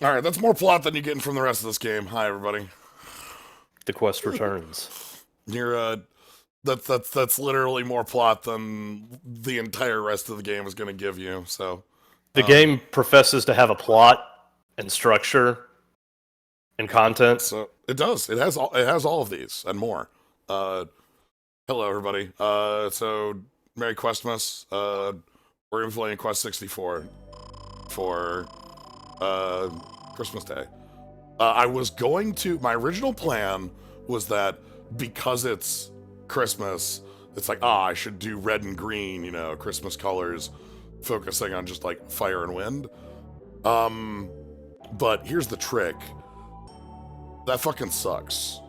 Alright, that's more plot than you're getting from the rest of this game. Hi, everybody. The quest returns. You're, that's literally more plot than the entire rest of the game is going to give you, so... The game professes to have a plot and structure and content. So, it does. It has all of these and more. Hello, everybody. So, Merry Questmas. We're playing Quest 64 for... Christmas Day. I was going to... My original plan was that because it's Christmas, it's like, I should do red and green, you know, Christmas colors, focusing on just, like, fire and wind. But here's the trick. That fucking sucks.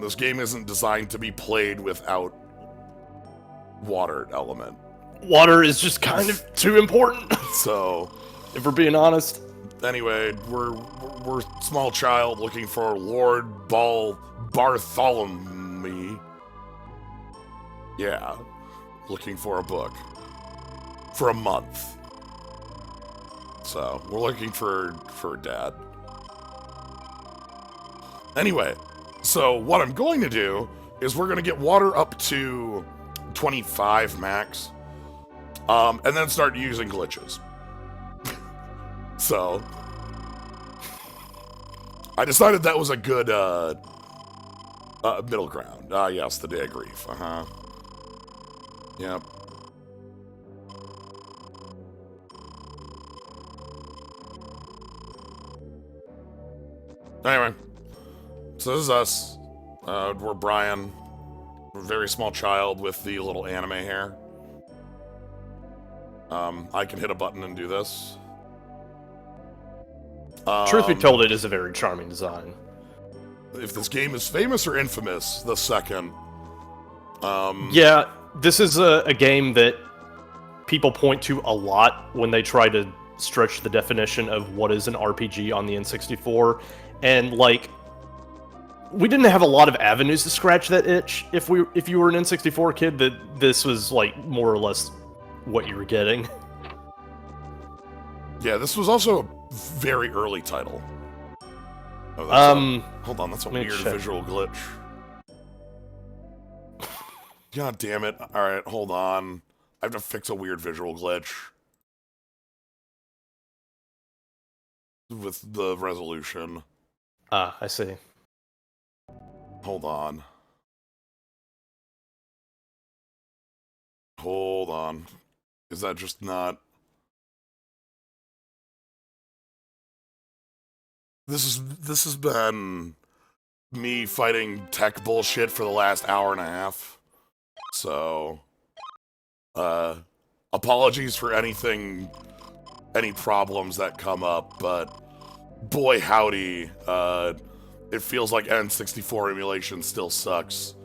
This game isn't designed to be played without water element. Water is just kind of too important. So... if we're being honest. Anyway, we're small child looking for Lord Bartholomew. Yeah, looking for a book for a month. So we're looking for Dad. Anyway, so what I'm going to do is we're going to get water up to 25 max, and then start using glitches. So, I decided that was a good, middle ground. Yes, the Day of Grief. Yep. Anyway, so this is us. We're Brian. We're a very small child with the little anime hair. I can hit a button and do this. Truth be told, it is a very charming design. If this game is famous or infamous, the second. Yeah, this is a game that people point to a lot when they try to stretch the definition of what is an RPG on the N64. And, like, we didn't have a lot of avenues to scratch that itch. If you were an N64 kid, that this was, like, more or less what you were getting. Yeah, this was also a very early title. Oh, hold on, that's a weird visual glitch. God damn it. Alright, hold on. I have to fix a weird visual glitch. With the resolution. I see. Hold on. Hold on. Is that just not... This has been me fighting tech bullshit for the last hour and a half. So, apologies for any problems that come up, but boy howdy, it feels like N64 emulation still sucks.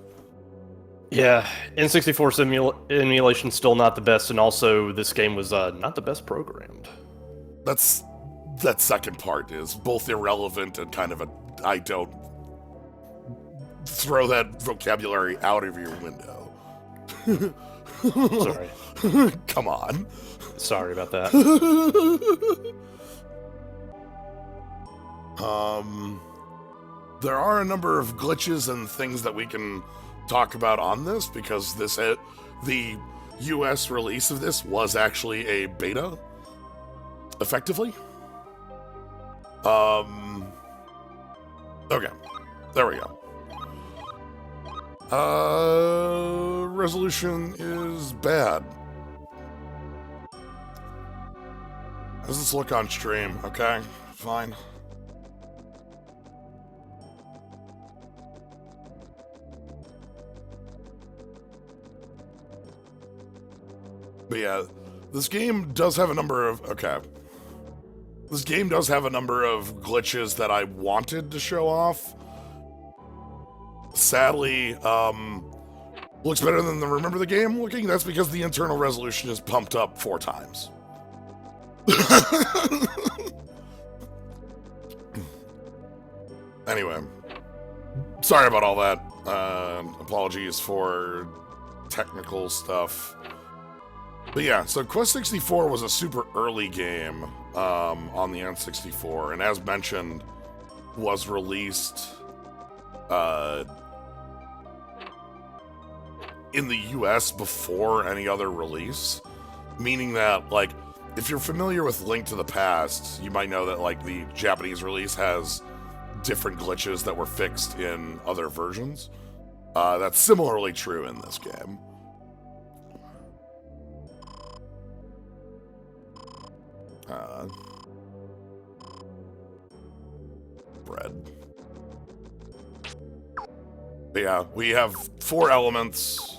Yeah, N64 emulation's still not the best, and also this game was not the best programmed. That second part is both irrelevant and kind of I don't throw that vocabulary out of your window. Sorry. Come on. Sorry about that. There are a number of glitches and things that we can talk about on this, because the US release of this was actually a beta, effectively. Okay, there we go. Resolution is bad. How does this look on stream? Okay, fine. But yeah, this game does have a number of... Okay. This game does have a number of glitches that I wanted to show off. Sadly, looks better than the Remember the Game looking. That's because the internal resolution is pumped up 4 times. Anyway, sorry about all that. Apologies for technical stuff. But yeah, so Quest 64 was a super early game on the N64, and as mentioned, was released in the US before any other release, meaning that, like, if you're familiar with Link to the Past, you might know that, like, the Japanese release has different glitches that were fixed in other versions. That's similarly true in this game. Bread. But yeah, we have 4 elements.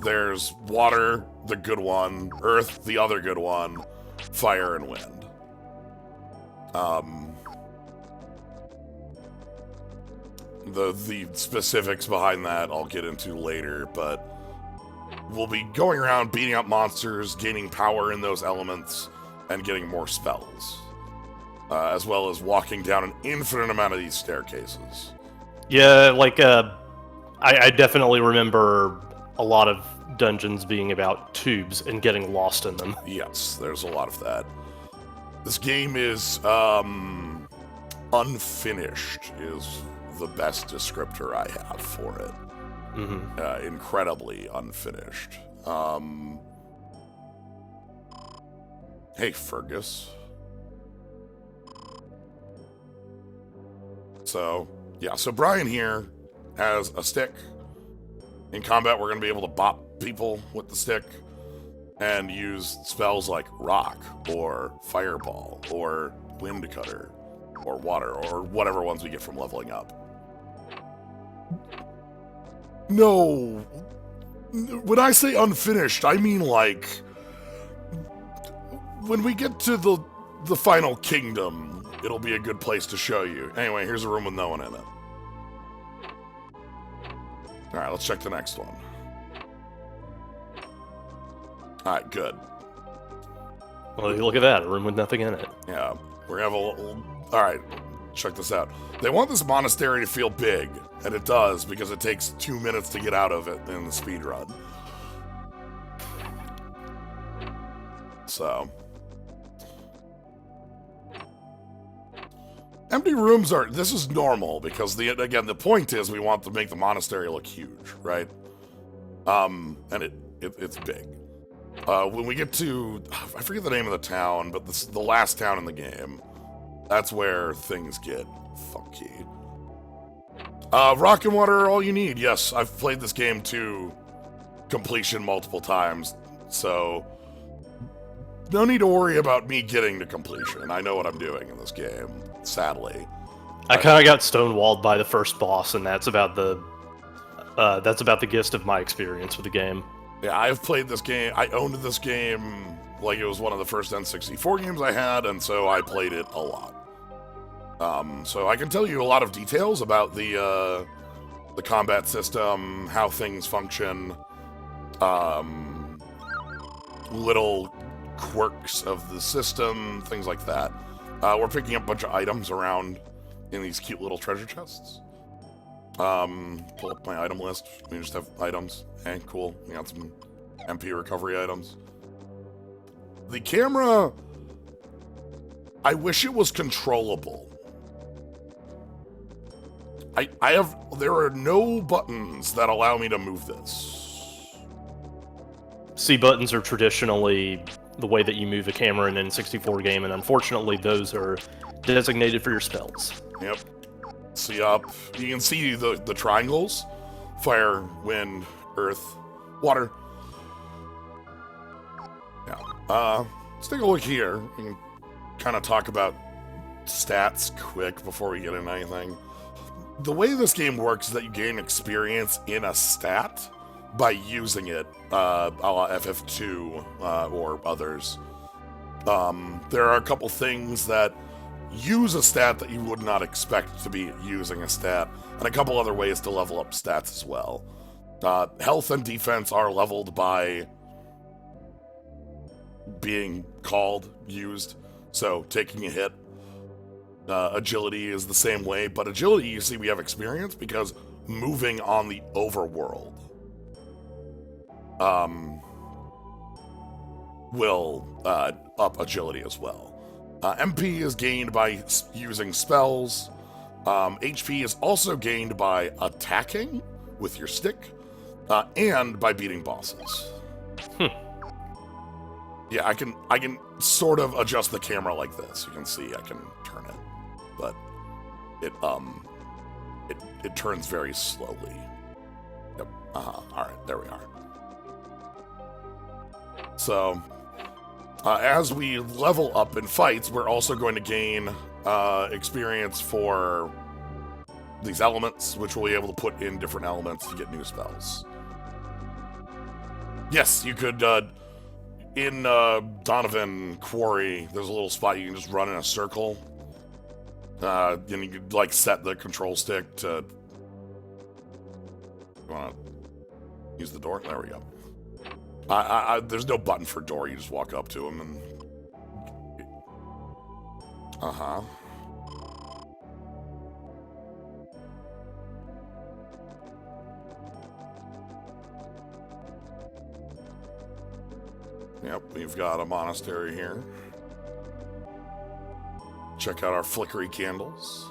There's water, the good one, earth, the other good one, fire, and wind. The specifics behind that I'll get into later, but we'll be going around beating up monsters, gaining power in those elements, and getting more spells. As well as walking down an infinite amount of these staircases. Yeah, like, I definitely remember a lot of dungeons being about tubes and getting lost in them. Yes, there's a lot of that. This game is, unfinished is the best descriptor I have for it. Mm-hmm. Incredibly unfinished. Hey, Fergus. So, yeah, so Brian here has a stick. In combat, we're going to be able to bop people with the stick and use spells like Rock, or Fireball, or Wind Cutter, or Water, or whatever ones we get from leveling up. No, when I say unfinished, I mean, like, when we get to the final kingdom, it'll be a good place to show you. Anyway, here's a room with no one in it. Alright, let's check the next one. Alright, good. Well, look at that, a room with nothing in it. Yeah, we're gonna have a little... Alright, check this out. They want this monastery to feel big, and it does, because it takes 2 minutes to get out of it in the speedrun. So... Empty rooms are... This is normal, because, again, the point is we want to make the monastery look huge, right? And it's big. When we get to... I forget the name of the town, but the last town in the game, that's where things get funky. Rock and water are all you need. Yes, I've played this game to completion multiple times, so no need to worry about me getting to completion. I know what I'm doing in this game, sadly. I kind of got stonewalled by the first boss, and that's about the gist of my experience with the game. Yeah, I've played this game. I owned this game like it was one of the first N64 games I had, and so I played it a lot. So I can tell you a lot of details about the combat system, how things function, little quirks of the system, things like that. We're picking up a bunch of items around in these cute little treasure chests. Pull up my item list. We just have items. Hey, cool. We got some MP recovery items. The camera, I wish it was controllable. There are no buttons that allow me to move this. C buttons are traditionally the way that you move a camera in an N64 game, and unfortunately those are designated for your spells. Yep. See up. You can see the triangles. Fire, wind, earth, water. Yeah. Let's take a look here. We can kind of talk about stats quick before we get into anything. The way this game works is that you gain experience in a stat by using it, a la FF2 or others. There are a couple things that use a stat that you would not expect to be using a stat, and a couple other ways to level up stats as well. Health and defense are leveled by being used, so taking a hit. Agility is the same way, but agility, you see, we have experience because moving on the overworld will up agility as well. MP is gained by using spells. HP is also gained by attacking with your stick, and by beating bosses. Yeah, I can sort of adjust the camera like this. You can see I can turn it, but it turns very slowly. Yep. All right, there we are. So, as we level up in fights, we're also going to gain experience for these elements, which we'll be able to put in different elements to get new spells. Yes, you could, in Donovan Quarry, there's a little spot you can just run in a circle. And you could, like, set the control stick to... You wanna use the door? There we go. There's no button for door, you just walk up to him and... Yep, we've got a monastery here. Check out our flickery candles.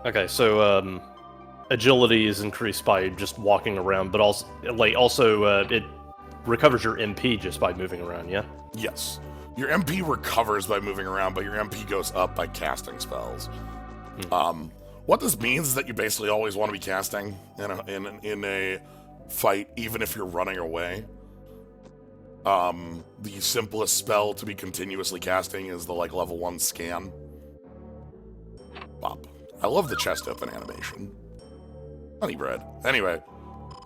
Okay, so agility is increased by just walking around, but also it recovers your MP just by moving around, yeah? Yes. Your MP recovers by moving around, but your MP goes up by casting spells. What this means is that you basically always want to be casting in a fight, even if you're running away. The simplest spell to be continuously casting is the level 1 scan. Bop. I love the chest open animation. Honey bread. Anyway,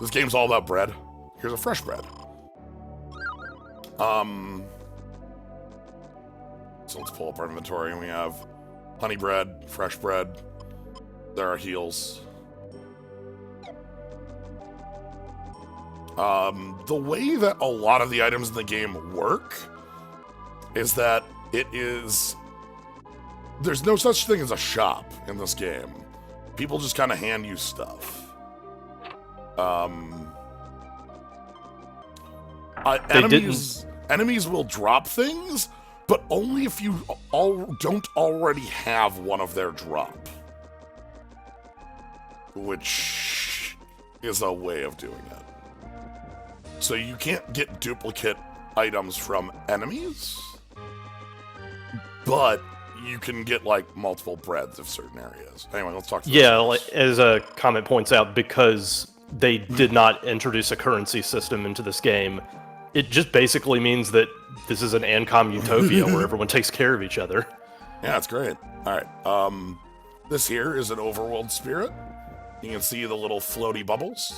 this game's all about bread. Here's a fresh bread. So let's pull up our inventory, and we have honey bread, fresh bread. There are heals. The way that a lot of the items in the game work is that there's no such thing as a shop in this game. People just kind of hand you stuff. Enemies will drop things, but only if you don't already have one of their drop. Which is a way of doing it. So you can't get duplicate items from enemies, but you can get like multiple breads of certain areas. Anyway, let's talk. Yeah, like, as a comment points out, because they did not introduce a currency system into this game, it just basically means that this is an Ancom utopia where everyone takes care of each other. Yeah, that's great. All right. This here is an overworld spirit. You can see the little floaty bubbles.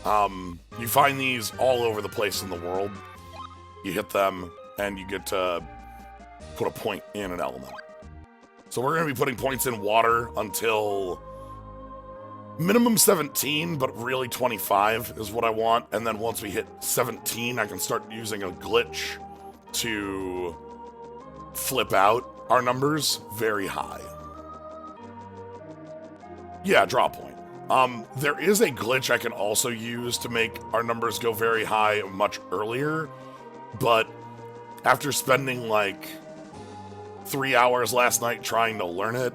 You find these all over the place in the world. You hit them, and you get to put a point in an element. So we're going to be putting points in water until minimum 17, but really 25 is what I want. And then once we hit 17, I can start using a glitch to flip out our numbers very high. Yeah, draw a point. There is a glitch I can also use to make our numbers go very high much earlier, but after spending like 3 hours last night trying to learn it,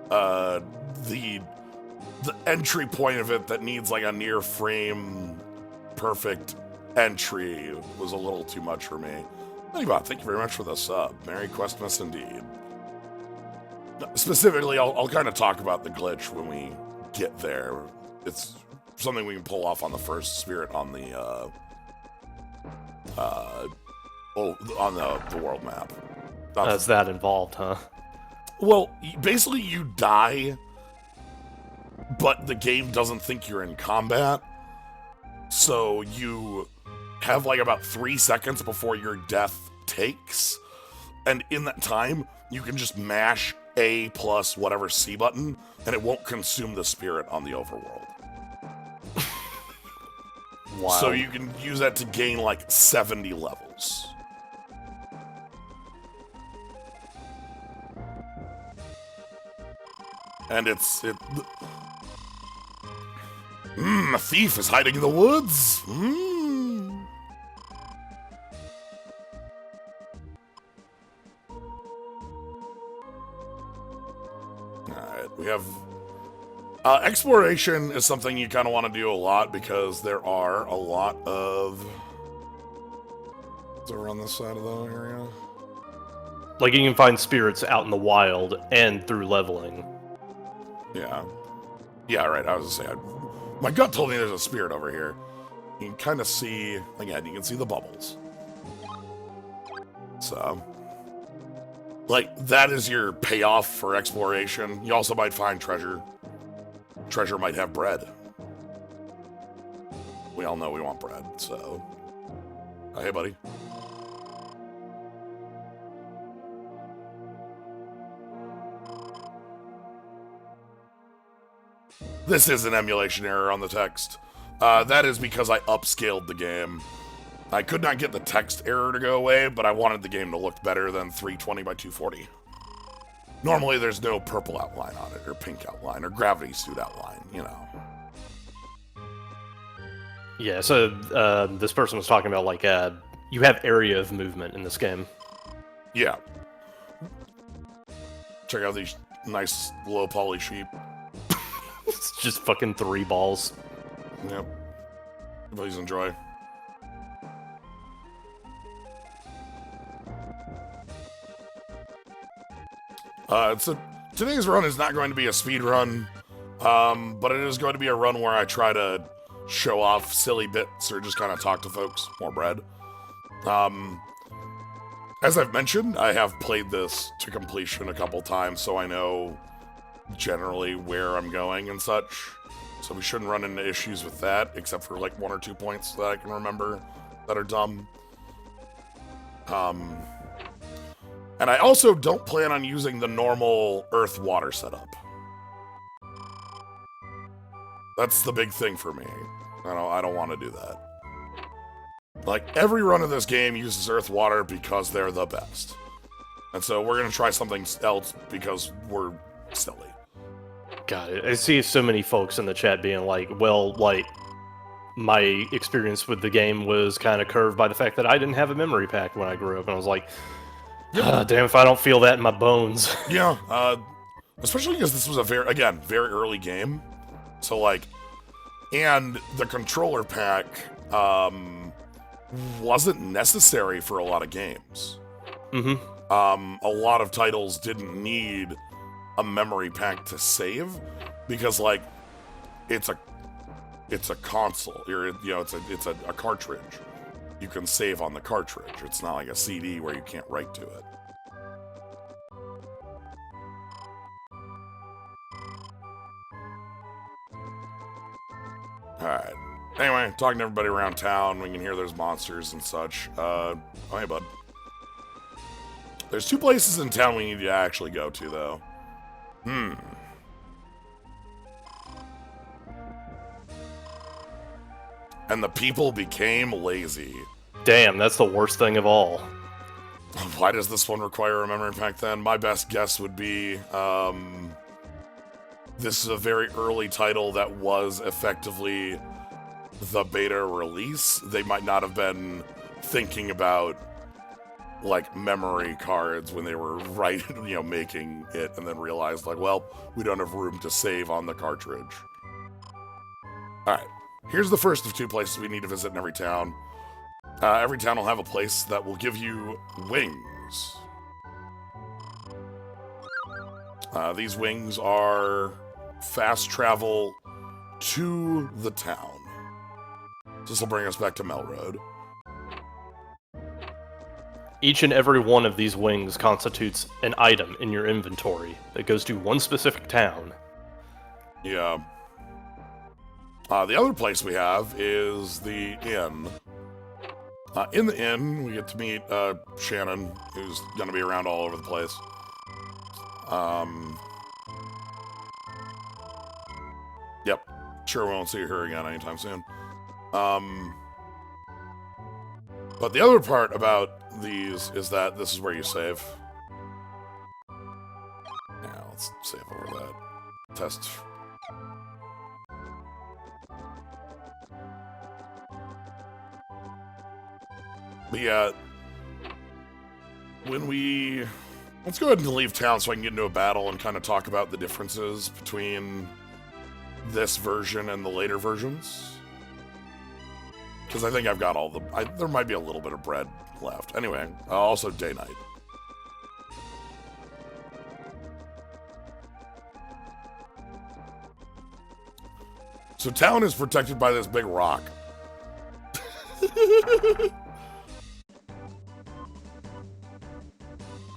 the entry point of it that needs like a near frame perfect entry was a little too much for me. Anyway, thank you very much for the sub. Merry Questmas indeed. Specifically, I'll kind of talk about the glitch when we get there. It's something we can pull off on the first spirit on the on the world map. That's that involved, huh? Well, basically you die, but the game doesn't think you're in combat, so you have like about 3 seconds before your death takes, and in that time you can just mash A plus whatever C button, and it won't consume the spirit on the overworld. Wow. So you can use that to gain like 70 levels. And a thief is hiding in the woods. Alright, we have... exploration is something you kind of want to do a lot because there are a lot of... What's over on this side of the area? Like, you can find spirits out in the wild and through leveling. Yeah. Yeah, right, I was gonna say... My gut told me there's a spirit over here. You can kind of see... Again, you can see the bubbles. So... Like, that is your payoff for exploration. You also might find treasure. Treasure might have bread. We all know we want bread, so... Hey, buddy. This is an emulation error on the text. That is because I upscaled the game. I could not get the text error to go away, but I wanted the game to look better than 320 by 240. Normally there's no purple outline on it, or pink outline, or gravity suit outline, you know. Yeah, so this person was talking about, like, you have area of movement in this game. Yeah. Check out these nice low poly sheep. It's just fucking 3 balls. Yep. Please enjoy. Today's run is not going to be a speed run, but it is going to be a run where I try to show off silly bits or just kind of talk to folks. More bread. As I've mentioned, I have played this to completion a couple times, so I know generally where I'm going and such. So we shouldn't run into issues with that, except for like 1 or 2 points that I can remember that are dumb. And I also don't plan on using the normal earth-water setup. That's the big thing for me. I don't want to do that. Like, every run of this game uses earth-water because they're the best. And so we're going to try something else because we're silly. God, I see so many folks in the chat being like, well, like, my experience with the game was kind of curved by the fact that I didn't have a memory pack when I grew up. And I was like, damn if I don't feel that in my bones. Yeah, especially because this was a very early game. So, like, and the controller pack wasn't necessary for a lot of games. Mm-hmm. A lot of titles didn't need a memory pack to save because, like, it's a console. It's a cartridge. You can save on the cartridge. It's not like a CD where you can't write to it. Alright. Anyway, talking to everybody around town, we can hear there's monsters and such. Oh, hey, bud. There's 2 places in town we need to actually go to, though. And the people became lazy. Damn, that's the worst thing of all. Why does this one require a memory pack then? My best guess would be, this is a very early title that was effectively the beta release. They might not have been thinking about, like, memory cards when they were making it, and then realized, like, well, we don't have room to save on the cartridge. Alright, here's the first of 2 places we need to visit in every town. Every town will have a place that will give you wings. These wings are fast travel to the town. This will bring us back to Melroad. Each and every one of these wings constitutes an item in your inventory that goes to one specific town. Yeah. The other place we have is the inn. In the inn, we get to meet Shannon, who's going to be around all over the place. Yep. Sure we won't see her again anytime soon. But the other part about these is that this is where you save. Yeah, let's save over that. Test. But yeah, let's go ahead and leave town so I can get into a battle and kind of talk about the differences between this version and the later versions. Because I think I've got all there might be a little bit of bread left. Anyway, also day-night. So town is protected by this big rock.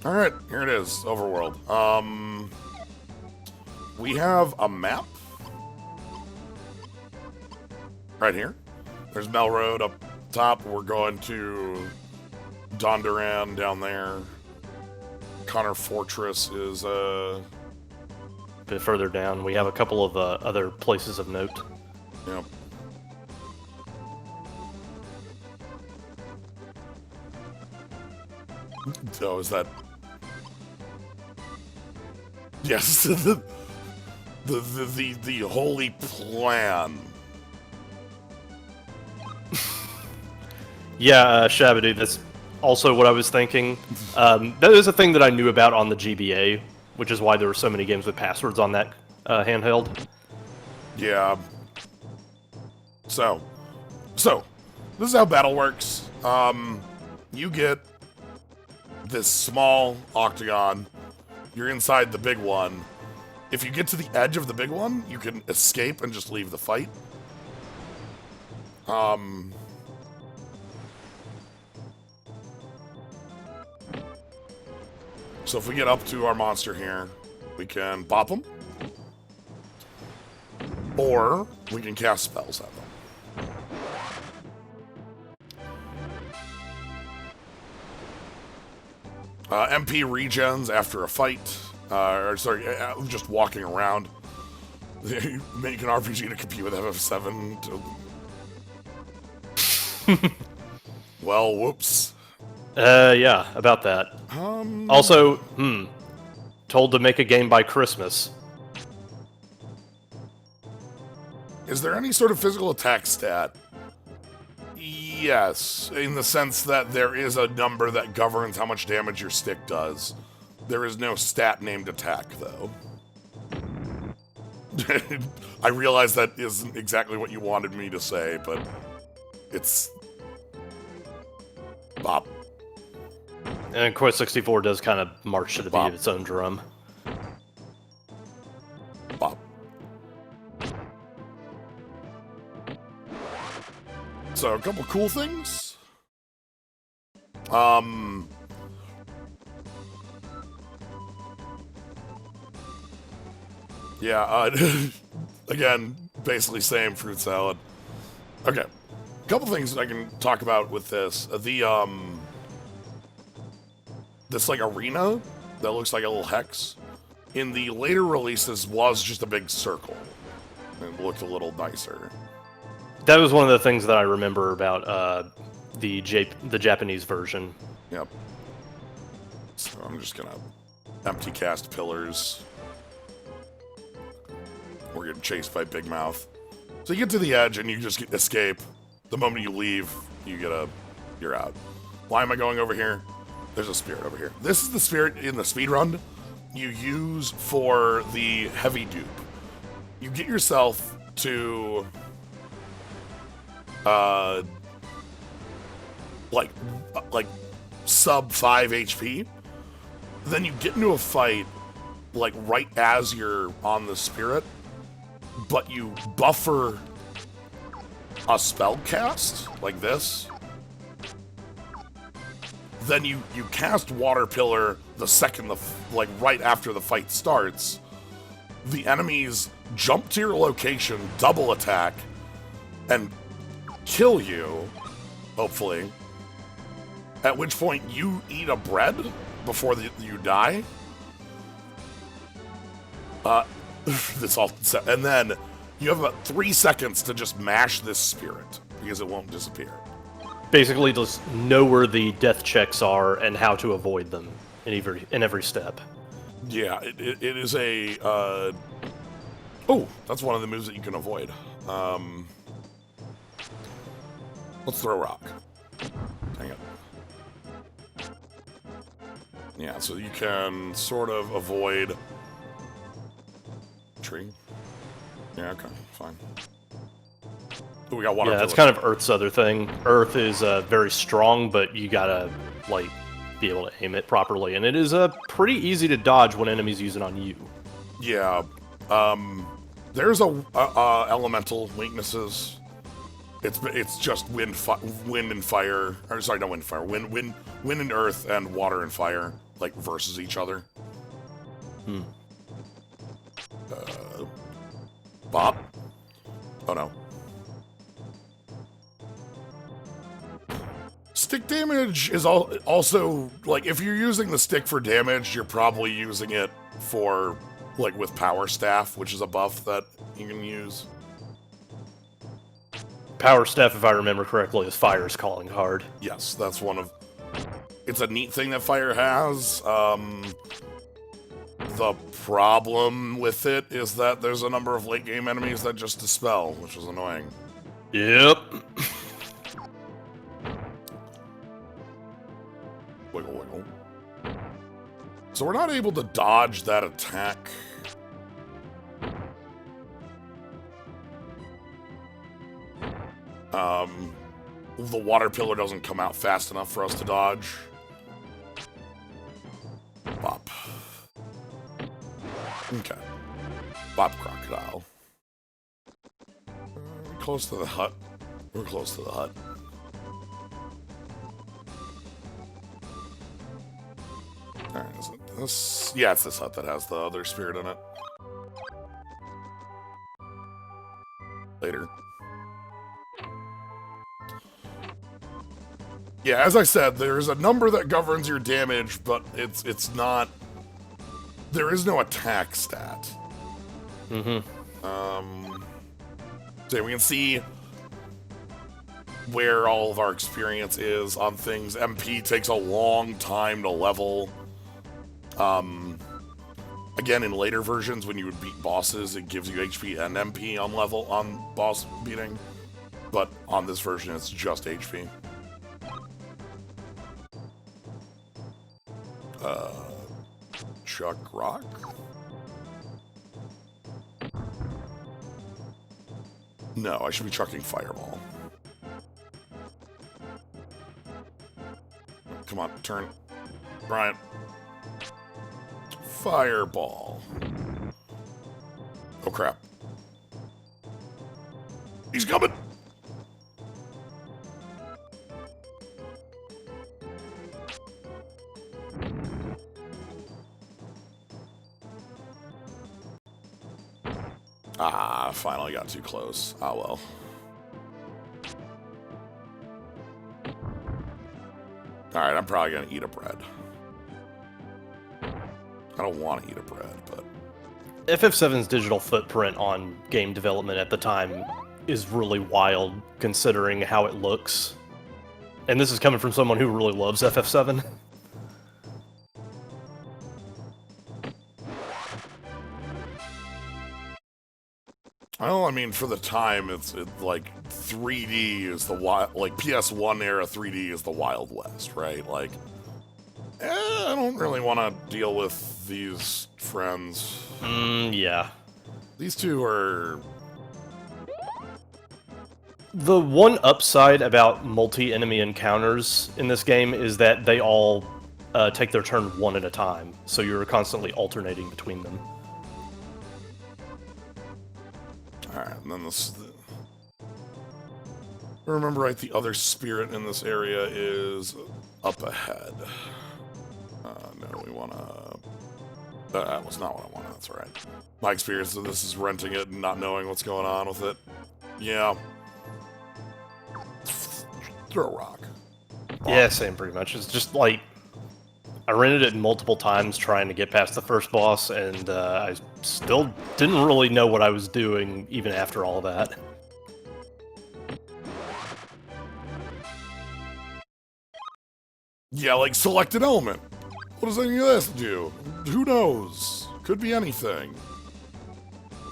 Alright, here it is, Overworld. We have a map. Right here. There's Melroad up top. We're going to Dondoran down there. Connor Fortress is, A bit further down, we have a couple of other places of note. Yep. Oh, is that... Yes, the holy plan. Yeah, Shabadoo, that's also what I was thinking. That is a thing that I knew about on the GBA, which is why there were so many games with passwords on that handheld. Yeah. So, this is how battle works. You get this small octagon. You're inside the big one. If you get to the edge of the big one, you can escape and just leave the fight. So if we get up to our monster here, we can pop them. Or we can cast spells at them. MP regens after a fight. Just walking around. Make an RPG to compete with FF7. Well, whoops. Yeah, about that. Also, told to make a game by Christmas. Is there any sort of physical attack stat? Yes, in the sense that there is a number that governs how much damage your stick does. There is no stat named attack, though. I realize that isn't exactly what you wanted me to say, but it's Bop. And Quest 64 does kind of march to the beat Bop. of its own drum. Bop. So, a couple cool things. Yeah, again, basically same fruit salad. Okay. A couple things I can talk about with this. This, like, arena that looks like a little hex, in the later releases was just a big circle. It looked a little nicer. That was one of the things that I remember about the Japanese version. Yep. So I'm just gonna empty cast pillars. We're getting chased by Big Mouth. So you get to the edge and you just escape. The moment you leave, you're out. Why am I going over here? There's a spirit over here. This is the spirit in the speedrun you use for the heavy dupe. You get yourself to like sub 5 HP. Then you get into a fight like right as you're on the spirit, but you buffer a spell cast like this. Then you cast Water Pillar the second like right after the fight starts. The enemies jump to your location, double attack, and kill you, hopefully. At which point you eat a bread before you die. This all, and then you have about 3 seconds to just mash this spirit because it won't disappear. Basically, just know where the death checks are and how to avoid them in every step. Yeah, it is a. Oh, that's one of the moves that you can avoid. Let's throw a rock. Hang it. Yeah, so you can sort of avoid tree. Yeah, okay, fine. Ooh, we got water. Yeah, that's kind of Earth's other thing. Earth is very strong, but you gotta like be able to aim it properly, and it is pretty easy to dodge when enemies use it on you. Yeah, there's elemental weaknesses. It's just wind and fire. Or sorry, not wind and fire. Wind and earth and water and fire like versus each other. Bop. Oh no. Stick damage is also, like, if you're using the stick for damage, you're probably using it for, like, with Power Staff, which is a buff that you can use. Power Staff, if I remember correctly, is Fire's calling card. Yes, that's one of... It's a neat thing that Fire has. The problem with it is that there's a number of late-game enemies that just dispel, which is annoying. Yep. Wiggle, wiggle. So we're not able to dodge that attack. The water pillar doesn't come out fast enough for us to dodge. Bop. Okay. Bop crocodile. Close to the hut. We're close to the hut. Alright, is it this? Yeah, it's this hut that has the other spirit in it. Later. Yeah, as I said, there's a number that governs your damage, but it's not... There is no attack stat. Mm-hmm. So we can see where all of our experience is on things. MP takes a long time to level. Again, in later versions, when you would beat bosses, it gives you HP and MP on boss beating. But on this version, it's just HP. Chuck rock? No, I should be chucking fireball. Come on, turn. Brian. Fireball. Oh, crap. He's coming! Ah, finally got too close. Ah, well. Alright, I'm probably gonna eat a bread. I don't want to eat a bread, but... FF7's digital footprint on game development at the time is really wild, considering how it looks. And this is coming from someone who really loves FF7. Well, I mean, for the time, it's like 3D is the wild, like PS1 era 3D is the Wild West, right? Like, I don't really want to deal with these friends. Yeah. These two are... The one upside about multi-enemy encounters in this game is that they all take their turn one at a time, so you're constantly alternating between them. Alright, and then this... Remember, right, the other spirit in this area is up ahead. No, we want to... That was not what I wanted, that's alright. My experience of this is renting it and not knowing what's going on with it. Yeah. Throw a rock. Yeah, same pretty much. It's just like... I rented it multiple times trying to get past the first boss, and I still didn't really know what I was doing even after all that. Yeah, like select an element. What does any of this do? Who knows? Could be anything.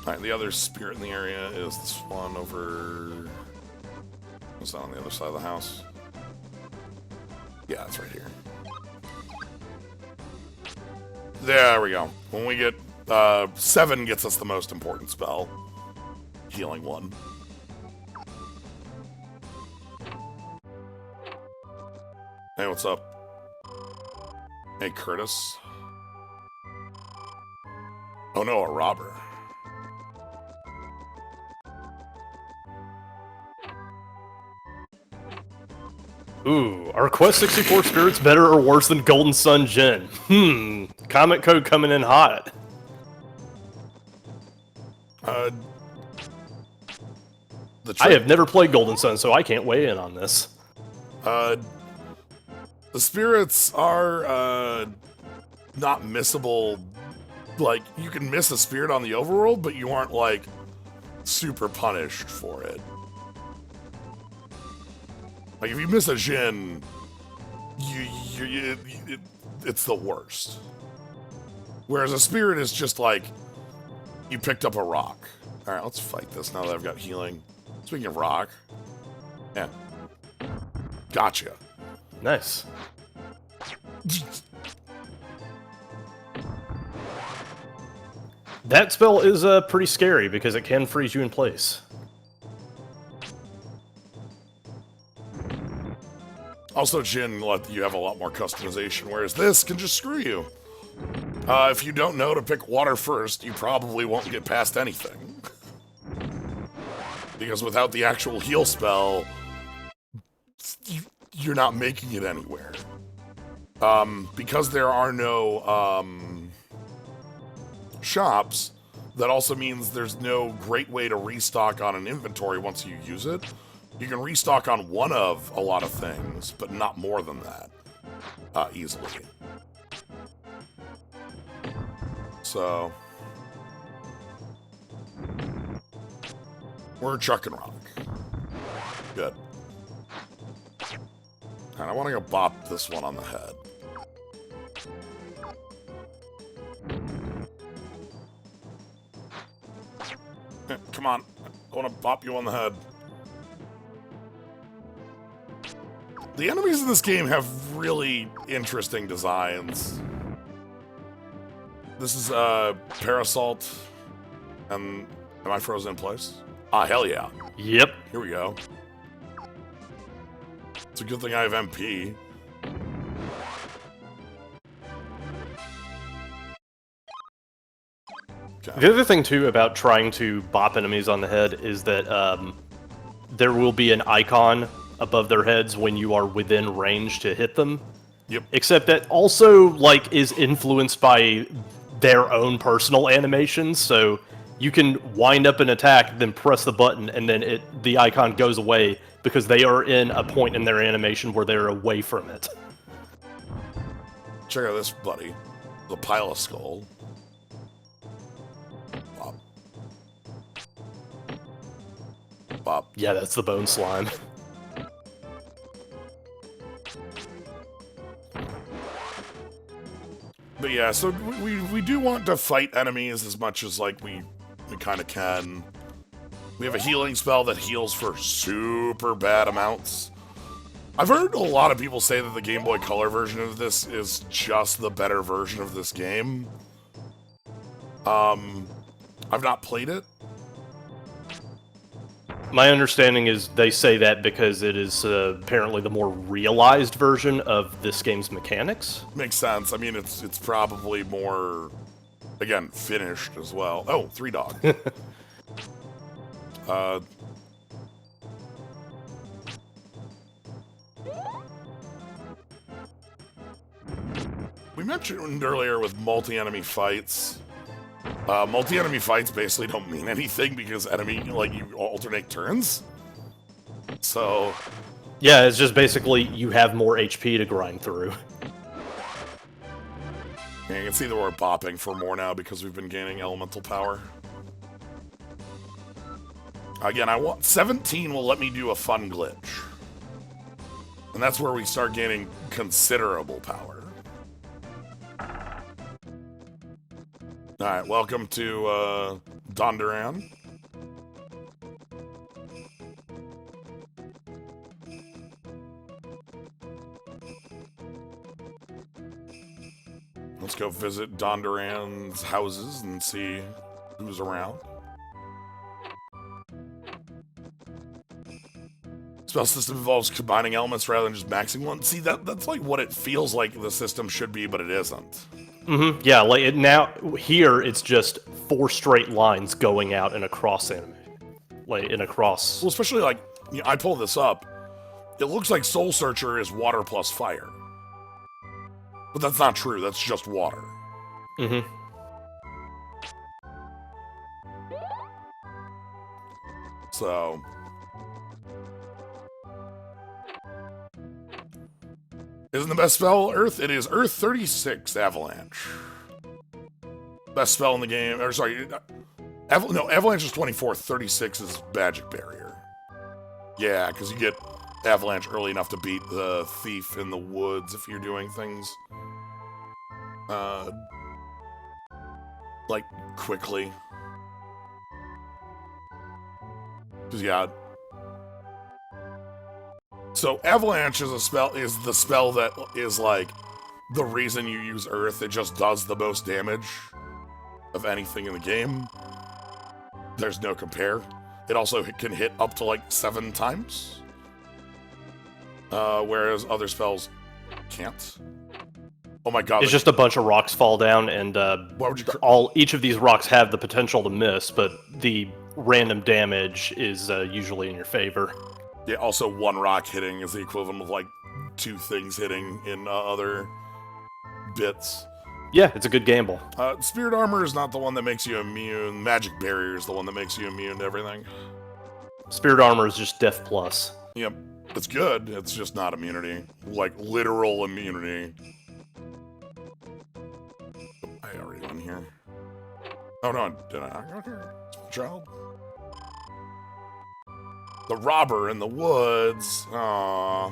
Alright, the other spirit in the area is this one over... What's that on the other side of the house? Yeah, it's right here. There we go. When we get... 7 gets us the most important spell. Healing 1. Hey, what's up? Hey, Curtis. Oh no, a robber. Ooh, are Quest 64 spirits better or worse than Golden Sun Jin? Comment code coming in hot. I have never played Golden Sun, so I can't weigh in on this. The spirits are, not missable. Like, you can miss a spirit on the overworld, but you aren't, like, super punished for it. Like, if you miss a Jin, it's the worst. Whereas a spirit is just like, you picked up a rock. Alright, let's fight this now that I've got healing. Speaking of rock. Yeah. Gotcha. Nice. That spell is pretty scary because it can freeze you in place. Also, Jin let you have a lot more customization, whereas this can just screw you. If you don't know to pick water first, you probably won't get past anything. Because without the actual heal spell, you're not making it anywhere. Because there are no shops, that also means there's no great way to restock on an inventory once you use it. You can restock on one of a lot of things, but not more than that, easily. So, we're chucking rock. Good. And I want to go bop this one on the head. Come on, I want to bop you on the head. The enemies in this game have really interesting designs. This is Parasalt. Am I frozen in place? Ah, hell yeah. Yep. Here we go. It's a good thing I have MP. Okay. The other thing, too, about trying to bop enemies on the head is that there will be an icon above their heads when you are within range to hit them. Yep. Except that also, like, is influenced by their own personal animations, so you can wind up an attack, then press the button, and then the icon goes away because they are in a point in their animation where they're away from it. Check out this, buddy. The pile of skull. Bop. Bop. Yeah, that's the bone slime. But yeah, so we do want to fight enemies as much as, like, we kind of can. We have a healing spell that heals for super bad amounts. I've heard a lot of people say that the Game Boy Color version of this is just the better version of this game. I've not played it. My understanding is they say that because it is apparently the more realized version of this game's mechanics. Makes sense. I mean, it's probably more, again, finished as well. Oh, 3-dog. We mentioned earlier with multi-enemy fights. Multi-enemy fights basically don't mean anything because you alternate turns. So... Yeah, it's just basically you have more HP to grind through. Yeah, you can see that we're bopping for more now because we've been gaining elemental power. Again, 17 will let me do a fun glitch. And that's where we start gaining considerable power. Alright, welcome to Dondoran. Let's go visit Dondoran's houses and see who's around. Spell system involves combining elements rather than just maxing one. See, that's like what it feels like the system should be, but it isn't. Mm-hmm. Yeah, like now here it's just 4 straight lines going out and across anime, like in a cross. Well, especially like I pulled this up. It looks like Soul Searcher is water plus fire, but that's not true. That's just water. Mm-hmm. So. Isn't the best spell Earth? It is Earth 36 Avalanche. Best spell in the game. Or sorry, no, Avalanche is 24. 36 is Magic Barrier. Yeah, because you get Avalanche early enough to beat the Thief in the Woods if you're doing things like quickly. Because yeah. So Avalanche is the spell that is like the reason you use Earth. It just does the most damage of anything in the game. There's no compare. It also can hit up to like 7 times. Whereas other spells can't. Oh my god. It's just a bunch of rocks fall down and each of these rocks have the potential to miss, but the random damage is usually in your favor. Yeah, also 1 rock hitting is the equivalent of like 2 things hitting in other bits. Yeah, it's a good gamble. Spirit Armor is not the one that makes you immune. Magic Barrier is the one that makes you immune to everything. Spirit Armor is just Def Plus. Yep, it's good. It's just not immunity. Like, literal immunity. I already went here. Oh no, did I not go here? Small child? The robber in the woods. Aww.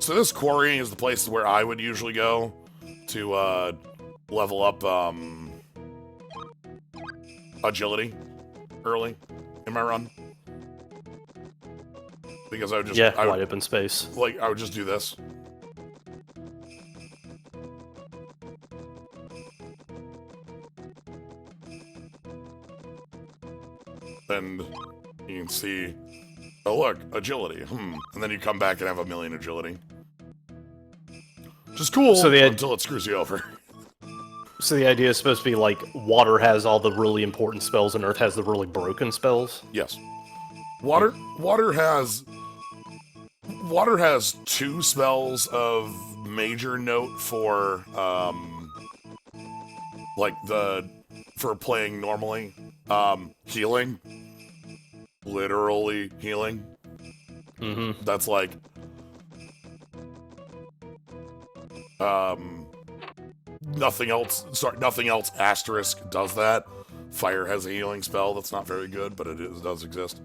So this quarry is the place where I would usually go to level up agility early in my run. Because I would just wide open space. Like I would just do this. And you can see, oh look, agility. And then you come back and have a 1,000,000 agility. Which is cool So until it screws you over. So the idea is supposed to be like water has all the really important spells and earth has the really broken spells? Yes. Water has 2 spells of major note for for playing normally. Healing. Literally healing. Mm-hmm. That's like nothing else asterisk does that. Fire has a healing spell that's not very good, but it does exist.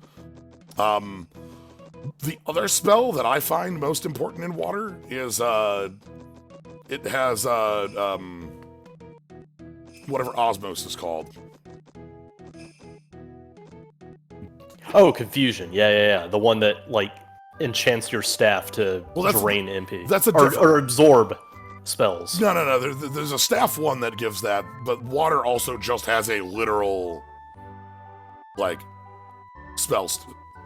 The other spell that I find most important in water is it has whatever osmos is called. Oh, confusion. Yeah. The one that like enchants your staff to drain MP. That's or absorb spells. No. There's a staff one that gives that, but water also just has a literal like spells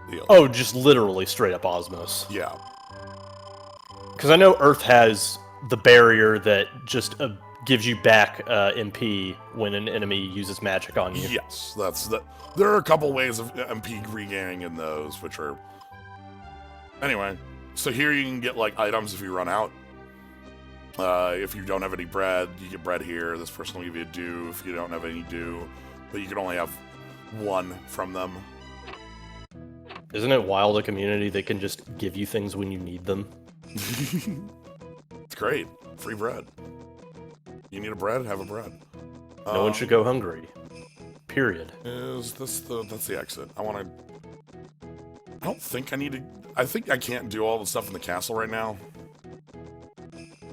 deal. Oh, just literally straight up osmos. Yeah. Because I know Earth has the barrier that just gives you back MP when an enemy uses magic on you. Yes, there are a couple ways of MP regaining in those, which are... Anyway, so here you can get, like, items if you run out. If you don't have any bread, you get bread here. This person will give you a dew if you don't have any dew. But you can only have 1 from them. Isn't it wild, a community that can just give you things when you need them? It's great. Free bread. You need a bread? Have a bread. No one should go hungry. Period. Is this that's the exit. I don't think I need to... I think I can't do all the stuff in the castle right now.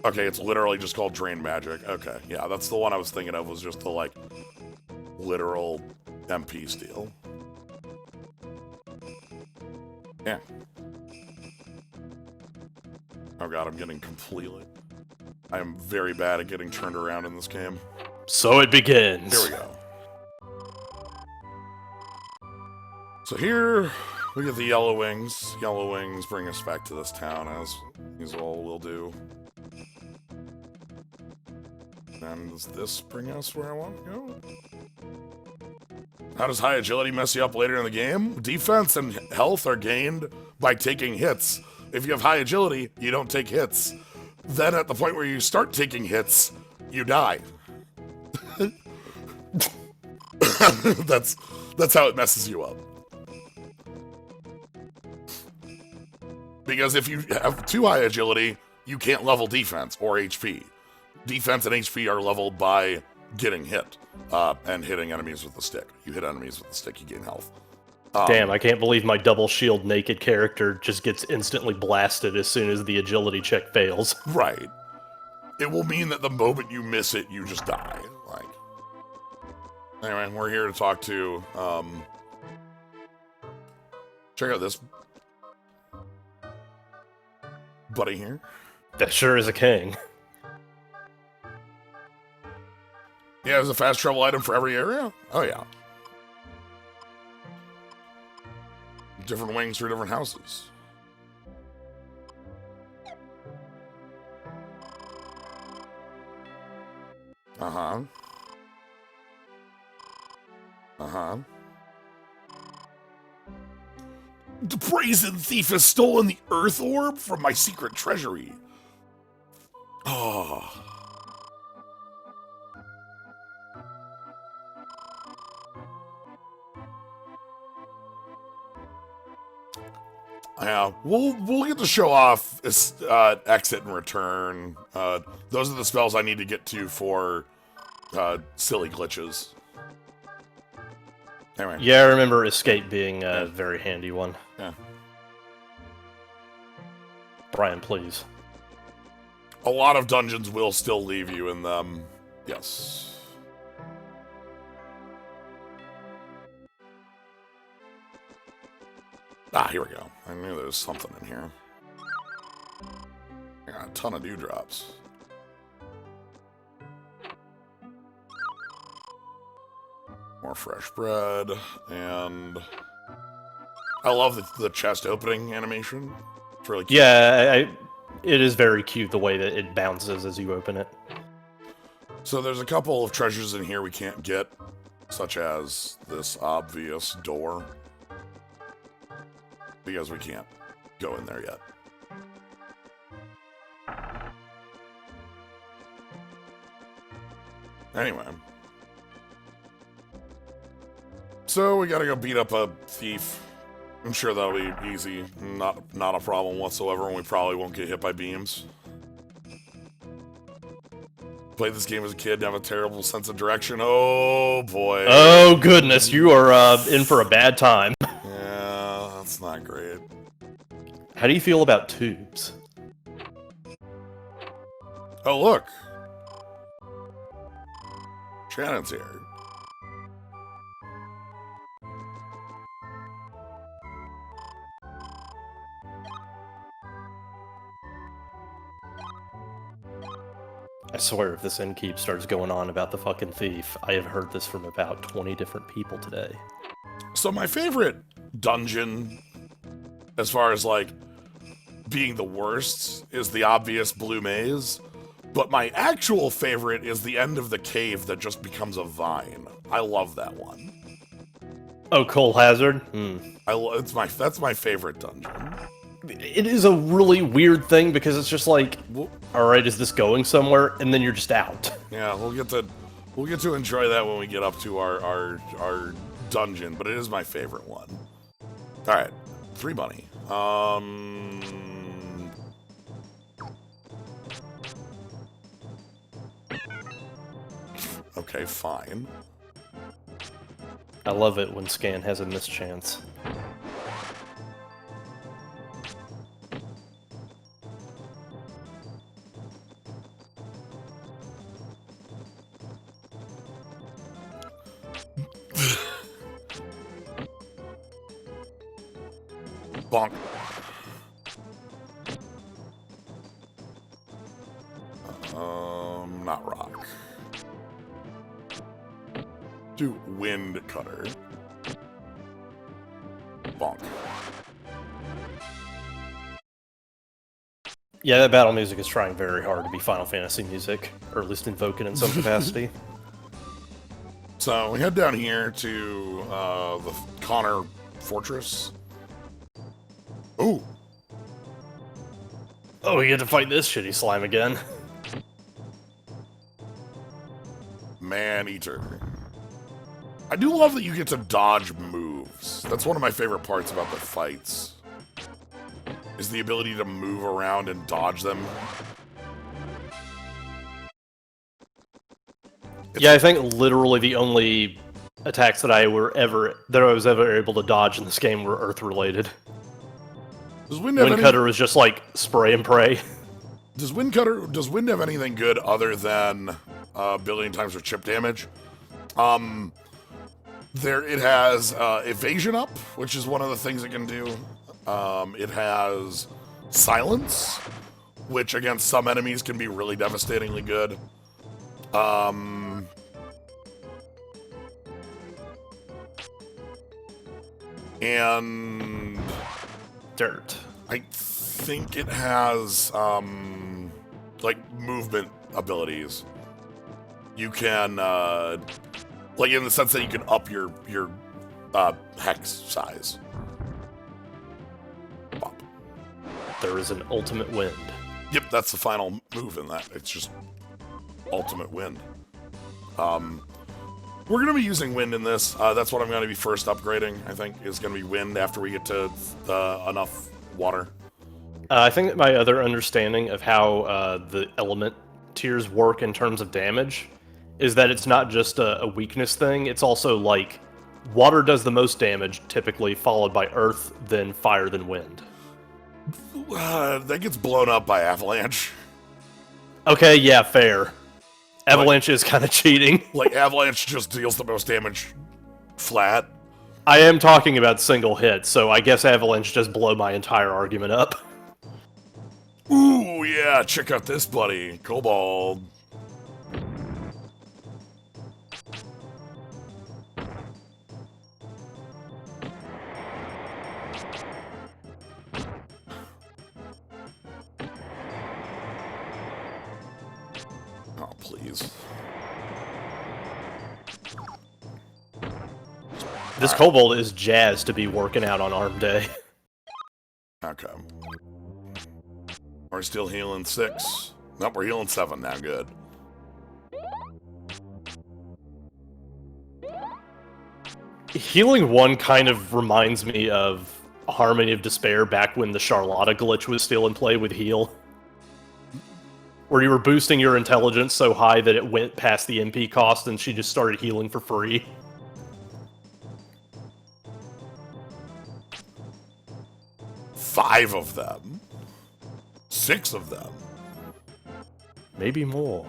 Okay, it's literally just called Drain Magic. Okay, yeah, that's the one I was thinking of, was just the, like, literal MP steal. Yeah. Oh god, I'm getting completely... I am very bad at getting turned around in this game. So it begins. Here we go. So here, we get the Yellow Wings. Yellow Wings bring us back to this town, as these all will do. And does this bring us where I want to go? How does high agility mess you up later in the game? Defense and health are gained by taking hits. If you have high agility, you don't take hits. Then at the point where you start taking hits, you die. That's how it messes you up. Because if you have too high agility, you can't level defense or HP. Defense and HP are leveled by getting hit and hitting enemies with the stick. You hit enemies with the stick, you gain health. Damn, I can't believe my double shield naked character just gets instantly blasted as soon as the agility check fails. Right. It will mean that the moment you miss it, you just die. Like. Anyway, we're here to talk to, check out this buddy here. That sure is a king. Yeah, there's a fast travel item for every area? Oh, yeah. Different wings for different houses. Uh-huh. Uh-huh. The brazen thief has stolen the earth orb from my secret treasury. Oh. Yeah, we'll get to show off exit and return. Those are the spells I need to get to for silly glitches. Anyway. Yeah, I remember escape being a very handy one. Yeah. Brian, please. A lot of dungeons will still leave you in them. Yes. Ah, here we go. I knew there was something in here. I got a ton of dewdrops. More fresh bread, and I love the chest opening animation. It's really cute. Yeah, It is very cute the way that it bounces as you open it. So there's a couple of treasures in here we can't get, such as this obvious door, because we can't go in there yet. Anyway. So we gotta go beat up a thief. I'm sure that'll be easy. Not a problem whatsoever, and we probably won't get hit by beams. Played this game as a kid and have a terrible sense of direction. Oh boy. Oh goodness, you are in for a bad time. Yeah, that's not great. How do you feel about tubes? Oh look! Shannon's here. I swear if this innkeep starts going on about the fucking thief, I have heard this from about 20 different people today. So my favorite dungeon, as far as like being the worst, is the obvious blue maze. But my actual favorite is the end of the cave that just becomes a vine. I love that one. Oh, Coal Hazard? That's my favorite dungeon. It is a really weird thing because it's just like, alright, is this going somewhere? And then you're just out. Yeah, we'll get to enjoy that when we get up to our dungeon, but it is my favorite one. Alright, 3 money. Okay, fine. I love it when Scan has a mischance. Bonk. Not rock. Do wind cutter. Bonk. Yeah, that battle music is trying very hard to be Final Fantasy music, or at least invoke it in some capacity. So we head down here to the Connor Fortress. Ooh. Oh, we get to fight this shitty slime again. Man-eater. I do love that you get to dodge moves. That's one of my favorite parts about the fights. Is the ability to move around and dodge them. Yeah, I think literally the only attacks that I was ever able to dodge in this game were Earth-related. Does Wind have Wind Cutter was just like spray and pray. Does Wind have anything good other than billion times for chip damage? It has evasion up, which is one of the things it can do. It has silence, which against some enemies can be really devastatingly good. And Dirt. I think it has like movement abilities. You can like in the sense that you can up your hex size. Bop. There is an ultimate wind. Yep, that's the final move in that. It's just ultimate wind. We're gonna be using wind in this. That's what I'm gonna be first upgrading. I think is gonna be wind after we get to enough water. I think that my other understanding of how the element tiers work in terms of damage is that it's not just a weakness thing. It's also like water does the most damage, typically, followed by earth, then fire, then wind. That gets blown up by avalanche. Okay, yeah, fair. Avalanche is kind of cheating. Like, avalanche just deals the most damage flat. I am talking about single hits, so I guess avalanche just blow my entire argument up. Ooh, yeah, check out this buddy. Kobold. please. This kobold is jazzed to be working out on arm day. Okay. We're still healing 6. Nope, we're healing 7 now. Good. Healing 1 kind of reminds me of Harmony of Despair back when the Charlotta glitch was still in play with heal. Where you were boosting your intelligence so high that it went past the MP cost and she just started healing for free. Five of them. 6 of them. Maybe more.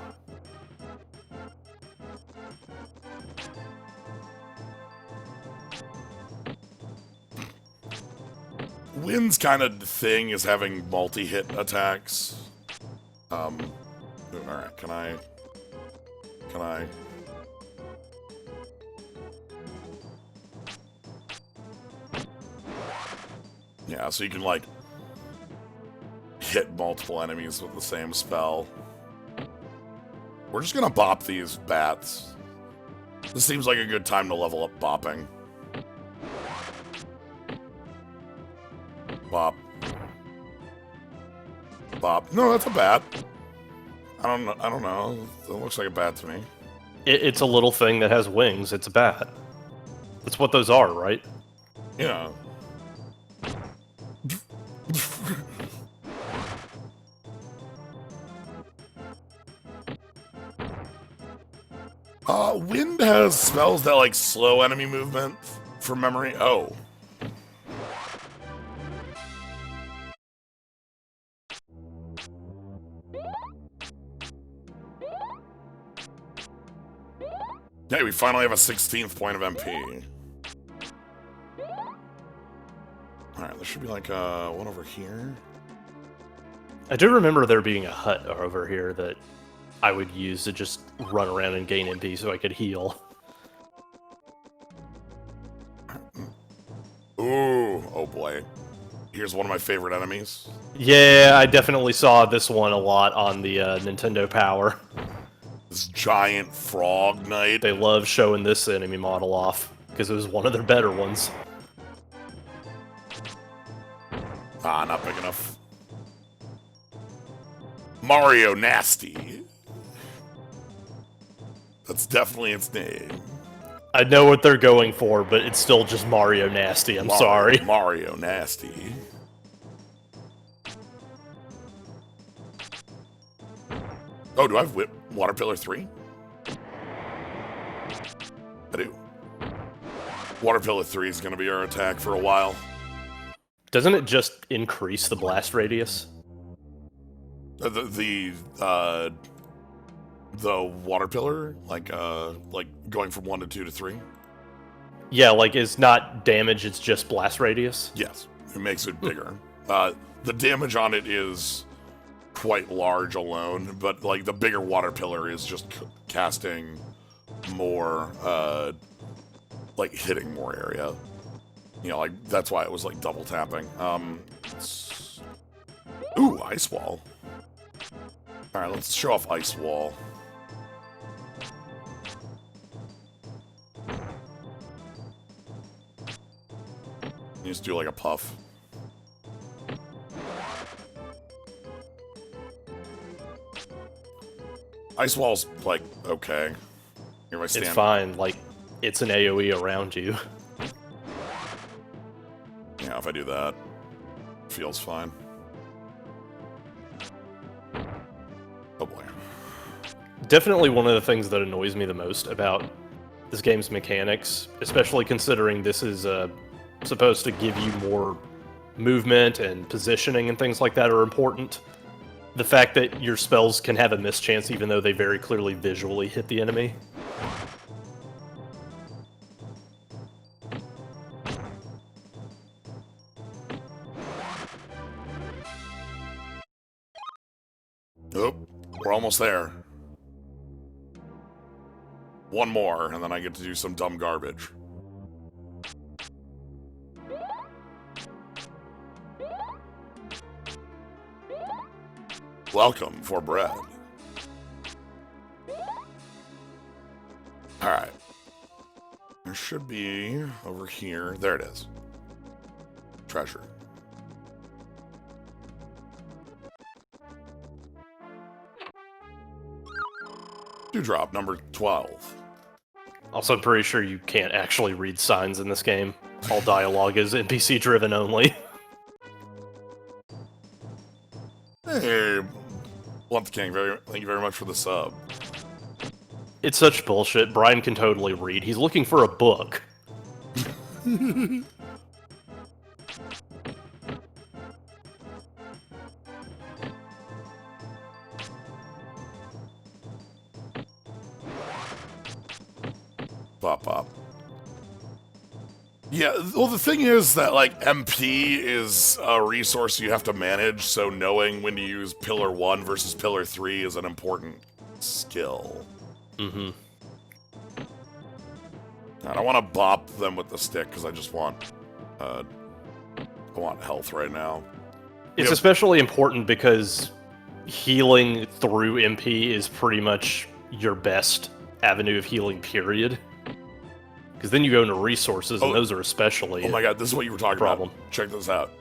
Wynn's kind of thing is having multi-hit attacks. Alright, can I... Yeah, so you can, like, hit multiple enemies with the same spell. We're just gonna bop these bats. This seems like a good time to level up bopping. Bop. Bop. No, that's a bat. I don't know. It looks like a bat to me. It's a little thing that has wings. It's a bat. That's what those are, right? Yeah. Wind has spells that, like, slow enemy movement from memory. Oh. Hey, we finally have a 16th point of MP. Alright, there should be, like, one over here. I do remember there being a hut over here that I would use to just run around and gain MP so I could heal. Ooh, oh boy. Here's one of my favorite enemies. Yeah, I definitely saw this one a lot on the Nintendo Power. This giant frog knight. They love showing this enemy model off, because it was one of their better ones. Ah, not big enough. Mario Nasty. That's definitely its name. I know what they're going for, but it's still just Mario Nasty, I'm sorry. Mario Nasty. Oh, do I have Water Pillar 3? I do. Water Pillar 3 is going to be our attack for a while. Doesn't it just increase the blast radius? The Water Pillar? Like going from 1 to 2 to 3? Yeah, like, it's not damage, it's just blast radius? Yes, it makes it bigger. The damage on it is quite large alone, but, like, the bigger Water Pillar is just casting more, like, hitting more area. You know, like, that's why it was, like, double tapping. Ooh, Ice Wall. Alright, let's show off Ice Wall. You just do, like, a puff. Ice Wall's, like, okay. Here I stand. It's fine, like, it's an AoE around you. Yeah, if I do that, feels fine. Oh boy. Definitely one of the things that annoys me the most about this game's mechanics, especially considering this is supposed to give you more movement and positioning and things like that are important. The fact that your spells can have a mischance even though they very clearly visually hit the enemy. Oh, we're almost there. One more, and then I get to do some dumb garbage. Welcome for bread. There should be over here. There it is. Treasure. Dewdrop number 12. Also, I'm pretty sure you can't actually read signs in this game. All dialogue is NPC driven only. Hey, Blunt King, thank you very much for the sub. It's such bullshit. Brian can totally read. He's looking for a book. Pop, pop. Yeah, well, the thing is that, like, MP is a resource you have to manage, so knowing when to use Pillar 1 versus Pillar 3 is an important skill. Mm-hmm. I don't want to bop them with the stick, because I just want, I want health right now. It's especially important because healing through MP is pretty much your best avenue of healing, period. Because then you go into resources, and those are especially oh my god, this is what you were talking problem. about. Check this out.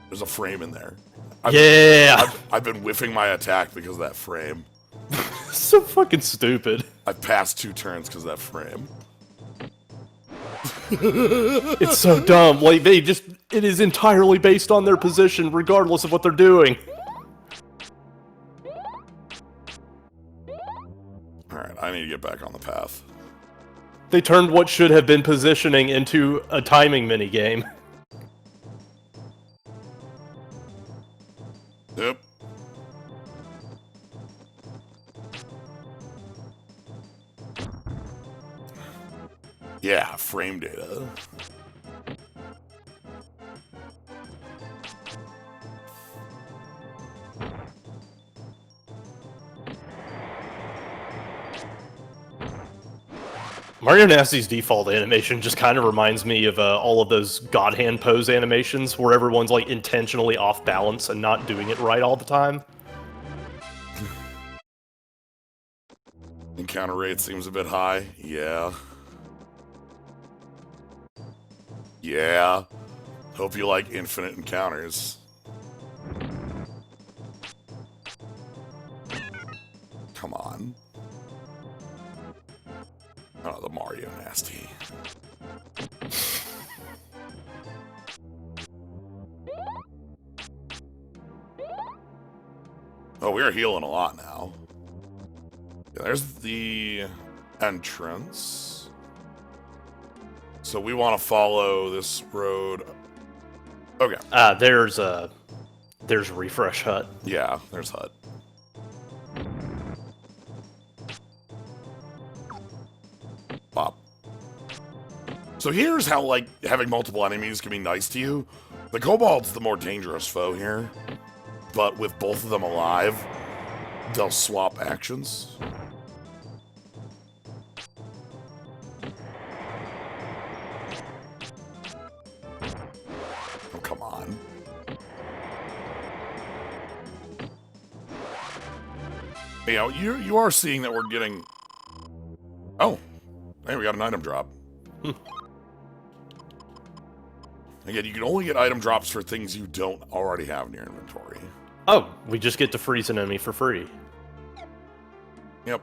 There's a frame in there. I've been whiffing my attack because of that frame. So fucking stupid. I've passed 2 turns because of that frame. It's so dumb. Like, it is entirely based on their position, regardless of what they're doing. Alright, I need to get back on the path. They turned what should have been positioning into a timing minigame. Yep. Yeah, frame data. Mario Nasty's default animation just kind of reminds me of all of those God Hand pose animations where everyone's like intentionally off balance and not doing it right all the time. Encounter rate seems a bit high. Yeah. Yeah. Hope you like infinite encounters. Come on. Oh, the Mario Nasty. Oh, we are healing a lot now. Yeah, there's the entrance. So we want to follow this road. Okay. There's Refresh Hut. Yeah, there's Hut. Pop. So here's how, like, having multiple enemies can be nice to you. The Kobold's the more dangerous foe here. But with both of them alive, they'll swap actions. Oh, come on. You know, you are seeing that we're getting... Oh. Hey, we got an item drop. Again, you can only get item drops for things you don't already have in your inventory. Oh, we just get to freeze an enemy for free. Yep.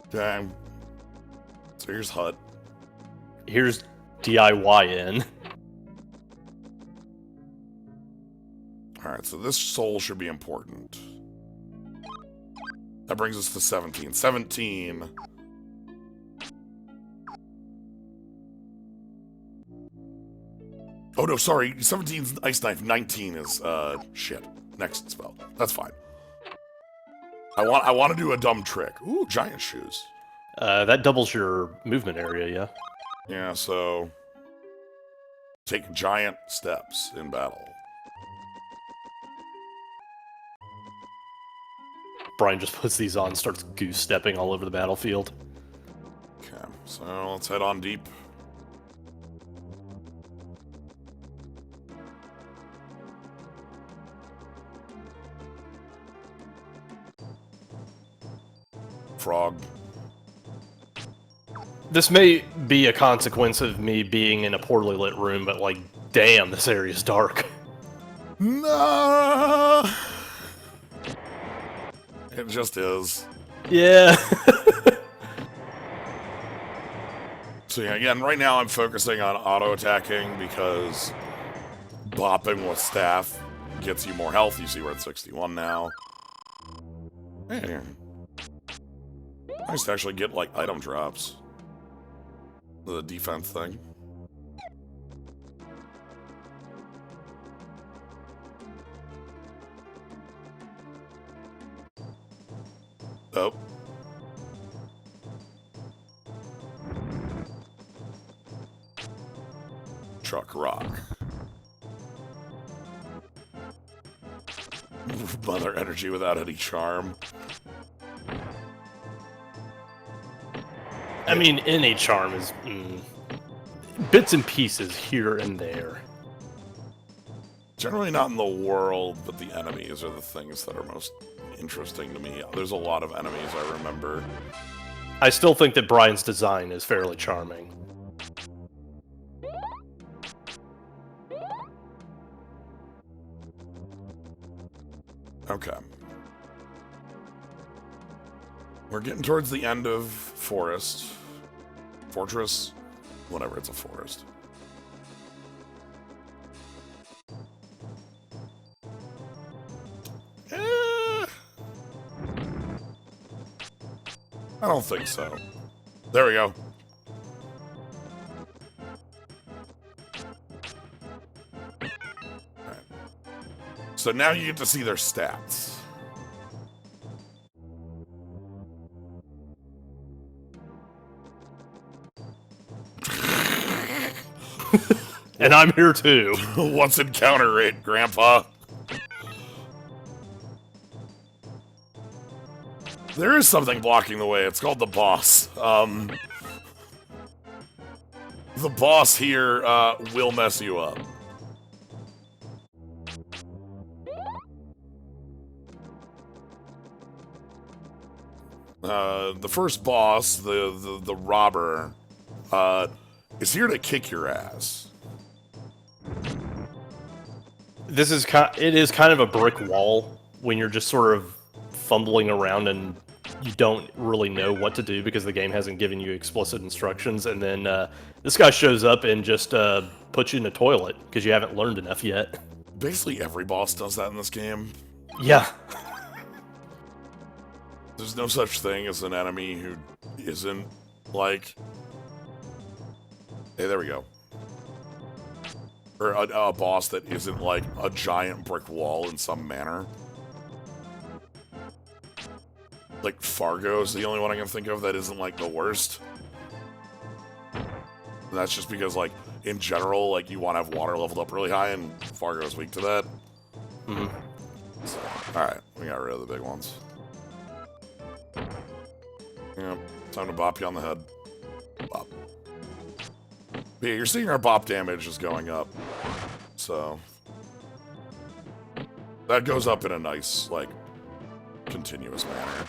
Damn. So here's Hut. Here's DIYN. Alright, so this soul should be important. That brings us to 17. 17. Oh no, sorry. 17's Ice Knife. 19 is, shit. Next spell. That's fine. I want to do a dumb trick. Ooh, giant shoes. That doubles your movement area, yeah? Yeah, so... Take giant steps in battle. Brian just puts these on and starts goose-stepping all over the battlefield. Okay, so let's head on deep. frog. This may be a consequence of me being in a poorly lit room, but like, damn, this area is dark. No, it just is. Yeah. So yeah, again, right now I'm focusing on auto-attacking because bopping with staff gets you more health. You see we're at 61 now. Hey. Nice to actually get, like, item drops. The defense thing. Oh. Truck rock. Mother energy without any charm. I mean, any charm is bits and pieces here and there. Generally not in the world, but the enemies are the things that are most interesting to me. There's a lot of enemies I remember. I still think that Brian's design is fairly charming. Okay. We're getting towards the end of fortress, whatever, it's a forest. I don't think so. There we go. Alright. So now you get to see their stats. And I'm here too. What's encounter rate, Grandpa? There is something blocking the way. It's called the boss. The boss here will mess you up. The first boss, the robber, is here to kick your ass. This is it is kind of a brick wall when you're just sort of fumbling around and you don't really know what to do because the game hasn't given you explicit instructions, and then this guy shows up and just puts you in the toilet because you haven't learned enough yet. Basically every boss does that in this game. Yeah. There's no such thing as an enemy who isn't, like... Hey, there we go. Or a boss that isn't, like, a giant brick wall in some manner. Like, Fargo's the only one I can think of that isn't, like, the worst. And that's just because, like, in general, like, you want to have water leveled up really high, and Fargo's weak to that. Mm-hmm. So, alright, we got rid of the big ones. Yep, time to bop you on the head. Bop. But yeah, you're seeing our bop damage is going up. So... that goes up in a nice, like, continuous manner.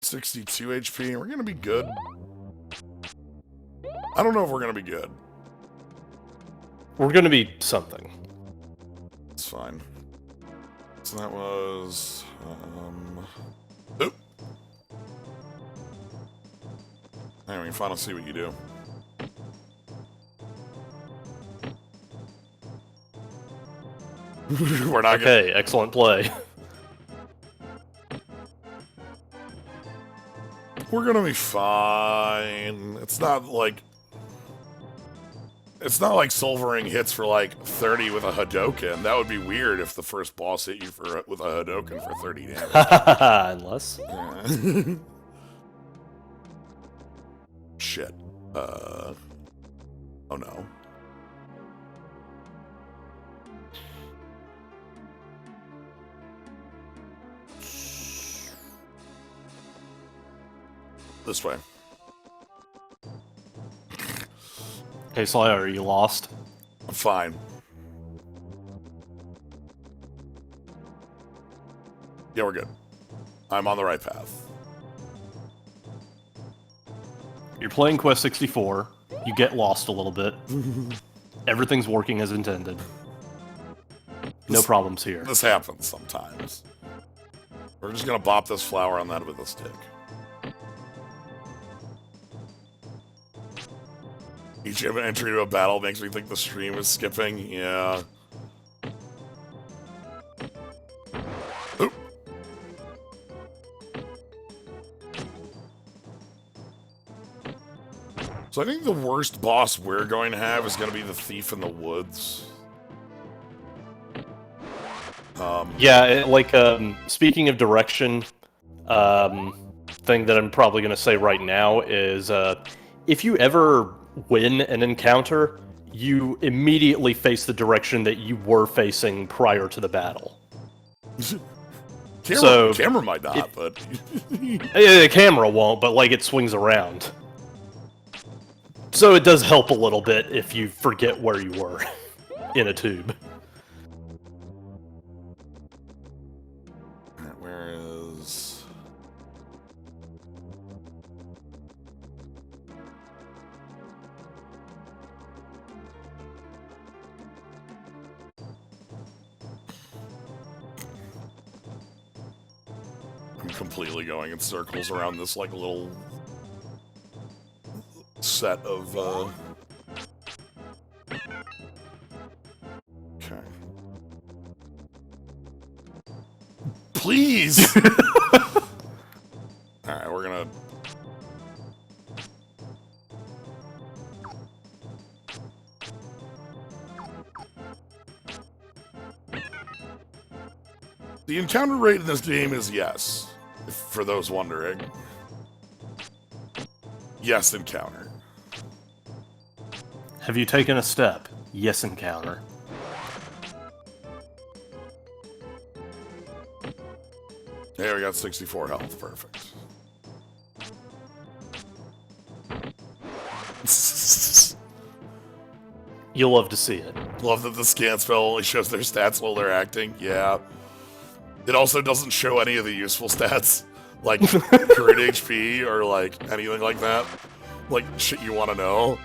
62 HP, we're gonna be good. I don't know if we're gonna be good. We're gonna be something. It's fine. So that was... Oop! Anyway, we can finally see what you do. We're not okay, excellent play. We're gonna be fine. It's not like Silvering hits for like 30 with a Hadoken. That would be weird if the first boss hit you with a Hadoken for 30 damage. Unless. Yeah. Shit. Oh no. This way. Hey, Slayer, are you lost? I'm fine. Yeah, we're good. I'm on the right path. You're playing Quest 64. You get lost a little bit. Everything's working as intended. No problems here. This happens sometimes. We're just gonna bop this flower on that with a stick. Each entry to a battle makes me think the stream is skipping. Yeah. Oop. So I think the worst boss we're going to have is going to be the thief in the woods. Yeah, speaking of direction, thing that I'm probably going to say right now is, if you ever win an encounter, you immediately face the direction that you were facing prior to the battle. Camera might not, but... The camera won't, but, like, it swings around. So it does help a little bit if you forget where you were in a tube. Where is... I'm completely going in circles around this, like, little set of, Okay. Please! Alright, we're gonna... The encounter rate in this game is yes, for those wondering. Yes, encounter. Have you taken a step? Yes, encounter. Hey, we got 64 health. Perfect. You'll love to see it. Love that the scan spell only shows their stats while they're acting. Yeah. It also doesn't show any of the useful stats, like current HP or like anything like that. Like shit you want to know.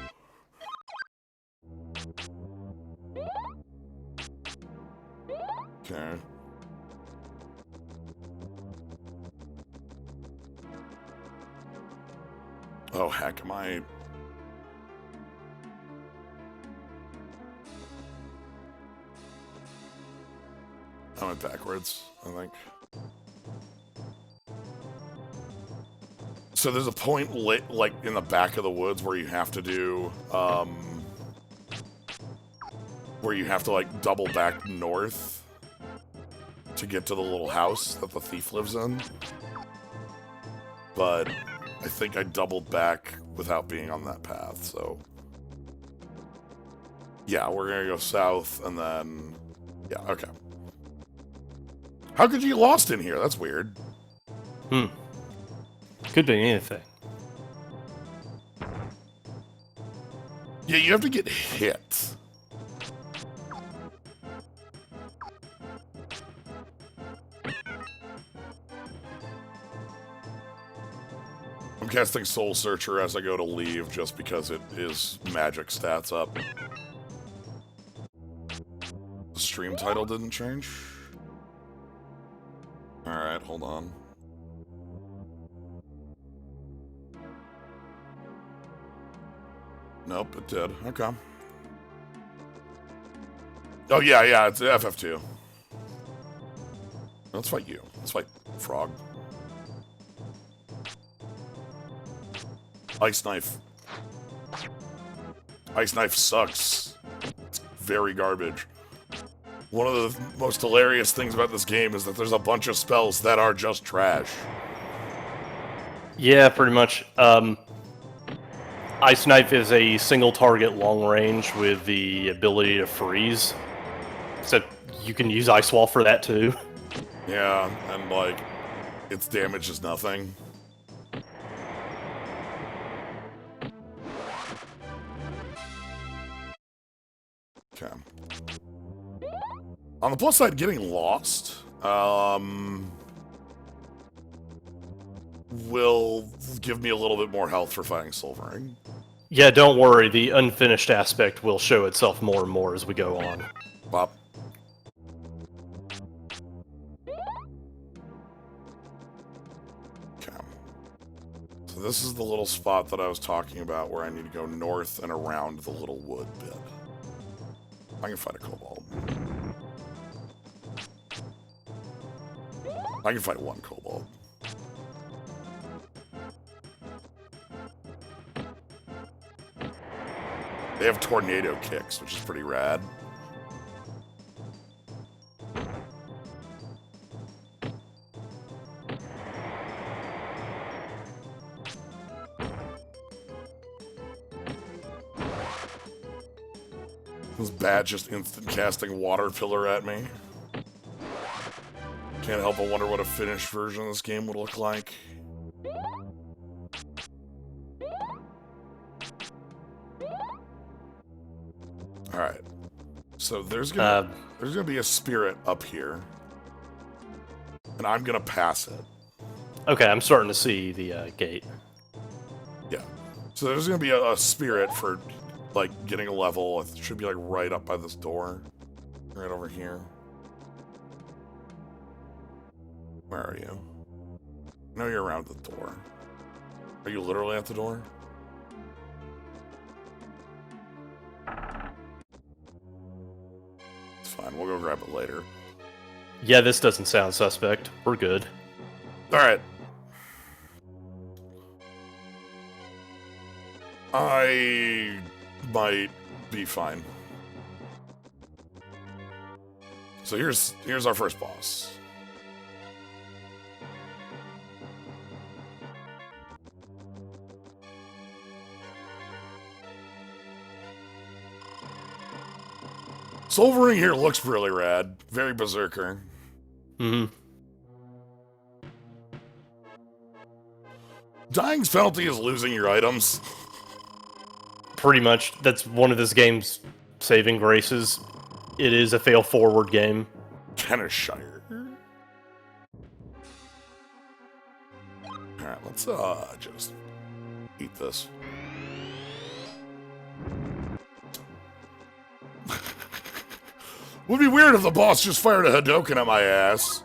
Okay. Oh heck, am I... I went backwards, I think. So there's a point like in the back of the woods where you have to do, where you have to like double back north to get to the little house that the thief lives in. But I think I doubled back without being on that path, so... Yeah, we're gonna go south and then... Yeah, okay. How could you get lost in here? That's weird. Could be anything. Yeah, you have to get hit. I'm casting Soul Searcher as I go to leave just because it is magic stats up. The stream title didn't change? Alright, hold on. Nope, it did. Okay. Oh, yeah, it's FF2. Let's fight you. Let's fight Frog. Ice Knife. Ice Knife sucks. It's very garbage. One of the most hilarious things about this game is that there's a bunch of spells that are just trash. Yeah, pretty much. Ice Knife is a single target long range with the ability to freeze. Except you can use Ice Wall for that too. Yeah, and like, its damage is nothing. Okay. On the plus side, getting lost, will give me a little bit more health for fighting Silvering. Yeah, don't worry. The unfinished aspect will show itself more and more as we go on. Bop. Okay. So this is the little spot that I was talking about where I need to go north and around the little wood bit. I can fight a kobold. I can fight one kobold. They have tornado kicks, which is pretty rad. This bat just instant casting water pillar at me. Can't help but wonder what a finished version of this game would look like. Alright. So there's gonna be a spirit up here. And I'm gonna pass it. Okay, I'm starting to see the gate. Yeah. So there's gonna be a spirit for, like, getting a level. It should be, like, right up by this door. Right over here. Where are you? No, you're around the door. Are you literally at the door? It's fine, we'll go grab it later. Yeah, this doesn't sound suspect. We're good. Alright. I might be fine. So here's our first boss. Silvering here looks really rad. Very berserker. Mm-hmm. Dying's penalty is losing your items. Pretty much, that's one of this game's saving graces. It is a fail-forward game. Kennershire. Alright, let's just eat this. Would be weird if the boss just fired a Hadoken at my ass.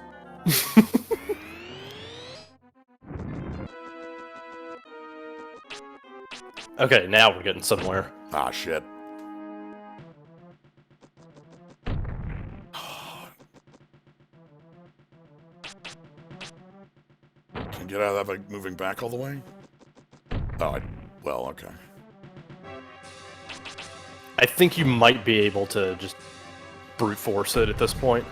Okay, now we're getting somewhere. Ah, shit. Can you get out of that by moving back all the way? Oh, well, okay. I think you might be able to just brute force it at this point.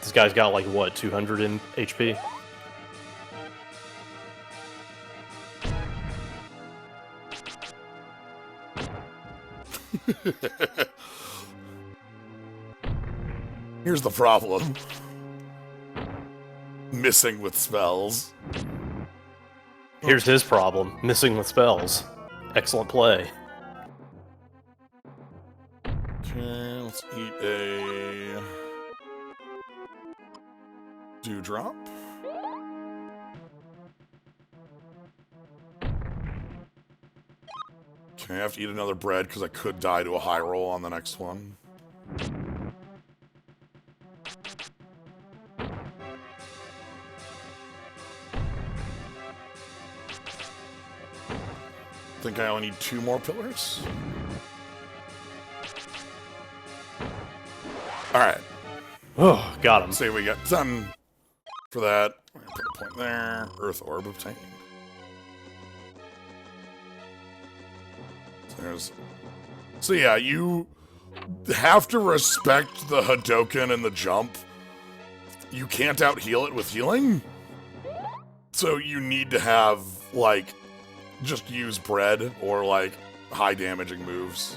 This guy's got like, what, 200 in HP? Here's the problem. Missing with spells. Here's his problem. Missing with spells. Excellent play. Okay, let's eat a dewdrop. Okay, I have to eat another bread because I could die to a high roll on the next one. I think I only need 2 more pillars. Alright. Oh, got him. Say we got 10 for that. I'm gonna put a point there. Earth orb obtained. So yeah, you have to respect the Hadoken and the jump. You can't out-heal it with healing. So you need to have, like, just use bread or, like, high-damaging moves.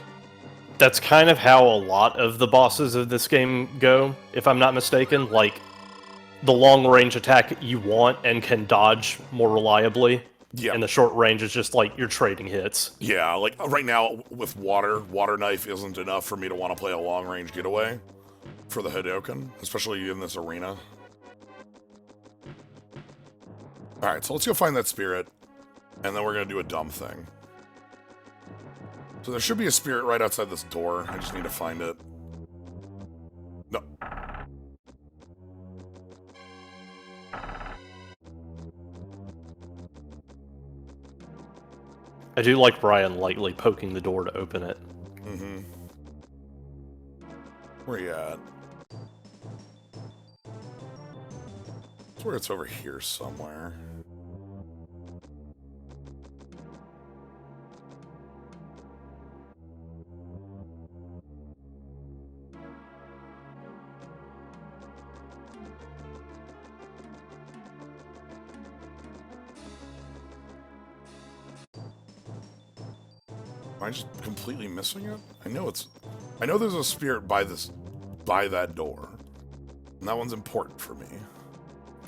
That's kind of how a lot of the bosses of this game go, if I'm not mistaken. Like, the long-range attack you want and can dodge more reliably. Yeah. And the short range is just, like, you're trading hits. Yeah, like, right now, with water knife isn't enough for me to want to play a long-range getaway. for the Hadoken, especially in this arena. Alright, so let's go find that spirit, and then we're going to do a dumb thing. So there should be a spirit right outside this door. I just need to find it. No. I do like Brian lightly poking the door to open it. Mm-hmm. Where you at? I swear it's over here somewhere. Am I just completely missing it? I know there's a spirit by that door. And that one's important for me.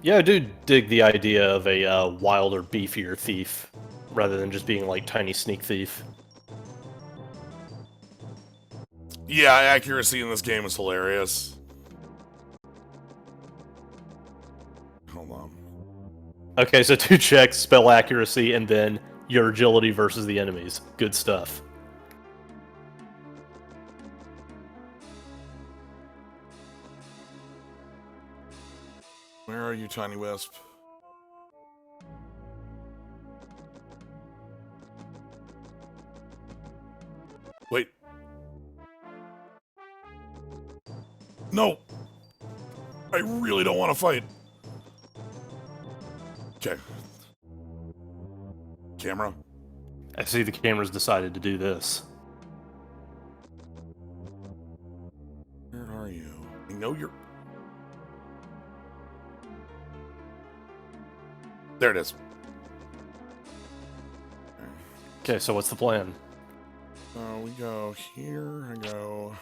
Yeah, I do dig the idea of a wilder, beefier thief, rather than just being like tiny sneak thief. Yeah, accuracy in this game is hilarious. Hold on. Okay, so 2 checks, spell accuracy, and then your agility versus the enemies. Good stuff. Where are you, Tiny Wisp? Wait. No! I really don't want to fight. Okay. Camera. I see the camera's decided to do this. Where are you? I know you're... There it is. Okay, so what's the plan? We go here, I go...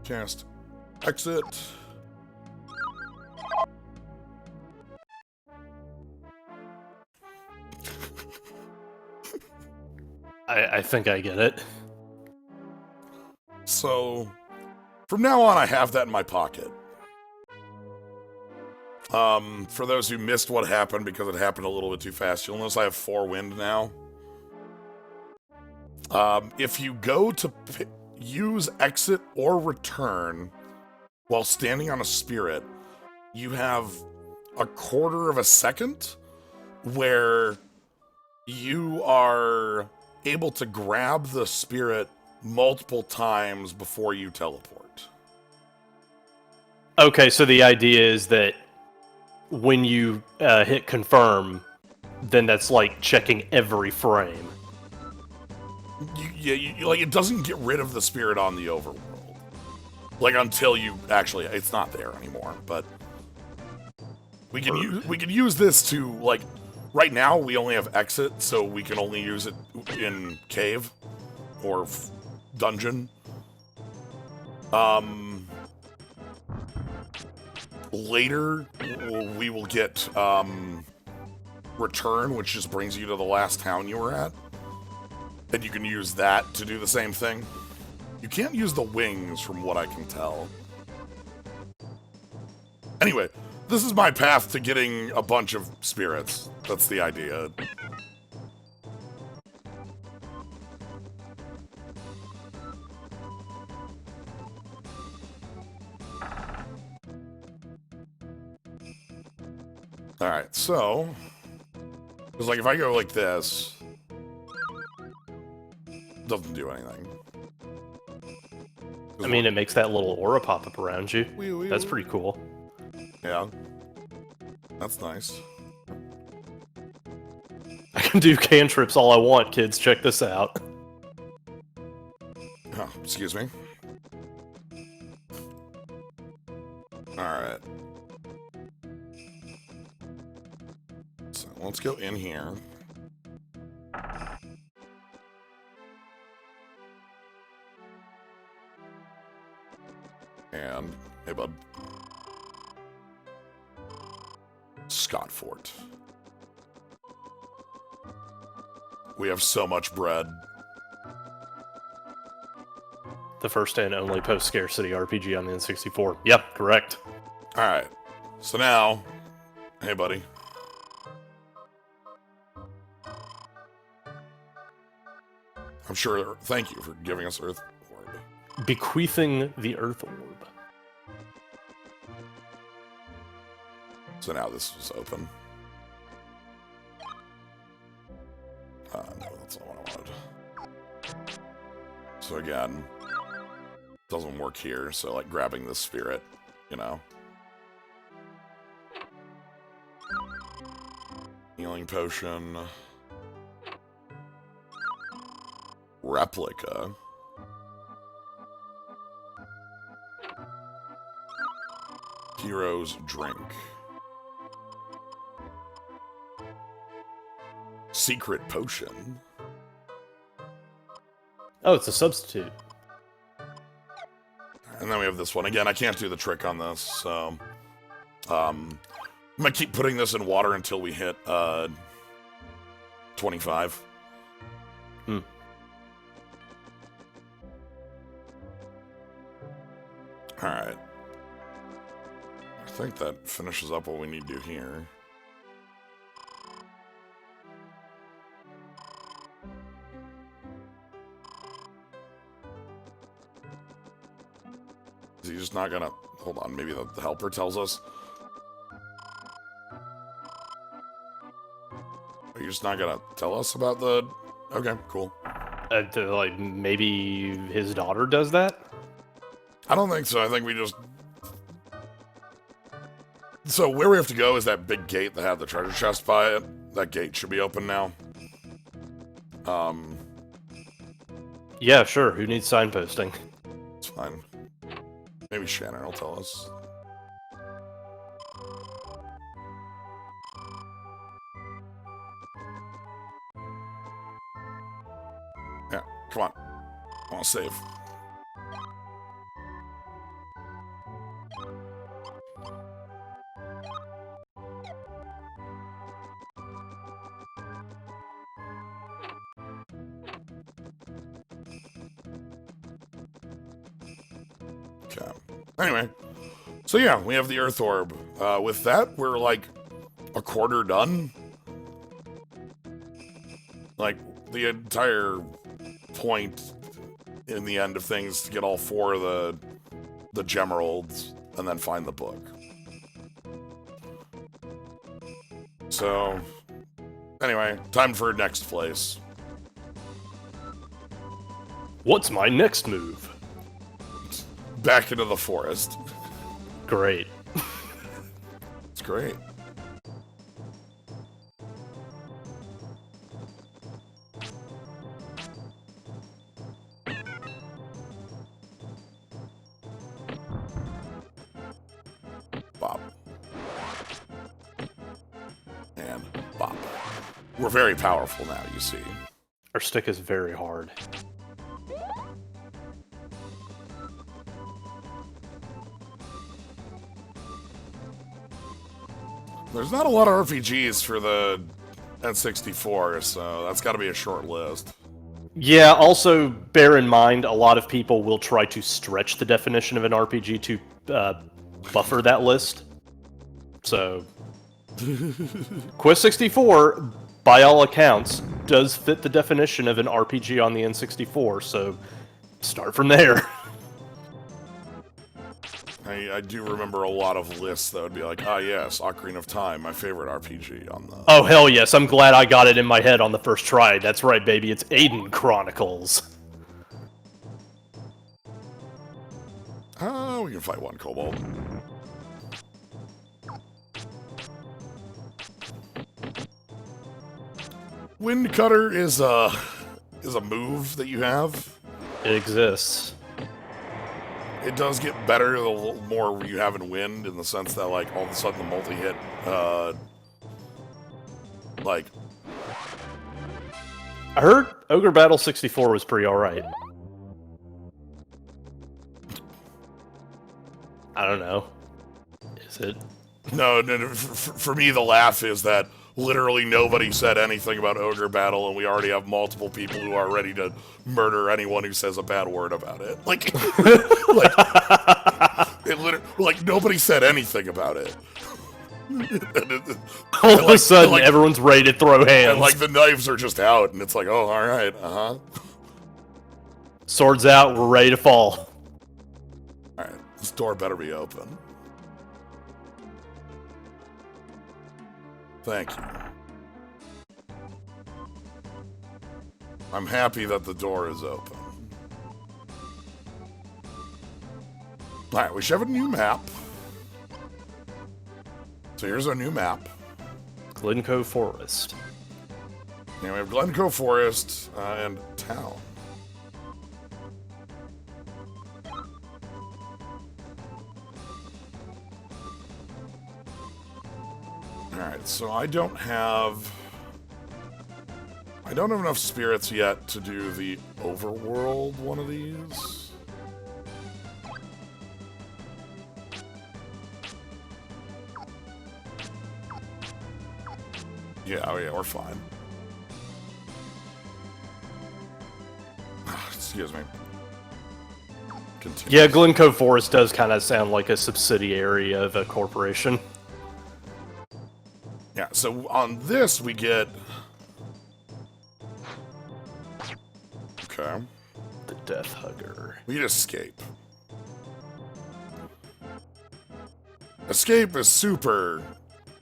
Cast exit. I think I get it. So, from now on, I have that in my pocket. For those who missed what happened because it happened a little bit too fast, you'll notice I have 4 wind now. If you go to use exit or return while standing on a spirit, you have a quarter of a second where you are able to grab the spirit multiple times before you teleport. Okay, so the idea is that when you hit confirm, then that's like checking every frame. Like, it doesn't get rid of the spirit on the overworld. Like, until you actually, it's not there anymore. But we can use this to, like, right now we only have exit, so we can only use it in cave or dungeon. Later we will get return, which just brings you to the last town you were at. And you can use that to do the same thing. You can't use the wings, from what I can tell. Anyway, this is my path to getting a bunch of spirits. That's the idea. Alright, so... It's like, if I go like this... doesn't do anything. I mean, it makes that little aura pop up around you. That's pretty cool. Yeah. That's nice. I can do cantrips all I want, kids. Check this out. Oh, excuse me. Alright. So, let's go in here. And, hey bud. Scott Fort. We have so much bread. The first and only post-scarcity RPG on the N64. Yep, correct. Alright. So now... Hey, buddy. I'm sure... Thank you for giving us Earth Orb. Bequeathing the Earth Orb. So now this is open. No, that's not what I wanted. So again... Doesn't work here, so like grabbing the spirit, you know. Healing potion. Replica. Hero's drink. Secret potion. Oh, it's a substitute. And then we have this one. Again, I can't do the trick on this, so... I'm gonna keep putting this in water until we hit, 25. Alright. I think that finishes up what we need to do here. Is he just not gonna... Hold on, maybe the helper tells us? Are you just not gonna tell us about the... Okay, cool. Like, maybe his daughter does that? I don't think so. I think we just... So where we have to go is that big gate that had the treasure chest by it. That gate should be open now. Yeah, sure. Who needs signposting? It's fine. Maybe Shannon will tell us. Yeah, come on. I want to save. Okay. Anyway, so yeah, we have the Earth Orb. With that, we're like a quarter done. Like, the entire point in the end of things to get all 4 of the Gemeralds and then find the book. So, anyway, time for next place. What's my next move? Back into the forest. Great. It's great. Bop. And bop. We're very powerful now, you see. Our stick is very hard. There's not a lot of RPGs for the N64, so that's got to be a short list. Yeah, also bear in mind, a lot of people will try to stretch the definition of an RPG to buffer that list. So, Quest 64, by all accounts, does fit the definition of an RPG on the N64, so start from there. I do remember a lot of lists that would be like, ah yes, Ocarina of Time, my favorite RPG on the... Oh hell yes, I'm glad I got it in my head on the first try. That's right, baby, it's Aiden Chronicles. We can fight one kobold. Wind Cutter is a move that you have. It exists. It does get better the more you have in wind, in the sense that, like, all of a sudden the multi-hit, like... I heard Ogre Battle 64 was pretty alright. I don't know. Is it? No, for me the laugh is that literally nobody said anything about ogre battle, and we already have multiple people who are ready to murder anyone who says a bad word about it. Like, like nobody said anything about it. All of a sudden, everyone's ready to throw hands. And like the knives are just out, and it's like, oh, all right, Swords out, we're ready to fall. All right, this door better be open. Thank you. I'm happy that the door is open. Alright, we should have a new map. So here's our new map. Glencoe Forest. And we have Glencoe Forest and town. Alright, so I don't have enough spirits yet to do the overworld one of these. Yeah, oh yeah, we're fine. Excuse me. Continue. Yeah, Glencoe Forest does kind of sound like a subsidiary of a corporation. Yeah, so on this we get... Okay. The Death Hugger. We get Escape. Escape is super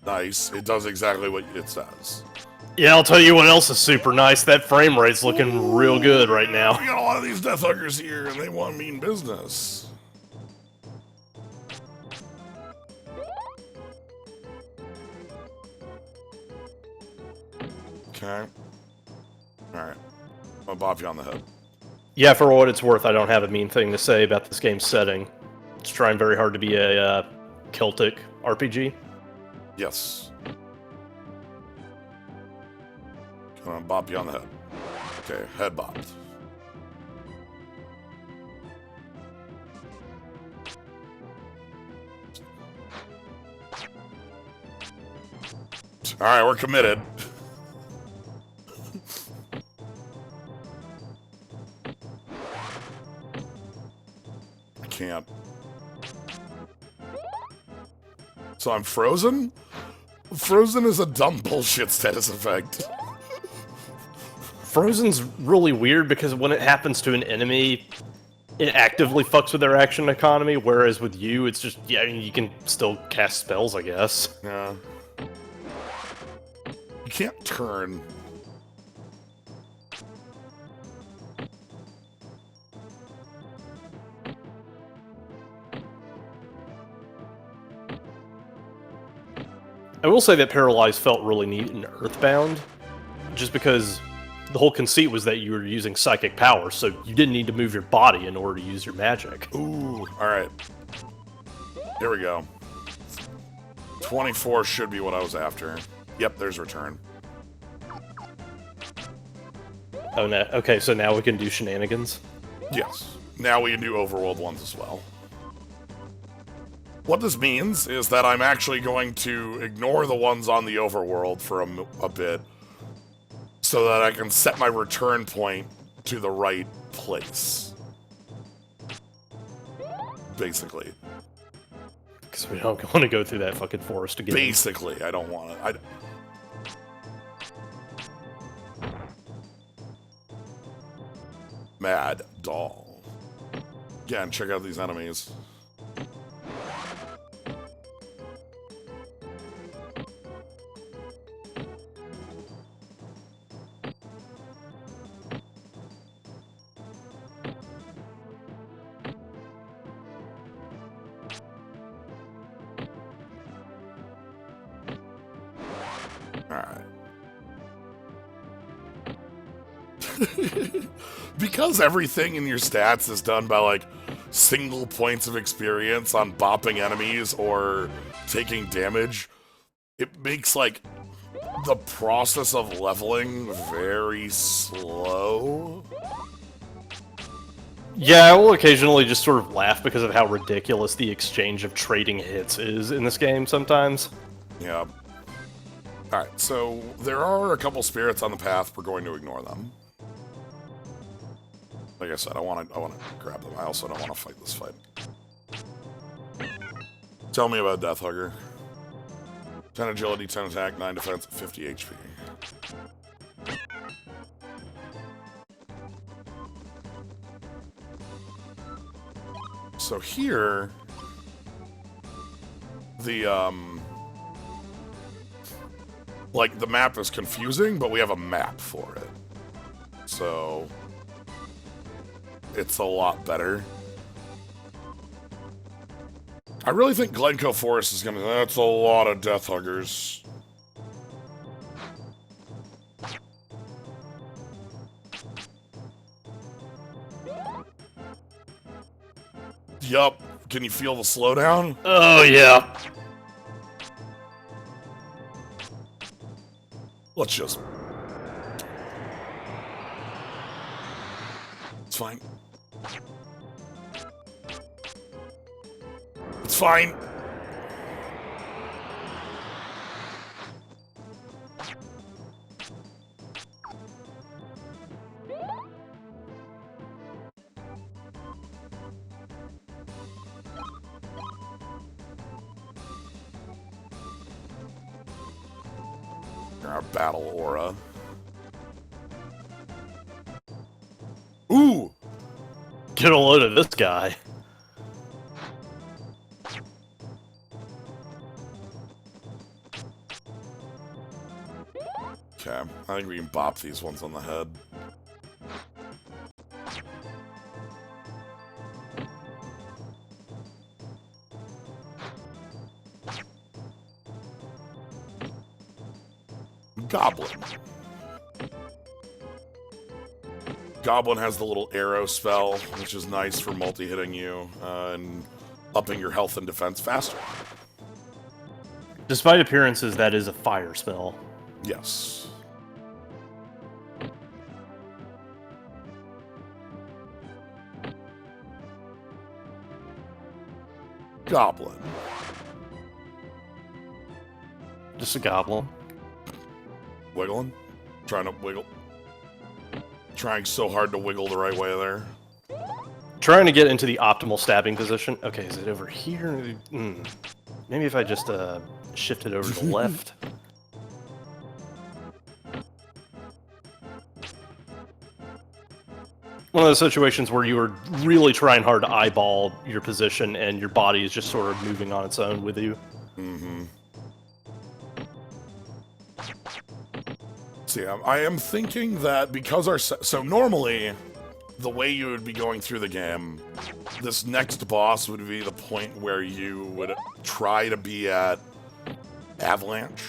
nice. It does exactly what it says. Yeah, I'll tell you what else is super nice. That frame rate's looking real good right now. We got a lot of these Death Huggers here, and they want mean business. Okay. Alright. I'll bop you on the head. Yeah, for what it's worth, I don't have a mean thing to say about this game's setting. It's trying very hard to be a Celtic RPG. Yes. Come on, bop you on the head. Okay, head bopped. Alright, we're committed. I can't. So I'm frozen? Frozen is a dumb bullshit status effect. Frozen's really weird because when it happens to an enemy, it actively fucks with their action economy, whereas with you, it's just, yeah, I mean, you can still cast spells, I guess. Yeah. You can't turn. I will say that Paralyzed felt really neat in Earthbound, just because the whole conceit was that you were using psychic power, so you didn't need to move your body in order to use your magic. Ooh, alright. Here we go. 24 should be what I was after. Yep, there's return. Oh, no. Okay, so now we can do shenanigans? Yes. Now we can do overworld ones as well. What this means is that I'm actually going to ignore the ones on the overworld for a bit, so that I can set my return point to the right place. Basically. Because we don't want to go through that fucking forest again. Basically, I don't want it. Mad Doll. Again, check out these enemies. Alright. Because everything in your stats is done by, like, single points of experience on bopping enemies or taking damage, it makes, like, the process of leveling very slow. Yeah, I will occasionally just sort of laugh because of how ridiculous the exchange of trading hits is in this game sometimes. Yeah. Alright, so there are a couple spirits on the path. We're going to ignore them. Like I said, I want to grab them. I also don't want to fight this fight. Tell me about Death Hugger. 10 agility, 10 attack, 9 defense, 50 HP. So here, the, like, the map is confusing, but we have a map for it. So, it's a lot better. I really think Glencoe Forest is gonna... That's a lot of Death Huggers. Yup. Can you feel the slowdown? Oh, yeah. Let's just... It's fine. It's fine. Our battle aura. Ooh! Get a load of this guy. Okay, I think we can bop these ones on the head. Goblin. Goblin has the little arrow spell, which is nice for multi-hitting you and upping your health and defense faster. Despite appearances, that is a fire spell. Yes. Goblin. Just a goblin. Wiggling. Trying to wiggle. Trying so hard to wiggle the right way there. Trying to get into the optimal stabbing position. Okay, is it over here? Maybe if I just shift it over to the left. One of those situations where you are really trying hard to eyeball your position and your body is just sort of moving on its own with you. Mm-hmm. See, I am thinking that because our... So normally, the way you would be going through the game, this next boss would be the point where you would try to be at Avalanche.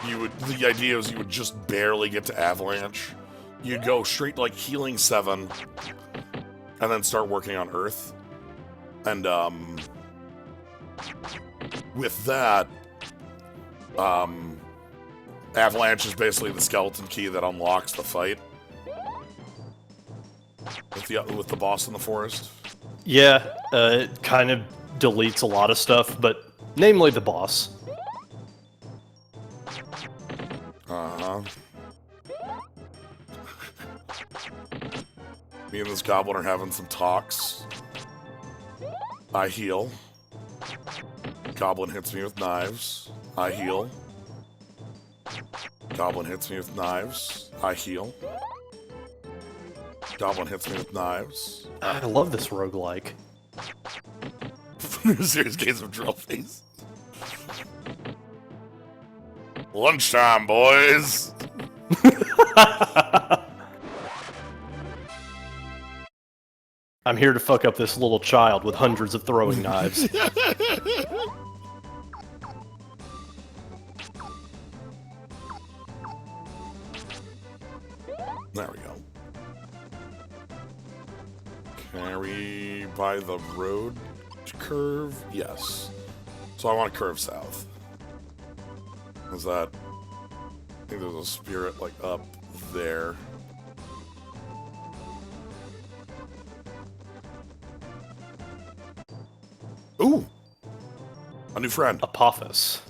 The idea is you would just barely get to Avalanche. You'd go straight, like, healing 7, and then start working on Earth. And, with that, Avalanche is basically the skeleton key that unlocks the fight. With the boss in the forest. Yeah, it kind of deletes a lot of stuff, but namely the boss. Uh-huh. Me and this goblin are having some talks. I heal. Goblin hits me with knives. I heal. Goblin hits me with knives. I heal. Goblin hits me with knives. I love this roguelike. Serious case of drill face. Lunchtime, boys! I'm here to fuck up this little child with hundreds of throwing knives. There we go. Carry by the road curve? Yes. So I want to curve south. Is that... I think there's a spirit, like, up there. Ooh! A new friend. Apophis.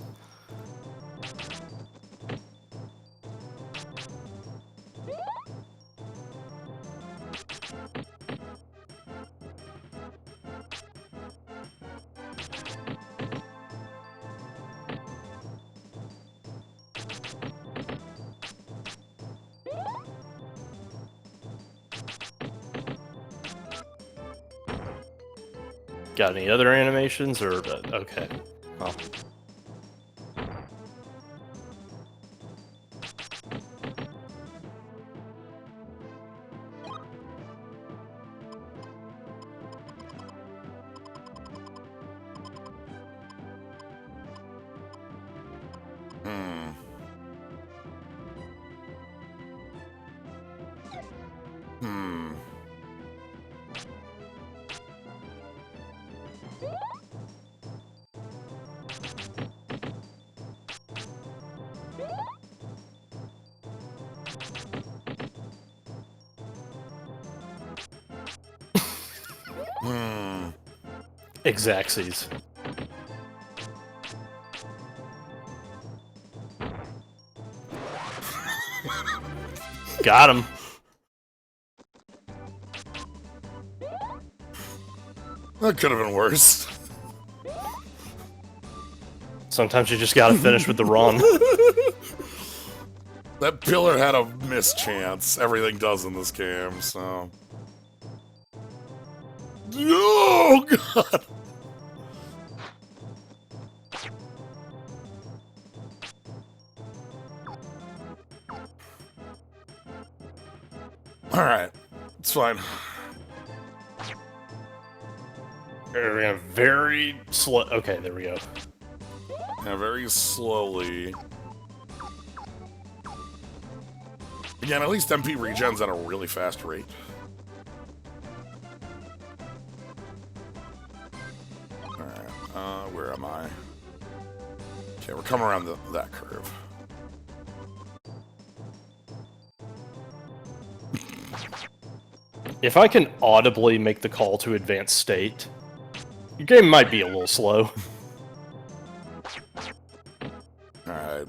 Got any other animations, or okay? Oh. Exactsies. Got him. That could have been worse. Sometimes you just gotta finish with the run. That pillar had a mischance. Everything does in this game, so... Oh, God! Alright. It's fine. Very slow. Okay, there we go. Yeah, very slowly. Again, at least MP regens at a really fast rate. Alright, where am I? Okay, we're coming around that curve. If I can audibly make the call to advanced state, your game might be a little slow. Alright,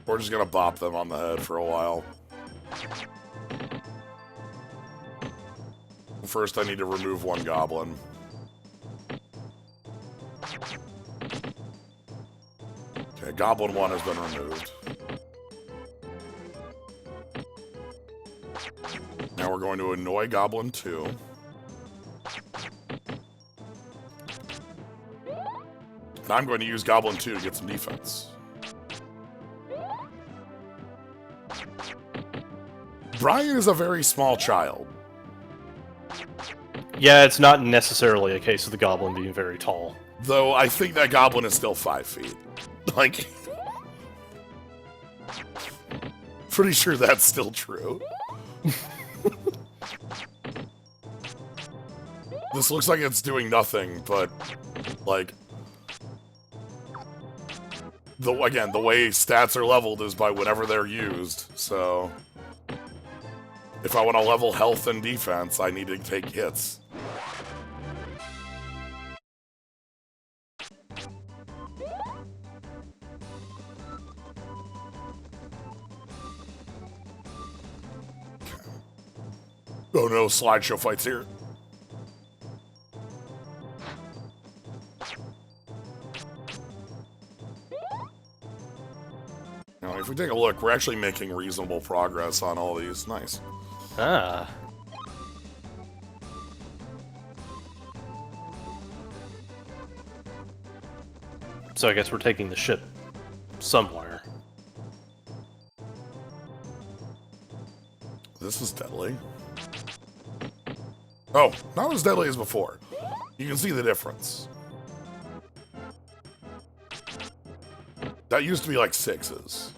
we're just gonna bop them on the head for a while. First, I need to remove one goblin. Okay, goblin 1 has been removed. Now we're going to annoy goblin 2. And I'm going to use goblin 2 to get some defense. Brian is a very small child. Yeah, it's not necessarily a case of the goblin being very tall. Though I think that goblin is still 5 feet. Like... pretty sure that's still true. This looks like it's doing nothing, but... like... Again, the way stats are leveled is by whenever they're used, so... if I want to level health and defense, I need to take hits. Oh no, slideshow fights here. Now, if we take a look, we're actually making reasonable progress on all these. Nice. Ah. So I guess we're taking the ship somewhere. This is deadly. Oh, not as deadly as before. You can see the difference. That used to be like 6s.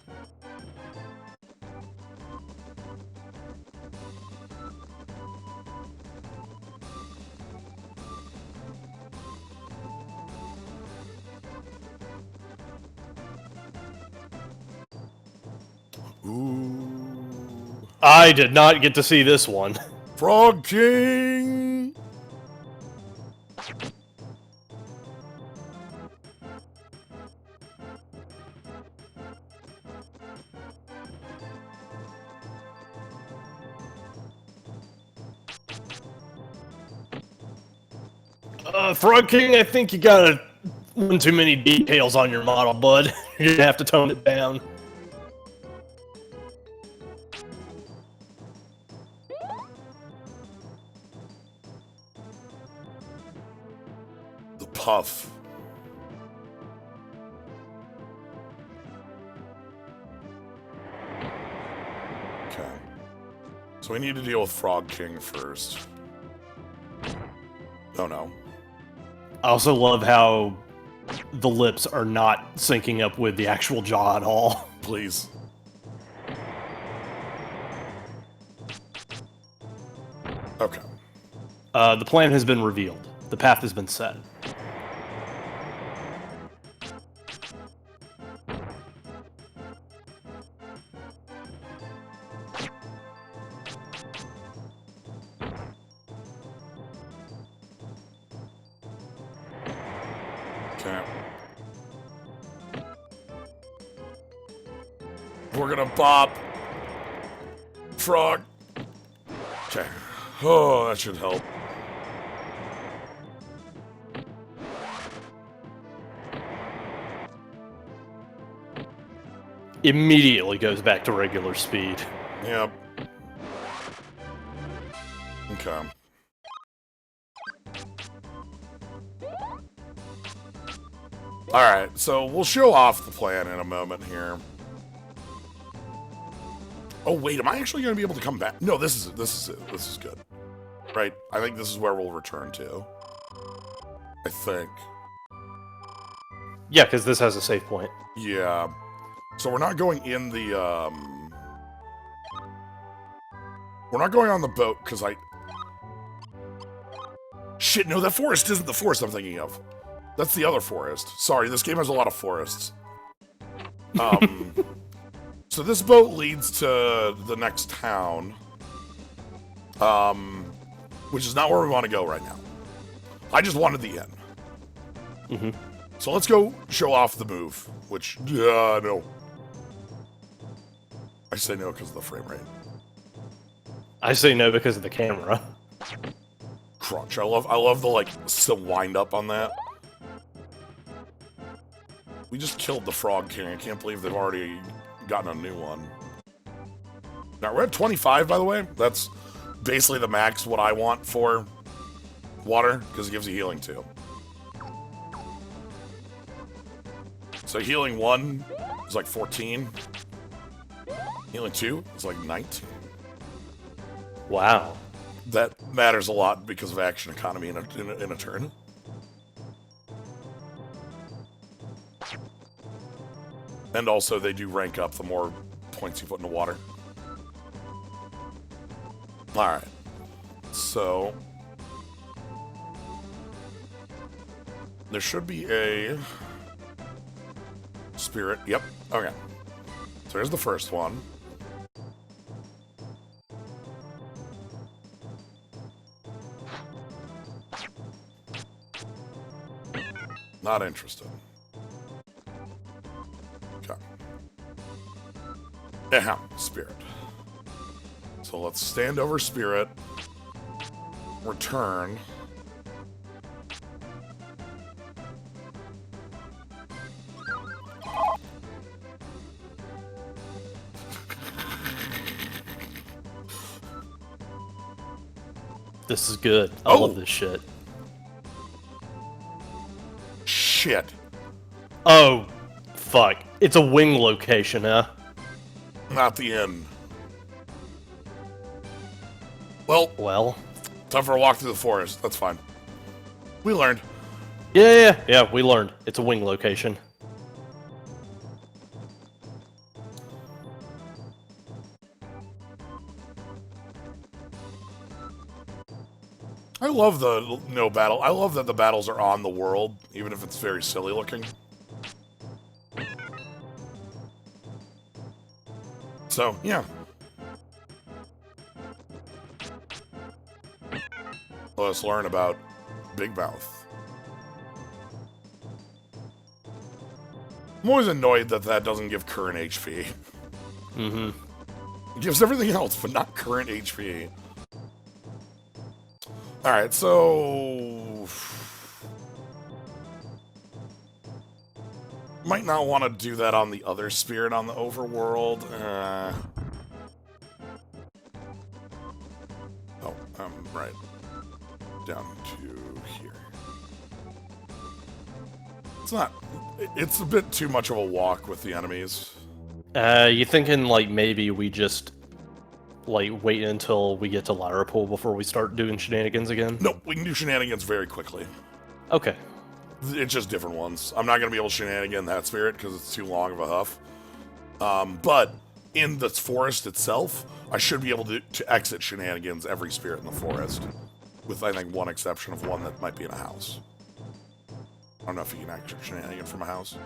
Ooh. I did not get to see this one. Frog King! Frog King, I think you got one too many details on your model, bud. You're gonna have to tone it down. puff. Okay. So we need to deal with Frog King first. Oh no. I also love how the lips are not syncing up with the actual jaw at all. Please. Okay. The plan has been revealed. The path has been set. Okay. We're gonna bop. Frog. Okay. Oh, that should help. Immediately goes back to regular speed. Yep. Okay. Alright, so we'll show off the plan in a moment here. Oh wait, am I actually gonna be able to come back? No, this is it. This is good. Right, I think this is where we'll return to. I think. Yeah, because this has a save point. Yeah. So we're not going in the, we're not going on the boat, because Shit, no, that forest isn't the forest I'm thinking of. That's the other forest. Sorry, this game has a lot of forests. So this boat leads to the next town. Which is not where we want to go right now. I just wanted the inn. Mm-hmm. So let's go show off the move, which, no. I say no because of the frame rate. I say no because of the camera. Crunch. I love the, like, some wind up on that. We just killed the Frog King. I can't believe they've already gotten a new one. Now, we're at 25, by the way. That's basically the max what I want for water, because it gives you healing too. So healing 1 is like 14. Healing 2 is like 19. Wow. That matters a lot because of action economy in a turn. And also, they do rank up the more points you put in the water. Alright. So... there should be a... spirit. Yep. Okay. So here's the first one. Not interested. Okay. Ahem, spirit. So let's stand over spirit. Return. This is good. I love this shit. Shit. Oh, fuck. It's a wing location, huh? Not the end. Well, time for a walk through the forest. That's fine. We learned. Yeah, we learned. It's a wing location. I love the no battle. I love that the battles are on the world, even if it's very silly looking. So, yeah. Let's learn about Big Mouth. I'm always annoyed that that doesn't give current HP. Mm-hmm. It gives everything else, but not current HP. Alright, so... might not want to do that on the other spirit on the overworld. Right. Down to here. It's not. It's a bit too much of a walk with the enemies. You thinking like maybe we just like wait until we get to Lyrapool before we start doing shenanigans again? Nope, we can do shenanigans very quickly. Okay. It's just different ones. I'm not going to be able to shenanigan that spirit because it's too long of a huff. But in the forest itself, I should be able to exit shenanigans every spirit in the forest. With, I think, one exception of one that might be in a house. I don't know if you can exit shenanigan from a house.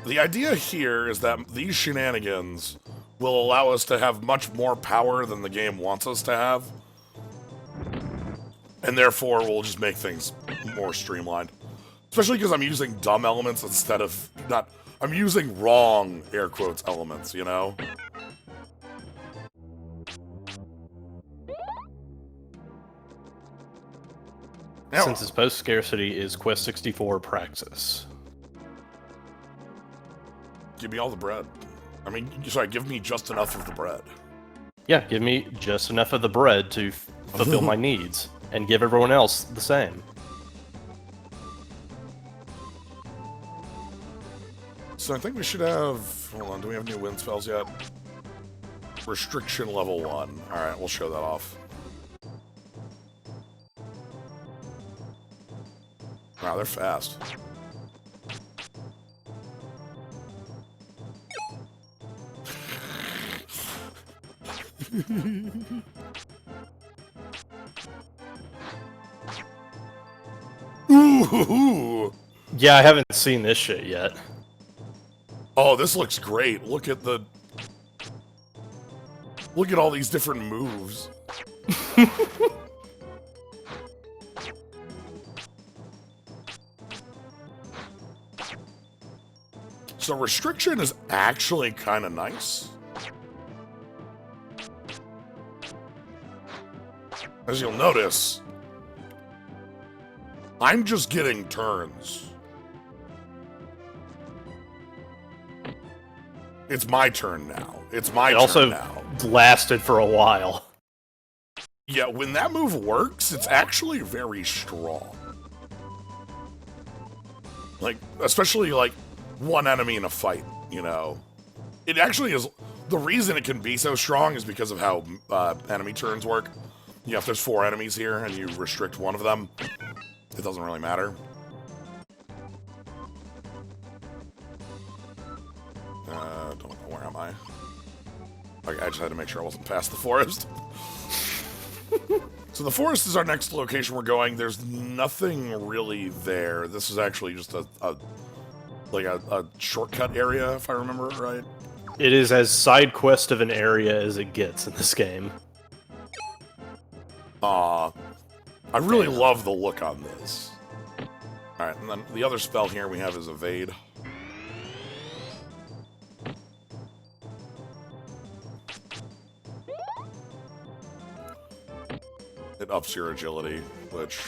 The idea here is that these shenanigans will allow us to have much more power than the game wants us to have. And therefore, we'll just make things more streamlined. Especially because I'm using dumb elements instead of not... I'm using wrong, air quotes, elements, you know? Now, Since its post-scarcity is Quest 64 Praxis. give me all the bread. I mean, sorry, give me just enough of the bread. Yeah, give me just enough of the bread to fulfill my needs, and give everyone else the same. So I think we should have... Hold on, do we have new wind spells yet? Restriction level 1. Alright, we'll show that off. Wow, they're fast. Ooh! Yeah, I haven't seen this shit yet. Oh, this looks great. Look at the... Look at all these different moves. So restriction is actually kind of nice. As you'll notice, I'm just getting turns. It's my turn now. It's my turn also now. lasted for a while. Yeah, when that move works, it's actually very strong. Like, especially, like, one enemy in a fight, you know? It actually is... The reason it can be so strong is because of how enemy turns work. You know, if there's 4 enemies here and you restrict one of them, it doesn't really matter. Don't know, where am I? Okay, I just had to make sure I wasn't past the forest. So the forest is our next location we're going. There's nothing really there. This is actually just a shortcut area, if I remember it right. It is as side quest of an area as it gets in this game. I really love the look on this. Alright, and then the other spell here we have is Evade. It ups your agility, which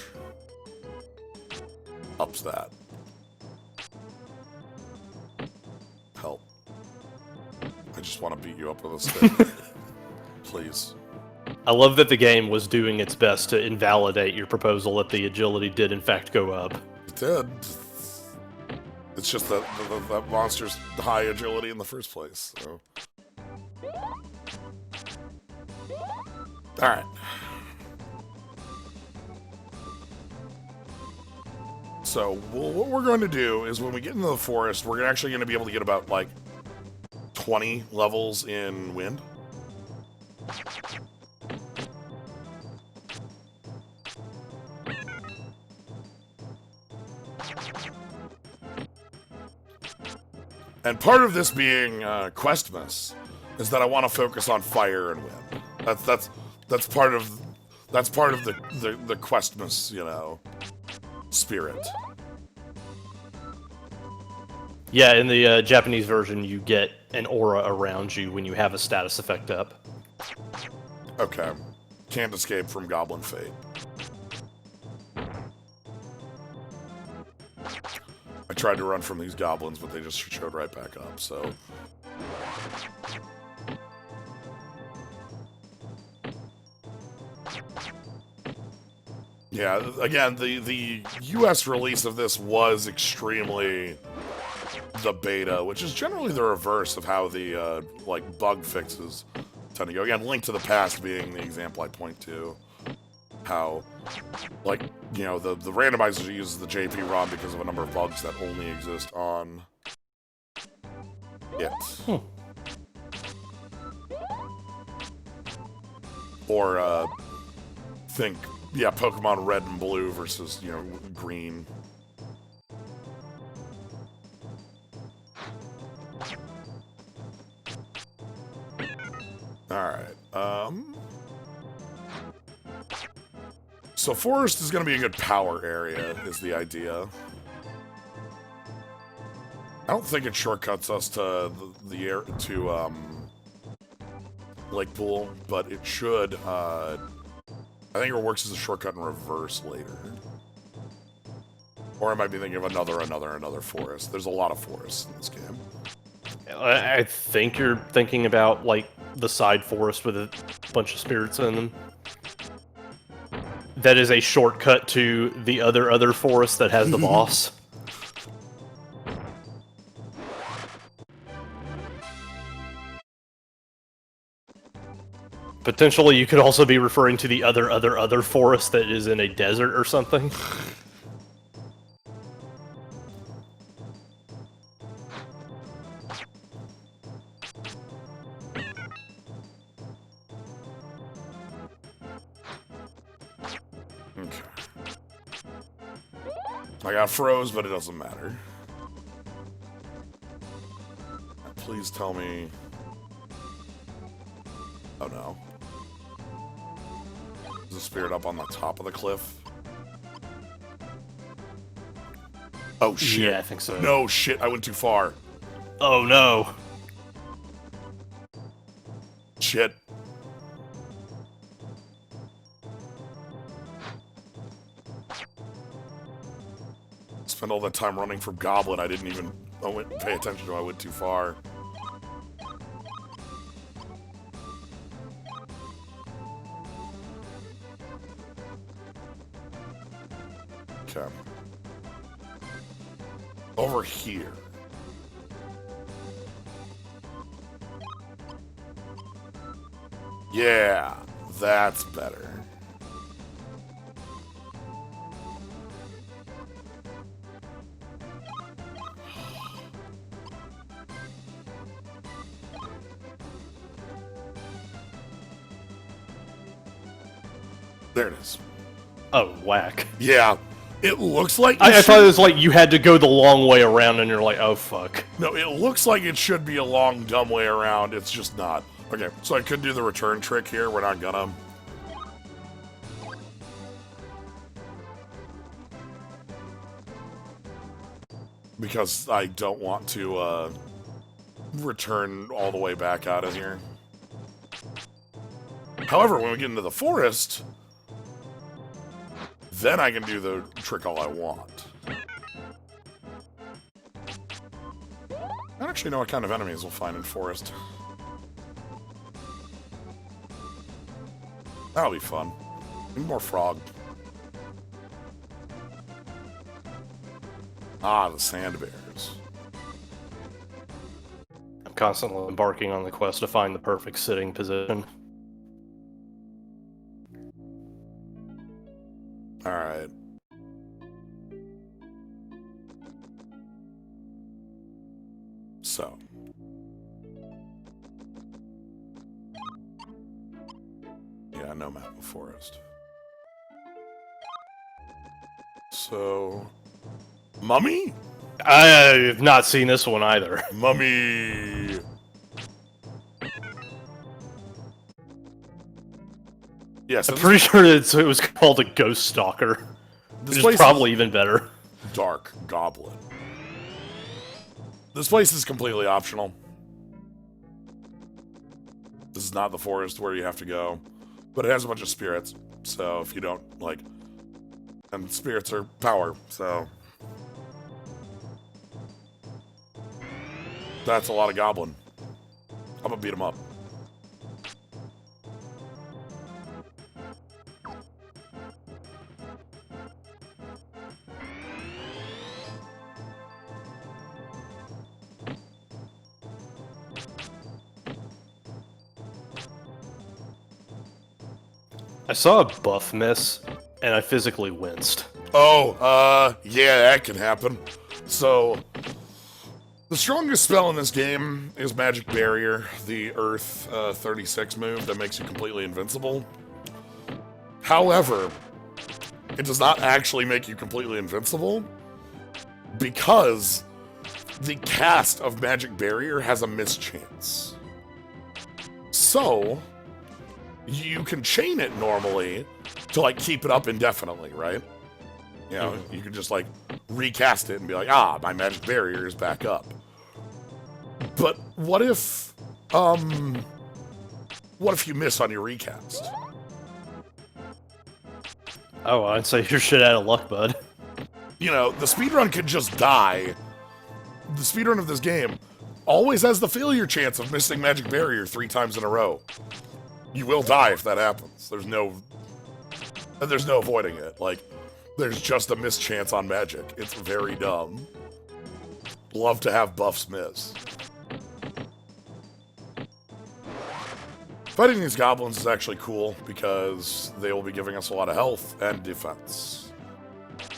ups that. Help. I just want to beat you up with a stick. Please. I love that the game was doing its best to invalidate your proposal that the agility did in fact go up. It did. It's just that that monster's high agility in the first place, so. Alright. So, what we're going to do is when we get into the forest, we're actually going to be able to get about, like, 20 levels in wind. And part of this being Questmas is that I want to focus on fire and wind. That's part of the Questmas, you know, spirit. Yeah, in the Japanese version, you get an aura around you when you have a status effect up. Okay. Can't escape from Goblin Fate. I tried to run from these goblins, but they just showed right back up, so... Yeah, again, the US release of this was extremely the beta, which is generally the reverse of how the, like, bug fixes tend to go. Again, Link to the Past being the example I point to. How, like, you know, the randomizer uses the JP ROM because of a number of bugs that only exist on it. Or, think, yeah, Pokemon Red and Blue versus, you know, Green. Alright, so Forest is going to be a good power area, is the idea. I don't think it shortcuts us to Lake Pool, but it should, I think it works as a shortcut in reverse later. Or I might be thinking of another forest. There's a lot of forests in this game. I think you're thinking about, like, the side forest with a bunch of spirits in them. That is a shortcut to the other forest that has the boss. Potentially, you could also be referring to the other forest that is in a desert or something. Okay. I got froze, but it doesn't matter. Please tell me... Oh no. Is the spirit up on the top of the cliff? Oh shit. Yeah, I think so. No shit, I went too far. Oh no. Shit. Spent all that time running from Goblin, I didn't even pay attention to. I went too far. Okay. Over here. Yeah, that's better. There it is. Oh, whack. Yeah, it looks like... I thought it was like you had to go the long way around and you're like, oh fuck. No, it looks like it should be a long, dumb way around. It's just not. Okay, so I could do the return trick here. We're not gonna. Because I don't want to, return all the way back out of here. However, when we get into the forest, then I can do the trick all I want. I don't actually know what kind of enemies we'll find in forest. That'll be fun. Need more frog. Ah, the sand bears. I'm constantly embarking on the quest to find the perfect sitting position. Alright. So. Yeah, no map of forest. So... Mummy? I've not seen this one either. Mummy! Yes, I'm pretty sure it was called a Ghost Stalker, which is probably even better. Dark Goblin. This place is completely optional. This is not the forest where you have to go, but it has a bunch of spirits, so if you don't, like... And spirits are power, so... That's a lot of goblin. I'm gonna beat him up. I saw a buff miss, and I physically winced. Oh, yeah, that can happen. So, the strongest spell in this game is Magic Barrier, the Earth 36 move that makes you completely invincible. However, it does not actually make you completely invincible because the cast of Magic Barrier has a mischance. So, you can chain it normally to, like, keep it up indefinitely, right? You know, you can just, like, recast it and be like, ah, my Magic Barrier is back up. But what if you miss on your recast? Oh, I'd say you're shit out of luck, bud. You know, the speedrun could just die. The speedrun of this game always has the failure chance of missing Magic Barrier 3 times in a row. You will die if that happens. There's no avoiding it. Like, there's just a mischance on Magic. It's very dumb. Love to have buffs miss. Fighting these goblins is actually cool because they will be giving us a lot of health and defense.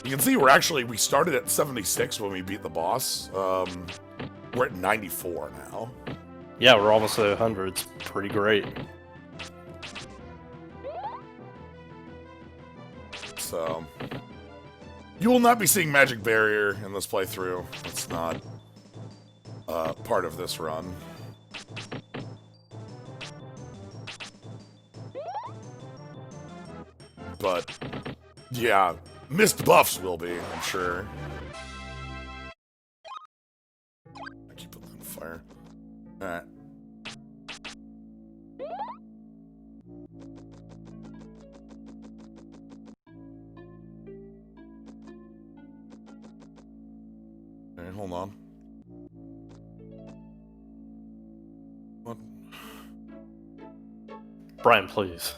You can see we started at 76 when we beat the boss. We're at 94 now. Yeah, we're almost at 100. It's pretty great. So, you will not be seeing Magic Barrier in this playthrough. It's not part of this run. But, yeah, missed buffs will be, I'm sure. I keep it on fire. Alright. Okay, hold on. What? Brian, please.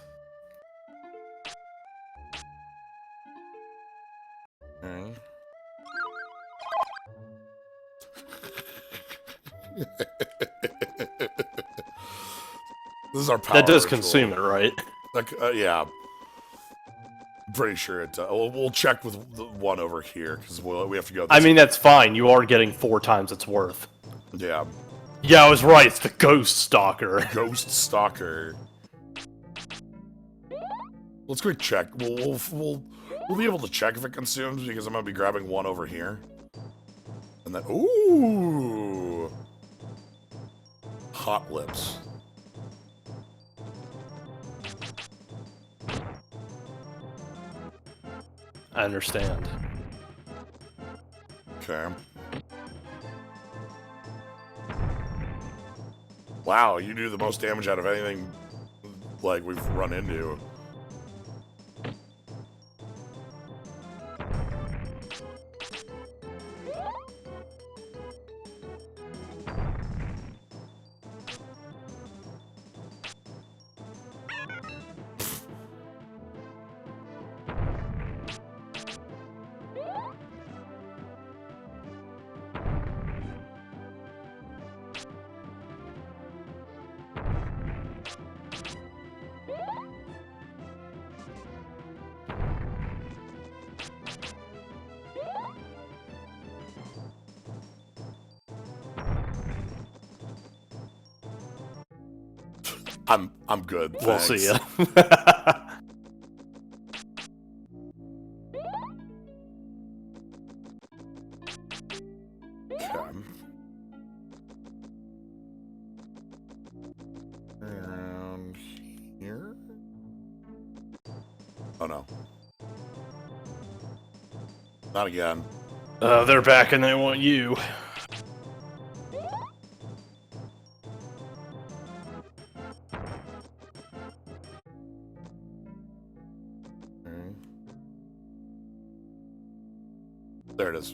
Okay. This is our power That does ritual. consume it, right? Like, yeah. Pretty sure it does. We'll check with the one over here, because we have to go. I mean, that's fine. You are getting 4 times its worth. Yeah. Yeah, I was right. It's the Ghost Stalker. Ghost Stalker. Let's quick check. We'll be able to check if it consumes, because I'm going to be grabbing one over here. And then, ooh! Hot Lips. I understand. Okay. Wow, you do the most damage out of anything, like, we've run into. I'm good. We'll Thanks. see ya. Around here? Oh no. Not again. They're back and they want you. There it is.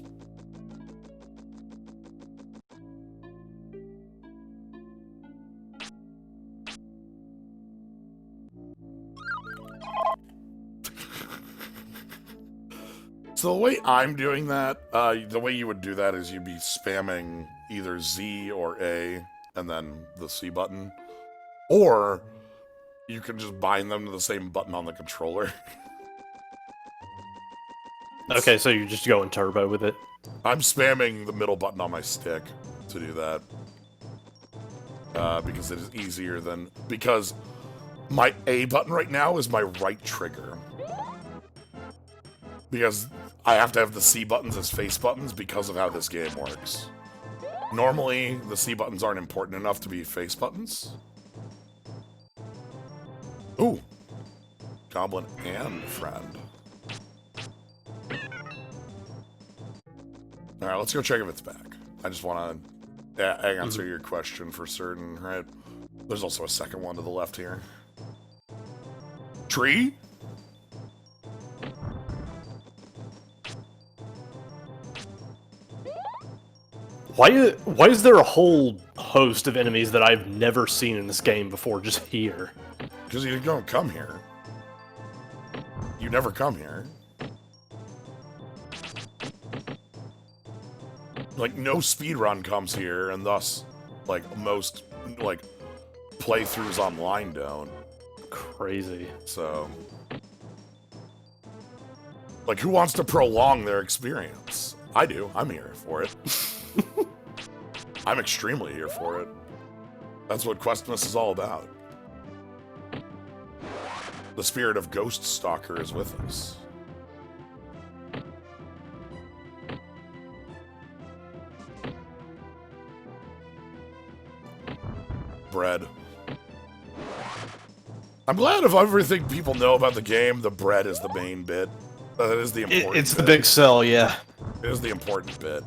So the way I'm doing that, the way you would do that is you'd be spamming either Z or A and then the C button. Or you can just bind them to the same button on the controller. Okay, so you're just going turbo with it. I'm spamming the middle button on my stick to do that. Because it is easier than... Because my A button right now is my right trigger. Because I have to have the C buttons as face buttons because of how this game works. Normally, the C buttons aren't important enough to be face buttons. Ooh. Goblin and friend. Alright, let's go check if it's back. I just want to answer your question for certain, right? There's also a second one to the left here. Tree? Why is there a whole host of enemies that I've never seen in this game before just here? Because you don't come here. You never come here. Like, no speedrun comes here, and thus, like, most, like, playthroughs online don't. Crazy. So... Like, who wants to prolong their experience? I do. I'm here for it. I'm extremely here for it. That's what Questmas is all about. The spirit of Ghost Stalker is with us. Bread. I'm glad of everything people know about the game, the bread is the main bit. That is the important bit. It's the big sell, yeah. It is the important bit.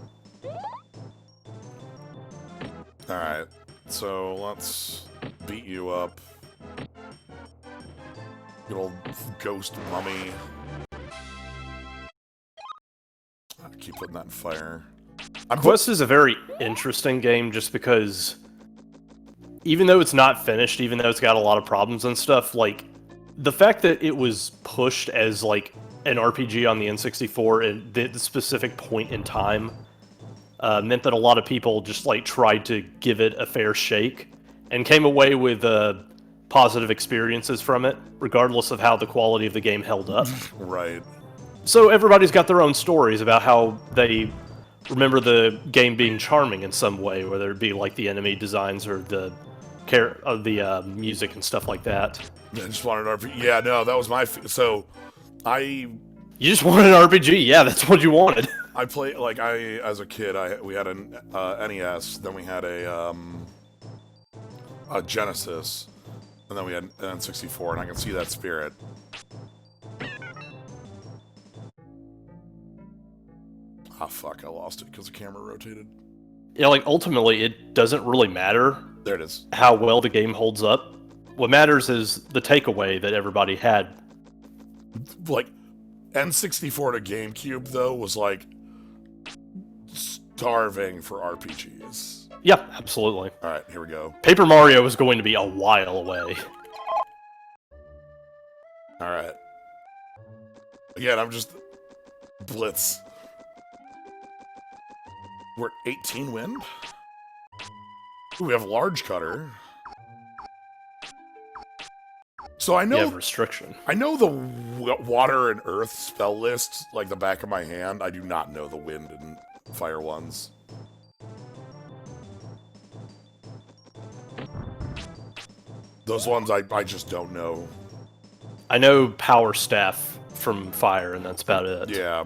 Alright, so let's beat you up. Good old ghost mummy. I keep putting that in fire. Quest is a very interesting game just because even though it's not finished, even though it's got a lot of problems and stuff, like, the fact that it was pushed as, like, an RPG on the N64 at the specific point in time meant that a lot of people just, like, tried to give it a fair shake and came away with positive experiences from it, regardless of how the quality of the game held up. Right. So everybody's got their own stories about how they remember the game being charming in some way, whether it be, like, the enemy designs or the music and stuff like that. I just wanted RPG. Yeah, no, that was my... You just wanted an RPG, yeah, that's what you wanted. I played, like, as a kid, we had an NES, then we had a Genesis, and then we had an N64, and I can see that spirit. Ah, fuck, I lost it because the camera rotated. Yeah, like, ultimately, it doesn't really matter. There it is. How well the game holds up. What matters is the takeaway that everybody had. Like, N64 to GameCube, though, was, like, starving for RPGs. Yeah, absolutely. Alright, here we go. Paper Mario is going to be a while away. Alright. Again, I'm just... Blitz. We're at 18 wind? Ooh, we have large cutter. So I know... You have restriction. I know the water and earth spell list, like the back of my hand. I do not know the wind and fire ones. Those ones I just don't know. I know Power Staff from Fire, and that's about it. Yeah.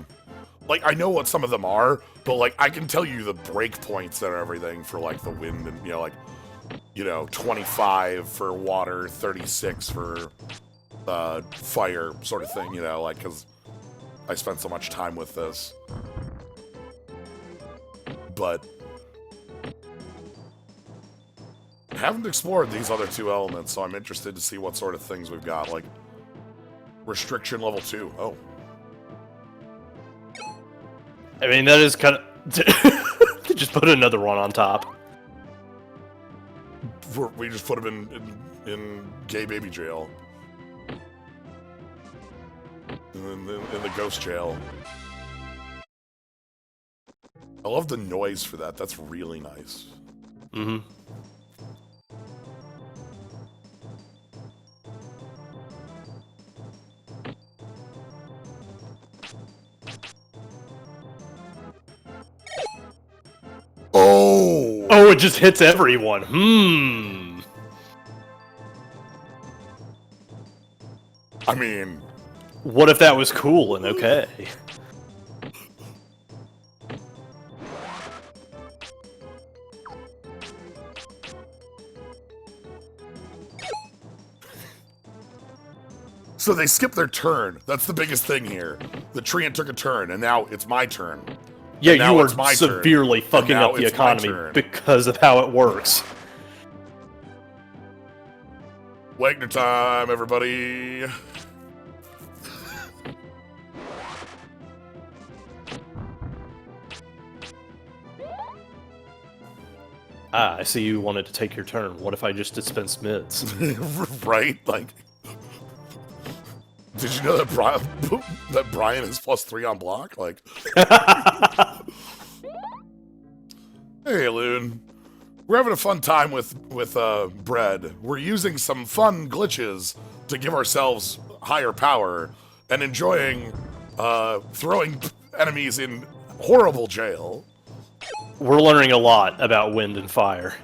Like, I know what some of them are, but, like, I can tell you the breakpoints and everything for, like, the wind and, you know, like, 25 for water, 36 for fire sort of thing, you know, like, because I spent so much time with this. But I haven't explored these other two elements, so I'm interested to see what sort of things we've got, like, restriction level 2. Oh. I mean, that is kind of... Just put another one on top. We just put him in gay baby jail. In the ghost jail. I love the noise for that. That's really nice. Mm-hmm. Oh, it just hits everyone. Hmm. I mean... What if that was cool and okay? So they skipped their turn. That's the biggest thing here. The treant took a turn, and now it's my turn. Yeah, now you are it's my severely turn. fucking up the economy because of how it works. Wagner time, everybody. Ah, I see you wanted to take your turn. What if I just dispensed mids? Right? Like... Did you know that Brian is +3 on block? Like... Hey, Loon. We're having a fun time with Bread. We're using some fun glitches to give ourselves higher power and enjoying throwing enemies in horrible jail. We're learning a lot about wind and fire.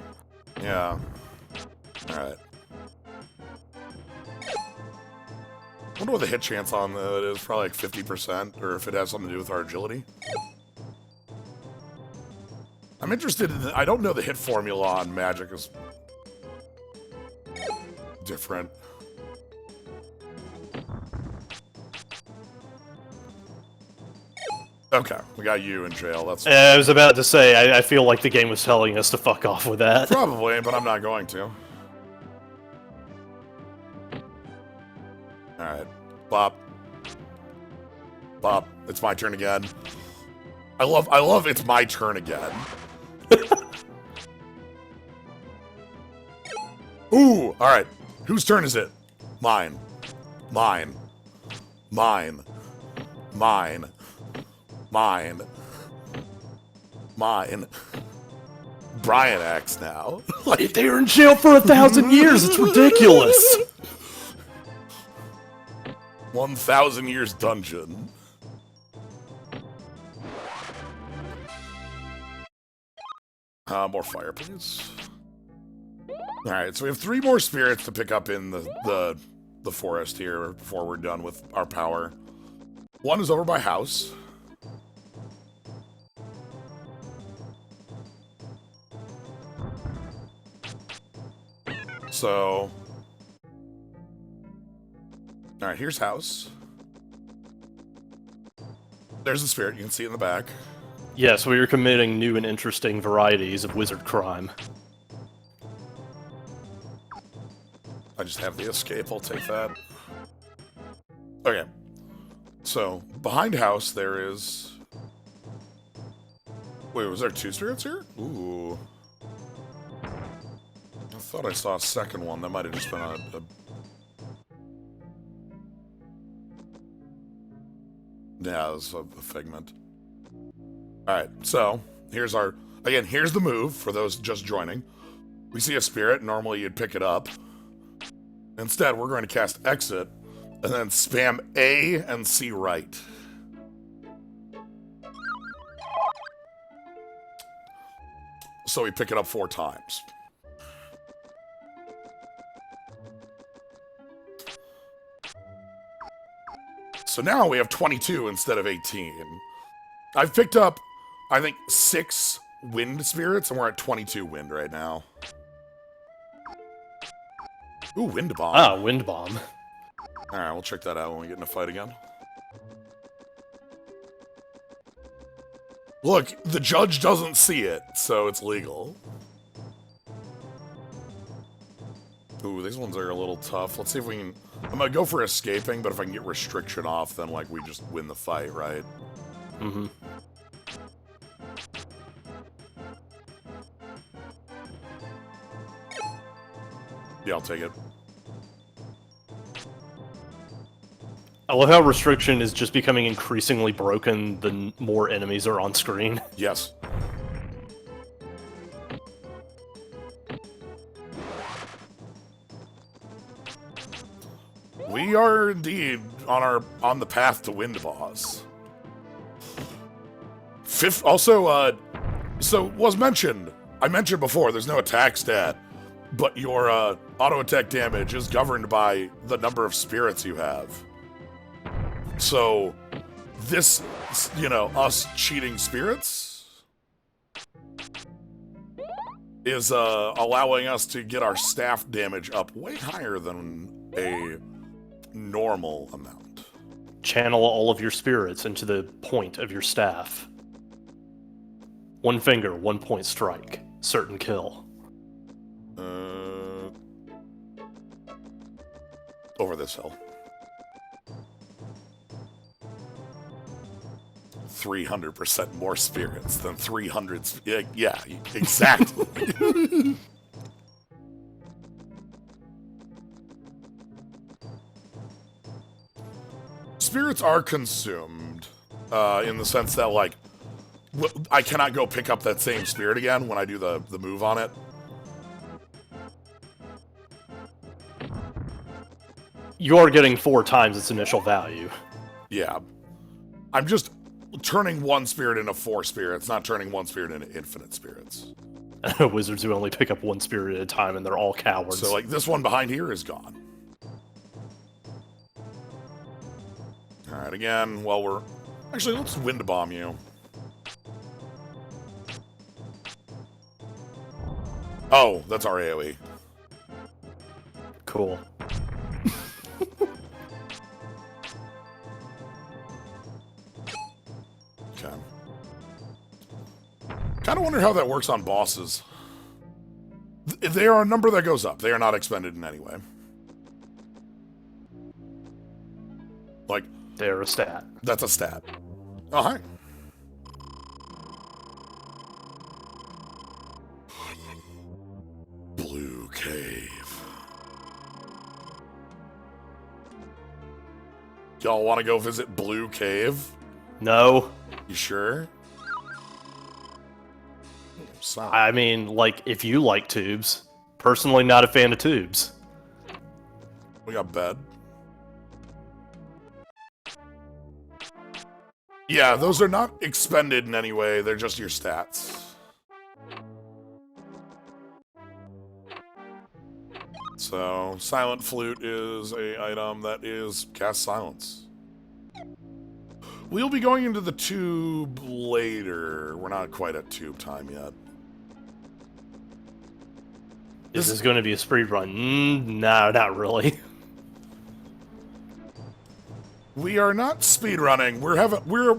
Yeah. Alright. I wonder what the hit chance on it is. Probably like 50%, or if it has something to do with our agility. I'm interested in I don't know the hit formula on magic is different. Okay, we got you in jail. That's I was about to say, I feel like the game was telling us to fuck off with that. probably, but I'm not going to. Alright. Bop. Bop. It's my turn again. I love it's my turn again. Ooh! Alright. Whose turn is it? Mine. Mine. Mine. Mine. Mine. Mine. Brian acts now. Like, they were in jail for 1,000 years, it's ridiculous! 1,000 years dungeon. More fire, please. Alright, so we have 3 more spirits to pick up in the forest here before we're done with our power. One is over by house. So... Alright, here's house. There's the spirit, you can see it in the back. Yes, we are committing new and interesting varieties of wizard crime. I just have the escape, I'll take that. Okay. So, behind house there is... Wait, was there 2 spirits here? Ooh. I thought I saw a second one. That might have just been a... Yeah, it was a figment. Alright, so, here's our... Again, here's the move, for those just joining. We see a spirit, normally you'd pick it up. Instead, we're going to cast Exit, and then spam A and C right. So we pick it up 4 times. So now we have 22 instead of 18. I've picked up, I think, 6 wind spirits, and we're at 22 wind right now. Ooh, wind bomb. Ah, wind bomb. Alright, we'll check that out when we get in a fight again. Look, the judge doesn't see it, so it's legal. Ooh, these ones are a little tough. Let's see if we can... I'm gonna go for escaping, but if I can get restriction off, then, like, we just win the fight, right? Mm-hmm. Yeah, I'll take it. I love how restriction is just becoming increasingly broken the more enemies are on screen. Yes. We are indeed on the path to Wind Boss. So was mentioned I mentioned before, there's no attack stat, but your auto attack damage is governed by the number of spirits you have. So this, us cheating spirits is allowing us to get our staff damage up way higher than a normal amount. Channel all of your spirits into the point of your staff. One finger, 1 point strike. Certain kill. Over this hill. 300% more spirits than 300. Yeah, exactly. Spirits are consumed in the sense that, like, I cannot go pick up that same spirit again when I do the move on it. You are getting 4 times its initial value. Yeah. I'm just turning one spirit into 4 spirits, not turning one spirit into infinite spirits. Wizards who only pick up 1 spirit at a time, and they're all cowards. So, like, this one behind here is gone. Alright, again, well, we're... Actually, let's wind bomb you. Oh, that's our AoE. Cool. Okay. Kind of wonder how that works on bosses. If they are a number that goes up, they are not expended in any way. Like... They're a stat. That's a stat. Oh, hi. Blue Cave. Y'all want to go visit Blue Cave? No. You sure? Stop. I mean, like, if you like tubes. Personally, not a fan of tubes. We got bed. Yeah, those are not expended in any way. They're just your stats. So, Silent Flute is a item that is cast silence. We'll be going into the tube later. We're not quite at tube time yet. Is this going to be a speed run? No, not really. We are not speedrunning.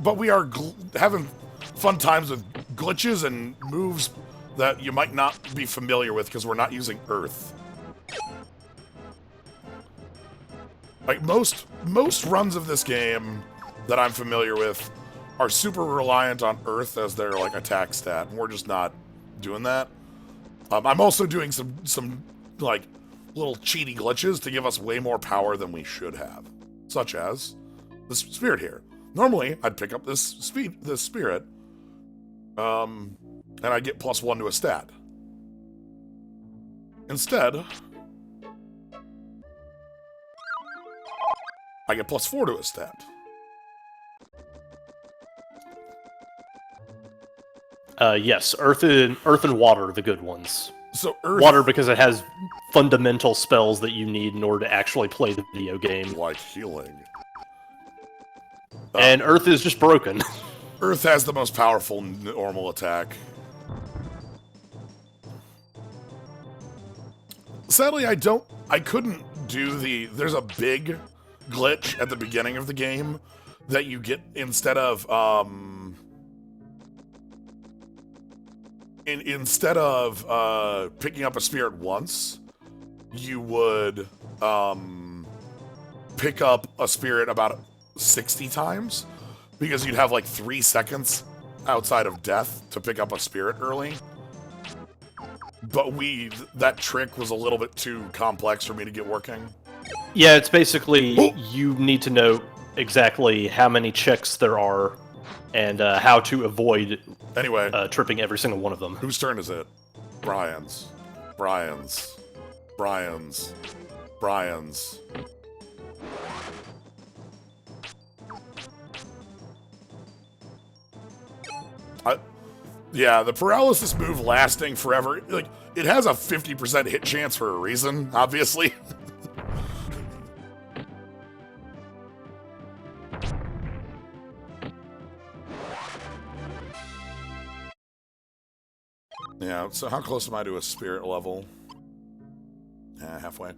But we are having fun times with glitches and moves that you might not be familiar with because we're not using Earth. Like most runs of this game that I'm familiar with are super reliant on Earth as their like attack stat, and we're just not doing that. I'm also doing some like little cheaty glitches to give us way more power than we should have, such as this spirit here. Normally, I'd pick up this spirit, and I'd get +1 to a stat. Instead, I get +4 to a stat. Yes, Earth and Water are the good ones. So Earth... Water because it has fundamental spells that you need in order to actually play the video game. Like healing. And Earth is just broken. Earth has the most powerful normal attack. Sadly, I couldn't do there's a big glitch at the beginning of the game that you get instead of, picking up a spirit once, you would, pick up a spirit about 60 times, because you'd have like 3 seconds outside of death to pick up a spirit early. But that trick was a little bit too complex for me to get working. Yeah, it's basically you need to know exactly how many checks there are and how to avoid tripping every single one of them. Whose turn is it? Brian's. Yeah, the paralysis move lasting forever. Like, it has a 50% hit chance for a reason, obviously. Yeah, so how close am I to a spirit level? Halfway.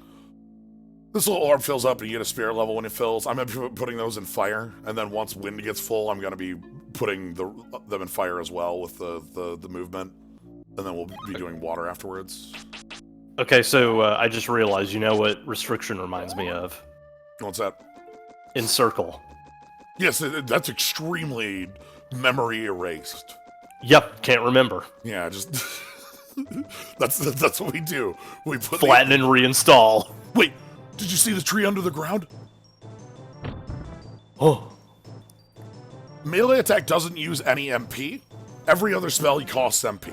This little orb fills up and you get a spirit level when it fills. I'm going to be putting those in fire, and then once wind gets full, I'm going to be putting them in fire as well with the movement, and then we'll be doing water afterwards. Okay, so I just realized, you know what restriction reminds me of? What's that? Encircle. Yes, that's extremely memory erased. Yep, can't remember. Yeah, just that's what we do. We put flatten and reinstall. Wait, did you see the tree under the ground? Oh. Melee attack doesn't use any MP. Every other spell he costs MP.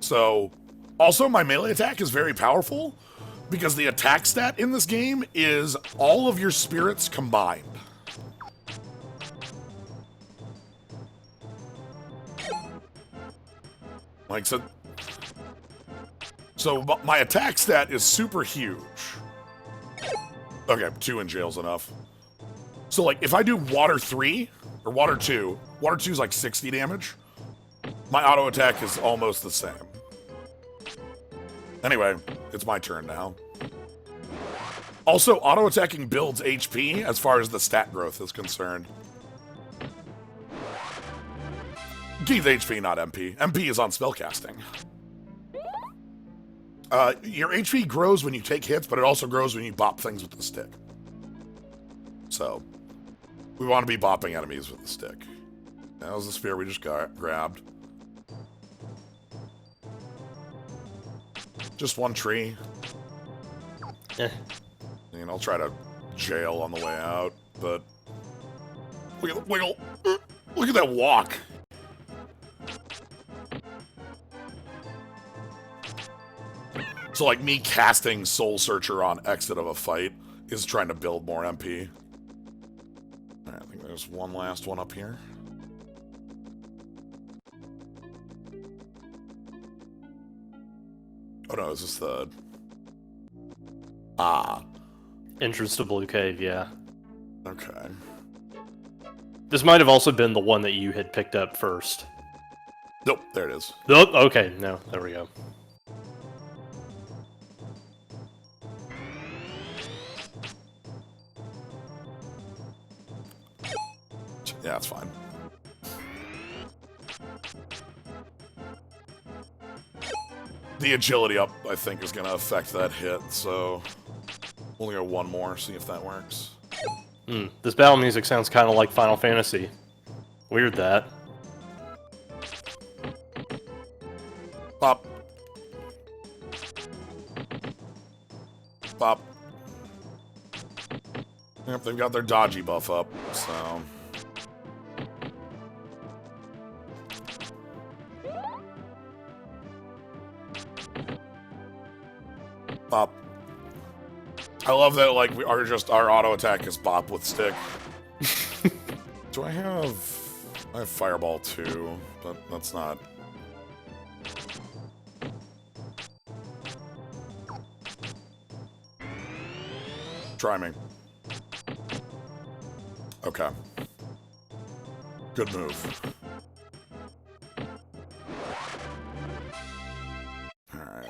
So, also my melee attack is very powerful because the attack stat in this game is all of your spirits combined. Like, so my attack stat is super huge. Okay, 2 in jail's enough. So, like, if I do water 3, or water 2 is like 60 damage. My auto attack is almost the same. Anyway, it's my turn now. Also, auto attacking builds HP as far as the stat growth is concerned. Keep HP, not MP. MP is on spellcasting. Your HP grows when you take hits, but it also grows when you bop things with the stick. So, we want to be bopping enemies with the stick. That was the spear we just grabbed. Just one tree. And I'll try to jail on the way out, but... Look at the wiggle! Look at that walk! So, like, me casting Soul Searcher on exit of a fight is trying to build more MP. Alright, I think there's one last one up here. Oh no, is this the... Ah. Entrance to Blue Cave, yeah. Okay. This might have also been the one that you had picked up first. Nope, there it is. Nope, okay, no, there we go. Yeah, that's fine. The agility up, I think, is going to affect that hit, so... We'll go one more, see if that works. This battle music sounds kind of like Final Fantasy. Weird that. Pop. Pop. Yep, they've got their dodgy buff up, so... Bop. I love that, like, our auto attack is bop with stick. Do I have Fireball too, but that's not... Try me. Okay. Good move. Alright.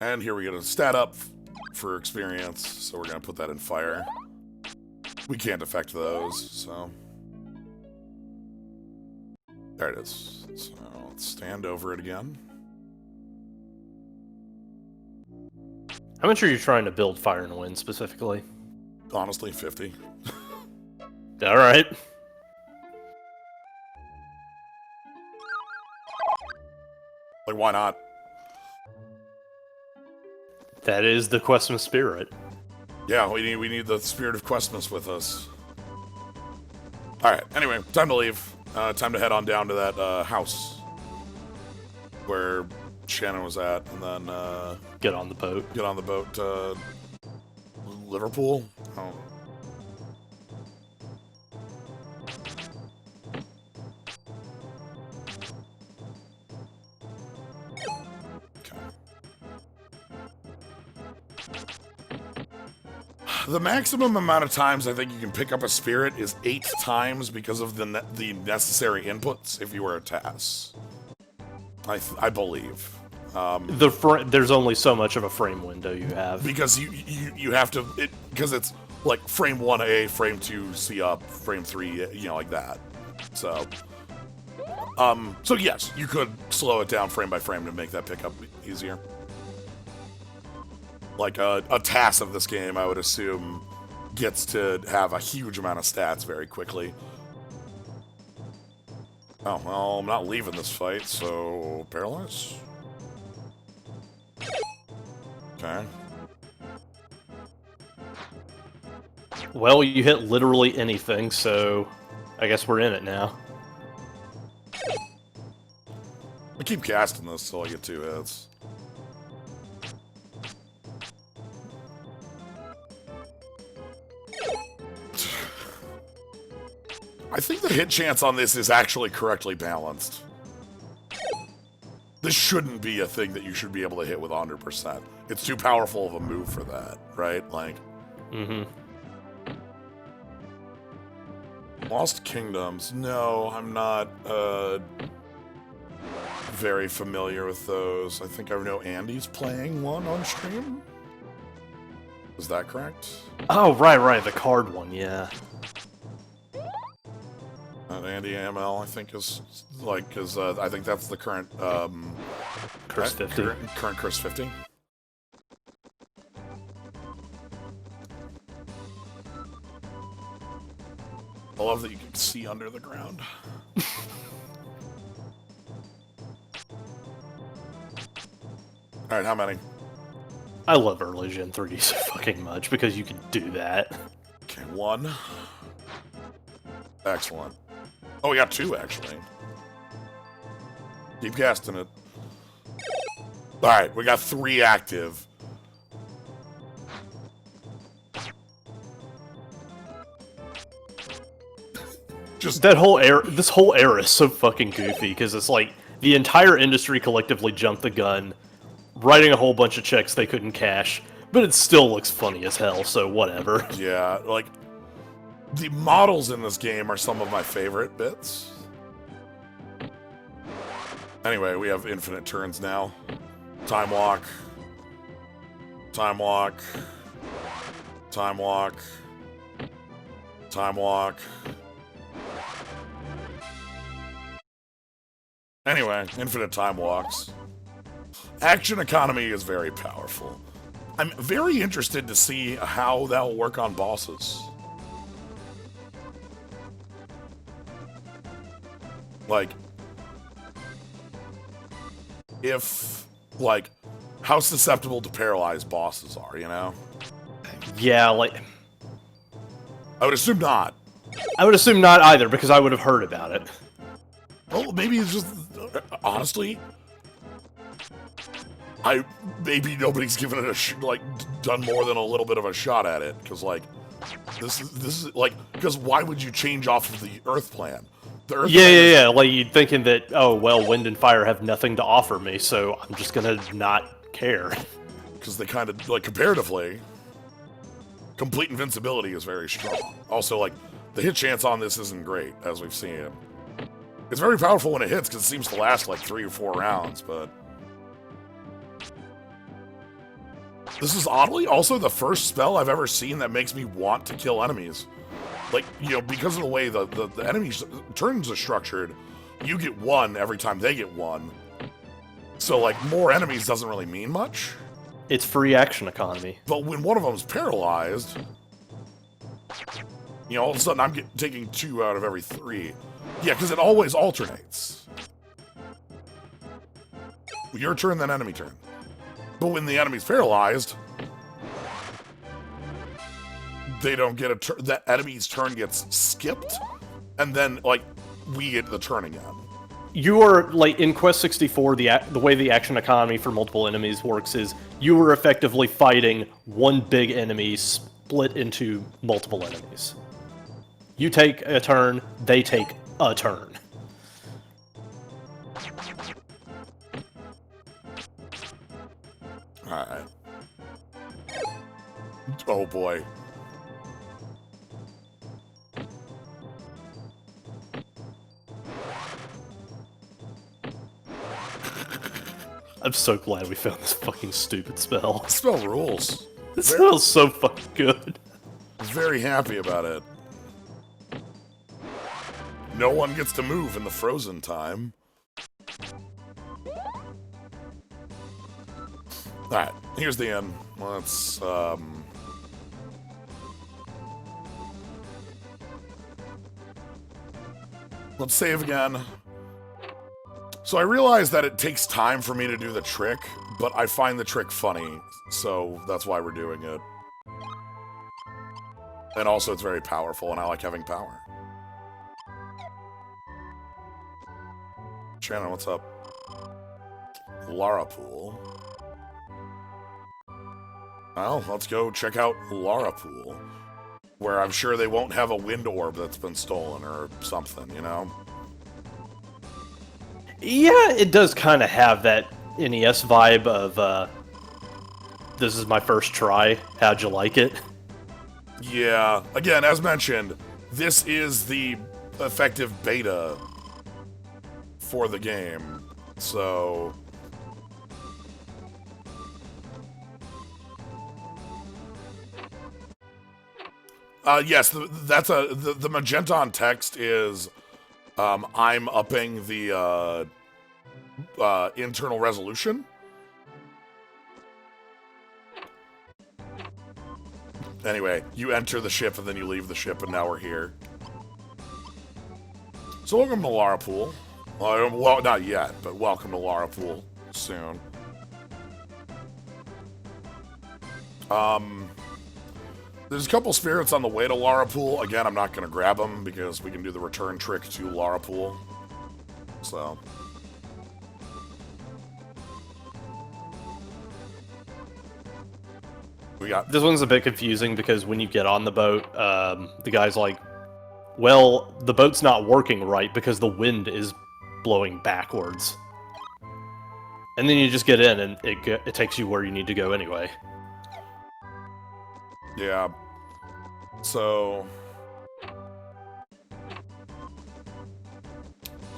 And here we get a stat up for experience, so we're gonna put that in fire. We can't affect those, so... There it is. So, let's stand over it again. How much are you trying to build Fire and Wind, specifically? Honestly, 50. Alright. Like, why not? That is the Questmas spirit. Yeah, we need the spirit of Questmas with us. Alright, anyway, time to leave. Time to head on down to that house where Shannon was at, and then get on the boat. Get on the boat to Liverpool? Oh. The maximum amount of times I think you can pick up a spirit is 8 times because of the necessary inputs if you were a TAS. I believe. There's only so much of a frame window you have. Because you have to, because it's like frame 1A, frame 2 C up, frame 3, you know, like that. So yes, you could slow it down frame by frame to make that pickup easier. Like a TAS of this game, I would assume, gets to have a huge amount of stats very quickly. Oh, well, I'm not leaving this fight, so paralyze. Okay. Well, you hit literally anything, so I guess we're in it now. I keep casting this till I get 2 hits. I think the hit chance on this is actually correctly balanced. This shouldn't be a thing that you should be able to hit with 100%. It's too powerful of a move for that, right? Like... Mm-hmm. Lost Kingdoms. No, I'm not very familiar with those. I think I know Andy's playing one on stream. Is that correct? Oh, right, the card one, yeah. Andy AML, I think, is like, because I think that's the current Curse 50. Current Curse 50. I love that you can see under the ground. Alright, how many? I love early Gen 3D so fucking much because you can do that. Okay, 1. Excellent. Oh, we got 2, actually. Keep casting it. Alright, we got 3 active. Just that whole era, this whole era is so fucking goofy because it's like the entire industry collectively jumped the gun, writing a whole bunch of checks they couldn't cash, but it still looks funny as hell, so whatever. Yeah, like, the models in this game are some of my favorite bits. Anyway, we have infinite turns now. Time walk. Time walk. Time walk. Time walk. Anyway, infinite time walks. Action economy is very powerful. I'm very interested to see how that will work on bosses. Like, if, like, how susceptible to paralyzed bosses are, you know? Yeah, like... I would assume not. I would assume not either, because I would have heard about it. Well, maybe it's just... Honestly... Maybe nobody's given it done more than a little bit of a shot at it, because, like... This is, like... Because why would you change off of the Earth plan? Yeah, like you're thinking that, oh, well, wind and fire have nothing to offer me, so I'm just gonna not care. Because they kind of, like, comparatively, complete invincibility is very strong. Also, like, the hit chance on this isn't great, as we've seen. It's very powerful when it hits, because it seems to last, like, 3 or 4 rounds, but... This is oddly also the first spell I've ever seen that makes me want to kill enemies. Like, you know, because of the way the enemy's turns are structured, you get 1 every time they get 1. So, like, more enemies doesn't really mean much. It's free action economy. But when one of them's paralyzed, you know, all of a sudden I'm taking 2 out of every 3. Yeah, because it always alternates. Your turn, then enemy turn. But when the enemy's paralyzed... they don't get a turn. That enemy's turn gets skipped, and then, like, we get the turn again. You are, like, in Quest 64, the way the action economy for multiple enemies works is you are effectively fighting one big enemy split into multiple enemies. You take a turn, they take a turn. Alright. Oh boy. I'm so glad we found this fucking stupid spell. This spell rules. This spell's so fucking good. Very happy about it. No one gets to move in the frozen time. Alright, here's the end. Let's, let's save again. So I realize that it takes time for me to do the trick, but I find the trick funny, so that's why we're doing it. And also it's very powerful, and I like having power. Shannon, what's up? Lara Pool. Well, let's go check out Lara Pool, where I'm sure they won't have a wind orb that's been stolen or something, you know? Yeah, it does kind of have that NES vibe of, this is my first try, how'd you like it? Yeah, again, as mentioned, this is the effective beta for the game, so... yes, the magenta on text is, I'm upping the, internal resolution. Anyway, you enter the ship and then you leave the ship, and now we're here. So welcome to Lara Pool. Well, not yet, but welcome to Lara Pool soon. There's a couple spirits on the way to Lara Pool. Again, I'm not going to grab them because we can do the return trick to Lara Pool. So... we got... This one's a bit confusing because when you get on the boat, the guy's like, well, the boat's not working right because the wind is blowing backwards. And then you just get in and it takes you where you need to go anyway. Yeah. So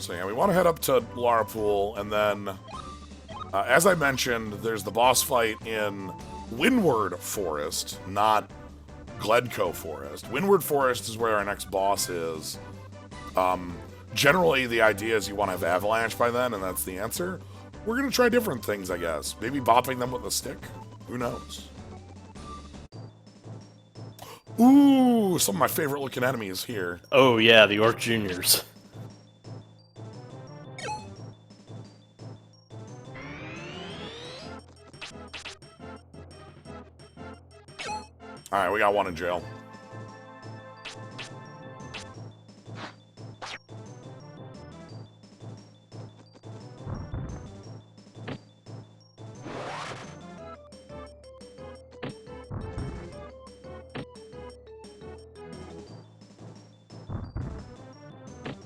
yeah, we want to head up to Lara Pool, and then, as I mentioned, there's the boss fight in Windward Forest, not Gledco Forest. Windward Forest is where our next boss is. Generally, the idea is you want to have Avalanche by then, and that's the answer. We're going to try different things, I guess. Maybe bopping them with a stick? Who knows? Ooh, some of my favorite looking enemies here. Oh yeah, the Orc Juniors. Alright, we got one in jail.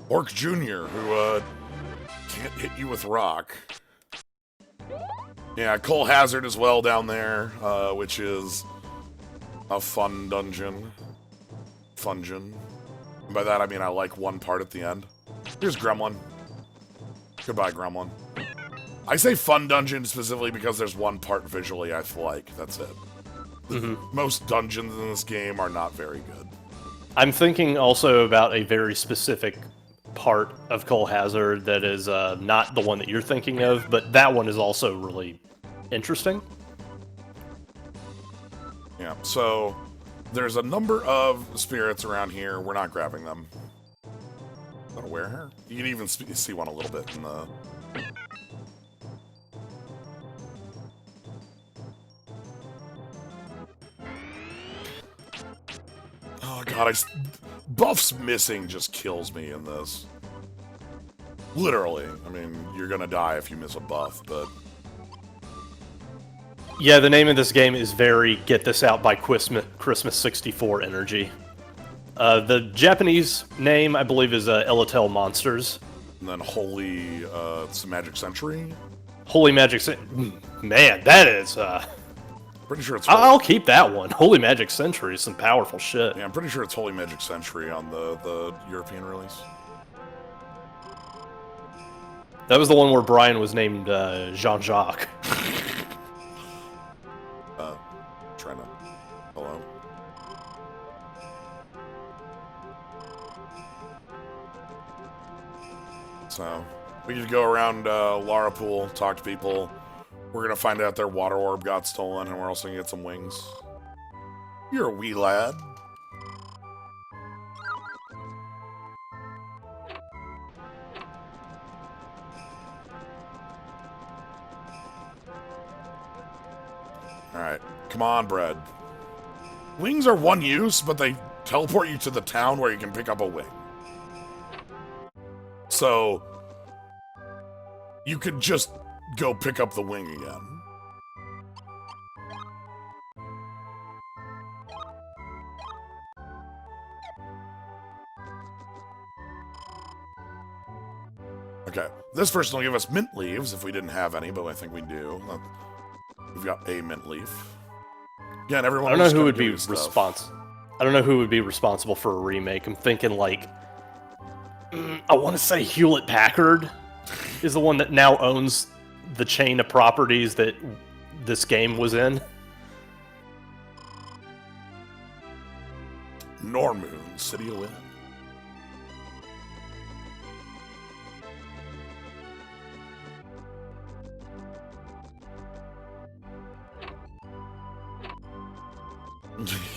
Orc Jr., who, can't hit you with rock. Yeah, Cole Hazard as well down there, which is a fun dungeon. Fungeon. And by that I mean I like one part at the end. Here's Gremlin. Goodbye, Gremlin. I say fun dungeon specifically because there's one part visually I like. That's it. Most dungeons in this game are not very good. I'm thinking also about a very specific part of Cole Hazard that is not the one that you're thinking of, but that one is also really interesting. Yeah, so there's a number of spirits around here. We're not grabbing them. Is that a werehair? You can even see one a little bit in the... Oh god, buffs missing just kills me in this. Literally. I mean, you're gonna die if you miss a buff, but... Yeah, the name of this game is very get this out by Christmas 64 energy. The Japanese name, I believe, is Elatel Monsters. And then Holy, it's Magic Century? Holy Magic Man, that is, Pretty sure it's... I'll keep that one. Holy Magic Century is some powerful shit. Yeah, I'm pretty sure it's Holy Magic Century on the European release. That was the one where Brian was named Jean-Jacques. Trying to... Hello? So, we could go around Lara Pool, talk to people. We're gonna find out their water orb got stolen, and we're also gonna get some wings. You're a wee lad. Alright, come on, bread. Wings are one use, but they teleport you to the town where you can pick up a wing. So, you could just go pick up the wing again. Okay, this person will give us mint leaves if we didn't have any, but I think we do. We've got a mint leaf. Again, everyone. I don't know who would be responsible. I don't know who would be responsible for a remake. I'm thinking like, I want to say Hewlett Packard is the one that now owns the chain of properties that this game was in. Normoon, City of Wind.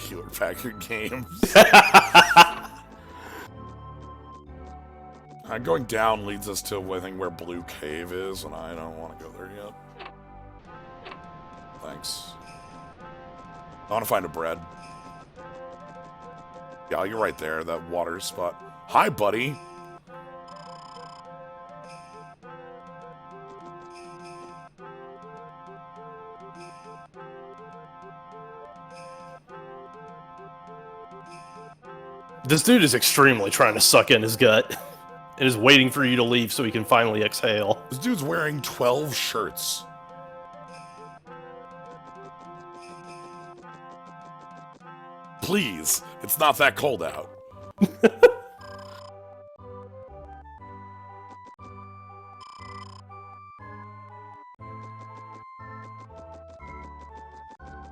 Hewlett Packard Games. Going down leads us to, I think, where Blue Cave is, and I don't want to go there yet. Thanks. I want to find a bread. Yeah, you're right there, that water spot. Hi, buddy! This dude is extremely trying to suck in his gut. And is waiting for you to leave so he can finally exhale. This dude's wearing 12 shirts. Please, it's not that cold out.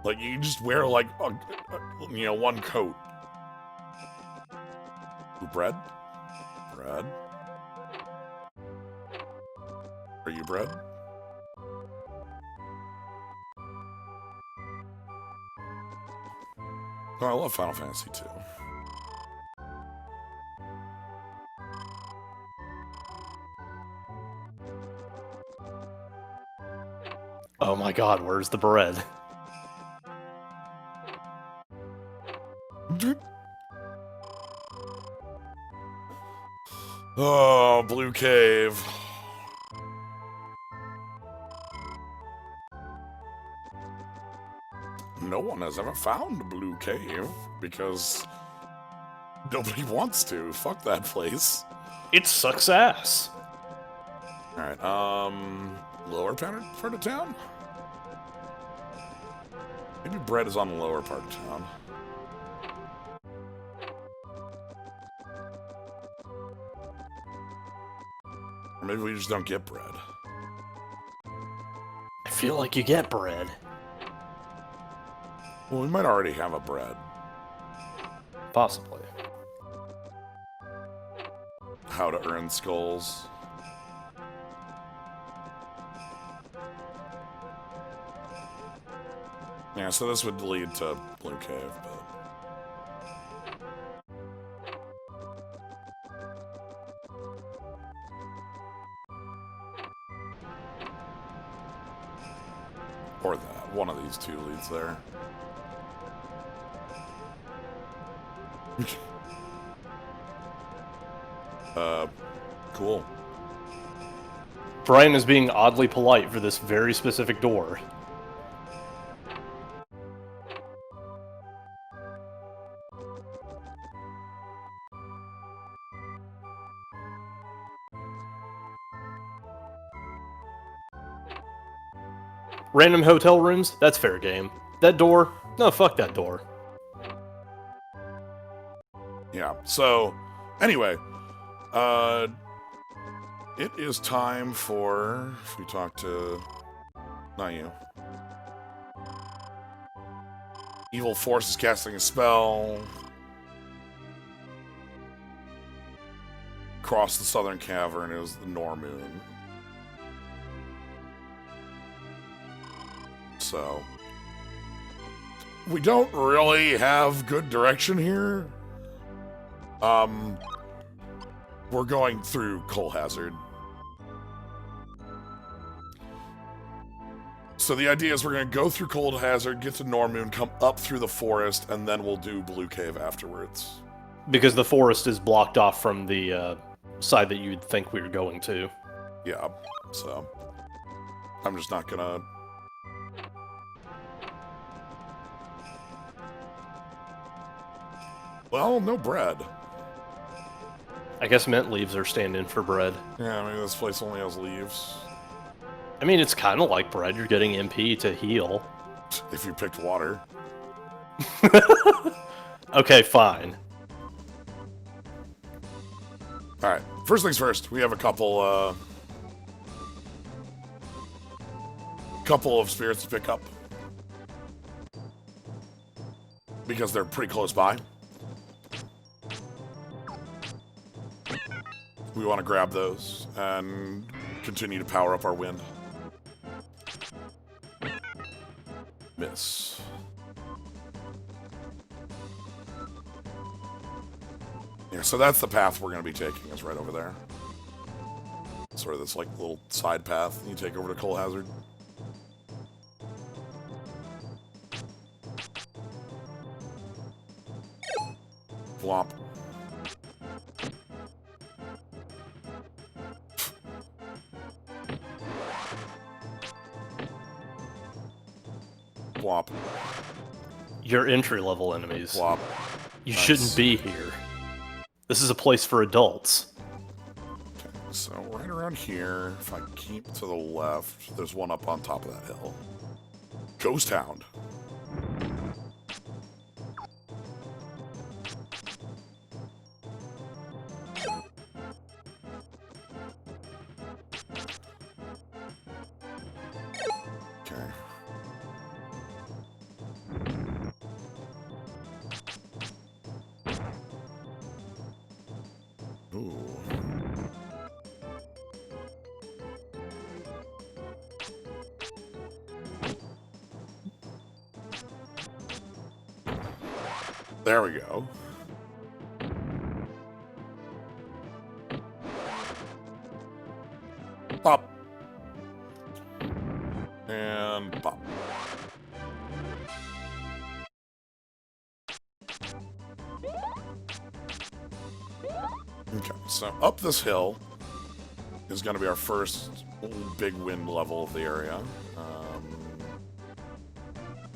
Like, you just wear, like, one coat. Ooh, bread? Bread? Are you bread? Oh, I love Final Fantasy 2. Oh my god, where's the bread? Oh, Blue Cave. No one has ever found Blue Cave because nobody wants to. Fuck that place. It sucks ass. Alright, lower part of town? Maybe bread is on the lower part of town. Or maybe we just don't get bread. I feel like you get bread. Well, we might already have a bread. Possibly. How to earn skulls. Yeah, so this would lead to Blue Cave, but... Or that. One of these two leads there. Cool. Brian is being oddly polite for this very specific door. Random hotel rooms? That's fair game. That door? No, fuck that door. Yeah, so, anyway, it is time for... If we talk to... Not you. Evil Force is casting a spell. Across the southern cavern is the Normoon. So... We don't really have good direction here. We're going through Coal Hazard. So the idea is we're going to go through Cold Hazard, get to Normoon, come up through the forest, and then we'll do Blue Cave afterwards. Because the forest is blocked off from the side that you'd think we were going to. Yeah, so... I'm just not gonna... Well, no bread. I guess mint leaves are stand-in for bread. Yeah, I mean, this place only has leaves. I mean, it's kind of like bread. You're getting MP to heal. If you picked water. Okay, fine. Alright, first things first. We have a couple of spirits to pick up. Because they're pretty close by. We want to grab those and continue to power up our wind. Miss. Yeah, so that's the path we're going to be taking, is right over there. Sort of this, like, little side path you take over to Coal Hazard. Flop. Flop. You're entry-level enemies. Flop. You shouldn't be here. This is a place for adults. Okay, so right around here, if I keep to the left, there's one up on top of that hill. Ghost Hound. Okay. Ooh. There we go. Pop. And pop. Okay, so up this hill is going to be our first big wind level of the area.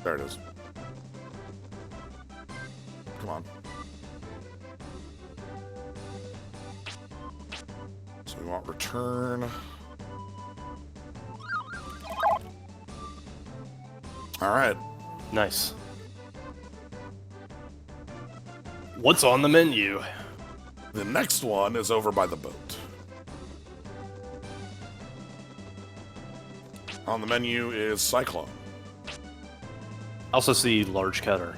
There it is. Come on. So we want return. All right. Nice. What's on the menu? The next one is over by the boat. On the menu is Cyclone. I also see large cutter.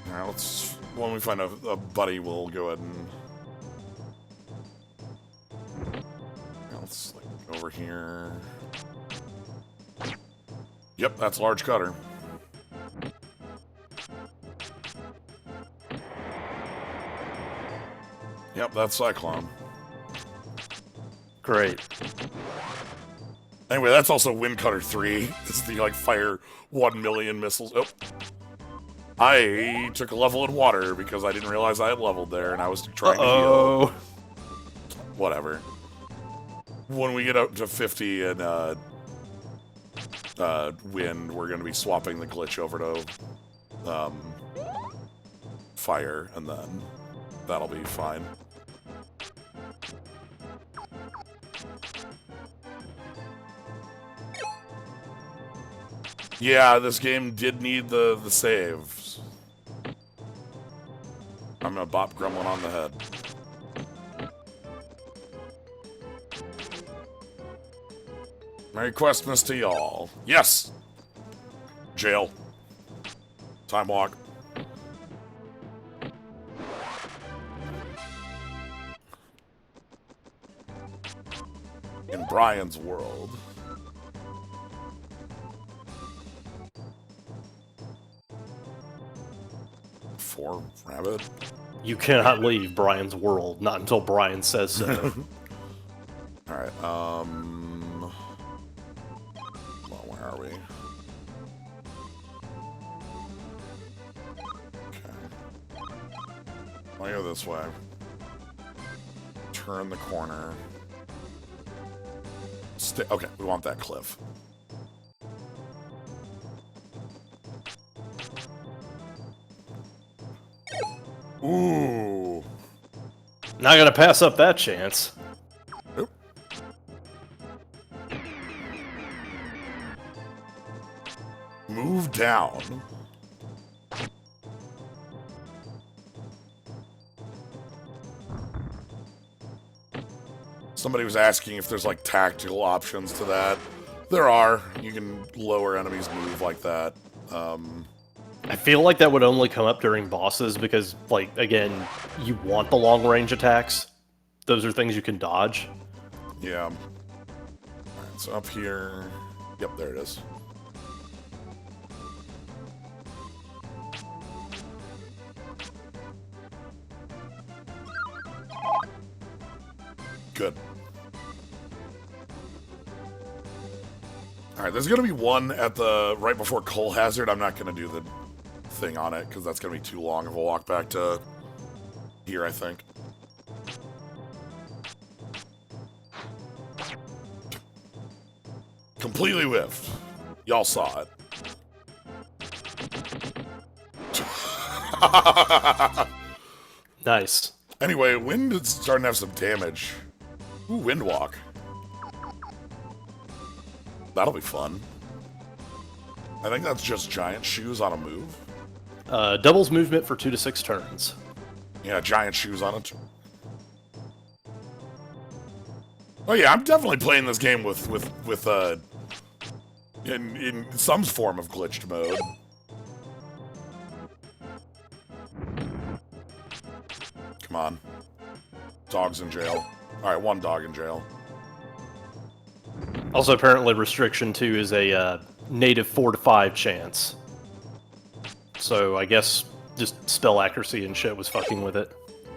Alright, let's... When we find a buddy, we'll go ahead and... Yeah, let's, like, go over here. Yep, that's large cutter. Yep, that's Cyclone. Great. Anyway, that's also Wind Cutter 3. This is the, like, fire 1 million missiles. Oh. I took a level in water because I didn't realize I had leveled there, and I was trying to heal. Whatever. When we get up to 50 in wind, we're going to be swapping the glitch over to fire, and then that'll be fine. Yeah, this game did need the saves. I'm gonna bop Gremlin on the head. Merry Questmas to y'all. Yes! Jail. Time walk. In Brian's world. For rabbit? You cannot leave Brian's world, not until Brian says so. Alright, well, where are we? Okay. I'll go this way. Turn the corner. Okay, we want that cliff. Ooh. Not gonna pass up that chance. Nope. Move down. Somebody was asking if there's like tactical options to that. There are. You can lower enemies' move like that. I feel like that would only come up during bosses because, like, again, you want the long-range attacks. Those are things you can dodge. Yeah. Alright, so up here... Yep, there it is. Good. Alright, there's gonna be one at the... right before Coal Hazard. I'm not gonna do the thing on it, because that's gonna be too long of a walk back to here, I think. Completely whiffed. Y'all saw it. Nice. Anyway, wind is starting to have some damage. Ooh, wind walk. That'll be fun. I think that's just giant shoes on a move. Doubles movement for 2 to 6 turns. Yeah, giant shoes on it. Oh yeah, I'm definitely playing this game with in some form of glitched mode. Come on. Dog's in jail. Alright, one dog in jail. Also, apparently, Restriction 2 is a native 4 to 5 chance. So, I guess just spell accuracy and shit was fucking with it.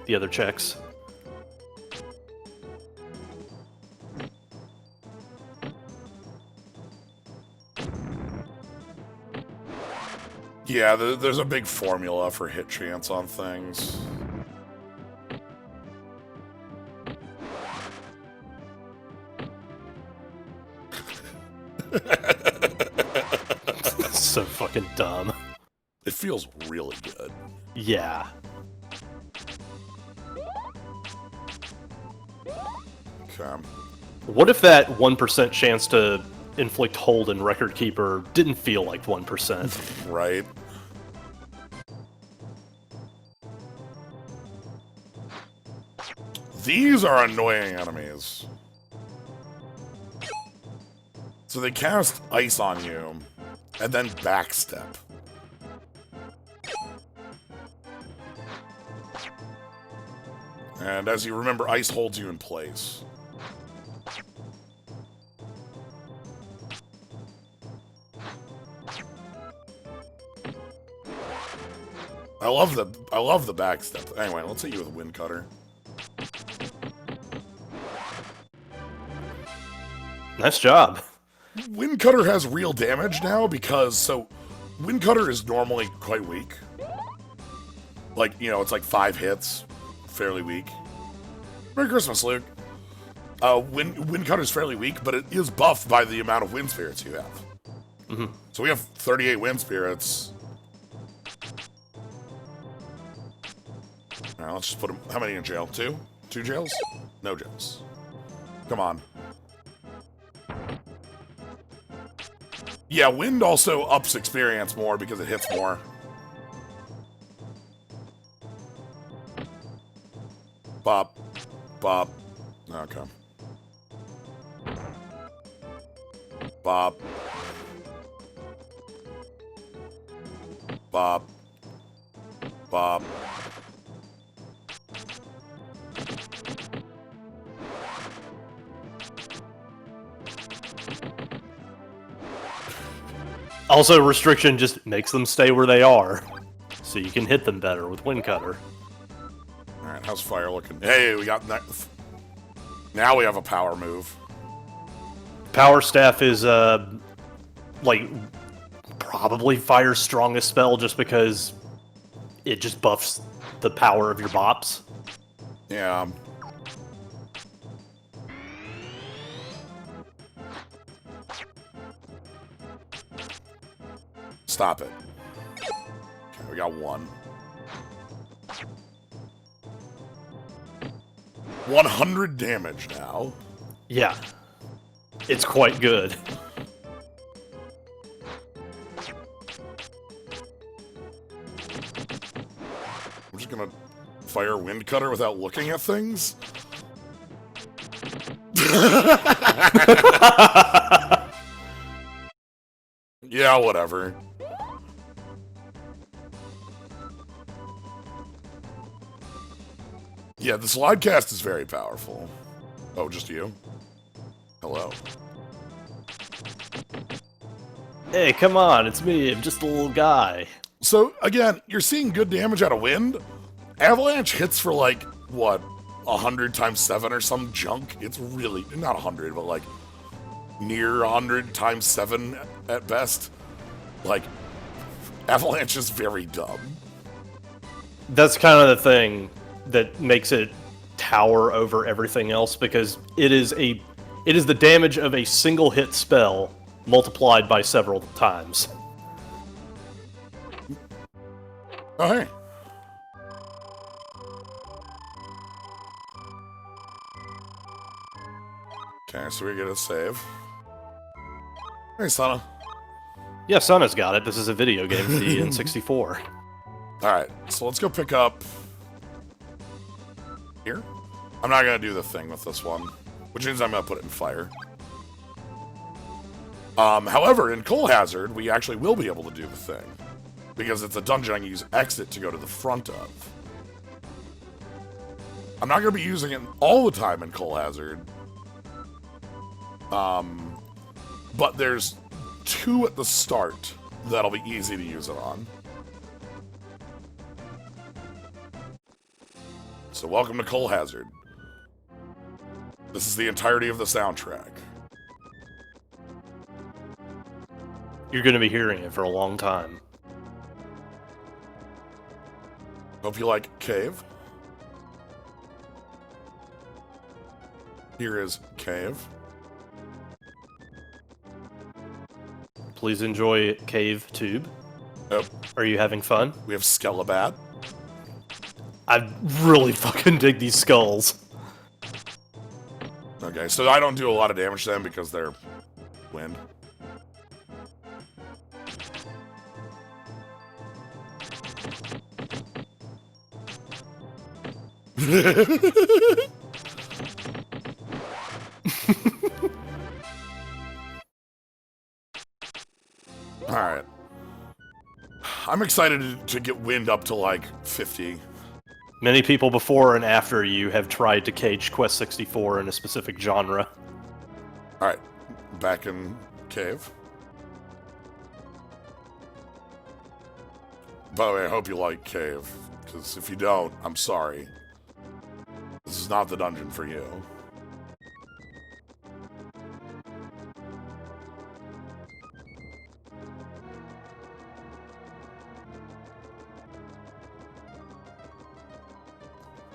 The other checks. Yeah, there's a big formula for hit chance on things. So fucking dumb. It feels really good. Yeah. Okay. What if that 1% chance to inflict hold in Record Keeper didn't feel like 1%? Right. These are annoying enemies. So they cast ice on you, and then backstep. And as you remember, ice holds you in place. I love the backstep. Anyway, let's hit you with a wind cutter. Nice job. Wind cutter has real damage now because wind cutter is normally quite weak. Like, you know, it's like 5 hits, fairly weak. Merry Christmas, Luke. Wind cutter's fairly weak, but it is buffed by the amount of wind spirits you have. Mm-hmm. So we have 38 wind spirits. All right, let's just put him. How many in jail? 2? 2 jails? No jails. Come on. Yeah, wind also ups experience more because it hits more. Bop. Bop. Okay. Bop. Bop. Bop. Also, restriction just makes them stay where they are, so you can hit them better with Wind Cutter. Alright, how's fire looking? Hey, we got that. Now we have a power move. Power Staff is, like, probably Fire's strongest spell just because it just buffs the power of your bops. Yeah. Stop it. Okay, we got one. 100 damage now. Yeah. It's quite good. I'm just gonna fire Wind Cutter without looking at things. Yeah, whatever. Yeah, the slide cast is very powerful. Oh, just you? Hello. Hey, come on, it's me, I'm just a little guy. So, again, you're seeing good damage out of wind. Avalanche hits for, like, what, 100 times 7 or some junk? It's really, not 100, but, like, near 100 times 7 at best. Like, Avalanche is very dumb. That's kind of the thing that makes it tower over everything else, because it is the damage of a single hit spell multiplied by several times. Oh, hey. Okay, so we get a save. Hey, Sana. Yeah, Sana's got it. This is a video game for the N64. Alright, so let's go pick up... here? I'm not gonna do the thing with this one, which means I'm gonna put it in fire. However, in Coal Hazard, we actually will be able to do the thing, because it's a dungeon I can use exit to go to the front of. I'm not gonna be using it all the time in Coal Hazard. But there's 2 at the start that'll be easy to use it on. So welcome to Coal Hazard. This is the entirety of the soundtrack. You're going to be hearing it for a long time. Hope you like Cave. Here is Cave. Please enjoy Cave Tube. Yep. Are you having fun? We have Skelebat. I really fucking dig these skulls. Okay, so I don't do a lot of damage to them because they're wind. Alright. I'm excited to get wind up to like 50. Many people before and after you have tried to cage Quest 64 in a specific genre. Alright, back in Cave. By the way, I hope you like Cave, because if you don't, I'm sorry. This is not the dungeon for you.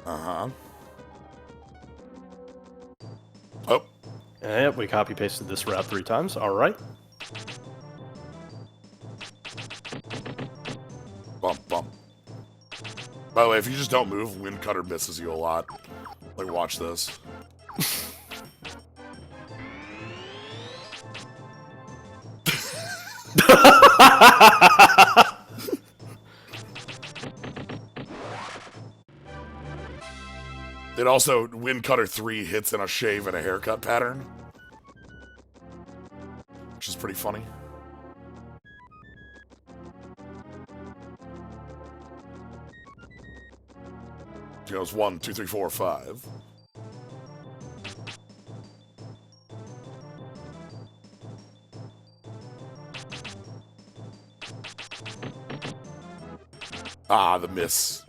Uh-huh. Oh. Yep, we copy-pasted this route 3 times. Alright. Bump, bump. By the way, if you just don't move, Wind Cutter misses you a lot. Like, watch this. It also, Wind Cutter 3 hits in a shave and a haircut pattern. Which pretty funny. It goes 1, 2, 3, 4, 5. Ah, the miss.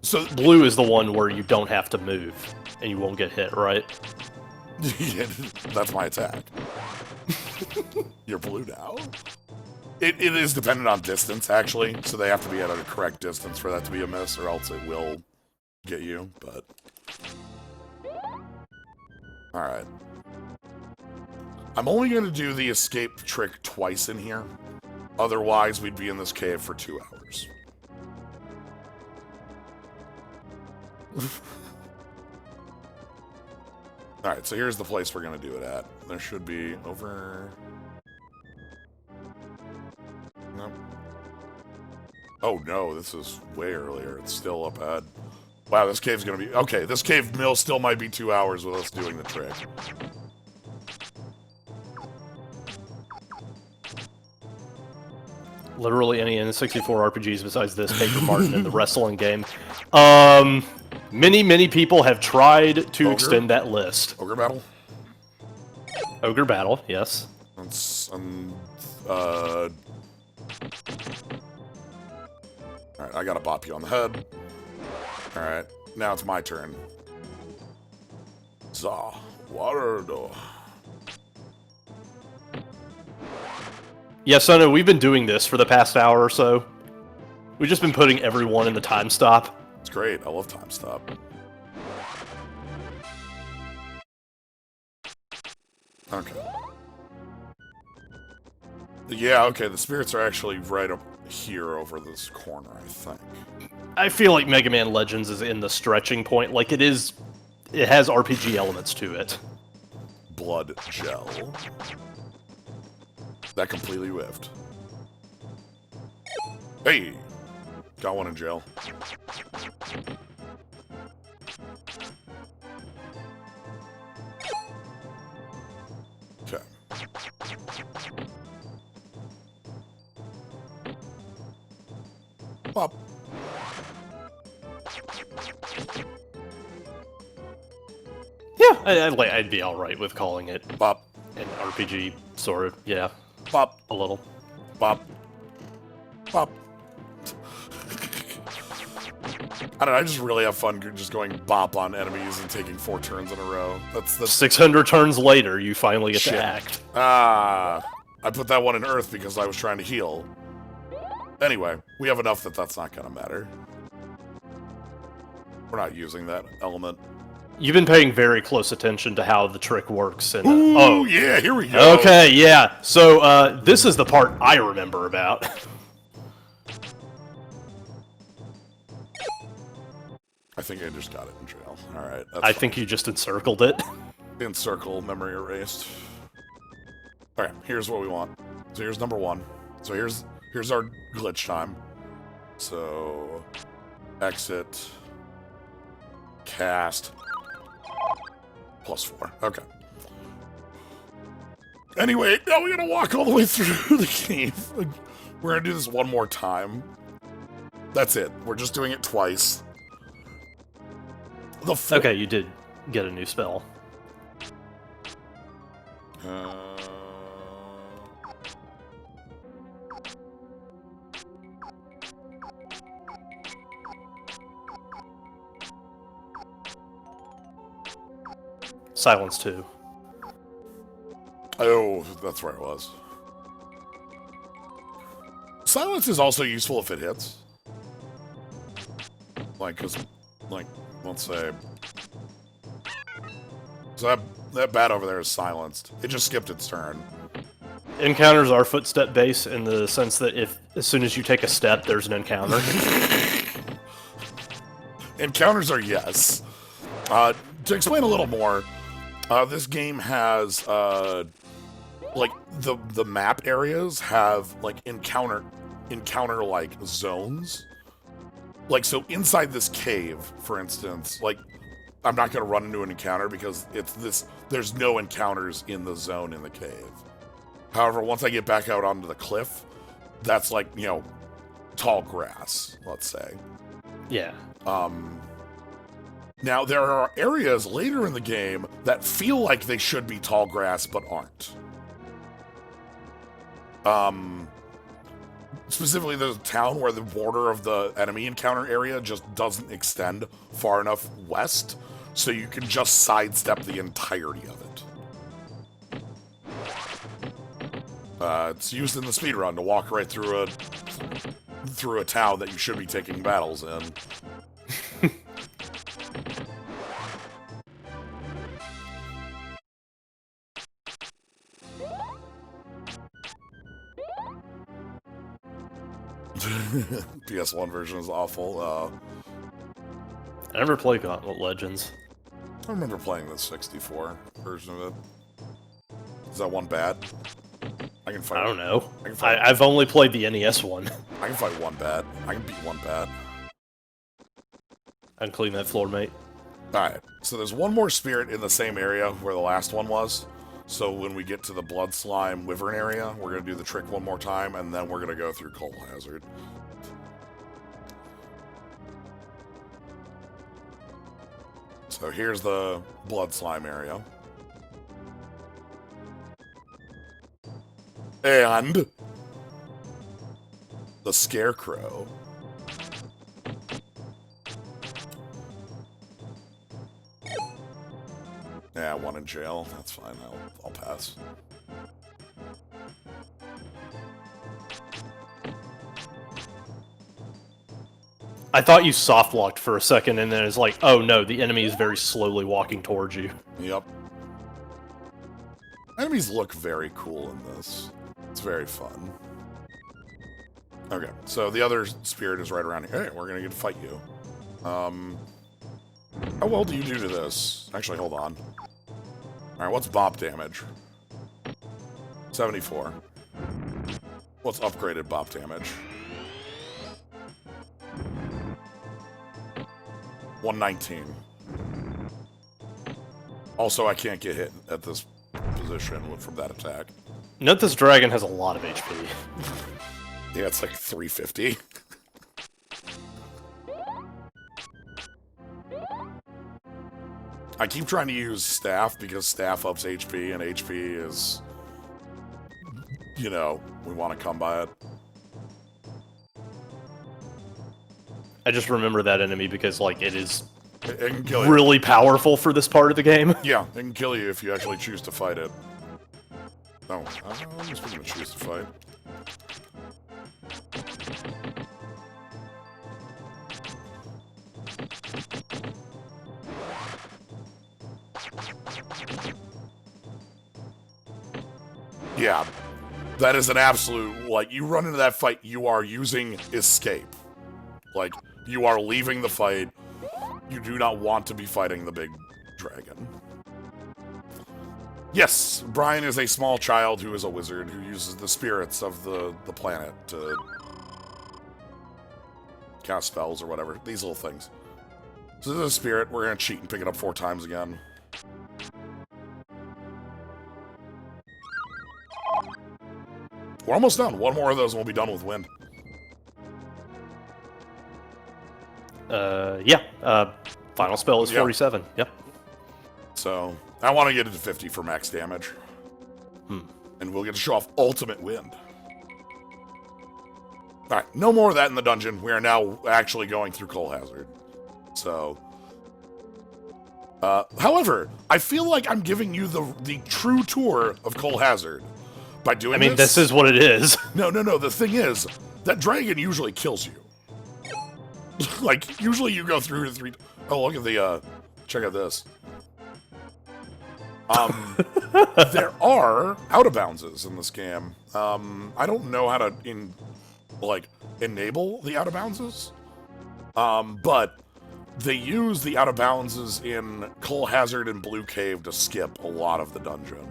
So blue is the one where you don't have to move, and you won't get hit, right? Yeah, that's my attack. You're blue now? It is dependent on distance, actually, so they have to be at a correct distance for that to be a miss, or else it will get you, but... Alright. I'm only going to do the escape trick twice in here. Otherwise, we'd be in this cave for 2 hours. Alright, so here's the place we're going to do it at. There should be over... Nope. Oh no, this is way earlier. It's still up ahead. Wow, this cave's going to be... Okay, this cave mill still might be 2 hours with us doing the trick. Literally any N64 RPGs besides this, Paper Martin and the wrestling game. Many people have tried to extend that list. Ogre Battle? Ogre Battle, yes. That's, Alright, I gotta bop you on the head. Alright, now it's my turn. Za, water door. Yeah, Sono, we've been doing this for the past hour or so. We've just been putting everyone in the time stop. It's great. I love time stop. Okay. Yeah, okay, the spirits are actually right up here over this corner, I think. I feel like Mega Man Legends is in the stretching point. Like, it has RPG elements to it. Blood gel. That completely whiffed. Hey! Got one in jail. Okay. Pop. Yeah, I'd be alright with calling it Pop. an RPG, sort of, yeah. Pop. A little. Pop. Pop. I don't know, I just really have fun just going bop on enemies and taking 4 turns in a row. That's 600 turns later, you finally get Shit. to act. Ah, I put that one in Earth because I was trying to heal. Anyway, we have enough that that's not gonna matter. We're not using that element. You've been paying very close attention to how the trick works. And, Ooh, oh, yeah, here we go. Okay, yeah. So, this is the part I remember about. I think I just got it in jail. Alright, I think you just encircled it. Encircle, memory erased. Alright, here's what we want. So here's number 1. So here's our glitch time. So, exit, cast, +4. Okay. Anyway, now we gotta walk all the way through the cave. We're gonna do this one more time. That's it. We're just doing it twice. Okay, you did get a new spell. Silence 2. Oh, that's where it was. Silence is also useful if it hits. Like, cause, like, let's say... So that bat over there is silenced. It just skipped its turn. Encounters are footstep based in the sense that as soon as you take a step, there's an encounter. Encounters are yes. To explain a little more, this game has like the map areas have like encounter like zones. Like, so inside this cave, for instance, like, I'm not gonna run into an encounter because it's this. There's no encounters in the zone in the cave. However, once I get back out onto the cliff, that's like, you know, tall grass, let's say. Yeah. Now, there are areas later in the game that feel like they should be tall grass, but aren't. Specifically, there's a town where the border of the enemy encounter area just doesn't extend far enough west, so you can just sidestep the entirety of it. It's used in the speedrun to walk right through a town that you should be taking battles in. PS1 version is awful. I never played Gauntlet Legends. I remember playing the 64 version of it. Is that one bad? I can fight. I don't know. I've only played the NES one. I can fight one bad. I can beat one bad. I can clean that floor, mate. Alright, so there's one more spirit in the same area where the last one was. So when we get to the Blood Slime Wyvern area, we're going to do the trick one more time, and then we're going to go through Coal Hazard. So here's the Blood Slime area. And the Scarecrow. Yeah, one in jail. That's fine. I'll pass. I thought you soft-locked for a second, and then it's like, oh no, the enemy is very slowly walking towards you. Yep. Enemies look very cool in this. It's very fun. Okay, so the other spirit is right around here. Hey, we're gonna get to fight you. How well do you do to this? Actually, hold on. Alright, what's bop damage? 74. What's upgraded bop damage? 119. Also, I can't get hit at this position from that attack. Note this dragon has a lot of HP. Yeah, it's like 350. I keep trying to use staff because staff ups HP, and HP is, you know, we want to come by it. I just remember that enemy because, like, it is It can kill you. really powerful for this part of the game. Yeah, it can kill you if you actually choose to fight it. No, I'm just going to choose to fight. Yeah, that is an absolute, like, you run into that fight, you are using escape. Like, you are leaving the fight. You do not want to be fighting the big dragon. Yes, Brian is a small child who is a wizard who uses the spirits of the planet to cast spells or whatever. These little things. So this is a spirit. We're going to cheat and pick it up 4 times again. We're almost done. One more of those and we'll be done with wind. Yeah. Final spell is 47. Yep. So, I want to get it to 50 for max damage. And we'll get to show off ultimate wind. Alright, no more of that in the dungeon. We are now actually going through Coal Hazard. So... however, I feel like I'm giving you the true tour of Coal Hazard. By doing this... I mean, this is what it is. No. The thing is, that dragon usually kills you. Like, usually you go through to 3... Oh, look at the, check out this. There are out-of-boundses in this game. I don't know how to, enable the out-of-boundses. But they use the out-of-boundses in Coal Hazard and Blue Cave to skip a lot of the dungeon.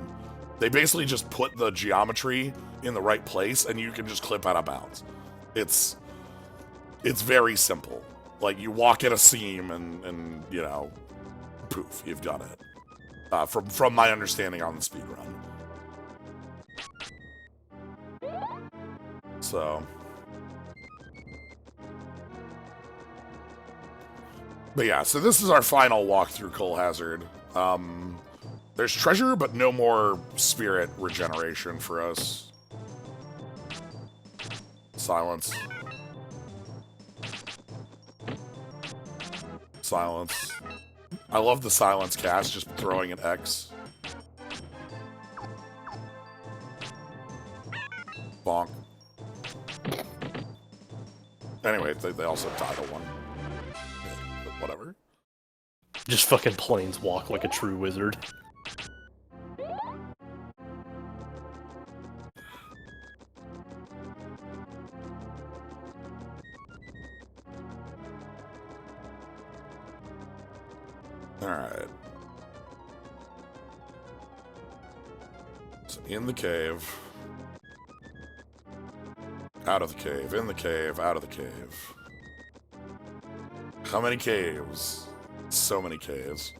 They basically just put the geometry in the right place, and you can just clip out of bounds. It's very simple. Like, you walk at a seam, and you know, poof, you've done it. From my understanding on the speedrun. So. But yeah, so this is our final walk through Coal Hazard. There's treasure, but no more spirit regeneration for us. Silence. Silence. I love the silence cast, just throwing an X. Bonk. Anyway, they also title one. But whatever. Just fucking planes walk like a true wizard. Alright. So in the cave. Out of the cave, in the cave, out of the cave. How many caves? So many caves.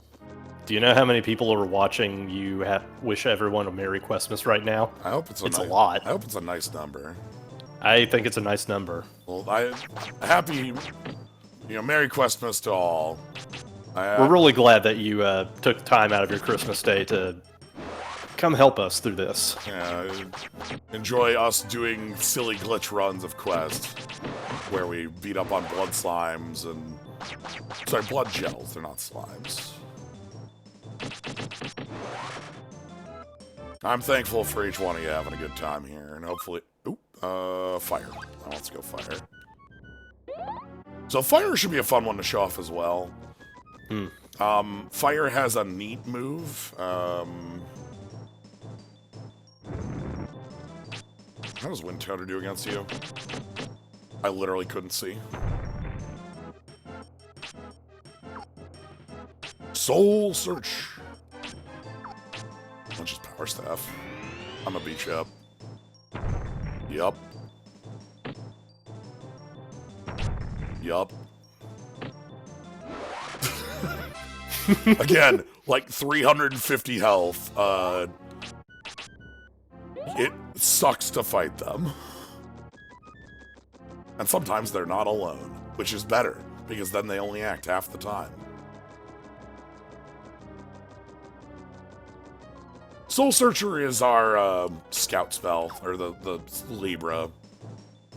Do you know how many people are watching you wish everyone a Merry Questmas right now? I hope it's a lot. I hope it's a nice number. I think it's a nice number. Well, happy, Merry Questmas to all. We're really glad that you took time out of your Christmas day to come help us through this. Yeah, enjoy us doing silly glitch runs of Quest, where we beat up on blood slimes and... Sorry, blood gels, they're not slimes. I'm thankful for each one of you having a good time here, and hopefully... Oop, fire. Oh, let's go fire. So fire should be a fun one to show off as well. Fire has a neat move. How does Wind Toter do against you? I literally couldn't see. Soul Search. That's just Power Staff. I'm gonna beat you up. Yup. Yup. Again, like 350 health. It sucks to fight them. And sometimes they're not alone, which is better, because then they only act half the time. Soul Searcher is our scout spell, or the Libra.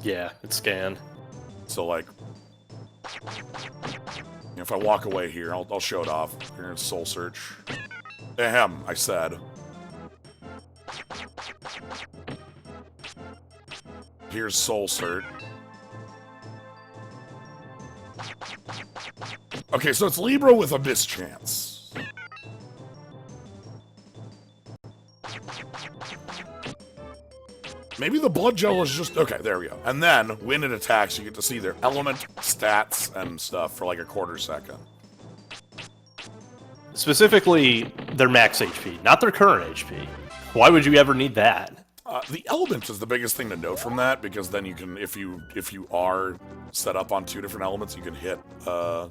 Yeah, it's scan. So, like, if I walk away here, I'll show it off. Here's Soul Search. Ahem, I said. Here's Soul Search. Okay, so it's Libra with a mischance. Maybe the blood gel is just... Okay, there we go. And then, when it attacks, you get to see their element, stats, and stuff for like a quarter second. Specifically, their max HP, not their current HP. Why would you ever need that? The element is the biggest thing to note from that, because then you can, if you are set up on 2 different elements, you can hit... Okay,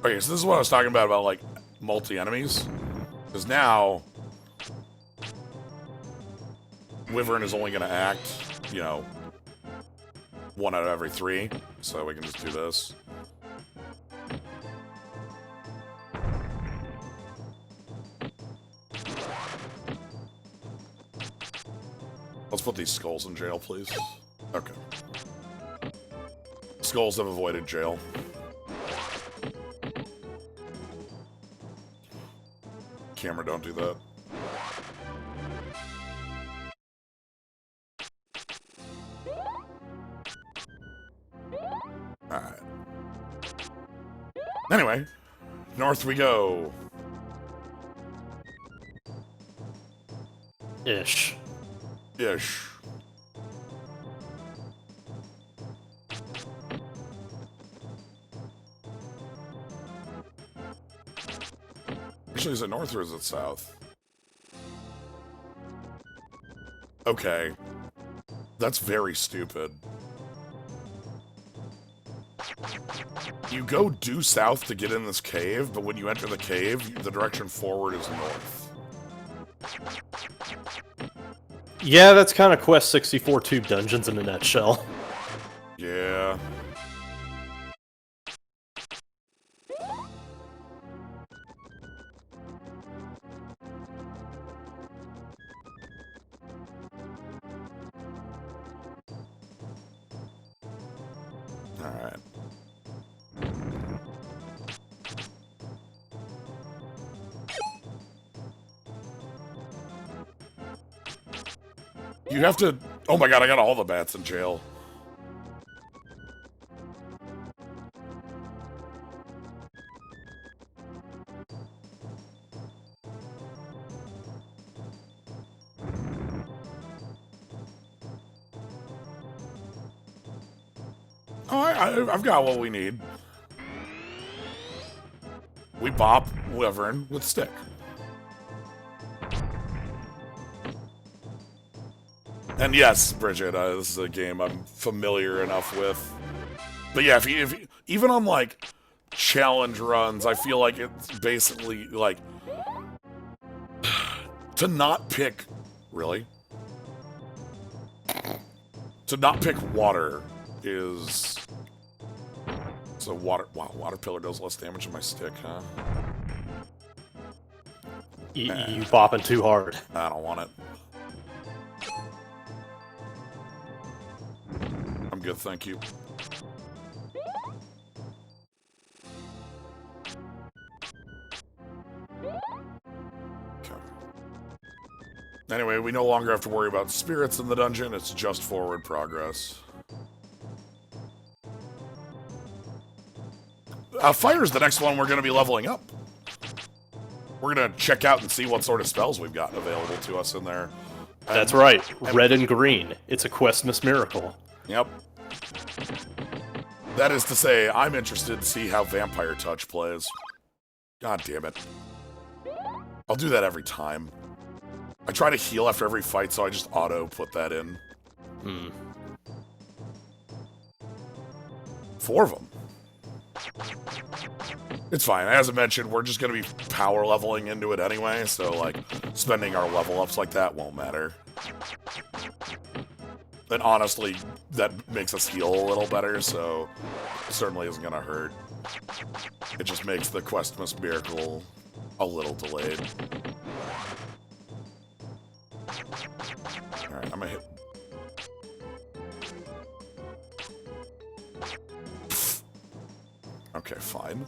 so this is what I was talking about like, multi-enemies. Because now... Wyvern is only going to act, 1 out of every 3, so we can just do this. Let's put these skulls in jail, please. Okay. Skulls have avoided jail. Camera, don't do that. Alright. Anyway, north we go. Ish. Ish. Actually, is it north or is it south? Okay. That's very stupid. You go due south to get in this cave, but when you enter the cave, the direction forward is north. Yeah, that's kind of Quest 64 Tube Dungeons in a nutshell. Yeah. Alright. You have to... Oh my god, I got all the bats in jail. Oh, I've got what we need. We bop Wyvern with stick. And yes, Bridget, this is a game I'm familiar enough with. But yeah, if you even on like challenge runs, I feel like it's basically like to not pick to not pick water is so water. Wow, water pillar does less damage to my stick, huh? You bopping too hard. I don't want it. I'm good, thank you. Okay. Anyway, we no longer have to worry about spirits in the dungeon, it's just forward progress. Fire's the next one we're going to be leveling up. We're going to check out and see what sort of spells we've got available to us in there. That's right, red and green. It's a Questmas miracle. Yep. That is to say, I'm interested to see how Vampire Touch plays. God damn it. I'll do that every time. I try to heal after every fight, so I just auto put that in. 4 of them. It's fine. As I mentioned, we're just going to be power leveling into it anyway, so, like, spending our level ups like that won't matter. And honestly, that makes us heal a little better, so it certainly isn't going to hurt. It just makes the Questmas miracle a little delayed. Alright, I'm gonna hit... Okay, fine.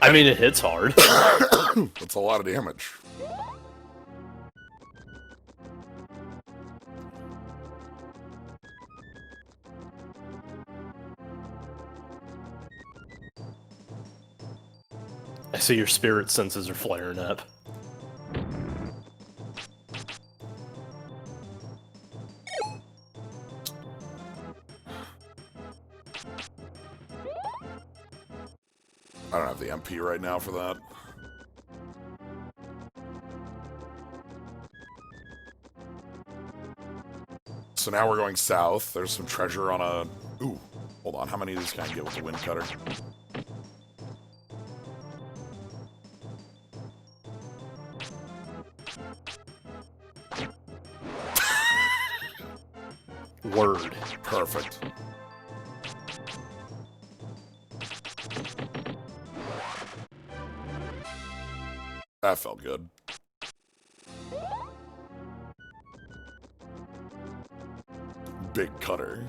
I mean, it hits hard. That's a lot of damage. I see your spirit senses are flaring up. I don't have the MP right now for that. So now we're going south. There's some treasure on a... Ooh, hold on. How many of these can I get with the wind cutter? Word. Perfect. That felt good. Big cutter.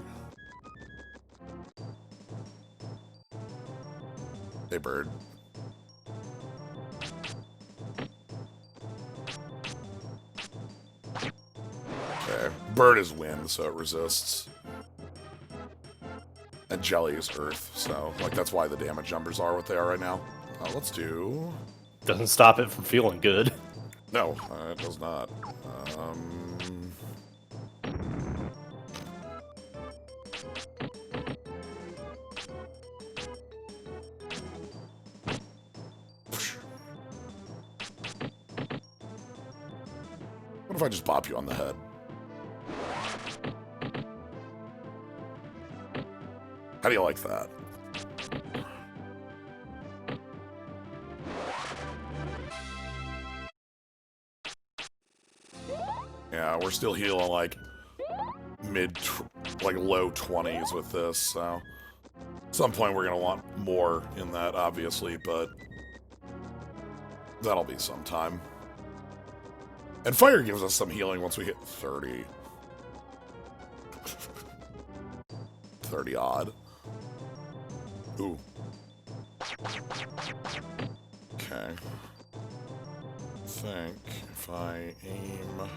Hey, bird. Okay. Bird is wind, so it resists. And jelly is earth, so, like, that's why the damage numbers are what they are right now. Let's do... Doesn't stop it from feeling good. No, it does not. What if I just bop you on the head? How do you like that? Yeah, we're still healing like low 20s with this, so at some point we're gonna want more in that, obviously, but that'll be sometime. And fire gives us some healing once we hit 30. 30 odd. Ooh. Okay. I think if I aim...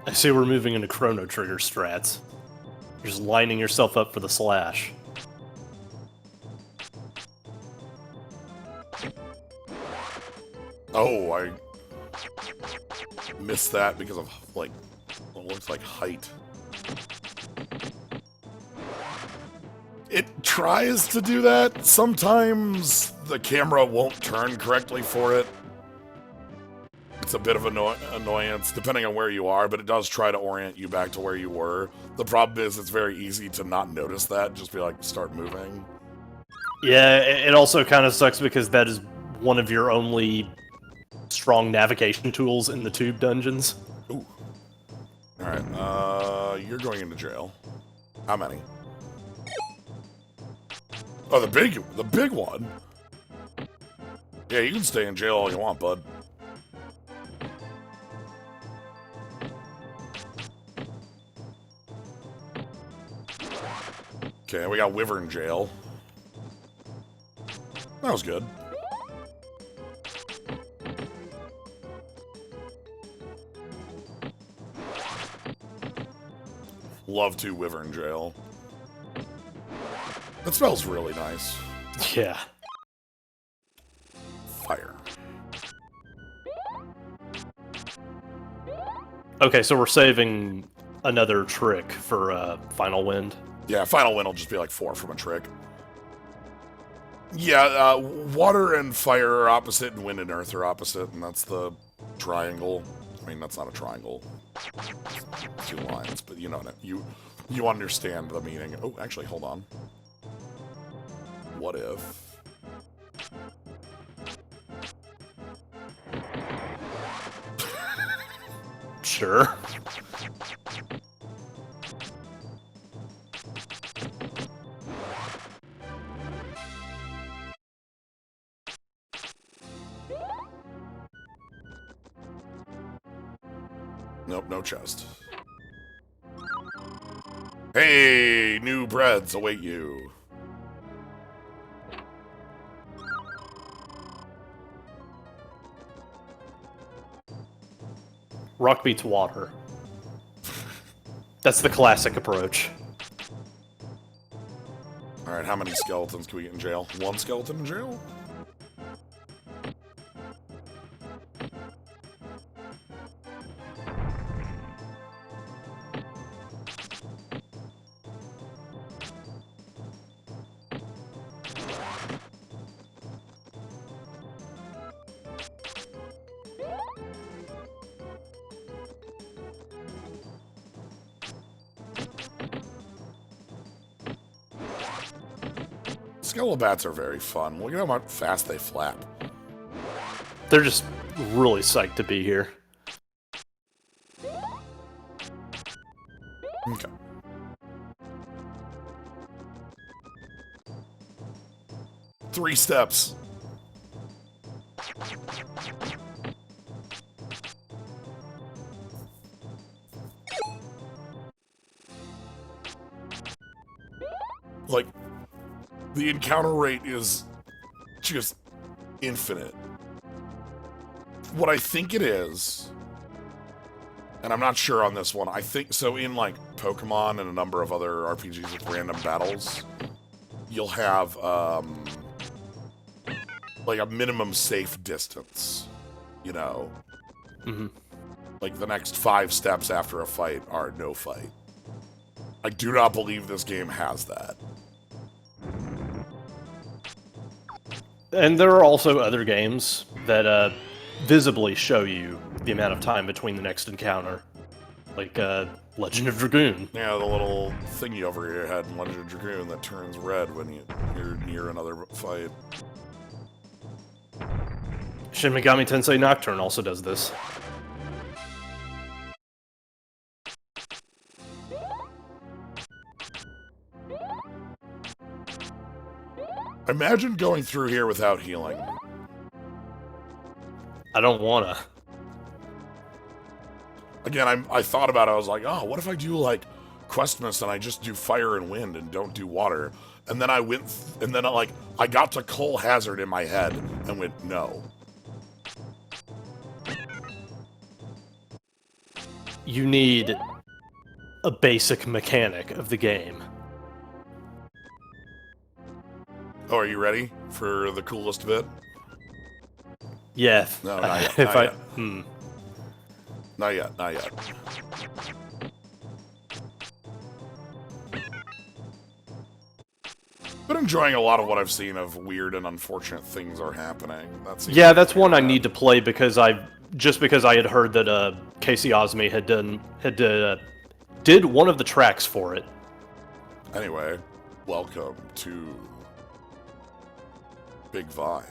I see we're moving into Chrono Trigger strats. You're just lining yourself up for the slash. Oh, I missed that because of, like, what looks like height. It tries to do that. Sometimes the camera won't turn correctly for it. It's a bit of an annoyance, depending on where you are, but it does try to orient you back to where you were. The problem is it's very easy to not notice that, just be like, start moving. Yeah, it also kind of sucks because that is one of your only strong navigation tools in the tube dungeons. Ooh. Alright, you're going into jail. How many? Oh, the big one? Yeah, you can stay in jail all you want, bud. Okay, we got Wyvern jail. That was good. Love to Wyvern jail. That smells really nice. Yeah. Fire. Okay, so we're saving another trick for Final Wind. Yeah, Final Wind will just be like 4 from a trick. Yeah, water and fire are opposite, and wind and earth are opposite, and that's the triangle. I mean, that's not a triangle. It's 2 lines, but you know what you understand the meaning. Oh, actually, hold on. What if... Sure. Nope, no chest. Hey, new breads await you. Rock beats water. That's the classic approach. Alright, how many skeletons can we get in jail? 1 skeleton in jail? Skelebats are very fun. Look at how fast they flap. They're just really psyched to be here. Okay. Three steps. Like, the encounter rate is just infinite. What I think it is, and I'm not sure on this one, I think, so in like Pokemon and a number of other RPGs with random battles, you'll have, like a minimum safe distance, you know? Mm-hmm. Like the next 5 steps after a fight are no fight. I do not believe this game has that. And there are also other games that visibly show you the amount of time between the next encounter. Like, Legend of Dragoon. Yeah, the little thingy over your head in Legend of Dragoon that turns red when you're near another fight. Shin Megami Tensei Nocturne also does this. Imagine going through here without healing. I don't wanna. Again, I thought about it, I was like, oh, what if I do, like, Questmas and I just do fire and wind and don't do water? And then I went, and then I got to Coal Hazard in my head and went, no. You need a basic mechanic of the game. Oh, are you ready for the coolest bit? Yeah. No, not yet. If Not yet. Not yet. Not yet. Been enjoying a lot of what I've seen of weird and unfortunate things are happening. That's one I need to play because I had heard that Casey Osme did one of the tracks for it. Anyway, welcome to Big Vine.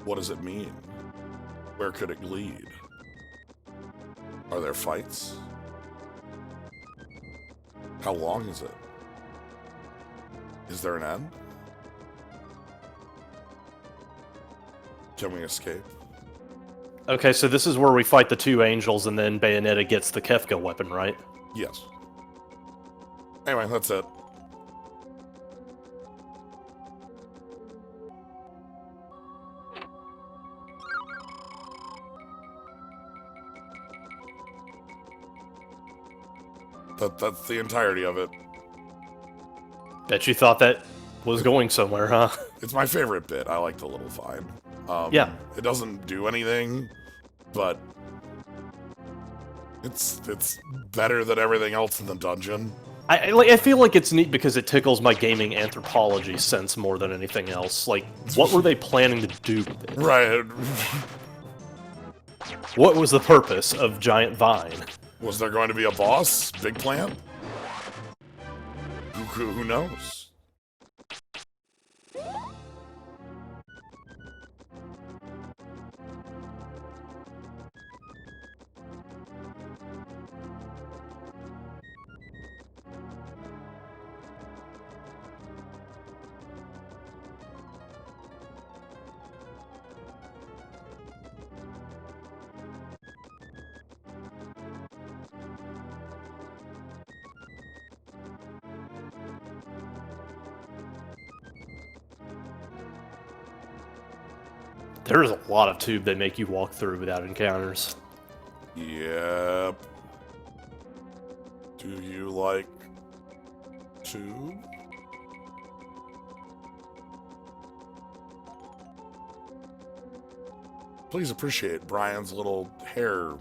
What does it mean? Where could it lead? Are there fights? How long is it? Is there an end? Can we escape? Okay, so this is where we fight the two angels and then Bayonetta gets the Kefka weapon, right? Yes. Anyway, that's it. That's the entirety of it. Bet you thought that was going somewhere, huh? It's my favorite bit. I like the little vine. Yeah. It doesn't do anything, but it's better than everything else in the dungeon. I feel like it's neat because it tickles my gaming anthropology sense more than anything else. Like, what were they planning to do with it? Right. What was the purpose of Giant Vine? Was there going to be a boss? Big plan? Who knows? There's a lot of tube they make you walk through without encounters. Yep. Do you like tube? Please appreciate Brian's little hair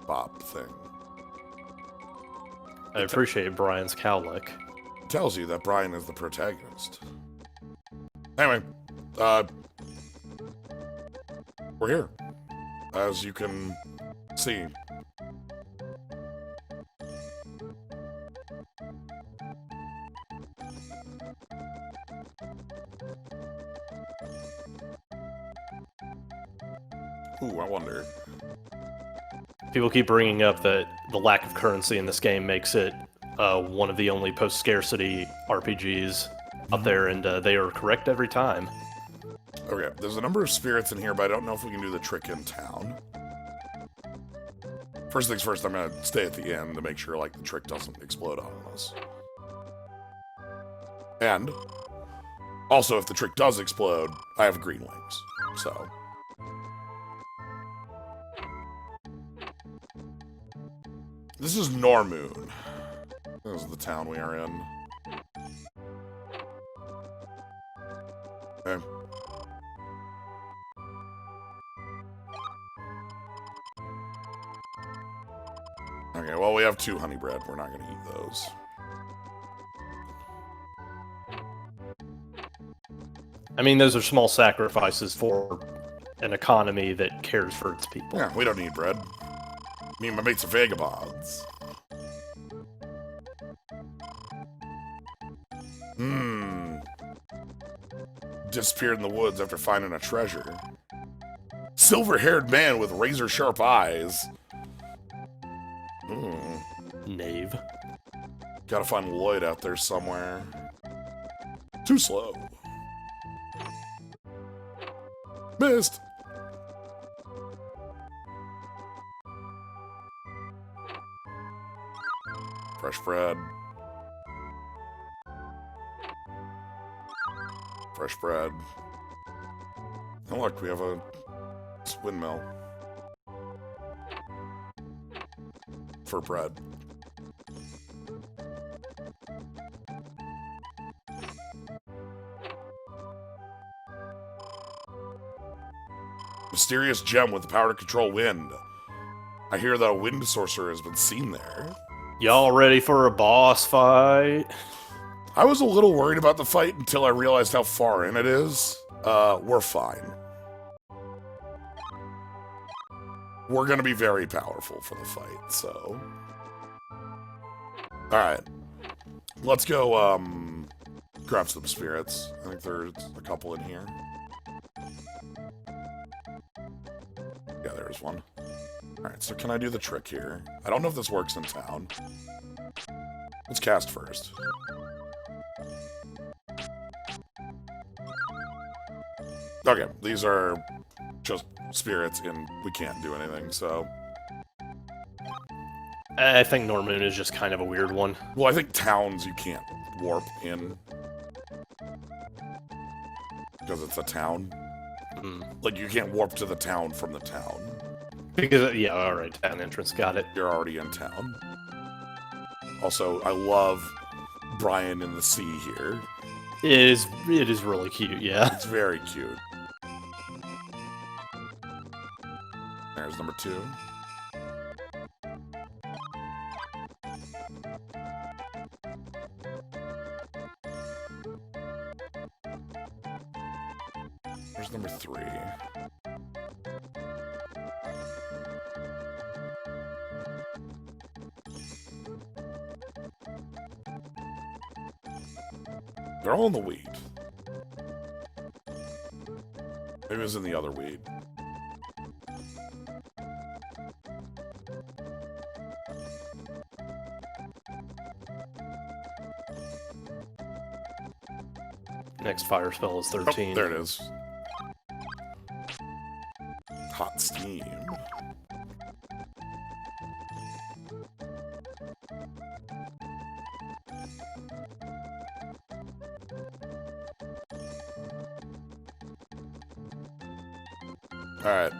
bop thing. I appreciate Brian's cowlick. It tells you that Brian is the protagonist. Anyway, we're here, as you can see. Ooh, I wonder. People keep bringing up that the lack of currency in this game makes it one of the only post-scarcity RPGs out there, and they are correct every time. Okay, there's a number of spirits in here, but I don't know if we can do the trick in town. First things first, I'm gonna stay at the end to make sure, like, the trick doesn't explode on us. And, also, if the trick does explode, I have green wings, so... This is Normoon. This is the town we are in. Okay. Okay, well, we have 2 honey bread. We're not going to eat those. I mean, those are small sacrifices for an economy that cares for its people. Yeah, we don't need bread. Me and my mates are vagabonds. Disappeared in the woods after finding a treasure. Silver-haired man with razor-sharp eyes. Knave. Gotta find Lloyd out there somewhere. Too slow. Missed. Fresh bread. Fresh bread. And look, we have a windmill. For bread. Mysterious gem with the power to control wind. I hear that a wind sorcerer has been seen there. Y'all ready for a boss fight? I was a little worried about the fight until I realized how far in it is. We're fine. We're gonna be very powerful for the fight, so... Alright. Let's go, grab some spirits. I think there's a couple in here. Yeah, there's one. Alright, so can I do the trick here? I don't know if this works in town. Let's cast first. Okay, these are just spirits, and we can't do anything, so... I think Normoon is just kind of a weird one. Well, I think towns you can't warp in. Because it's a town. Like, you can't warp to the town from the town. Because, yeah, alright, town entrance, got it. You're already in town. Also, I love Brian in the sea here. It is really cute, yeah. It's very cute. There's number 2. There's number 3. They're all in the weed. Maybe it was in the other weed. Next fire spell is 13. Oh, there it is. Hot steam. Alright.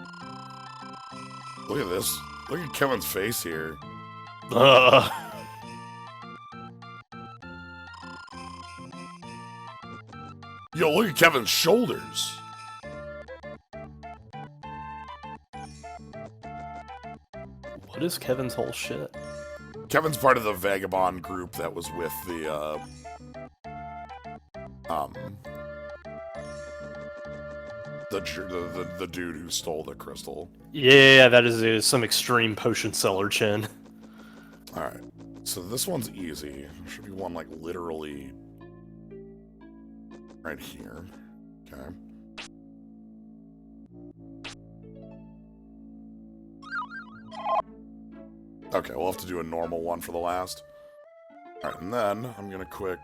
Look at this. Look at Kevin's face here. Yo, look at Kevin's shoulders. What is Kevin's whole shit? Kevin's part of the vagabond group that was with the dude who stole the crystal. Yeah, that is some extreme potion seller chin. Alright, so this one's easy. There should be one, like, literally right here. Okay. Okay, we'll have to do a normal one for the last. Alright, and then I'm gonna quick...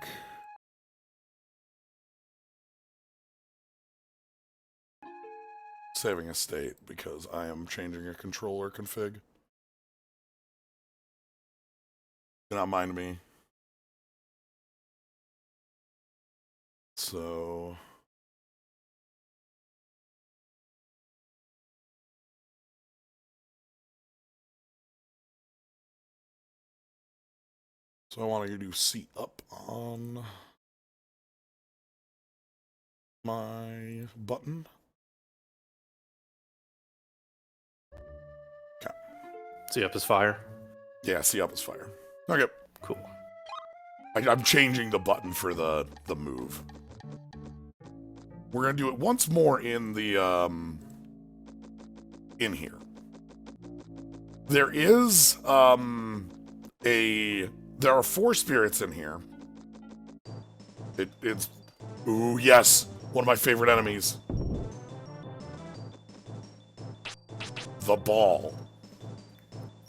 saving a state, because I am changing a controller config. Do not mind me. So... So I want to do seat up on my button. Okay. See up is fire? Yeah, see up is fire. Okay. Cool. I'm changing the button for the move. We're gonna do it once more in the in here. There is, there are 4 spirits in here. It's, ooh, yes, one of my favorite enemies. The ball.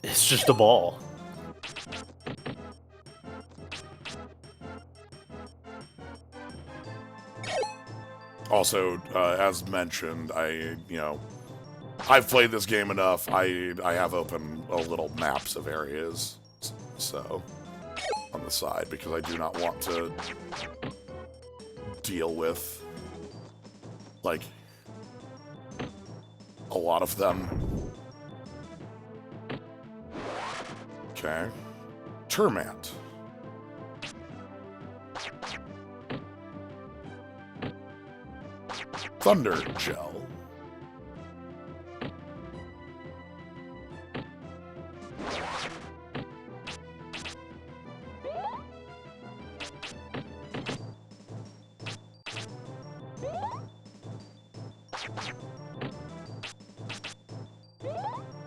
It's just a ball. Also, as mentioned, I've played this game enough. I have open little maps of areas, so on the side, because I do not want to deal with like a lot of them. Okay, Termant. Thunder Gel.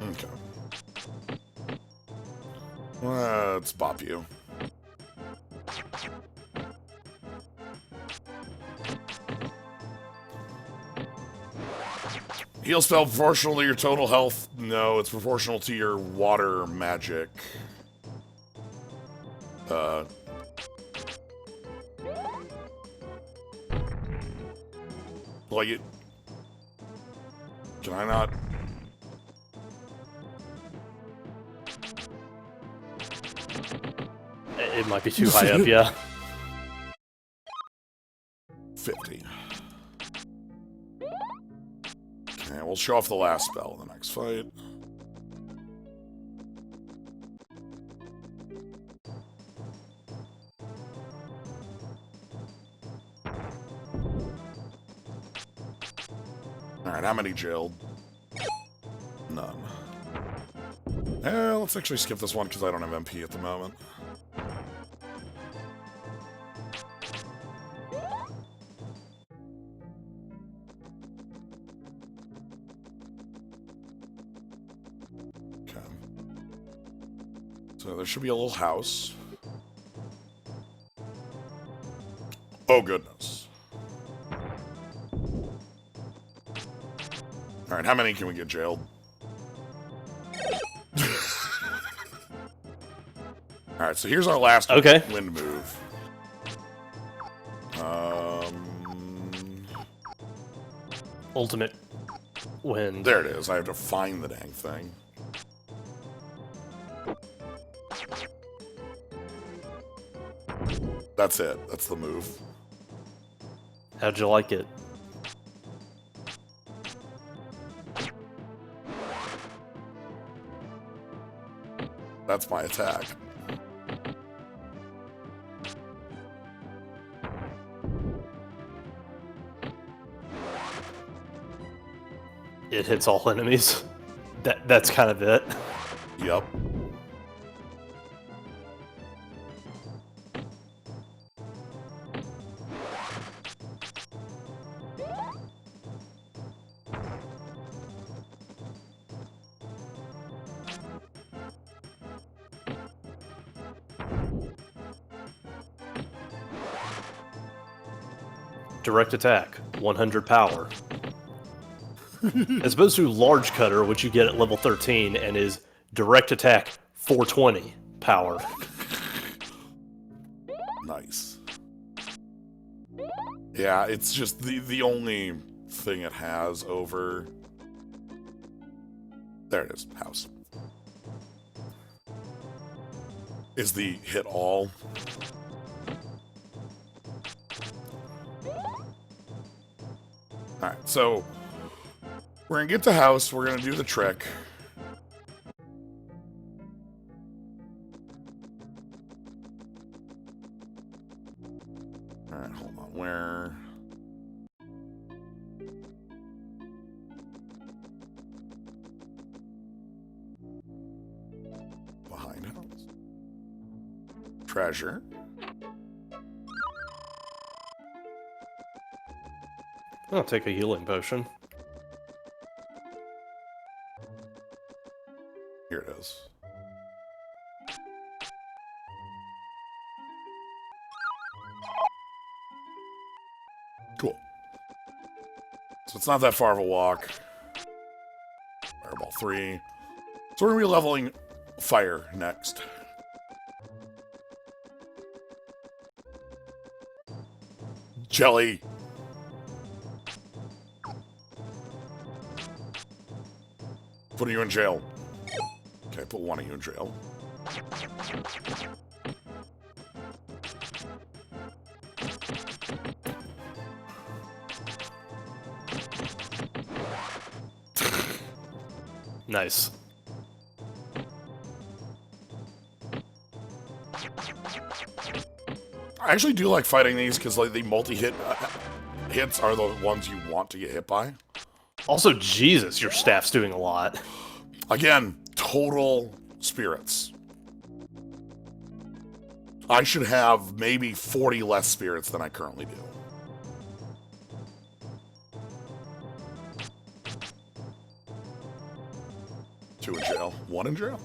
Okay. Let's bop you. Heal spell proportional to your total health? No, it's proportional to your water magic. Like it... Can I not... It might be too high up, yeah. 50. Okay, we'll show off the last spell in the next fight. Alright, how many jailed? None. Let's actually skip this one because I don't have MP at the moment. Okay. So there should be a little house. Oh, goodness. Alright, how many can we get jailed? Alright, so here's our last wind move. Ultimate wind. There it is. I have to find the dang thing. That's it. That's the move. How'd you like it? That's my attack. It hits all enemies. That's kind of it. Yep. Direct attack, 100 power. As opposed to large cutter, which you get at level 13, and is direct attack, 420 power. Nice. Yeah, it's just the only thing it has over... There it is, house. Is the hit all. Alright, so we're gonna get to house, we're gonna do the trick. Alright, hold on, where... Behind house. Treasure. I'll take a healing potion. So it's not that far of a walk. Fireball 3. So we're going to be leveling fire next. Jelly. Putting you in jail. Okay, put one of you in jail. Nice. I actually do like fighting these because like the multi-hit hits are the ones you want to get hit by. Also, Jesus, your staff's doing a lot. Again, total spirits. I should have maybe 40 less spirits than I currently do. Two in jail. One in jail.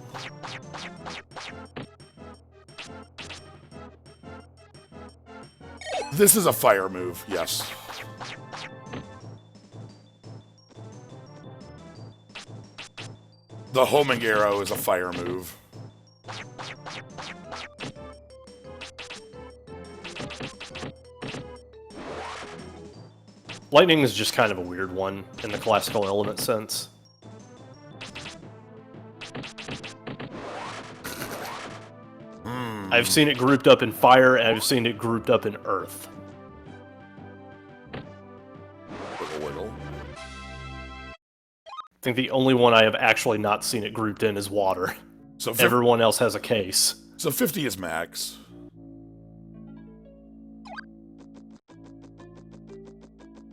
This is a fire move, yes. The homing arrow is a fire move. Lightning is just kind of a weird one in the classical element sense. I've seen it grouped up in fire, and I've seen it grouped up in earth. Wiggle, wiggle. I think the only one I have actually not seen it grouped in is water. So everyone else has a case. So 50 is max.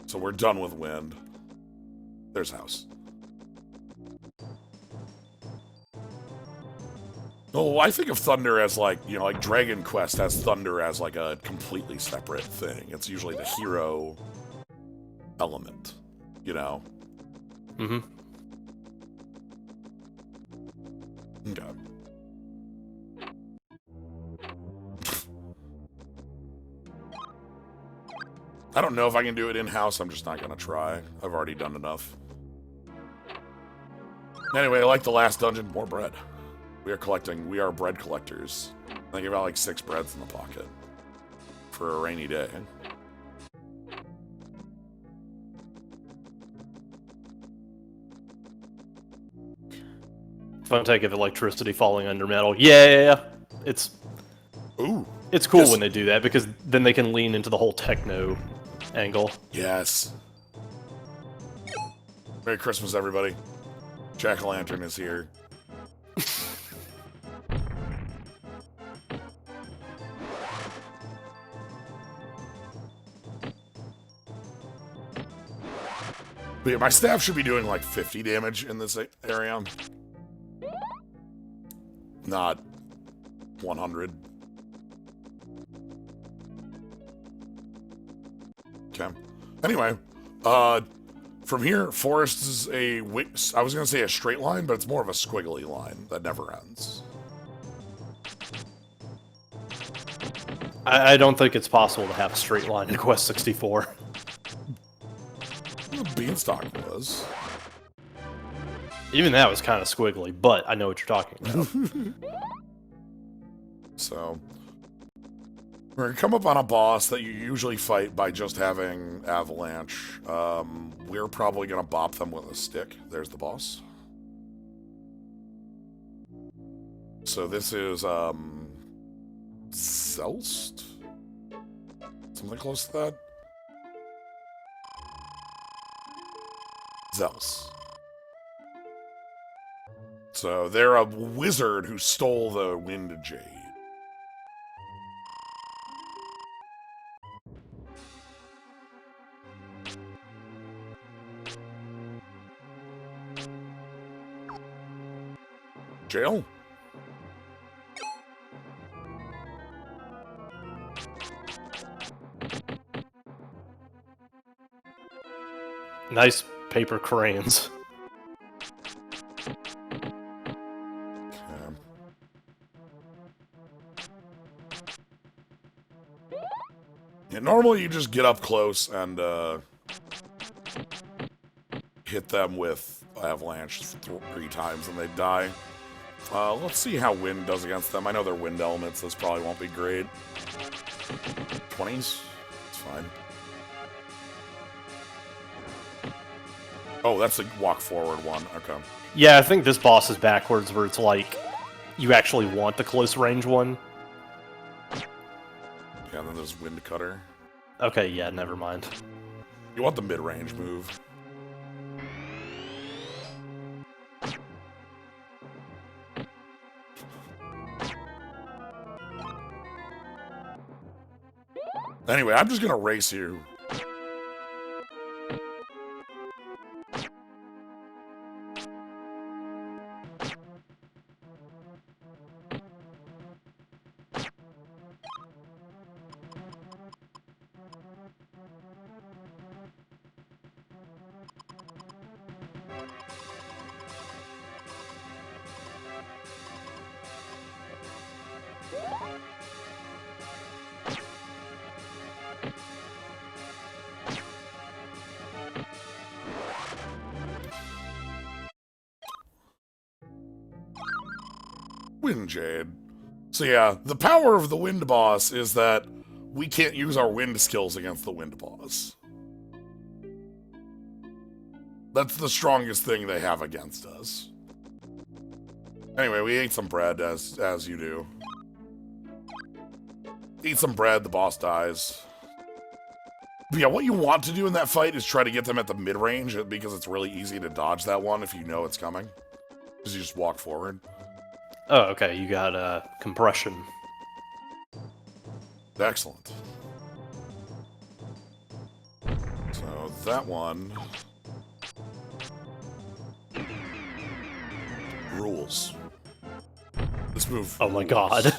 So we're done with wind. There's house. Oh, I think of thunder as like, you know, like Dragon Quest has thunder as like a completely separate thing. It's usually the hero element, you know? Mm-hmm. Okay. I don't know if I can do it in-house. I'm just not going to try. I've already done enough. Anyway, like the last dungeon, more bread. We are bread collectors. I think about like 6 breads in the pocket for a rainy day. Fun take of electricity falling under metal. Yeah. It's Ooh. It's cool when they do that, because then they can lean into the whole techno angle. Yes. Merry Christmas, everybody. Jack-o'-lantern is here. But yeah, my staff should be doing like 50 damage in this area. Not 100. Okay. Anyway, from here, forest is I was going to say a straight line, but it's more of a squiggly line that never ends. I don't think it's possible to have a straight line in Quest 64. The beanstalk was. Even that was kind of squiggly, but I know what you're talking about. So, we're going to come up on a boss that you usually fight by just having avalanche. We're probably going to bop them with a stick. There's the boss. So this is, Zelst? Something close to that? Zelst. So they're a wizard who stole the Wind Jade. Jail? Nice paper crayons. Yeah, normally you just get up close and, hit them with avalanche 3 times and they die. Let's see how wind does against them. I know they're wind elements. This probably won't be great. 20s? It's fine. Oh, that's the walk forward one. Okay. Yeah, I think this boss is backwards, where it's like you actually want the close range one. Yeah, and then there's wind cutter. Okay, yeah, never mind. You want the mid-range move. Anyway, I'm just gonna race you. Wind Jade. So yeah, the power of the wind boss is that we can't use our wind skills against the wind boss. That's the strongest thing they have against us. Anyway, we ate some bread, as you do. Eat some bread, the boss dies. But yeah, what you want to do in that fight is try to get them at the mid-range, because it's really easy to dodge that one if you know it's coming. Because you just walk forward. Oh, okay, you got compression. Excellent. So that one rules. This move. Oh my rules. god.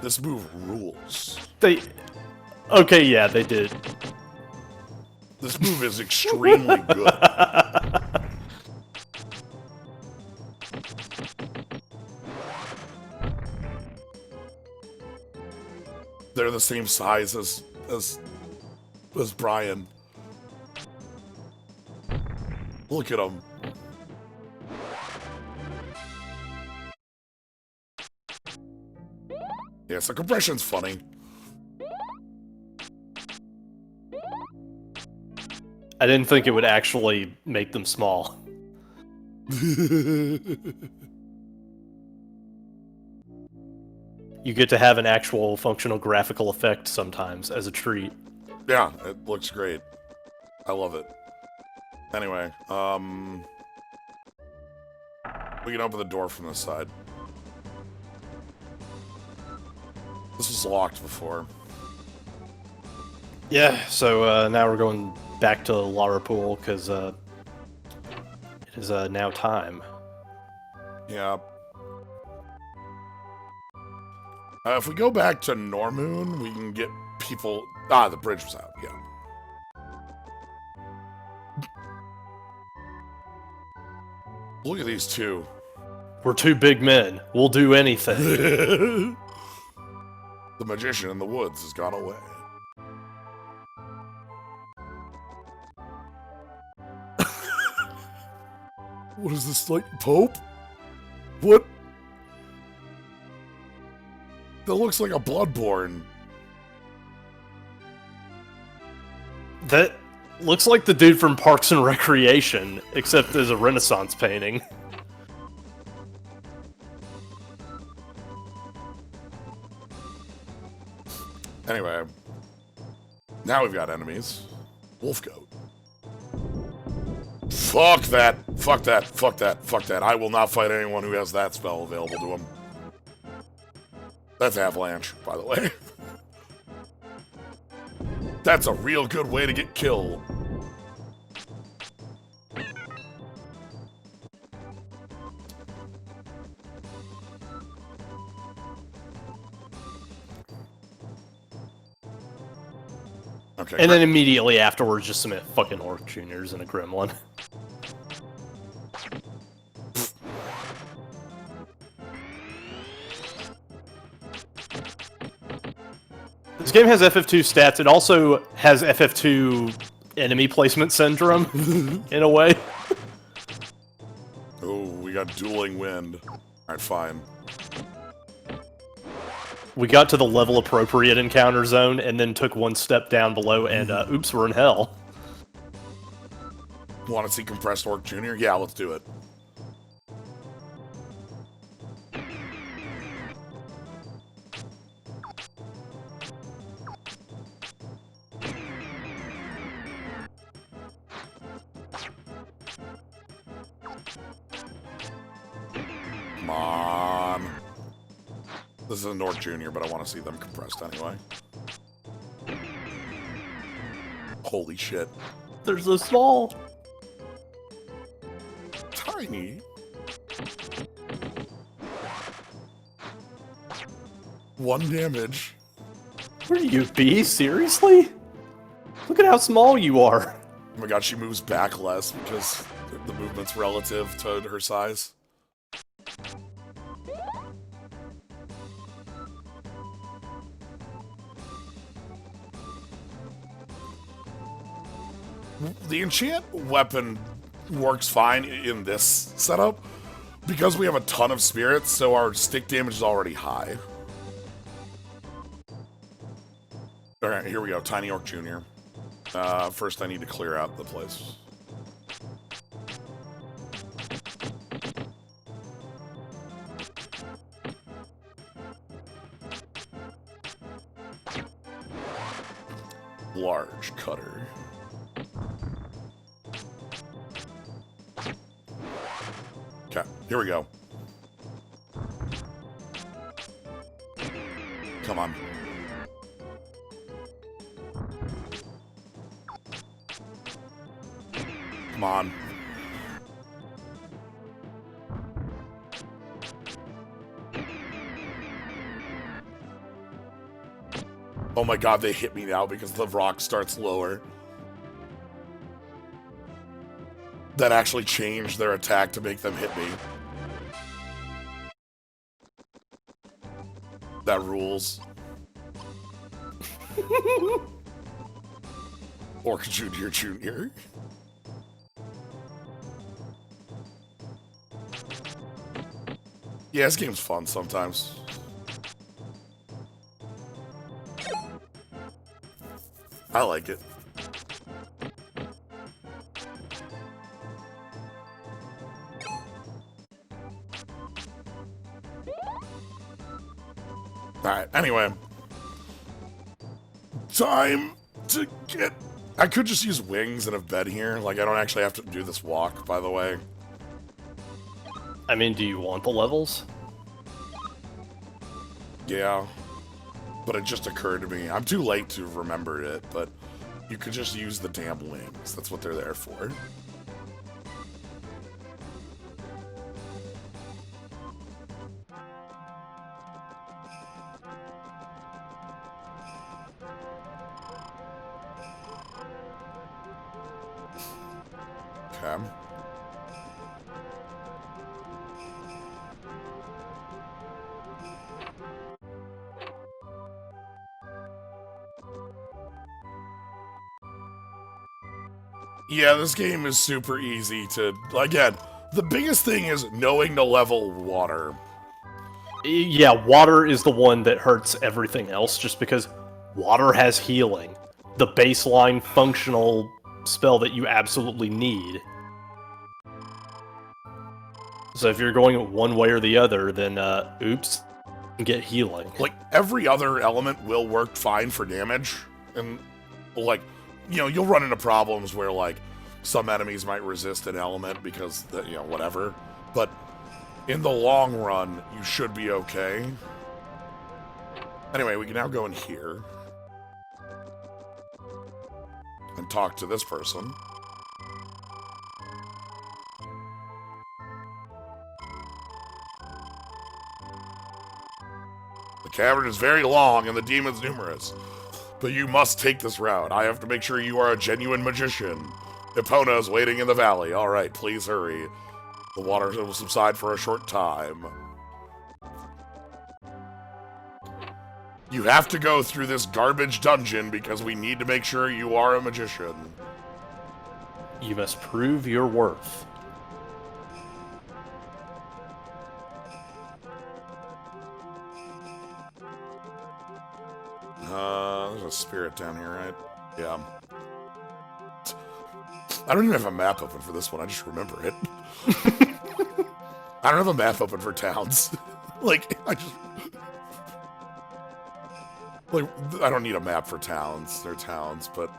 This move rules. Okay, yeah, they did. This move is extremely good. They're the same size as Brian. Look at him. Yeah, so compression's funny. I didn't think it would actually make them small. You get to have an actual functional graphical effect sometimes as a treat. Yeah, it looks great. I love it. Anyway, we can open the door from this side. This was locked before. Yeah, so now we're going back to Larapool, because it is now time. Yeah. If we go back to Normoon, we can get people... Ah, the bridge was out, yeah. Look at these two. We're 2 big men. We'll do anything. The magician in the woods has gone away. What is this, like, Pope? What? That looks like a Bloodborne. That looks like the dude from Parks and Recreation, except there's a Renaissance painting. Anyway, now we've got enemies. Wolf goat. Fuck that. Fuck that. Fuck that. Fuck that. I will not fight anyone who has that spell available to him. That's avalanche, by the way. That's a real good way to get killed. Okay. And then immediately afterwards, just some fucking Orc Juniors and a Gremlin. This game has FF2 stats. It also has FF2 enemy placement syndrome, in a way. got dueling wind. Alright, fine. We got to the level appropriate encounter zone and then took one step down below and oops, we're in hell. Want to see Compressed Orc Jr.? Yeah, let's do it. Come on. This is a Orc Jr., but I want to see them compressed anyway. Holy shit. They're so small. Tiny. One damage. What are you, B? Seriously? Look at how small you are. Oh my god, she moves back less because the movement's relative to her size. The enchant weapon works fine in this setup because we have a ton of spirits, so our stick damage is already high. Alright, here we go. Tiny Orc Jr. First I need to clear out the place. Large cutter. Okay, here we go. Come on. Come on. Oh my god, they hit me now because the rock starts lower. That actually changed their attack to make them hit me. That rules. Orc Junior Junior. Yeah, this game's fun sometimes. I like it. Alright, anyway. Time to get... I could just use wings and have bed here. Like, I don't actually have to do this walk, by the way. I mean, do you want the levels? Yeah. But it just occurred to me. I'm too late to remember it, but you could just use the damn wings. That's what they're there for. Okay. Yeah, this game is super easy to... Again, the biggest thing is knowing to level water. Yeah, water is the one that hurts everything else, just because water has healing. The baseline functional spell that you absolutely need. So if you're going one way or the other, then, oops, get healing. Like, every other element will work fine for damage, and, like, you know, you'll run into problems where, like, some enemies might resist an element because, you know, whatever. But in the long run, you should be okay. Anyway, we can now go in here and talk to this person. The cavern is very long and the demons numerous. But you must take this route. I have to make sure you are a genuine magician. Epona is waiting in the valley. Alright, please hurry. The water will subside for a short time. You have to go through this garbage dungeon because we need to make sure you are a magician. You must prove your worth. spirit down here, right? Yeah. I don't even have a map open for this one. I just remember it. I don't have a map open for towns. Like, I don't need a map for towns. They're towns, but...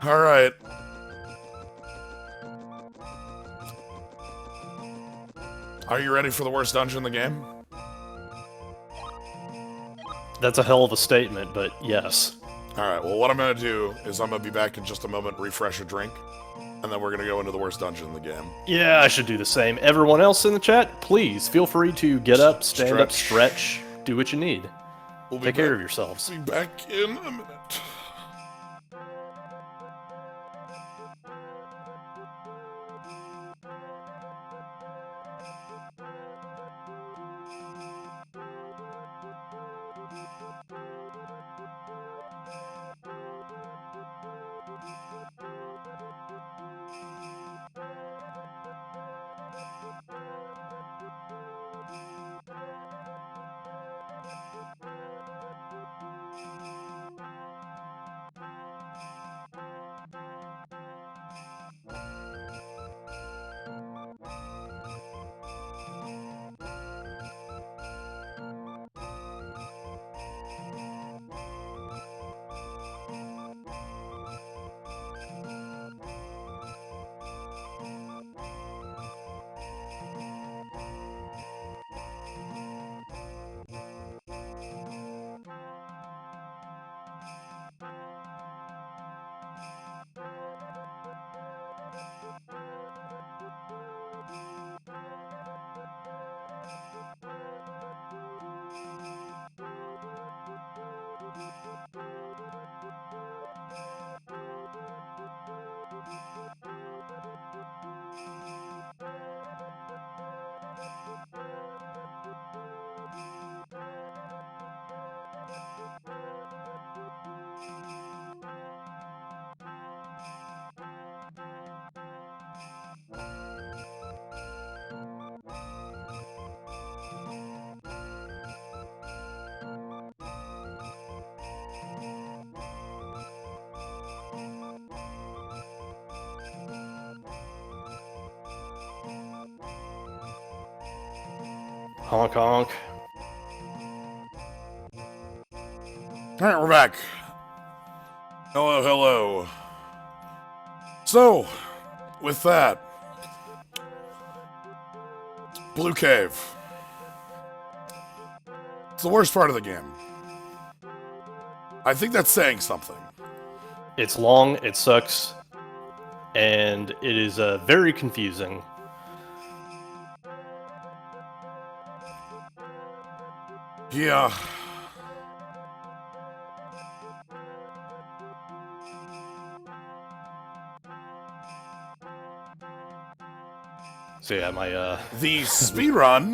Alright. Are you ready for the worst dungeon in the game? That's a hell of a statement, but yes. Alright, well, what I'm gonna do is I'm gonna be back in just a moment, refresh a drink, and then we're gonna go into the worst dungeon in the game. Yeah, I should do the same. Everyone else in the chat, please feel free to get up, stand up, stretch, do what you need. Take care of yourselves. We'll be back in a minute. Honk honk. Alright, we're back. Hello, hello. So, with that, Blue Cave. It's the worst part of the game. I think that's saying something. It's long, it sucks, and it is very confusing. Yeah. So yeah, my The speedrun,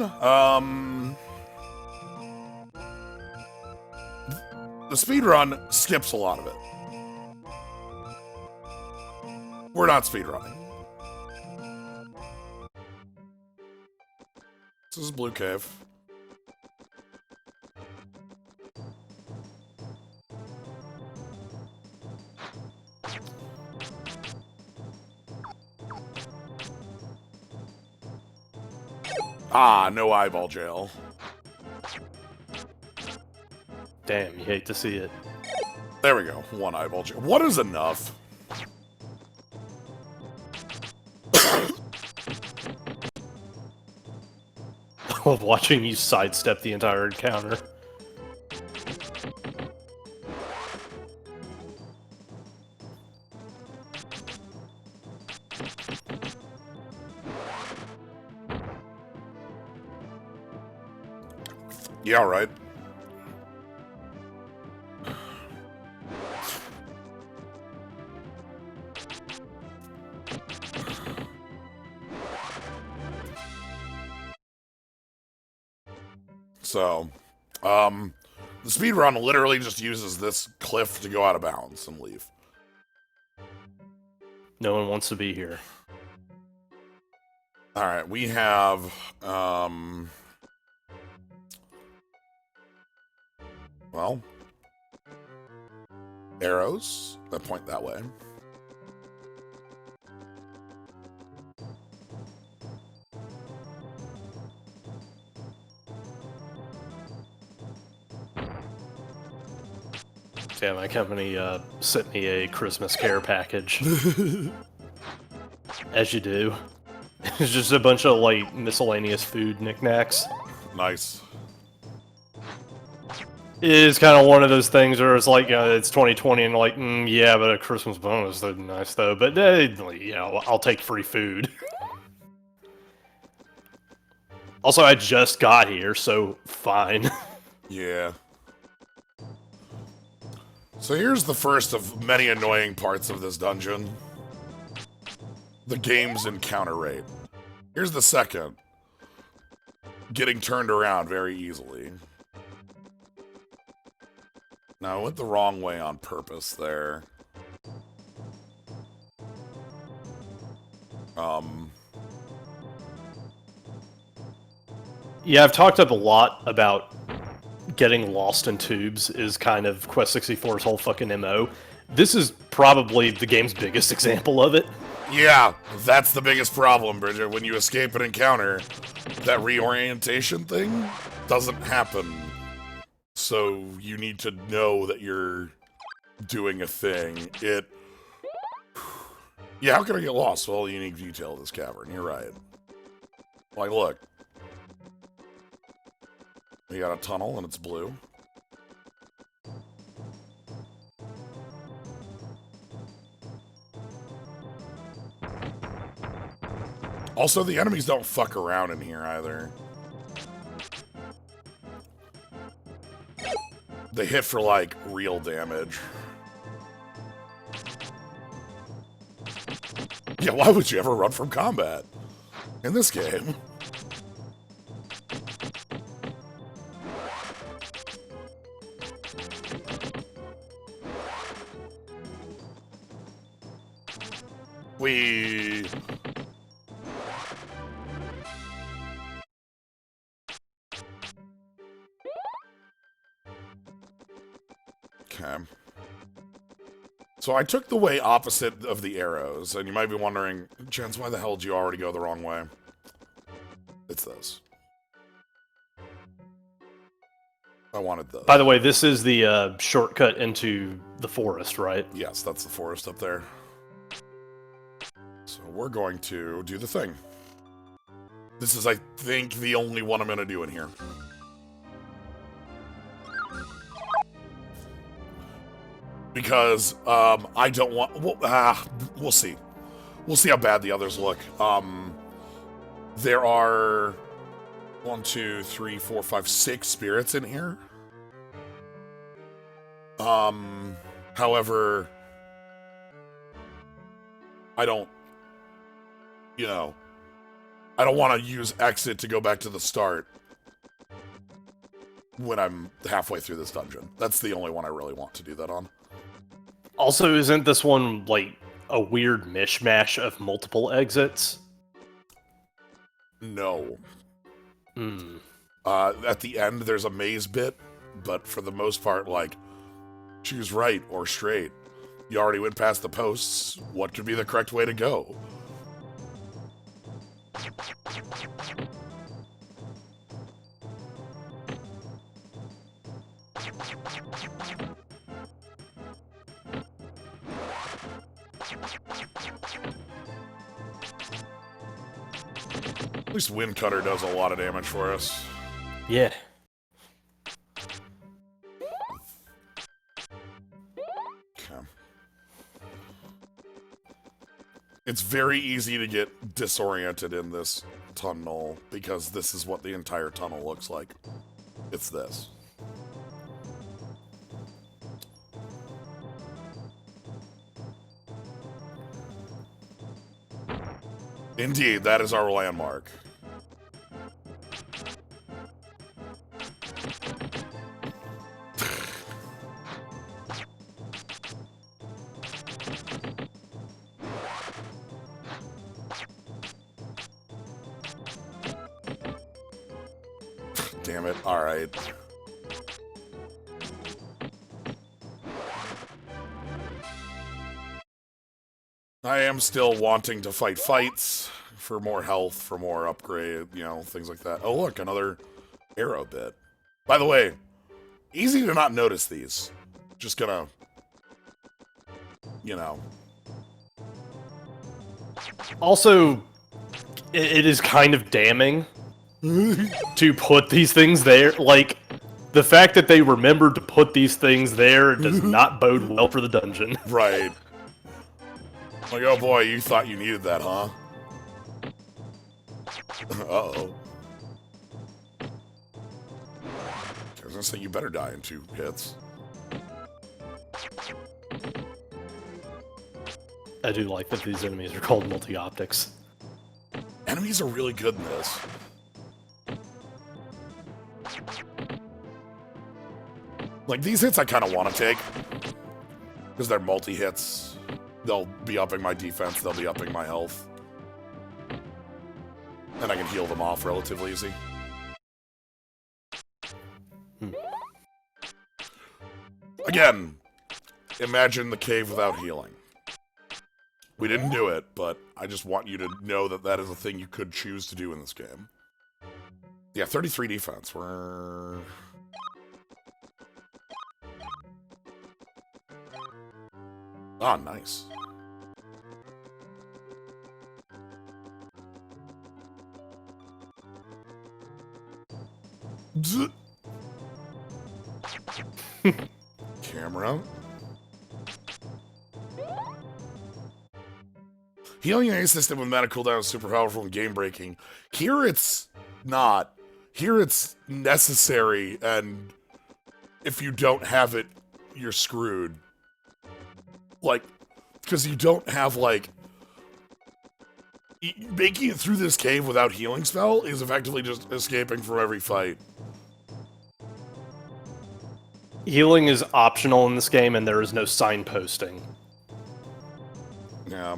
the speedrun skips a lot of it. We're not speedrunning. This is Blue Cave. Ah, no eyeball jail. damn, you hate to see it. There we go. One eyeball jail. What is enough? Watching you sidestep the entire encounter. Yeah, right. So, the speedrun literally just uses this cliff to go out of bounds and leave. No one wants to be here. Alright, we have, Well, arrows that point that way. Yeah, my company sent me a Christmas care package. As you do. It's just a bunch of, like, miscellaneous food knickknacks. Nice. It is kind of one of those things where it's like, it's 2020 and like, yeah, but a Christmas bonus, they're nice though. But, you know, I'll take free food. Also, I just got here, so fine. Yeah. So here's the first of many annoying parts of this dungeon. The game's encounter rate. Here's the second. Getting turned around very easily. Now, I went the wrong way on purpose there. Yeah, I've talked up a lot about getting lost in tubes is kind of Quest 64's whole fucking MO. This is probably the game's biggest example of it. Yeah, that's the biggest problem, Bridget. When you escape an encounter, that reorientation thing doesn't happen. So you need to know that you're doing a thing. Yeah, how can I get lost? Well, unique detail of this cavern. You're right. Like, look. You got a tunnel and it's blue. Also, the enemies don't fuck around in here either. They hit for, like, real damage. Yeah, why would you ever run from combat in this game? We... Okay. So I took the way opposite of the arrows, and you might be wondering, Jens, why the hell did you already go the wrong way? It's this. I wanted this. By the way, this is the shortcut into the forest, right? Yes, that's the forest up there. So we're going to do the thing. This is, I think, the only one I'm going to do in here. Because, I don't want... we'll see. We'll see how bad the others look. There are 1, 2, 3, 4, 5, 6 spirits in here. However, I don't, you know, I don't want to use exit to go back to the start when I'm halfway through this dungeon. That's the only one I really want to do that on. Also, isn't this one, like, a weird mishmash of multiple exits? No. At the end, there's a maze bit, but for the most part, like, choose right or straight. You already went past the posts. What could be the correct way to go? At least Wind Cutter does a lot of damage for us. Yeah. Okay. It's very easy to get disoriented in this tunnel because this is what the entire tunnel looks like. It's this. Indeed, that is our landmark. Damn it. Alright. I am still wanting to fight fights for more health, for more upgrade, you know, things like that. Oh, look, another arrow bit. By the way, easy to not notice these. Just gonna, you know. Also, it is kind of damning to put these things there. Like, the fact that they remembered to put these things there does not bode well for the dungeon. Right. Like, oh boy, you thought you needed that, huh? Uh-oh. I was gonna say, you better die in 2 hits. I do like that these enemies are called multi-optics. Enemies are really good in this. Like, these hits I kind of want to take. Because they're multi-hits. They'll be upping my defense, they'll be upping my health. And I can heal them off relatively easy. Again, imagine the cave without healing. We didn't do it, but I just want you to know that that is a thing you could choose to do in this game. Yeah, 33 defense. We're... Ah, nice. Camera. Healing a system with mana cooldown is super powerful and game breaking. Here it's not. Here it's necessary, and if you don't have it, you're screwed. Like, because you don't have, like... Making it through this cave without healing spell is effectively just escaping from every fight. Healing is optional in this game, and there is no signposting. Yeah.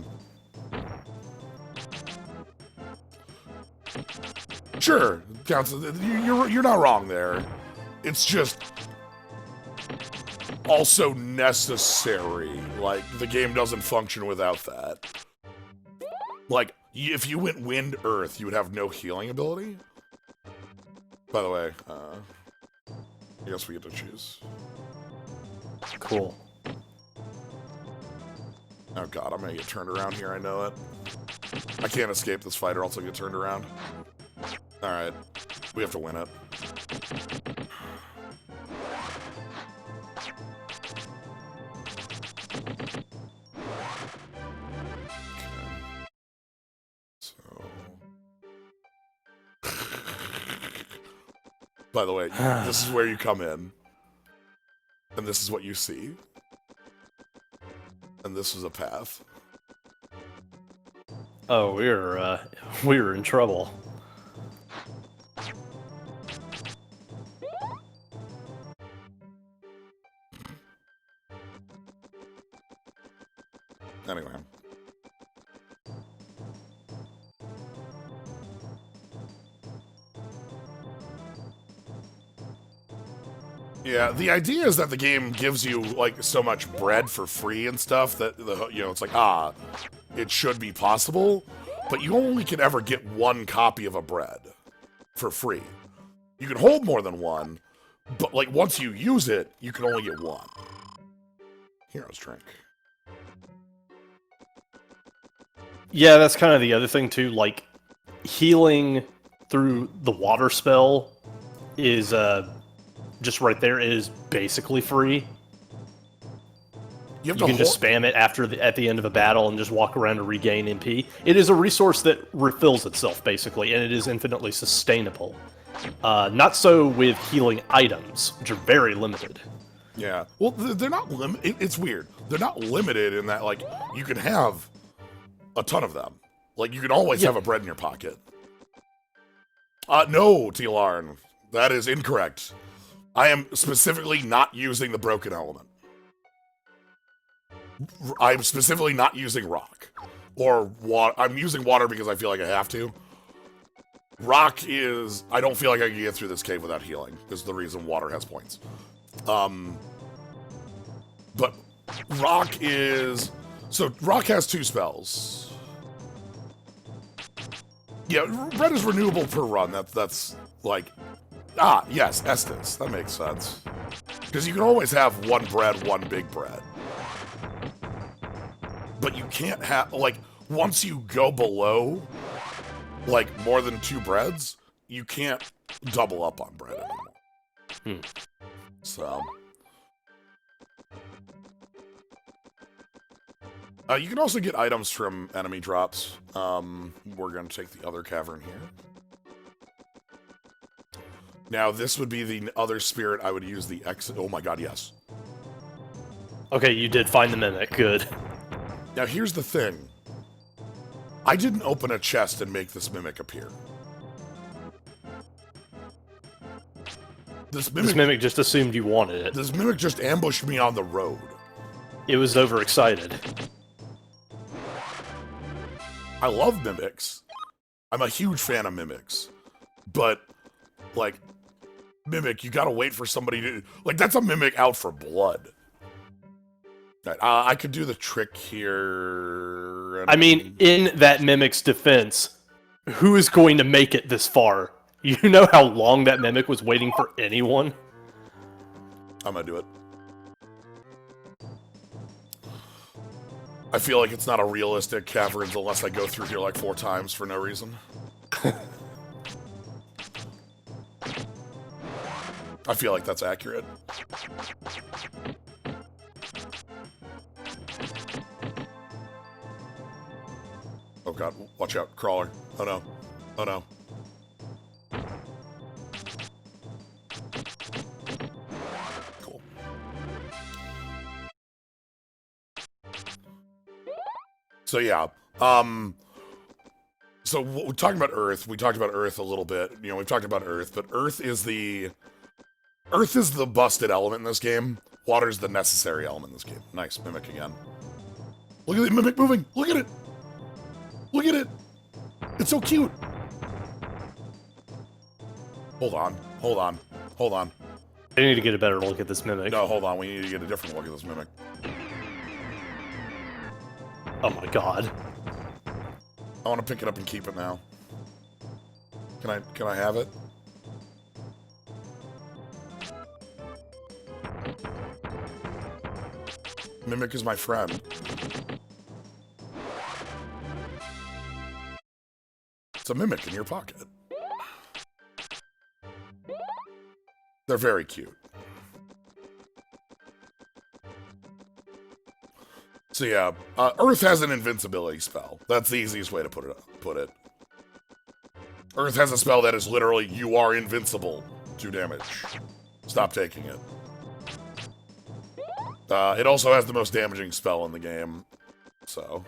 Sure, Council, you're not wrong there. It's just also necessary. Like, the game doesn't function without that. Like, if you went Wind Earth, you would have no healing ability. By the way, I guess we get to choose. Cool. Oh god, I'm gonna get turned around here, I know it. I can't escape this fight or else I'll get turned around. Alright, we have to win it. By the way, this is where you come in. And this is what you see. And this is a path. Oh, we're in trouble. Anyway. Yeah, the idea is that the game gives you, like, so much bread for free and stuff that, you know, it's like, ah, it should be possible, but you only can ever get 1 copy of a bread for free. You can hold more than 1, but, like, once you use it, you can only get 1. Hero's drink. Yeah, that's kind of the other thing, too. Like, healing through the water spell is, just right there is basically free. You can just spam it at the end of a battle and just walk around and regain MP. It is a resource that refills itself, basically, and it is infinitely sustainable. Not so with healing items, which are very limited. Yeah. Well, they're not limited. It's weird. They're not limited in that, like, you can have a ton of them. Like, you can always have a bread in your pocket. No, T-Larn. That is incorrect. I am specifically not using the broken element. I'm specifically not using rock. Or water. I'm using water because I feel like I have to. Rock is... I don't feel like I can get through this cave without healing. This is the reason water has points. But rock is So rock has 2 spells. Yeah, red is renewable per run. That's like... Ah, yes, Estus. That makes sense. Because you can always have 1 bread, 1 big bread. But you can't have... Like, once you go below, like, more than 2 breads, you can't double up on bread anymore. So... you can also get items from enemy drops. We're going to take the other cavern here. Now, this would be the other spirit I would use the exit. Oh my god, yes. Okay, you did find the mimic. Good. Now, here's the thing. I didn't open a chest and make this mimic appear. This mimic just assumed you wanted it. This mimic just ambushed me on the road. It was overexcited. I love mimics. I'm a huge fan of mimics. But, like, mimic, you gotta wait for somebody to... Like, that's a mimic out for blood. Right, I could do the trick here... I mean, in that mimic's defense, who is going to make it this far? You know how long that mimic was waiting for anyone? I'm gonna do it. I feel like it's not a realistic caverns unless I go through here like 4 times for no reason. I feel like that's accurate. Oh god, watch out, crawler. Oh no. Oh no. Cool. So yeah, so we're talking about Earth. We talked about Earth a little bit. You know, we've talked about Earth, but Earth is the busted element in this game. Water's the necessary element in this game. Nice, Mimic again. Look at the Mimic moving! Look at it! Look at it! It's so cute! Hold on, hold on, hold on. I need to get a better look at this Mimic. No, hold on, we need to get a different look at this Mimic. Oh my god. I want to pick it up and keep it now. Can I have it? Mimic is my friend. It's a Mimic in your pocket. They're very cute. So yeah, Earth has an invincibility spell. That's the easiest way to put it. Earth has a spell that is literally, you are invincible. 2 damage. Stop taking it. It also has the most damaging spell in the game, so...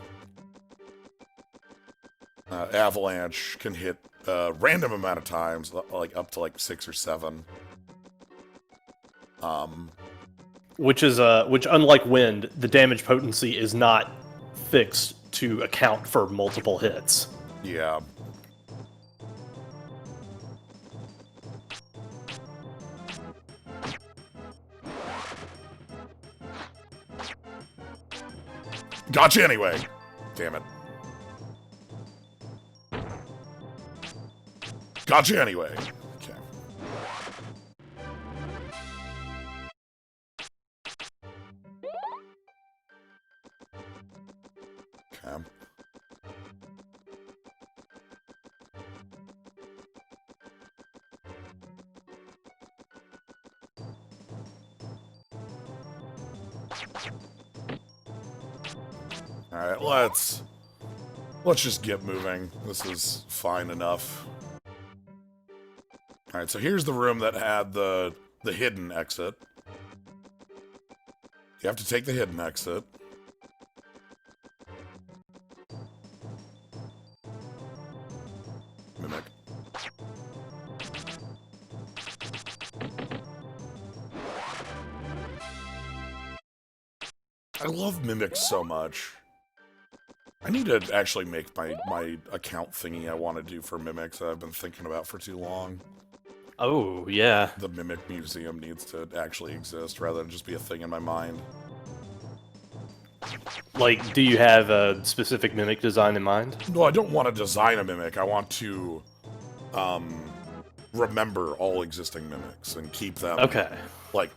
Avalanche can hit a random amount of times, like up to like 6 or 7. Which unlike wind, the damage potency is not fixed to account for multiple hits. Yeah. Gotcha anyway. Damn it. Gotcha anyway. Okay. Okay. Alright, let's just get moving. This is fine enough. Alright, so here's the room that had the hidden exit. You have to take the hidden exit. Mimic. I love mimics so much. I need to actually make my account thingy I want to do for mimics that I've been thinking about for too long. Oh, yeah. The Mimic Museum needs to actually exist rather than just be a thing in my mind. Like, do you have a specific mimic design in mind? No, I don't want to design a mimic. I want to remember all existing mimics and keep them. Okay. Like,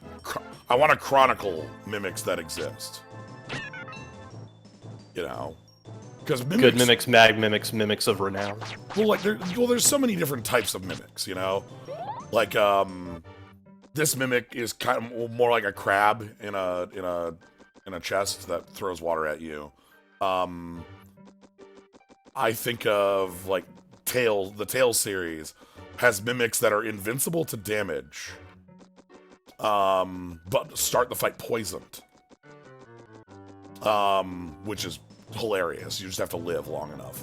I want to chronicle mimics that exist. You know, because Good mimics, mag mimics, mimics of renown. Well, like, there's so many different types of mimics. You know, like this mimic is kind of more like a crab in a chest that throws water at you. I think of like the Tail series has mimics that are invincible to damage, but start the fight poisoned, which is hilarious. You just have to live long enough.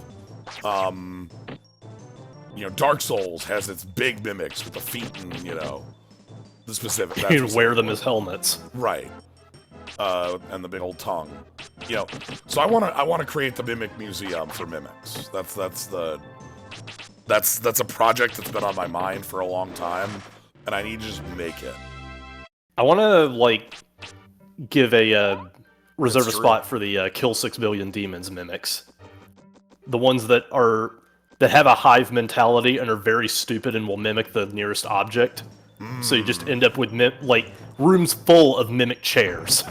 You know, Dark Souls has its big mimics with the feet and, you know, the specific. You wear them as helmets, right? And the big old tongue. You know, so I want to create the mimic museum for mimics. That's a project that's been on my mind for a long time, and I need to just make it. I want to like give a reserve a spot for the kill 6 billion demons mimics, the ones that have a hive mentality and are very stupid and will mimic the nearest object. So you just end up with like rooms full of mimic chairs.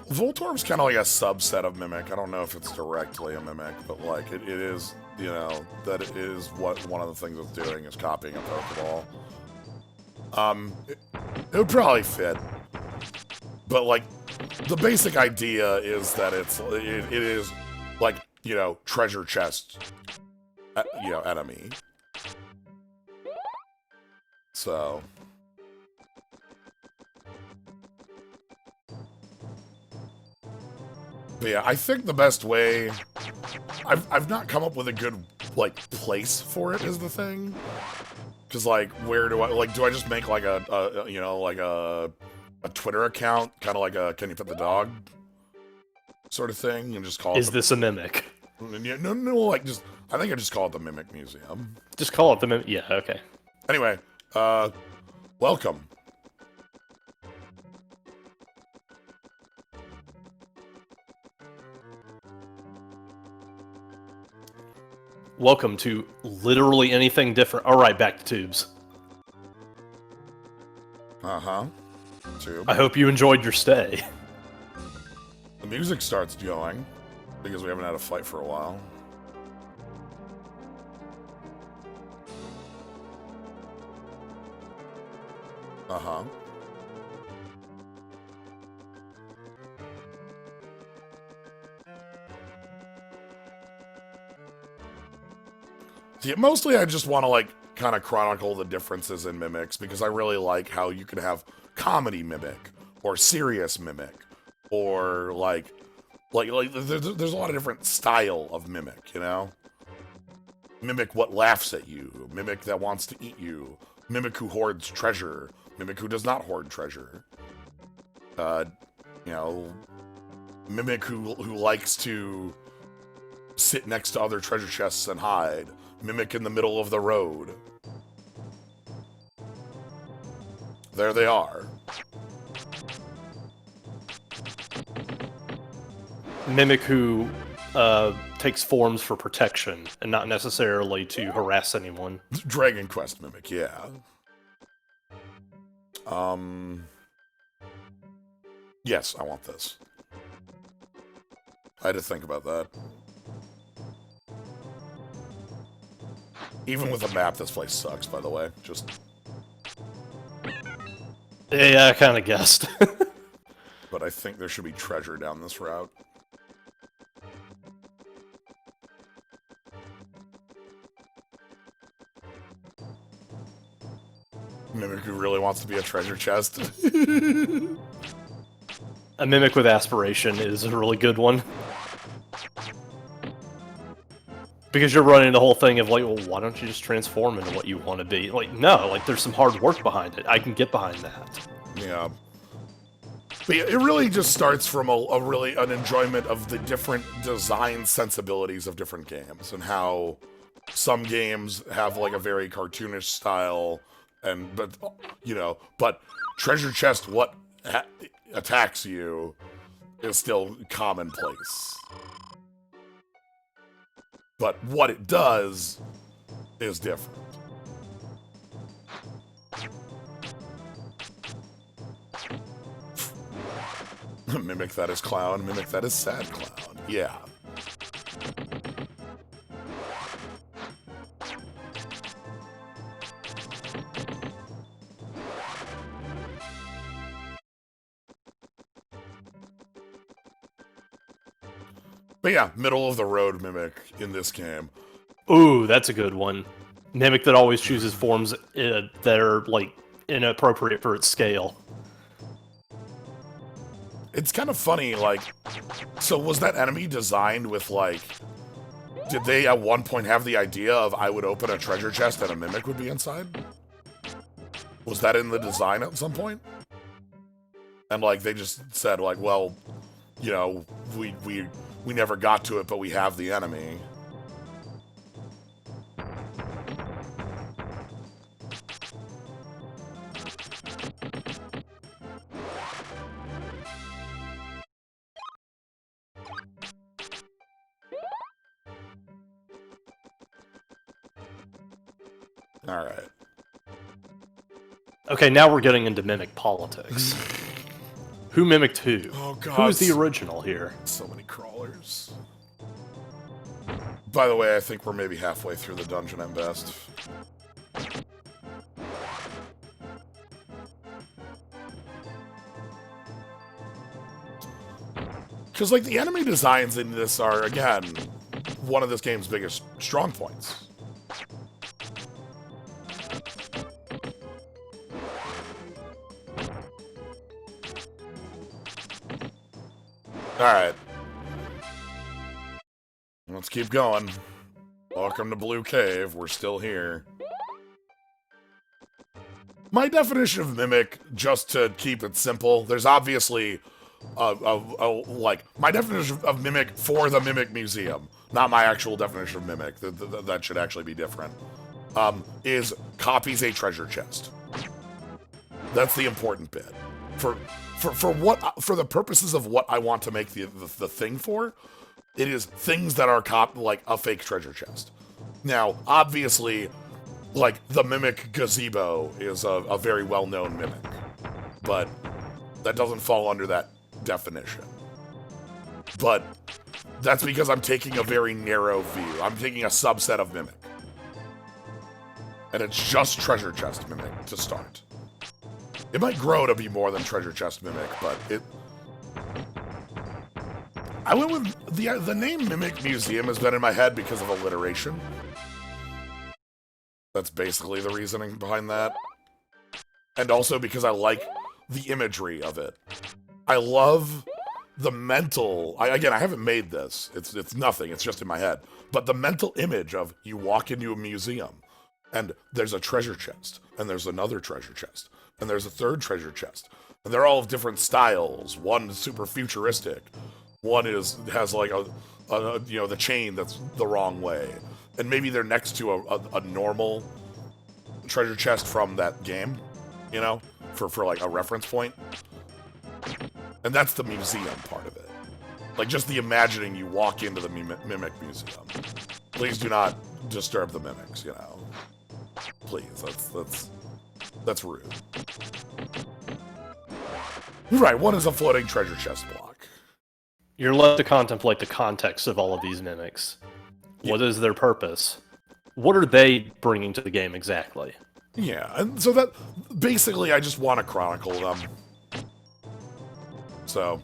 Voltorb's kind of like a subset of Mimic. I don't know if it's directly a Mimic, but like it is, you know, that it is what one of the things it's doing is copying a Pokeball. It would probably fit, but like the basic idea is that it is like, you know, treasure chest, you know, enemy. So. But yeah, I think the best way... I've not come up with a good, like, place for it is the thing. Because, like, where do I... Like, do I just make, like, you know, like a Twitter account? Kind of like a Can You Pet the Dog? Sort of thing? And just call it... Is this a mimic? No, like, just... I think I just call it the Mimic Museum. Just call it the mimic... Yeah, okay. Anyway, welcome. Welcome to literally anything different. Alright, back to tubes. Uh-huh. Tube. I hope you enjoyed your stay. The music starts going, because we haven't had a fight for a while. Uh-huh. Yeah, mostly I just want to, like, kind of chronicle the differences in mimics, because I really like how you can have comedy mimic, or serious mimic, or, like there's a lot of different style of mimic, you know? Mimic what laughs at you, mimic that wants to eat you, mimic who hoards treasure, mimic who does not hoard treasure. You know, mimic who likes to sit next to other treasure chests and hide. Mimic in the middle of the road. There they are. Mimic who takes forms for protection and not necessarily to harass anyone. Dragon Quest Mimic, yeah. Yes, I want this. I had to think about that. Even with a map, this place sucks, by the way. Just... Yeah, I kind of guessed. But I think there should be treasure down this route. Mimic who really wants to be a treasure chest. A mimic with aspiration is a really good one. Because you're running the whole thing of like, well, why don't you just transform into what you want to be? Like, no, like there's some hard work behind it. I can get behind that. Yeah. But yeah, it really just starts from an enjoyment of the different design sensibilities of different games and how some games have like a very cartoonish style but you know, but treasure chest, what attacks you is still commonplace. But what it does is different. Mimic that is clown, mimic that is sad clown. Yeah. But yeah, middle of the road mimic in this game. Ooh, that's a good one. Mimic that always chooses forms that are, like, inappropriate for its scale. It's kind of funny, like, so was that enemy designed with, like, did they at one point have the idea of I would open a treasure chest and a mimic would be inside? Was that in the design at some point? And, like, they just said, like, well, you know, we never got to it, but we have the enemy. All right. Okay, now we're getting into mimic politics. Who mimicked who? Oh, God. Who's the original here? So many crawlers. By the way, I think we're maybe halfway through the dungeon at best. Because, like, the enemy designs in this are, again, one of this game's biggest strong points. Alright. Let's keep going. Welcome to Blue Cave. We're still here. My definition of mimic, just to keep it simple, there's obviously like, my definition of mimic for the Mimic Museum, not my actual definition of mimic, that should actually be different, is copies a treasure chest. That's the important bit. For the purposes of what I want to make the thing for, it is things that are like a fake treasure chest. Now, obviously, like, the Mimic Gazebo is a very well-known mimic, but that doesn't fall under that definition. But that's because I'm taking a very narrow view. I'm taking a subset of mimic. And it's just treasure chest mimic to start. It might grow to be more than treasure chest mimic, but it... I went with... The name Mimic Museum has been in my head because of alliteration. That's basically the reasoning behind that. And also because I like the imagery of it. I love the mental... Again, I haven't made this. It's nothing. It's just in my head. But the mental image of you walk into a museum, and there's a treasure chest, and there's another treasure chest, and there's a third treasure chest. And they're all of different styles. One is super futuristic. One has like a you know, the chain that's the wrong way. And maybe they're next to a normal treasure chest from that game, you know, for like a reference point. And that's the museum part of it. Like, just the imagining you walk into the Mimic Museum. Please do not disturb the mimics, you know. Please, that's rude. Right, one is a floating treasure chest block. You're left to contemplate the context of all of these mimics. Yeah. What is their purpose? What are they bringing to the game exactly? Yeah, and so that, basically, I just want to chronicle them. So,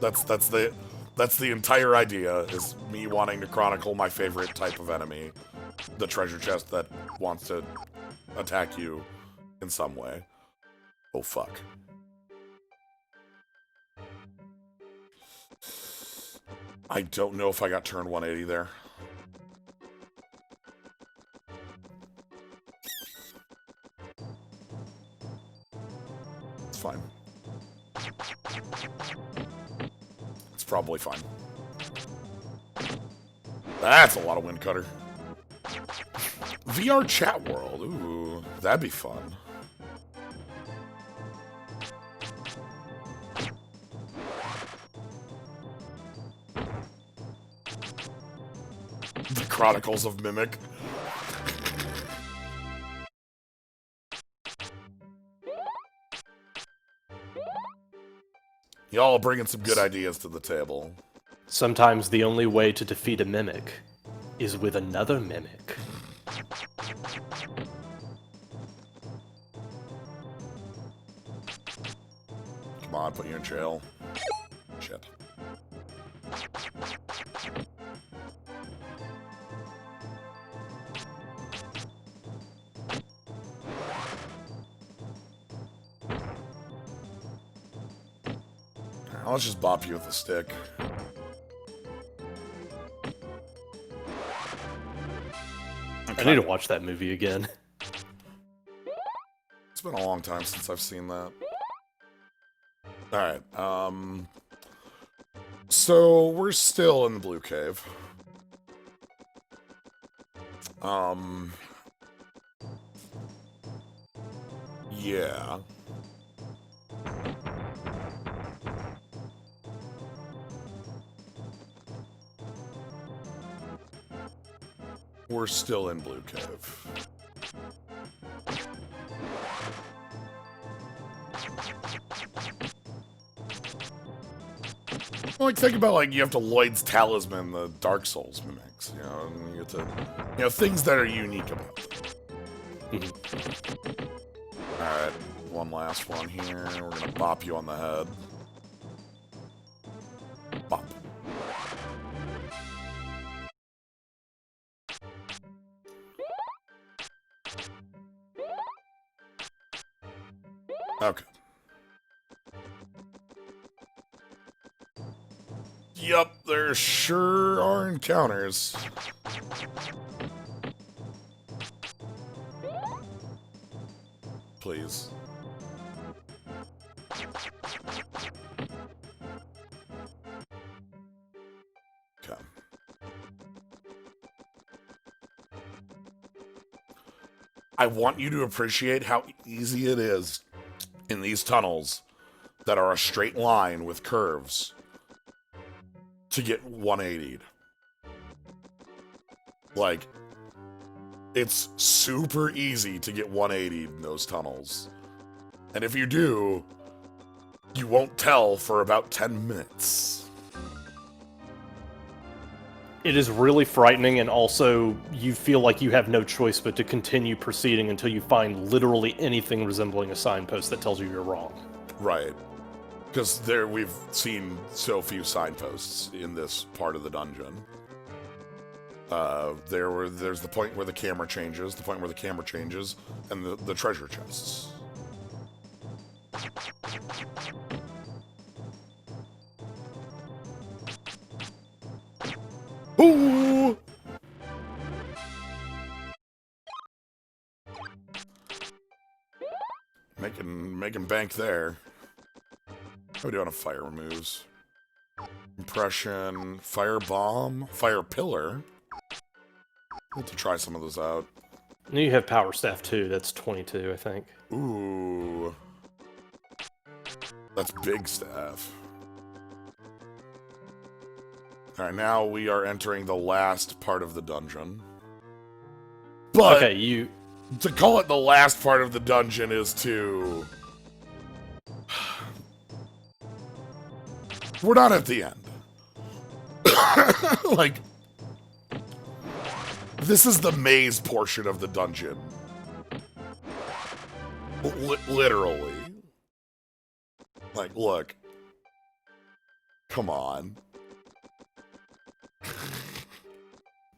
that's the entire idea, is me wanting to chronicle my favorite type of enemy. The treasure chest that wants to attack you in some way. Oh, fuck. I don't know if I got turned 180 there. It's fine. It's probably fine. That's a lot of wind cutter. VR chat world, ooh. That'd be fun. The Chronicles of Mimic. Y'all bringing some good ideas to the table. Sometimes the only way to defeat a mimic is with another mimic. Come on, put you in jail. Shit. Let's just bop you with a stick. I need to watch that movie again. It's been a long time since I've seen that. Alright, so we're still in the Blue Cave. Yeah. We're still in Blue Cave. Like, think about, like, you have to Lloyd's Talisman, the Dark Souls mimics, you know, and you have to, you know, things that are unique about them. Alright, one last one here. We're gonna bop you on the head. Bop. Okay. Yup, there sure are encounters. Please. Okay. I want you to appreciate how easy it is in these tunnels that are a straight line with curves to get 180'd. Like, it's super easy to get 180'd in those tunnels. And if you do, you won't tell for about 10 minutes. It is really frightening, and also you feel like you have no choice but to continue proceeding until you find literally anything resembling a signpost that tells you you're wrong. Right. Because we've seen so few signposts in this part of the dungeon. There's the point where the camera changes, and the treasure chests. Ooh! Making bank there. How are we doing on fire removes? Impression, fire bomb, fire pillar. We'll have to try some of those out. And you have power staff too. That's 22, I think. Ooh, that's big staff. All right, now we are entering the last part of the dungeon. But okay, to call it the last part of the dungeon is to. We're not at the end. Like, this is the maze portion of the dungeon. Literally. Like, look. Come on.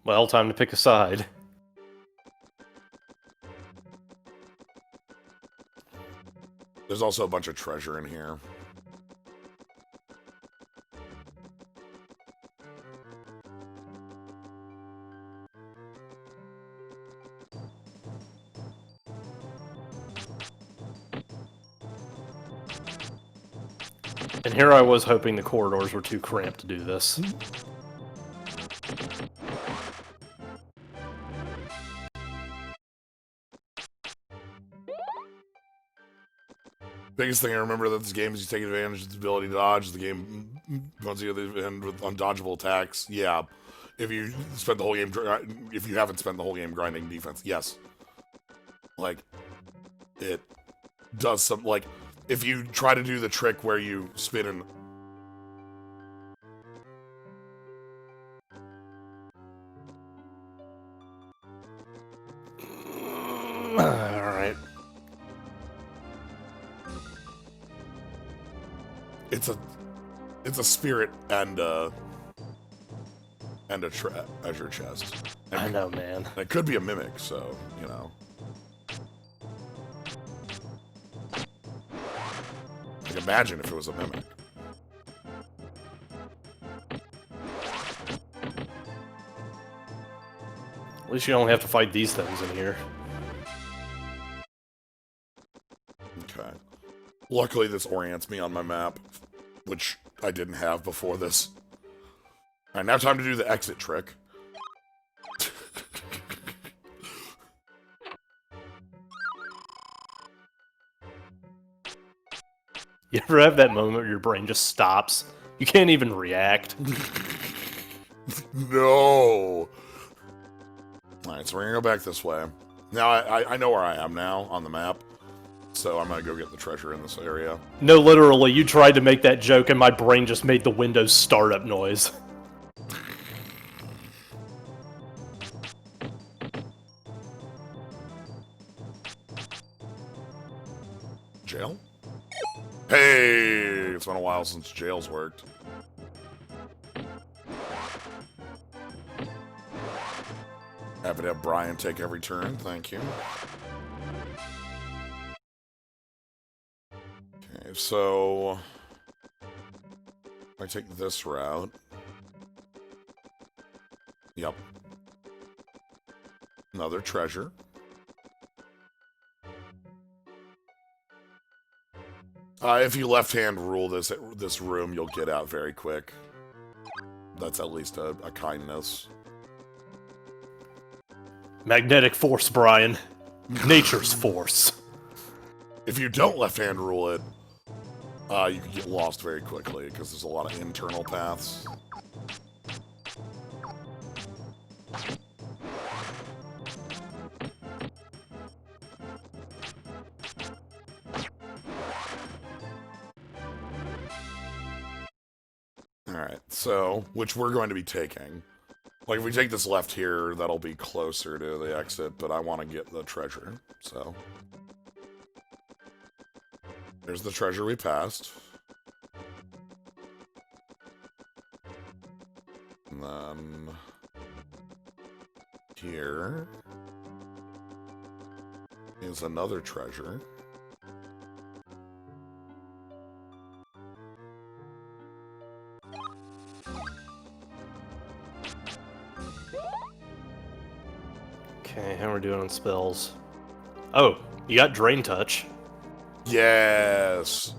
Well, time to pick a side. There's also a bunch of treasure in here. And here I was hoping the corridors were too cramped to do this. Biggest thing I remember that this game is you take advantage of its ability to dodge. The game runs you to the end with undodgeable attacks. Yeah. If you spend the whole game, if you haven't spent the whole game grinding defense, yes. Like, it does some, like, if you try to do the trick where you spin and... Alright. It's a spirit and a treasure chest. And I know, man. it could be a mimic, so, you know. Like, imagine if it was a mimic. At least you don't have to fight these things in here. Okay. Luckily, this orients me on my map, which I didn't have before this. Alright, now time to do the exit trick. You ever have that moment where your brain just stops? You can't even react. No! Alright, so we're gonna go back this way. Now, I know where I am now on the map, so I'm gonna go get the treasure in this area. No, literally, you tried to make that joke and my brain just made the Windows startup noise. Jail? Hey! It's been a while since jails worked. Happy to have Brian take every turn, thank you. Okay, so... I take this route. Yep. Another treasure. If you left-hand rule this room, you'll get out very quick. That's at least a kindness. Magnetic force, Brian. Nature's force. If you don't left-hand rule it, you can get lost very quickly, because there's a lot of internal paths. Alright, so, which we're going to be taking. Like, if we take this left here, that'll be closer to the exit, but I want to get the treasure, so. There's the treasure we passed. And then... here... is another treasure. Okay, how are we doing on spells? Oh, you got Drain Touch. Yes!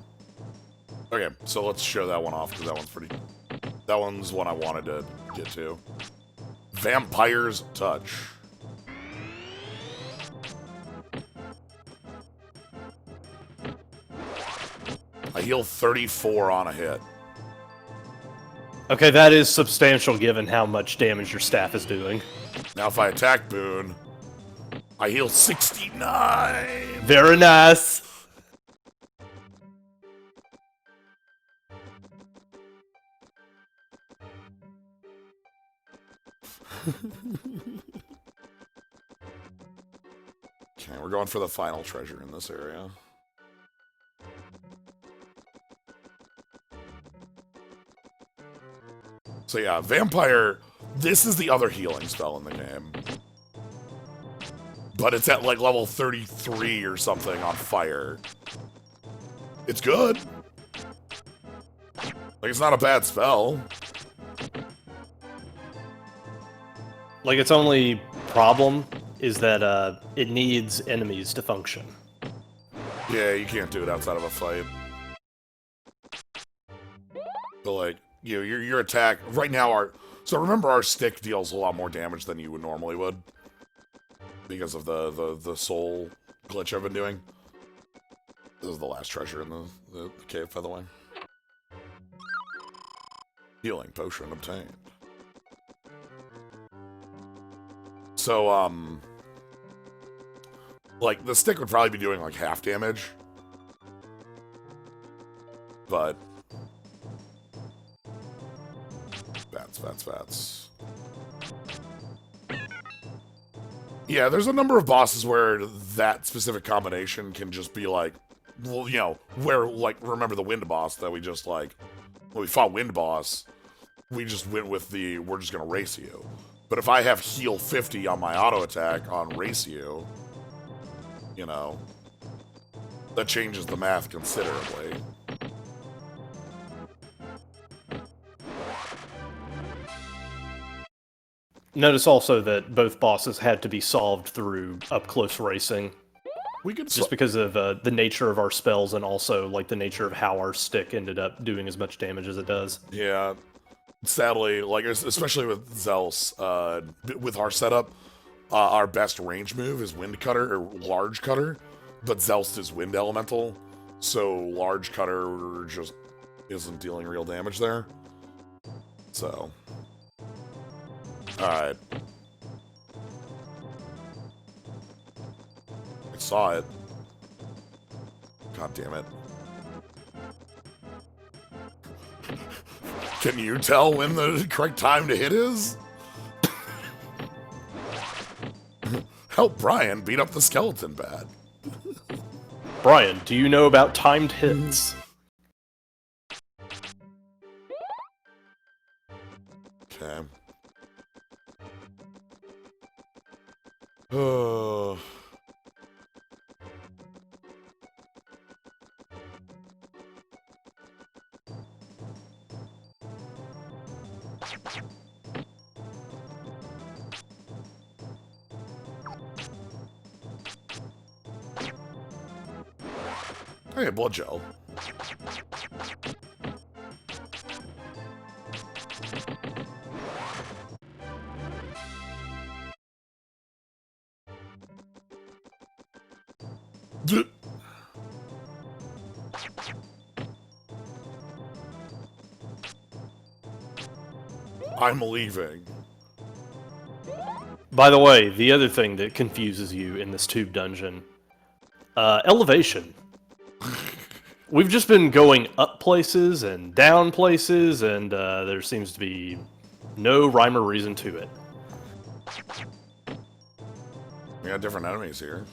Okay, so let's show that one off, because that one's pretty... that one's one I wanted to get to. Vampire's Touch. I heal 34 on a hit. Okay, that is substantial given how much damage your staff is doing. Now if I attack Boone, I heal 69! Very nice! Okay, we're going for the final treasure in this area. So yeah, Vampire, this is the other healing spell in the game. But it's at like level 33 or something on fire. It's good. Like, it's not a bad spell. Like, its only problem is that it needs enemies to function. Yeah, you can't do it outside of a fight. But like, you know, your attack right now so remember our stick deals a lot more damage than you would normally would because of the soul glitch I've been doing. This is the last treasure in the cave, by the way. Healing potion obtained. So, like, the stick would probably be doing, like, half damage. But... Vats. Yeah, there's a number of bosses where that specific combination can just be like, well, you know, where, like, remember the wind boss that we just, like, when we fought wind boss, we just went with the, we're just gonna race you. But if I have heal 50 on my auto attack on race you, you know, that changes the math considerably. Notice also that both bosses had to be solved through up-close racing. We could just because of the nature of our spells and also like the nature of how our stick ended up doing as much damage as it does. Yeah. Sadly, like, especially with Zeus, with our setup, our best range move is Wind Cutter, or Large Cutter, but Zeus is Wind Elemental, so Large Cutter just isn't dealing real damage there. So... Alright. I saw it. God damn it. Can you tell when the correct time to hit is? Help Brian beat up the skeleton bat. Brian, do you know about timed hits? Okay. Oh. Hey, blood gel. I'm leaving. By the way, the other thing that confuses you in this tube dungeon, elevation. We've just been going up places and down places, and there seems to be no rhyme or reason to it. We got different enemies here.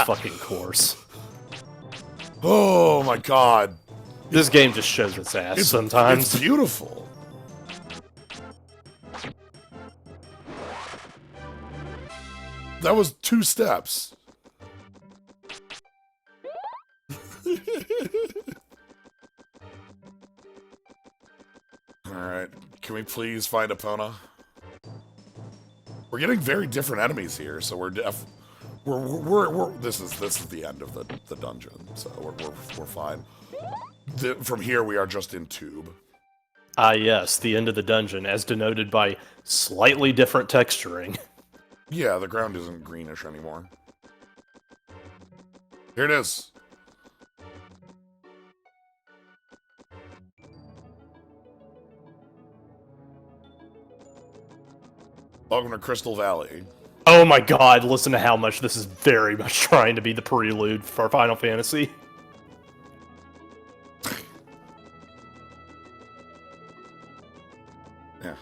Fucking course. Oh my god. This game just shows its ass sometimes. It's beautiful. That was 2 steps. Alright, can we please find Epona? We're getting very different enemies here, so we're this is the end of the dungeon, so we're fine. From here we are just in tube. Ah yes, the end of the dungeon, as denoted by slightly different texturing. Yeah, the ground isn't greenish anymore. Here it is. Welcome to Crystal Valley. Oh my god, listen to how much this is very much trying to be the prelude for Final Fantasy. Yeah.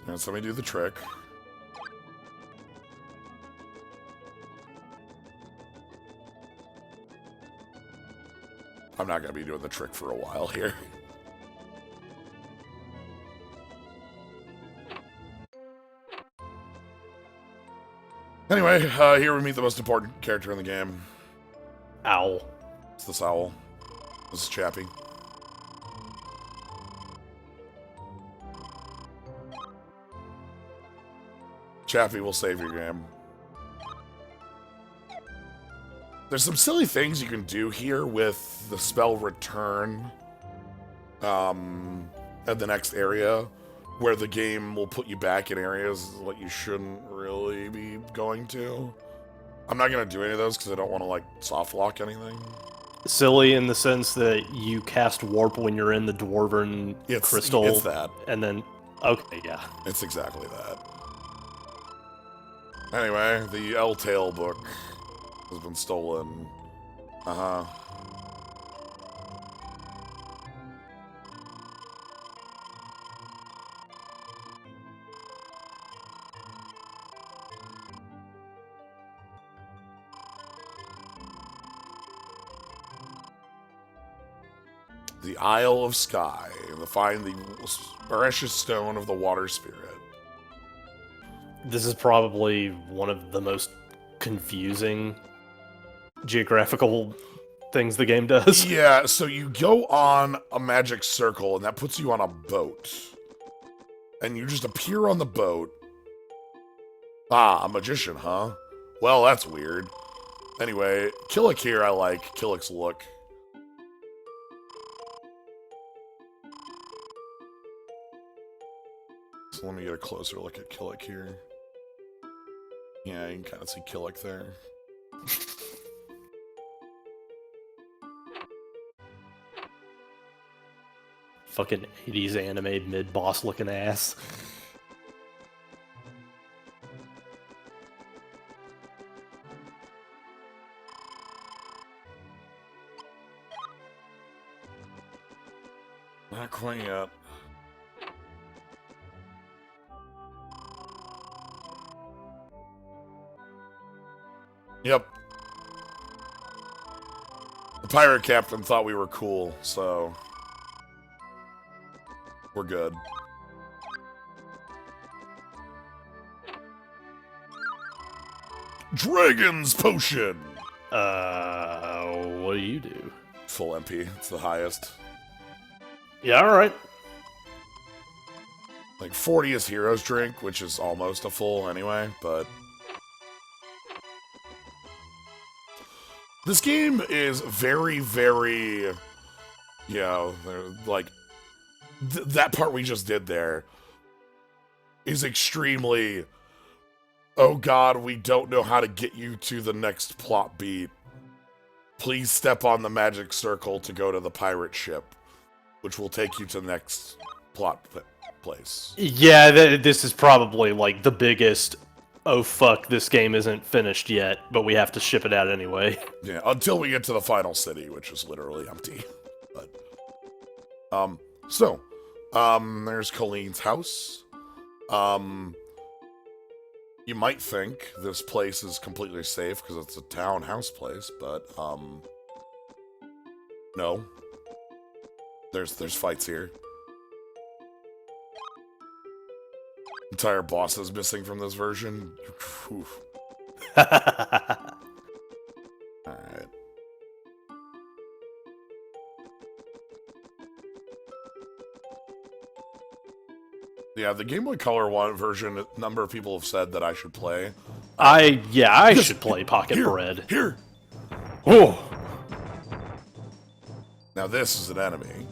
Now, so let me do the trick. I'm not going to be doing the trick for a while here. Anyway, here we meet the most important character in the game. Owl. It's this owl. This is Chappie. Chappie will save your game. There's some silly things you can do here with the spell Return at the next area, where the game will put you back in areas that you shouldn't really be going to. I'm not going to do any of those because I don't want to, like, soft lock anything. Silly in the sense that you cast Warp when you're in the Dwarven Crystal. It's that. And then... Okay, yeah. It's exactly that. Anyway, the L-Tail book has been stolen. Uh-huh. The Isle of Sky. Find the precious stone of the water spirit. This is probably one of the most confusing geographical things the game does. Yeah, so you go on a magic circle, and that puts you on a boat. And you just appear on the boat. Ah, a magician, huh? Well, that's weird. Anyway, Killick here I like. Killick's look. So let me get a closer look at Killick here. Yeah, you can kind of see Killick there. Fucking 80s anime mid-boss looking ass. Not quite yet. Yep. The pirate captain thought we were cool, so we're good. Dragon's Potion! What do you do? Full MP. It's the highest. Yeah, alright. Like, 40 is Hero's Drink, which is almost a full anyway, but... This game is very, very... You know, like... that part we just did there is extremely... Oh god, we don't know how to get you to the next plot beat. Please step on the magic circle to go to the pirate ship, which will take you to the next plot place. Yeah, this is probably like the biggest, oh fuck, this game isn't finished yet, but we have to ship it out anyway. Yeah, until we get to the final city, which is literally empty. But, there's Colleen's house. You might think this place is completely safe because it's a townhouse place, but, no. There's fights here. Entire boss is missing from this version. Alright. Yeah, the Game Boy Color one version, a number of people have said that I should play. I should play Pocket Bread. Here! Oh! Now this is an enemy.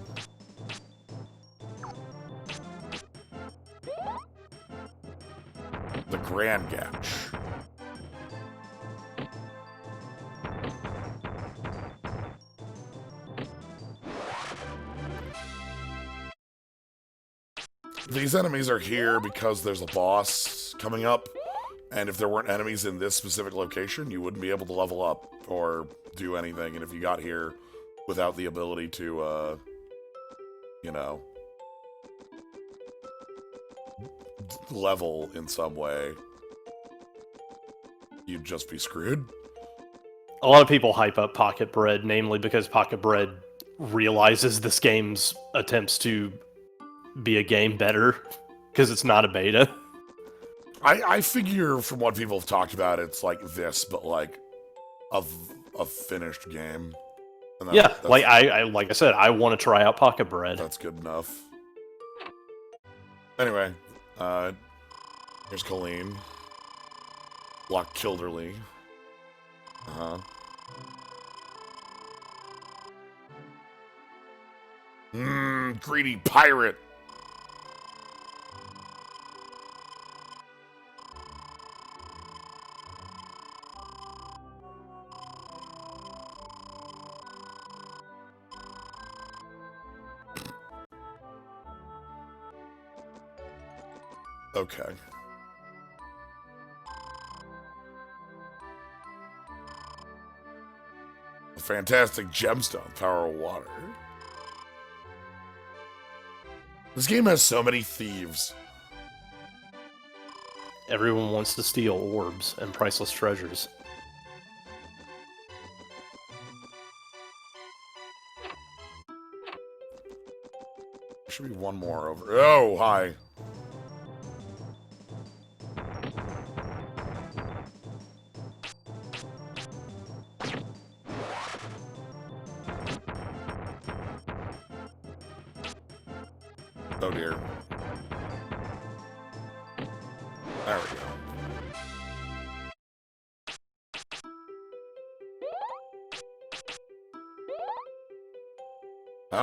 The Grand Gatch. These enemies are here because there's a boss coming up, and if there weren't enemies in this specific location, you wouldn't be able to level up or do anything, and if you got here without the ability to, you know, level in some way, you'd just be screwed. A lot of people hype up Pocket Bread, namely because Pocket Bread realizes this game's attempts to be a game better, because it's not a beta. I figure from what people have talked about, it's like this, but like a finished game. And Yeah, like I said, I want to try out Pocket Bread. That's good enough. Anyway, here's Colleen. Block Kilderly. Uh-huh. Greedy pirate. Okay. A fantastic gemstone, power of water. This game has so many thieves. Everyone wants to steal orbs and priceless treasures. There should be one more over. Oh, hi. Oh dear. There we go.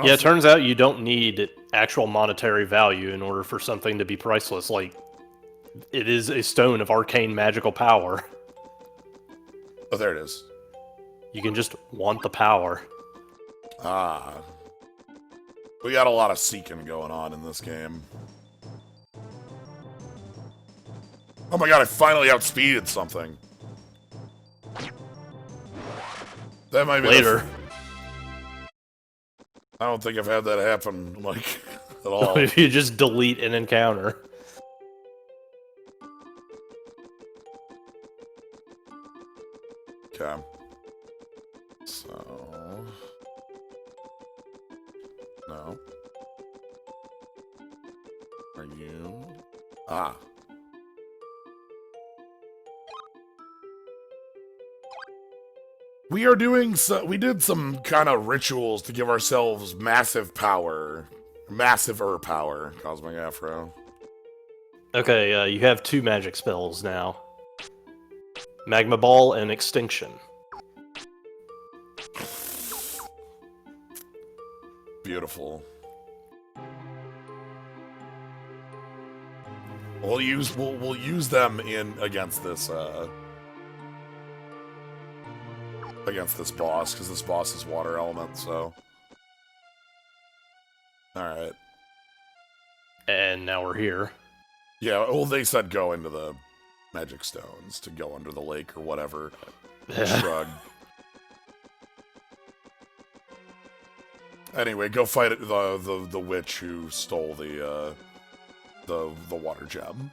Yeah, it turns out you don't need actual monetary value in order for something to be priceless. Like, it is a stone of arcane magical power. Oh, there it is. You can just want the power. Ah. We got a lot of seeking going on in this game. Oh my god, I finally outspeeded something. That might be later. I don't think I've had that happen, like, at all. If you just delete an encounter. Okay. So... No. Are you... Ah. We are doing we did some kind of rituals to give ourselves massive power. Massive power, Cosmic Afro. Okay, you have 2 magic spells now. Magma Ball and Extinction. Beautiful. We'll use them in against this boss, because this boss is water element, so. Alright. And now we're here. Yeah, well, they said go into the magic stones to go under the lake or whatever. Shrug. Anyway, go fight the witch who stole the water gem.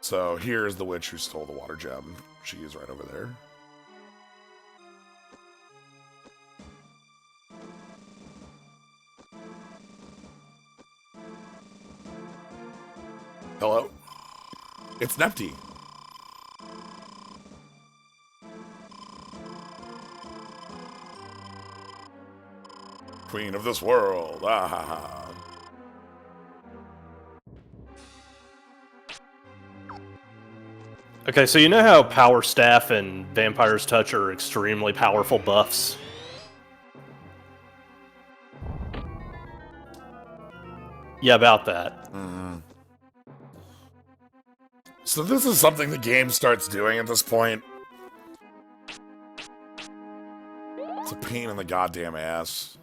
So here's the witch who stole the water gem. She is right over there. Hello? It's Nepti. Queen of this world. Ah ha ha. Okay, so you know how Power Staff and Vampire's Touch are extremely powerful buffs? Yeah, about that. Mm-hmm. So this is something the game starts doing at this point. It's a pain in the goddamn ass.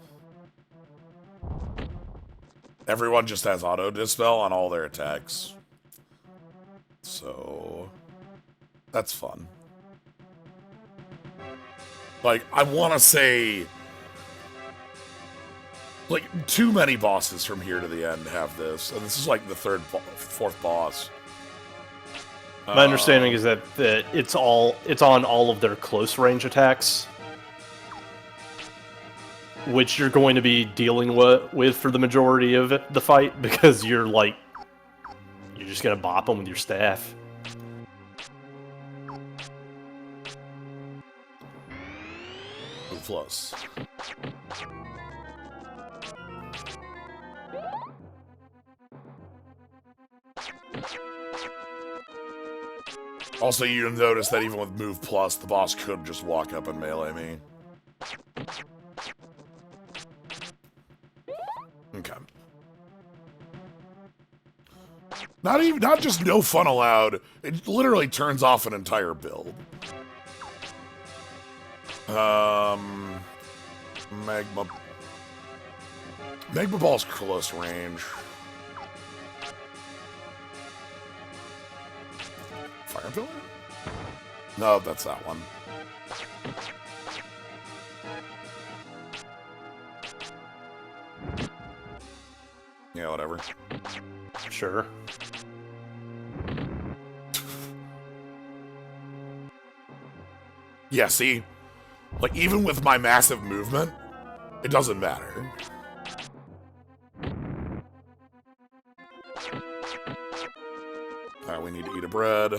Everyone just has auto dispel on all their attacks. So that's fun. Like, I want to say, like, too many bosses from here to the end have this, and this is like the fourth boss. My understanding is that it's on all of their close range attacks, which you're going to be dealing with for the majority of the fight, because you're just gonna bop them with your staff. Plus. Also, you notice that even with Move Plus, the boss could just walk up and melee me. Not just no fun allowed. It literally turns off an entire build. Magma Ball's close range. Fire Pillar? No, that's that one. Yeah, whatever. Sure. Yeah, see? Like, even with my massive movement, it doesn't matter. Alright, we need to eat a bread.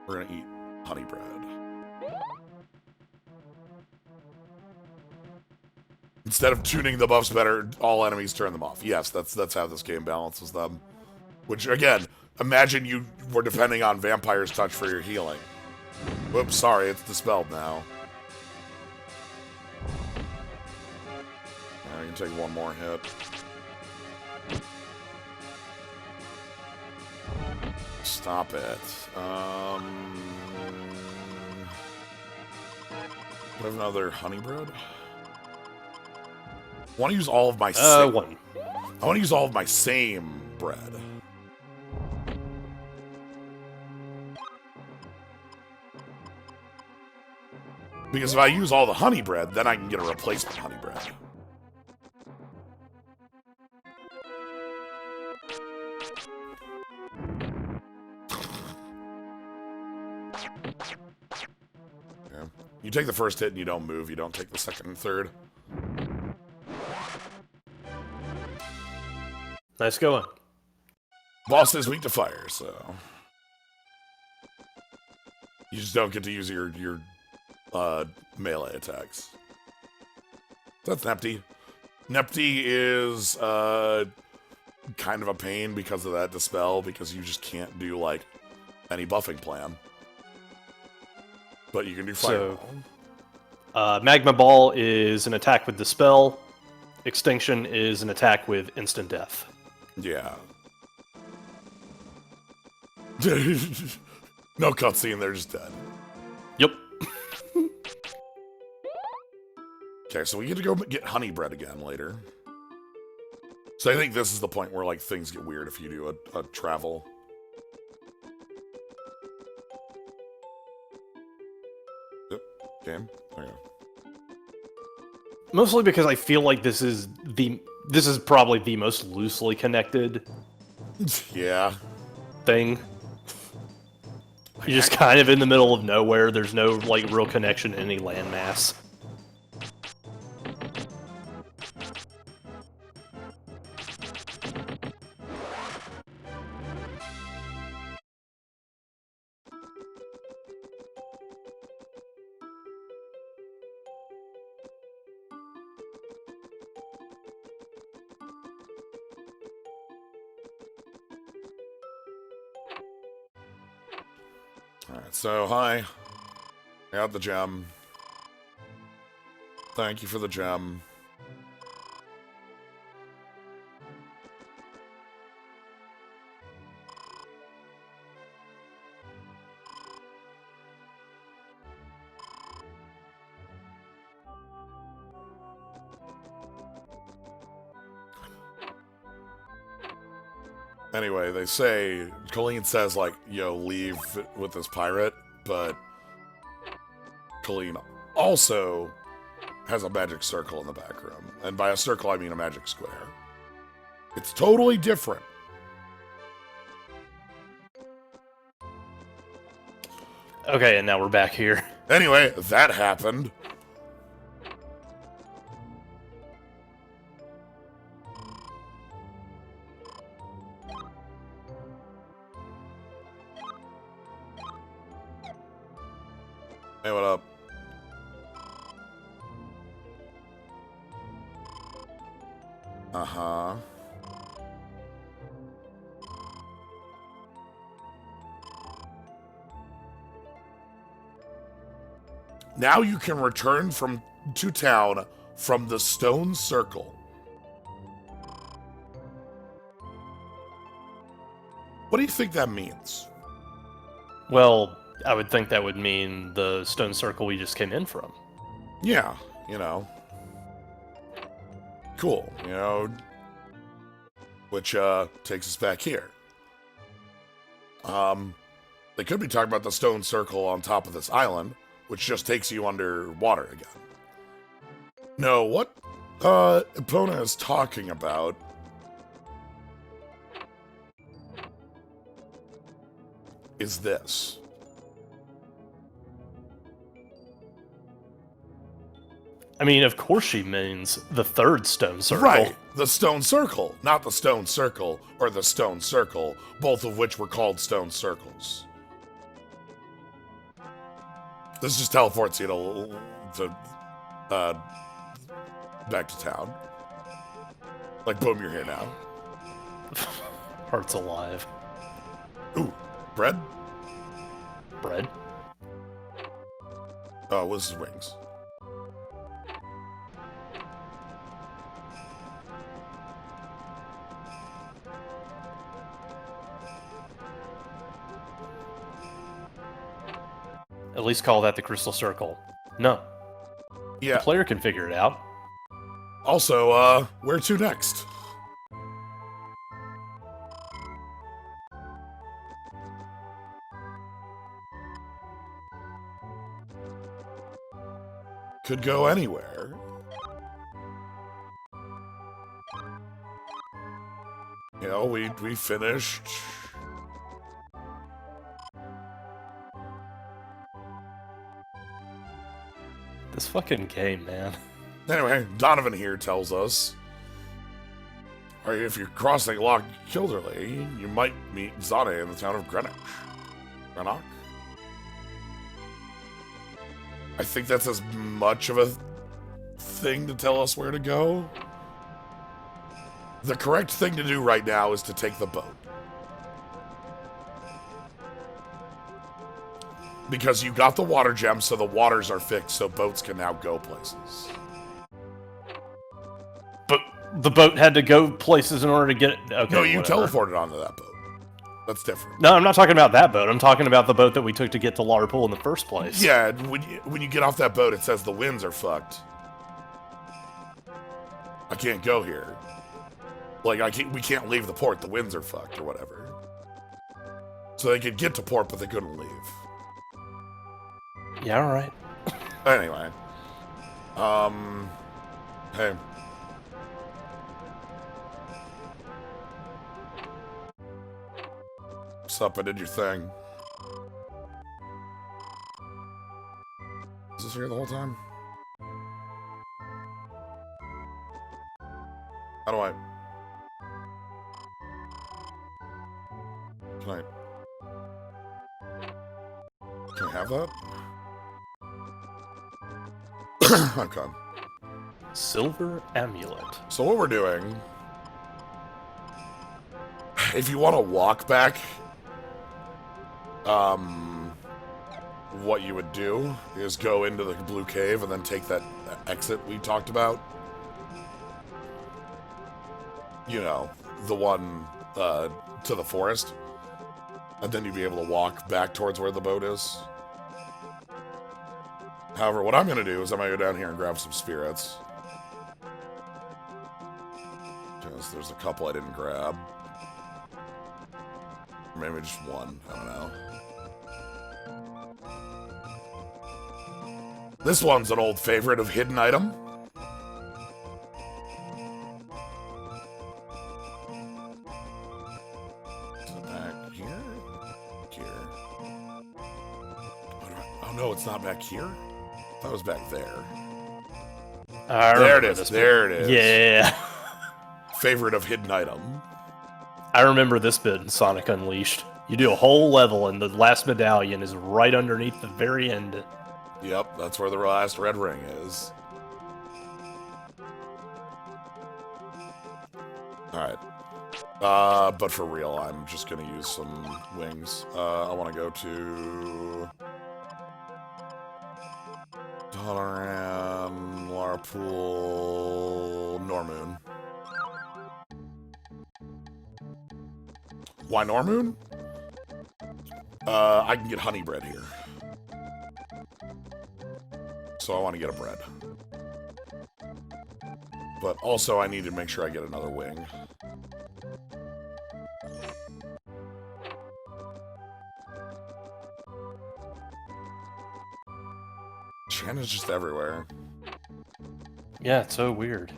We're gonna eat honey bread. Instead of tuning the buffs better, all enemies turn them off. Yes, that's how this game balances them. Which, again, imagine you were depending on Vampire's Touch for your healing. Whoops, sorry, it's dispelled now. I can take one more hit. Stop it. Do I have another honey bread? I want to use all of my one. I want to use all of my same bread. Because if I use all the honey bread, then I can get a replacement honey bread. Yeah. You take the first hit and you don't move. You don't take the second and third. Nice going. Boss is weak to fire, so you just don't get to use your melee attacks. That's Nepty. Nepty is kind of a pain because of that dispel, because you just can't do like any buffing plan. But you can do Fireball. So, Magma Ball is an attack with Dispel. Extinction is an attack with instant death. Yeah. No cutscene, they're just dead. Yep. Okay, so we get to go get honey bread again later. So I think this is the point where like things get weird if you do a travel. Yep, game. Okay. Mostly because I feel like this is probably the most loosely connected Yeah. thing. You're just kind of in the middle of nowhere. There's no like real connection to any landmass. Alright, so hi. I got the gem. Thank you for the gem. Anyway, they say, Colleen says, like, yo, leave with this pirate, but Colleen also has a magic circle in the back room. And by a circle, I mean a magic square. It's totally different. Okay, and now we're back here. Anyway, that happened. Hey, what up? Uh-huh. Now you can return to town from the stone circle. What do you think that means? Well, I would think that would mean the stone circle we just came in from. Yeah, you know. Cool, you know. Which, takes us back here. They could be talking about the stone circle on top of this island, which just takes you underwater again. No, what Epona is talking about is this. I mean, of course she means the third stone circle. Right, the stone circle, not the stone circle or the stone circle, both of which were called stone circles. This just teleports you to back to town. Like, boom, you're here now. Heart's alive. Ooh, bread? Bread? Oh, what's his wings? At least call that the crystal circle. No. Yeah. The player can figure it out. Also, where to next? Could go anywhere. You know, we finished. This fucking game, man. Anyway, Donovan here tells us, if you're crossing Loch Kilderley, you might meet Zane in the town of Greenock. I think that's as much of a thing to tell us where to go. The correct thing to do right now is to take the boat. Because you got the water gems, so the waters are fixed, so boats can now go places. But the boat had to go places in order to get it. Okay, No, you whatever. teleported onto that boat. That's different. No, I'm not talking about that boat. I'm talking about the boat that we took to get to Larpool in the first place. Yeah, when you get off that boat, it says the winds are fucked. I can't go here. Like, we can't leave the port. The winds are fucked or whatever. So they could get to port, but they couldn't leave. Yeah, all right. Anyway. Hey. What's up? I did your thing. Is this here the whole time? How do I... Can I have that? Okay. Silver amulet. So what we're doing... If you want to walk back... what you would do is go into the blue cave and then take that exit we talked about. You know, the one to the forest. And then you'd be able to walk back towards where the boat is. However, what I'm going to do is I'm going to go down here and grab some spirits. Because there's a couple I didn't grab. Maybe just one. I don't know. This one's an old favorite of hidden item. Is it back here? Here. Oh no, it's not back here? That was back there. There it is. There it is. Yeah. Favorite of hidden item. I remember this bit in Sonic Unleashed. You do a whole level, and the last medallion is right underneath the very end. Yep, that's where the last red ring is. Alright. But for real, I'm just gonna use some wings. I want to go to... Dalaran, Larpool, Normoon. Why Normoon? I can get honey bread here. So I want to get a bread. But also I need to make sure I get another wing. Shannon's just everywhere. Yeah, it's so weird.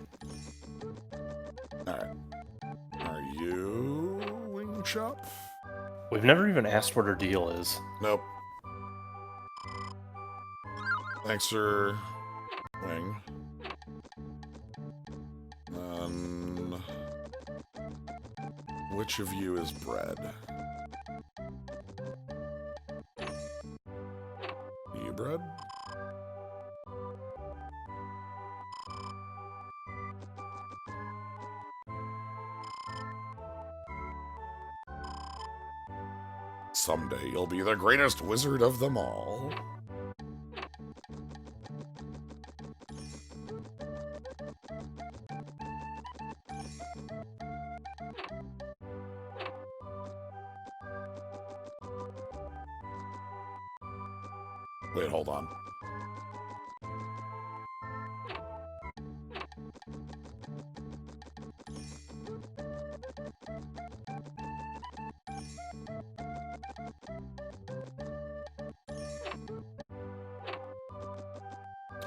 Alright. Are you wing shop? We've never even asked what her deal is. Nope. Thanks for wing. Which of you is bread? You bread? Someday you'll be the greatest wizard of them all. Wait, hold on.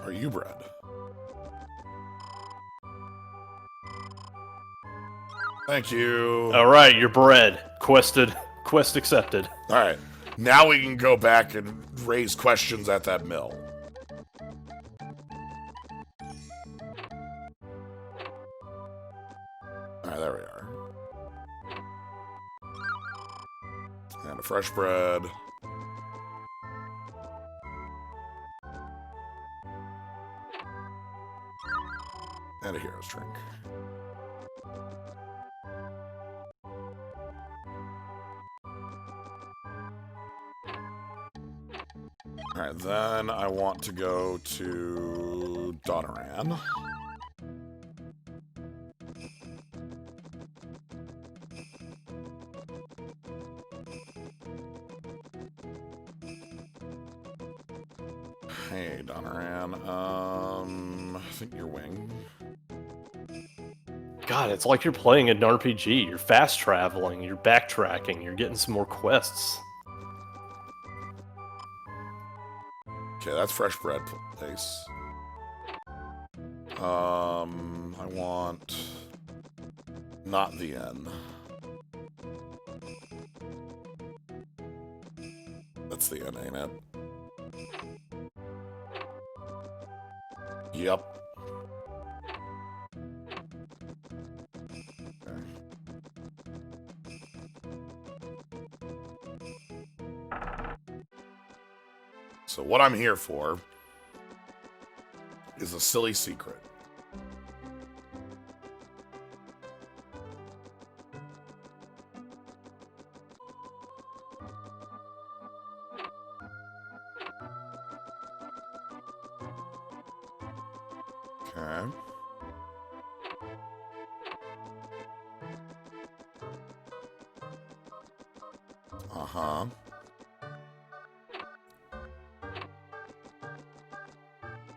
Are you bread? Thank you. Alright, you're bread. Quest accepted. Alright. Now we can go back and raise questions at that mill. Alright, there we are. And a fresh bread. And a hero's drink. Alright, then I want to go to Donoran. Hey, Donoran. I think your wing. God, it's like you're playing an RPG. You're fast traveling, you're backtracking, you're getting some more quests. Okay, that's fresh bread place. I want not the N. That's the N, ain't it? Yep. Okay. So what I'm here for is a silly secret. Okay. Uh-huh.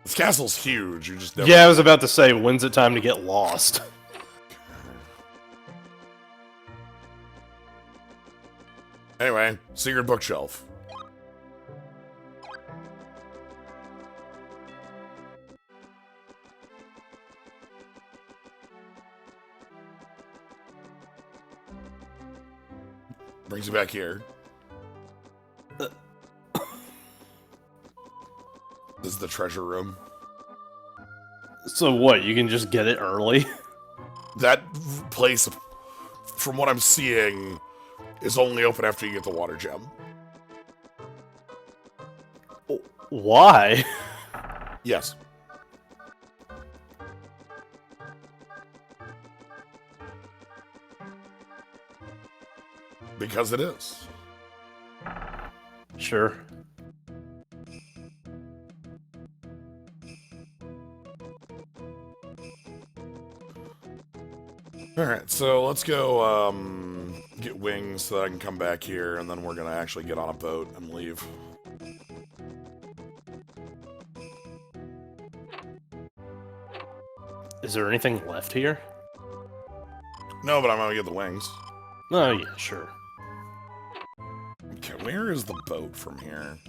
This castle's huge, you just never... Yeah, I was about to say, when's it time to get lost? Anyway, secret bookshelf. Brings you back here. This is the treasure room. So what, you can just get it early? That place, from what I'm seeing, is only open after you get the water gem. Why? Yes. Because it is. Sure. Alright, so let's go, get wings so that I can come back here, and then we're gonna actually get on a boat and leave. Is there anything left here? No, but I'm gonna get the wings. Oh, yeah, sure. Okay, where is the boat from here?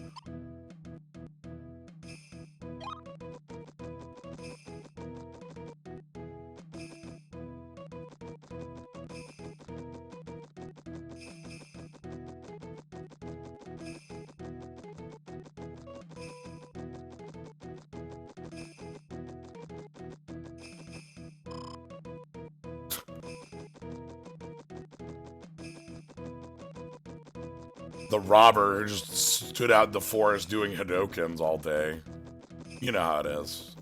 The robber who just stood out in the forest doing Hadokens all day. You know how it is.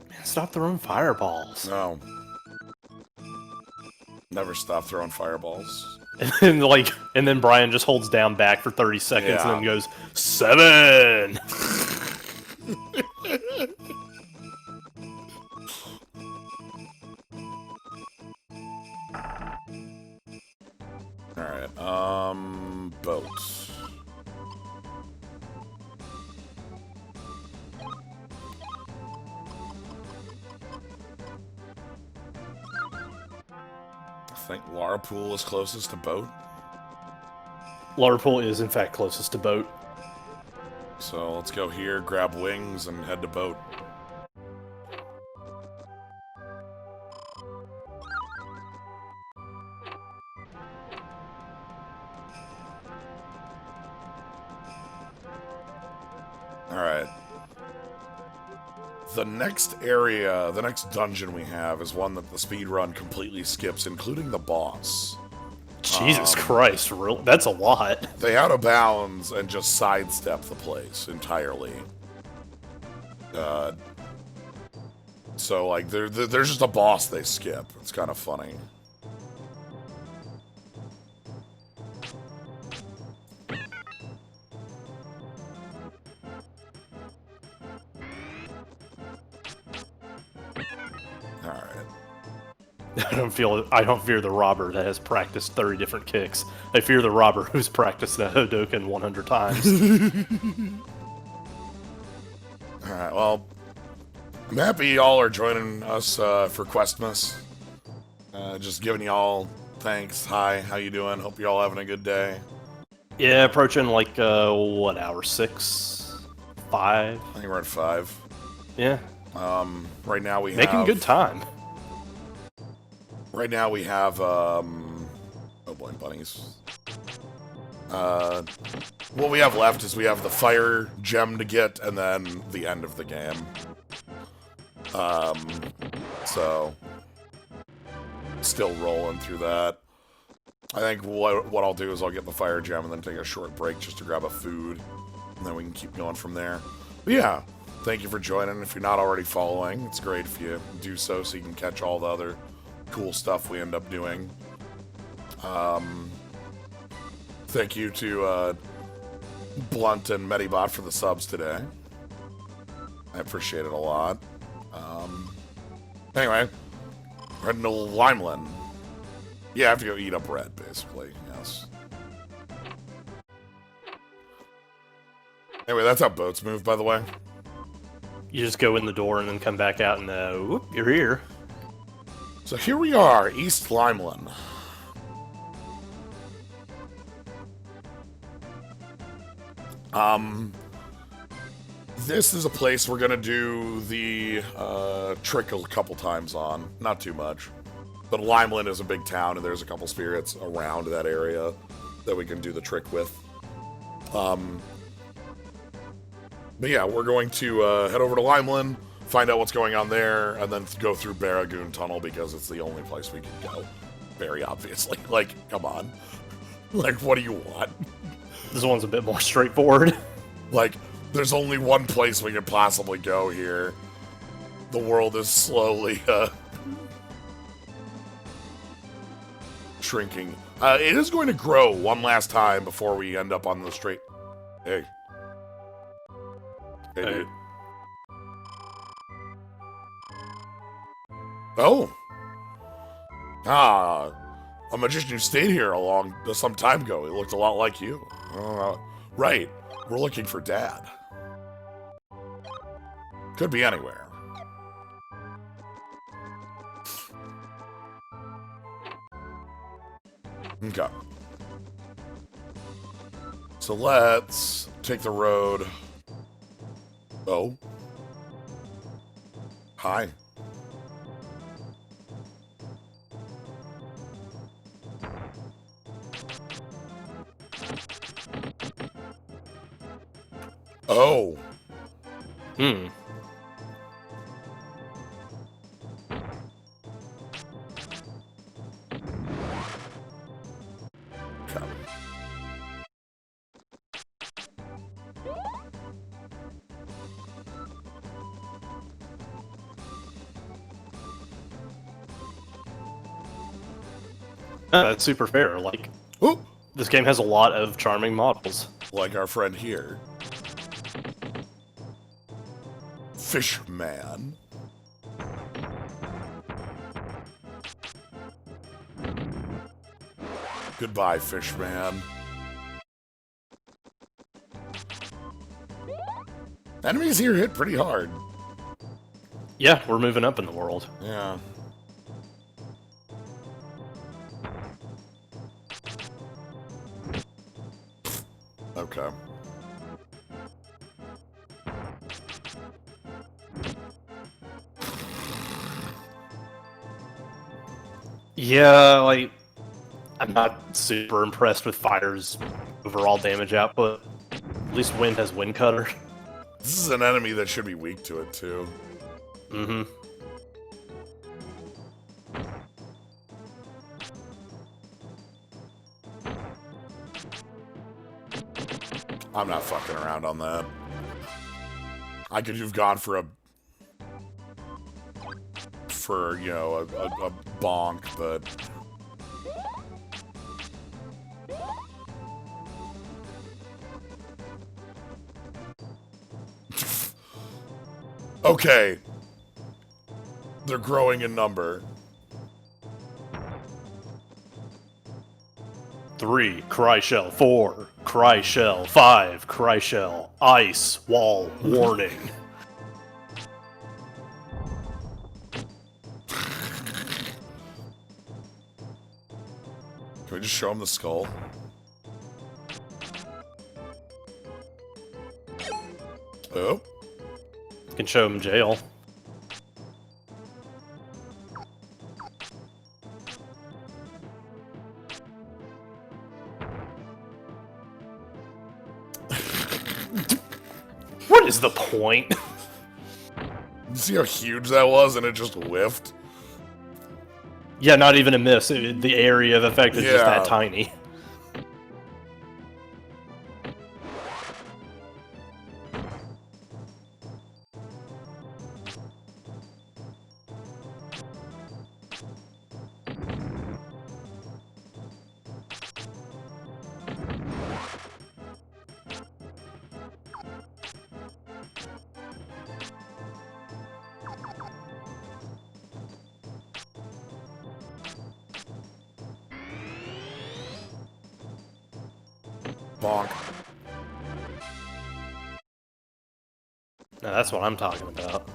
Man, stop throwing fireballs. No. Never stop throwing fireballs. And then Brian just holds down back for 30 seconds and then goes, 7! Alright, boat. I think Larapool is closest to boat. Larpool is, in fact, closest to boat. So let's go here, grab wings, and head to boat. Alright. The next area, the next dungeon we have is one that the speedrun completely skips, including the boss. Jesus Christ, that's a lot. They out of bounds and just sidestep the place entirely. So, like, there's just a boss they skip. It's kind of funny. Alright. I don't fear the robber that has practiced 30 different kicks. I fear the robber who's practiced the Hadouken 100 times. Alright, well, I'm happy y'all are joining us for Questmas. Just giving y'all thanks. Hi, how you doing? Hope y'all having a good day. Yeah, approaching like, what, hour 6? 5? I think we're at 5. Yeah. Right now we have... Making good time. Right now we have, oh boy, bunnies. What we have left is we have the fire gem to get, and then the end of the game. So... Still rolling through that. I think what I'll do is I'll get the fire gem and then take a short break just to grab a food. And then we can keep going from there. But yeah, thank you for joining. If you're not already following, it's great if you do so you can catch all the other cool stuff we end up doing. Thank you to Blunt and Medibot for the subs today. I appreciate it a lot. Anyway, we're heading to Limeland. Yeah, I have to go eat up red, basically, yes. Anyway, that's how boats move, by the way. You just go in the door and then come back out and, whoop, you're here. So here we are, East Limeland. This is a place we're gonna do the trick a couple times on. Not too much. But Limeland is a big town, and there's a couple spirits around that area that we can do the trick with. But yeah, we're going to head over to Limeland, find out what's going on there, and then go through Barragoon Tunnel because it's the only place we can go. Very obviously. Like, come on. Like, what do you want? This one's a bit more straightforward. Like, there's only one place we could possibly go here. The world is slowly, shrinking. It is going to grow one last time before we end up on the straight... Hey. Hey, dude. Oh! Ah, a magician who stayed here some time ago. He looked a lot like you. Right. We're looking for Dad. Could be anywhere. Okay. So let's take the road. Oh. Hi. Oh. Hmm. Okay. That's super fair. Like, Ooh. this game has a lot of charming models. Like our friend here. Fishman. Goodbye, Fishman. Enemies here hit pretty hard. Yeah, we're moving up in the world. Yeah. Okay. Yeah, like, I'm not super impressed with Fire's overall damage output. At least Wind has Wind Cutter. This is an enemy that should be weak to it, too. Mm-hmm. I'm not fucking around on that. I could have gone for you know, a bonk, but... Okay. They're growing in number. 3, Cry Shell. 4, Cry Shell. 5, Cry Shell. Ice, Wall, Warning. Can we just show him the skull? Oh. Can show him jail. What is the point? You see how huge that was and it just whiffed? Yeah, not even a miss. The area of effect is just that tiny. Bonk. Now that's what I'm talking about.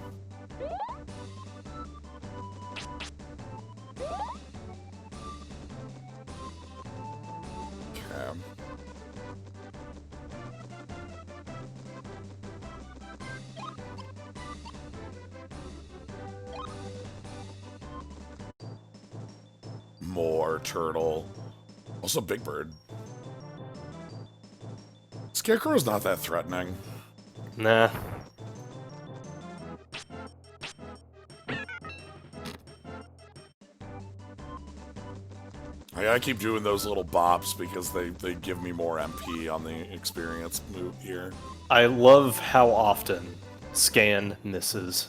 Okay. More turtle. Also Big Bird. Scarecrow's not that threatening. Nah. I keep doing those little bops because they give me more MP on the experience move here. I love how often Scan misses.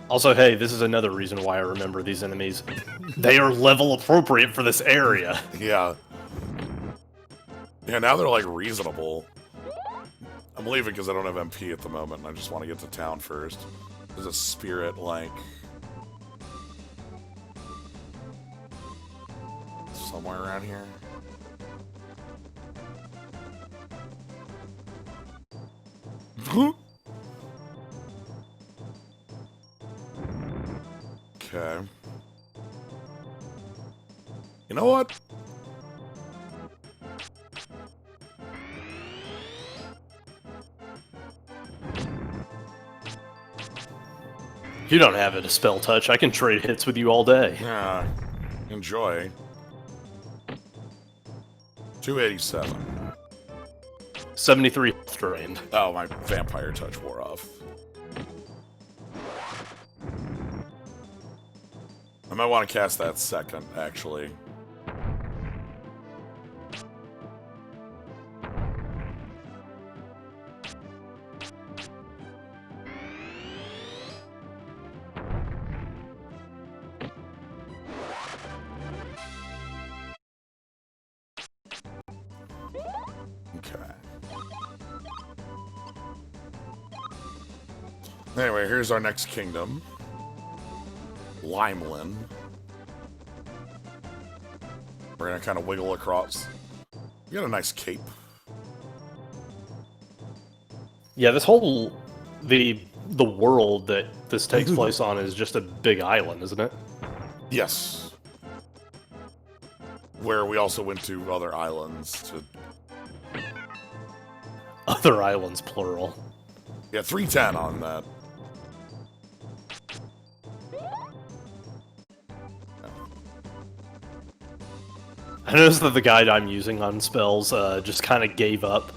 Also, hey, this is another reason why I remember these enemies. They are level appropriate for this area. Yeah. Yeah, now they're like reasonable. I'm leaving because I don't have MP at the moment and I just want to get to town first. There's a spirit, like... somewhere around here. Okay. You know what? You don't have it a spell touch. I can trade hits with you all day. Yeah. Enjoy. 287. 73 drained. Oh, my vampire touch wore off. I might want to cast that second, actually. Anyway, here's our next kingdom. Limelin. We're gonna kind of wiggle across. You got a nice cape. Yeah, this whole... the world that this takes place on is just a big island, isn't it? Yes. Where we also went to other islands to... Other islands, plural. Yeah, 310 on that. I noticed that the guide I'm using on spells just kind of gave up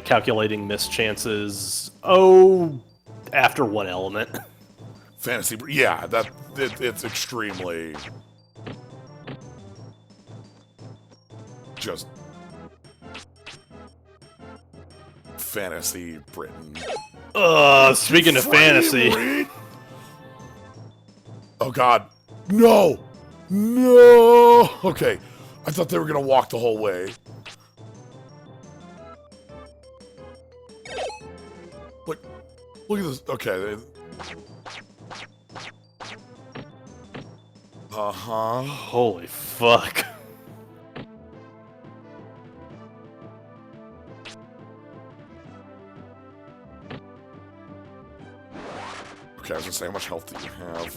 calculating miss chances. Oh, after one element. Fantasy, yeah, it's extremely just fantasy Britain. Speaking of fantasy. Oh God, no, no. Okay, I thought they were gonna walk the whole way. Look at this. Okay. Uh-huh. Holy fuck. Okay, I was gonna say, how much health do you have?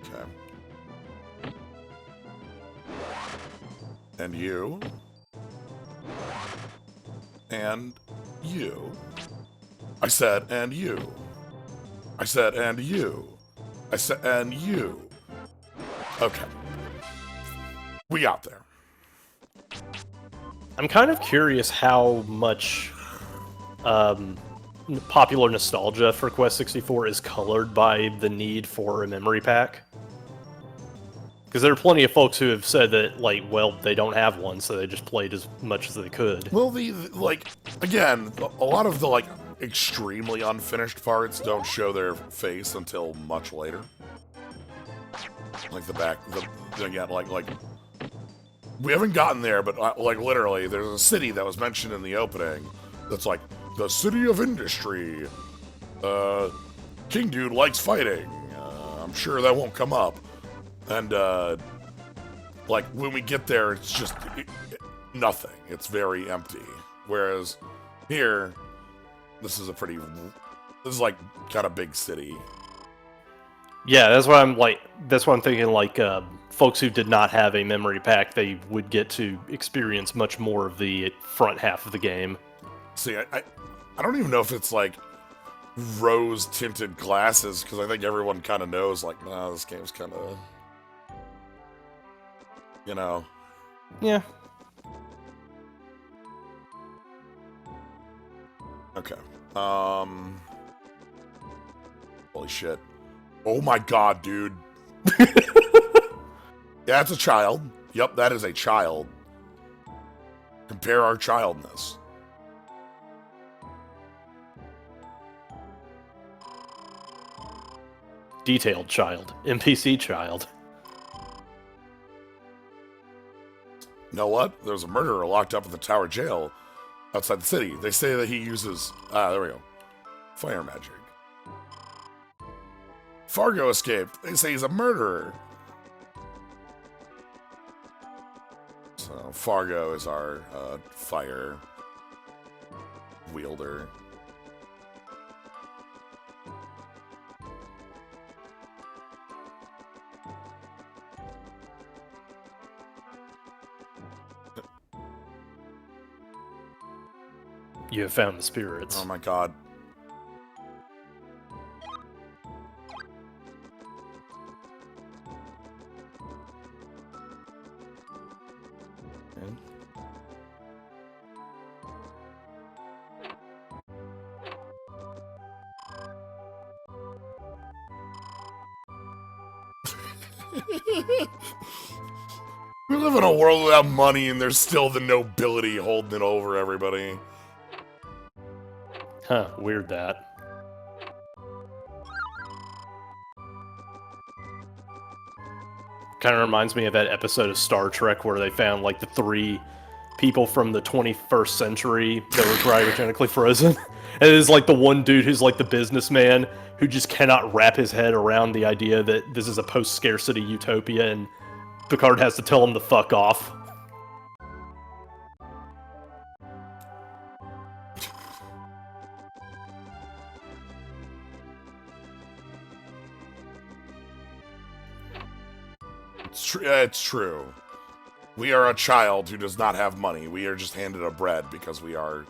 Okay. And you. And you. I said, and you. I said, and you. I said, and you. Okay. We got there. I'm kind of curious how much popular nostalgia for Quest 64 is colored by the need for a memory pack. Because there are plenty of folks who have said that, like, well, they don't have one, so they just played as much as they could. Well, like, again, a lot of the, like, extremely unfinished parts don't show their face until much later. Like, again, like, we haven't gotten there, but, like, literally, there's a city that was mentioned in the opening that's like, the city of industry. King Dude likes fighting. I'm sure that won't come up. And, like, when we get there, it's just nothing. It's very empty. Whereas here, this is like, kind of big city. Yeah, that's what I'm thinking, like, folks who did not have a memory pack, they would get to experience much more of the front half of the game. See, I don't even know if it's, like, rose-tinted glasses, because I think everyone kind of knows, like, nah, this game's kind of... You know. Yeah. Okay. Holy shit. Oh my God, dude. Yeah, it's a child. Yep, that is a child. Compare our childness. Detailed child. NPC child. You know what? There's a murderer locked up in the tower jail outside the city. They say that he uses... there we go. Fire magic. Fargo escaped. They say he's a murderer. So Fargo is our fire wielder. You have found the spirits. Oh my god. We live in a world without money, and there's still the nobility holding it over everybody. Huh, weird that. Kind of reminds me of that episode of Star Trek where they found, like, the 3 people from the 21st century that were cryogenically frozen. And it is, like, the one dude who's, like, the businessman who just cannot wrap his head around the idea that this is a post-scarcity utopia, and Picard has to tell him to fuck off. It's true. We are a child who does not have money. We are just handed a bread because we are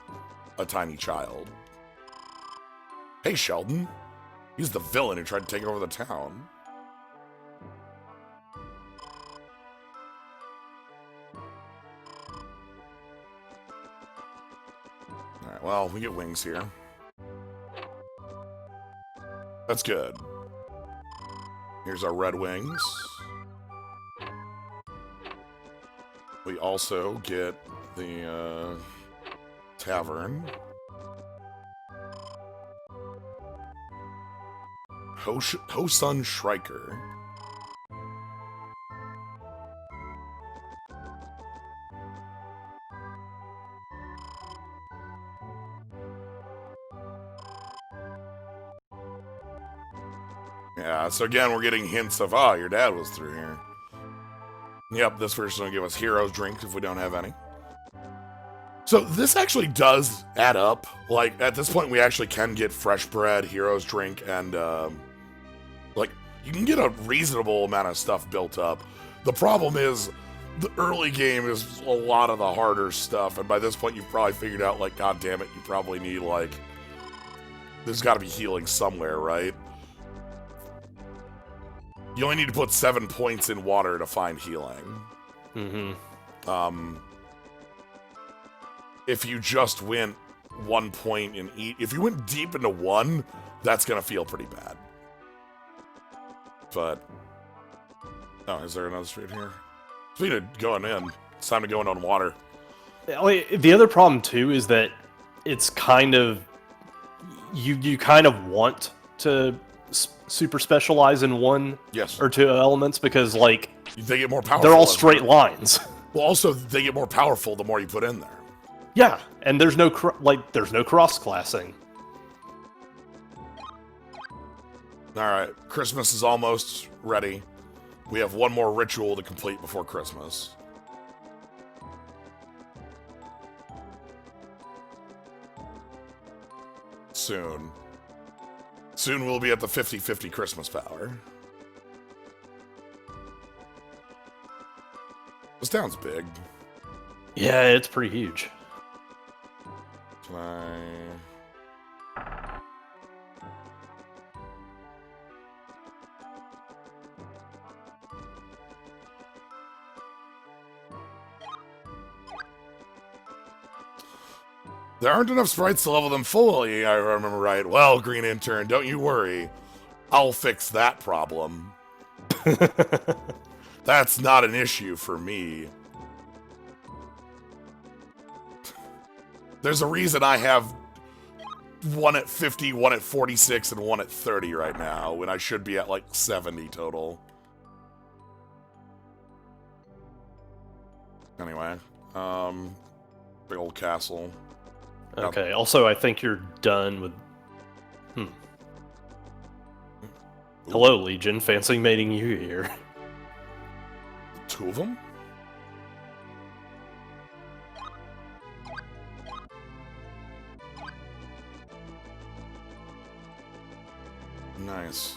a tiny child. Hey, Sheldon. He's the villain who tried to take over the town. Alright, well, we get wings here. That's good. Here's our red wings. We also get the tavern. Hosun Shrieker. Yeah, so again, we're getting hints of, your dad was through here. Yep, this person will give us heroes drinks if we don't have any. So this actually does add up. Like, at this point, we actually can get fresh bread, heroes drink, and, like, you can get a reasonable amount of stuff built up. The problem is, the early game is a lot of the harder stuff, and by this point, you've probably figured out, like, god damn it, you probably need, like, there's gotta be healing somewhere, right? You only need to put 7 points in water to find healing. Mm-hmm. If you just went 1 point in each... If you went deep into 1, that's gonna feel pretty bad. But... Oh, is there another street here? Speaking of going in, it's time to go in on water. The other problem, too, is that it's kind of... You kind of want to super specialize in one or 2 elements because, like, they get more powerful. They're all straight lines. Well, also, they get more powerful the more you put in there. Yeah, and there's no there's no cross-classing. Alright, Christmas is almost ready. We have one more ritual to complete before Christmas. Soon. Soon we'll be at the 50-50 Christmas power. This town's big. Yeah, it's pretty huge. Can I... There aren't enough sprites to level them fully, I remember right. Well, Green Intern, don't you worry. I'll fix that problem. That's not an issue for me. There's a reason I have one at 50, one at 46, and one at 30 right now, when I should be at like 70 total. Anyway, big old castle. Okay, also, I think you're done with... Hello, Legion. Fancy meeting you here. 2 of them? Nice.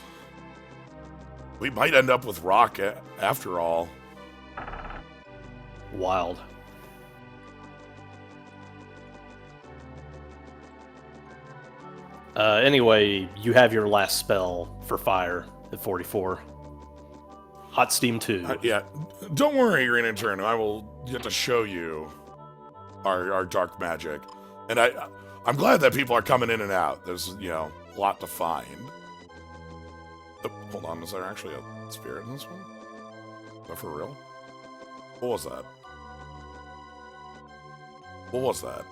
We might end up with Rock after all. Wild. Anyway, you have your last spell for fire at 44. Hot Steam 2. Yeah, don't worry, Green Intern. I will get to show you our dark magic. And I'm glad that people are coming in and out. There's, a lot to find. Oh, hold on, is there actually a spirit in this one? Is that for real? What was that? What was that?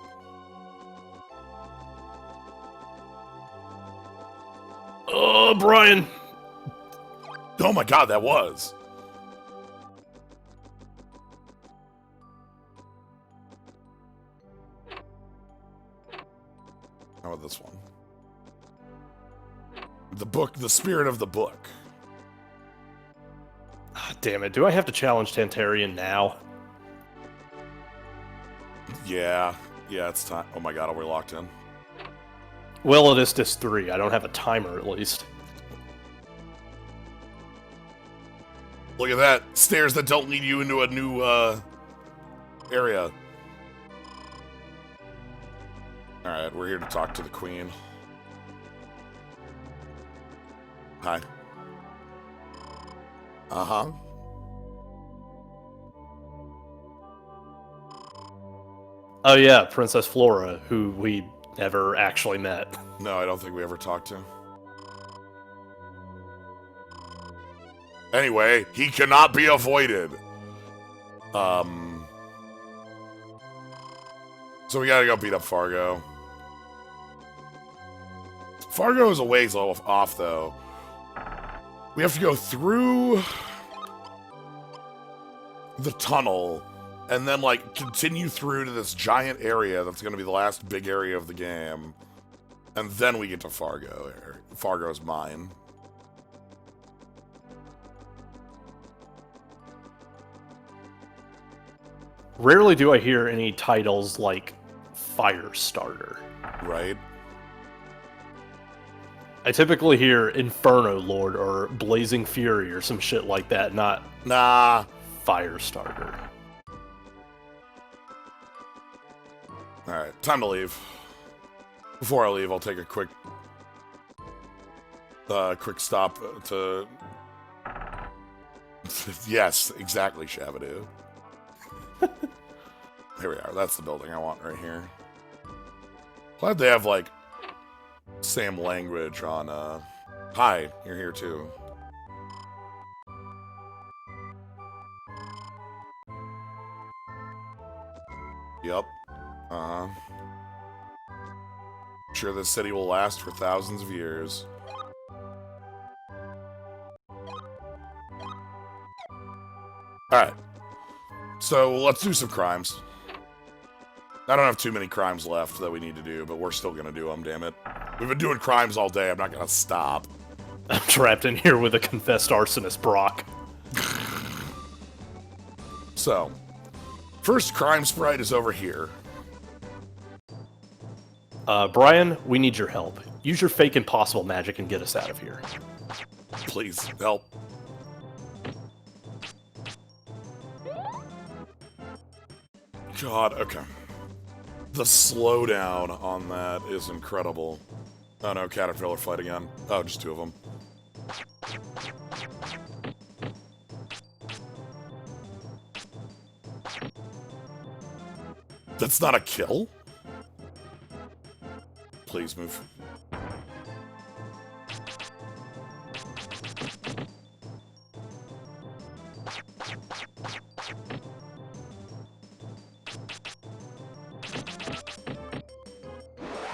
Oh, Brian! Oh my god, that was! How about this one? The book, the spirit of the book. Ah, damn it, do I have to challenge Tantarian now? Yeah, it's time. Oh my god, are we locked in? Well, it is just 3. I don't have a timer, at least. Look at that. Stairs that don't lead you into a new, area. Alright, we're here to talk to the queen. Hi. Uh-huh. Oh yeah, Princess Flora, who we never actually met. No, I don't think we ever talked to. Anyway, he cannot be avoided. So we gotta go beat up Fargo. Fargo is a ways off, though. We have to go through the tunnel and then, like, continue through to this giant area that's gonna be the last big area of the game. And then we get to Fargo. Fargo's mine. Rarely do I hear any titles like Firestarter. Right? I typically hear Inferno Lord or Blazing Fury or some shit like that, not Nah. Firestarter. Alright, time to leave. Before I leave, I'll take a quick stop to... Yes, exactly, Shabadoo. Here we are. That's the building I want right here. Glad they have, like, same language on, Hi, you're here too. Yep. Uh-huh. Sure this city will last for thousands of years. Alright. So, let's do some crimes. I don't have too many crimes left that we need to do, but we're still gonna do them, damn it. We've been doing crimes all day, I'm not gonna stop. I'm trapped in here with a confessed arsonist, Brock. So, first crime sprite is over here. Brian, we need your help. Use your fake impossible magic and get us out of here. Please, help. God, okay. The slowdown on that is incredible. Oh no, caterpillar fight again. Oh, just 2 of them. That's not a kill? Please move.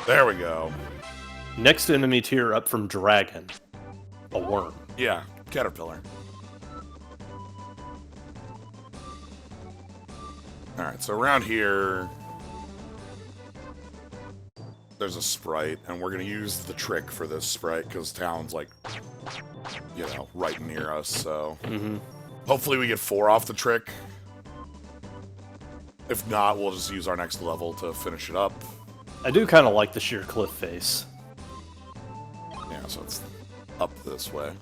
There we go. Next enemy tier up from Dragon. A worm. Yeah, caterpillar. Alright, so around here, there's a sprite, and we're gonna use the trick for this sprite, because town's, like, you know, right near us, so... Hopefully we get 4 off the trick. If not, we'll just use our next level to finish it up. I do kind of like the sheer cliff face. Yeah, so it's up this way.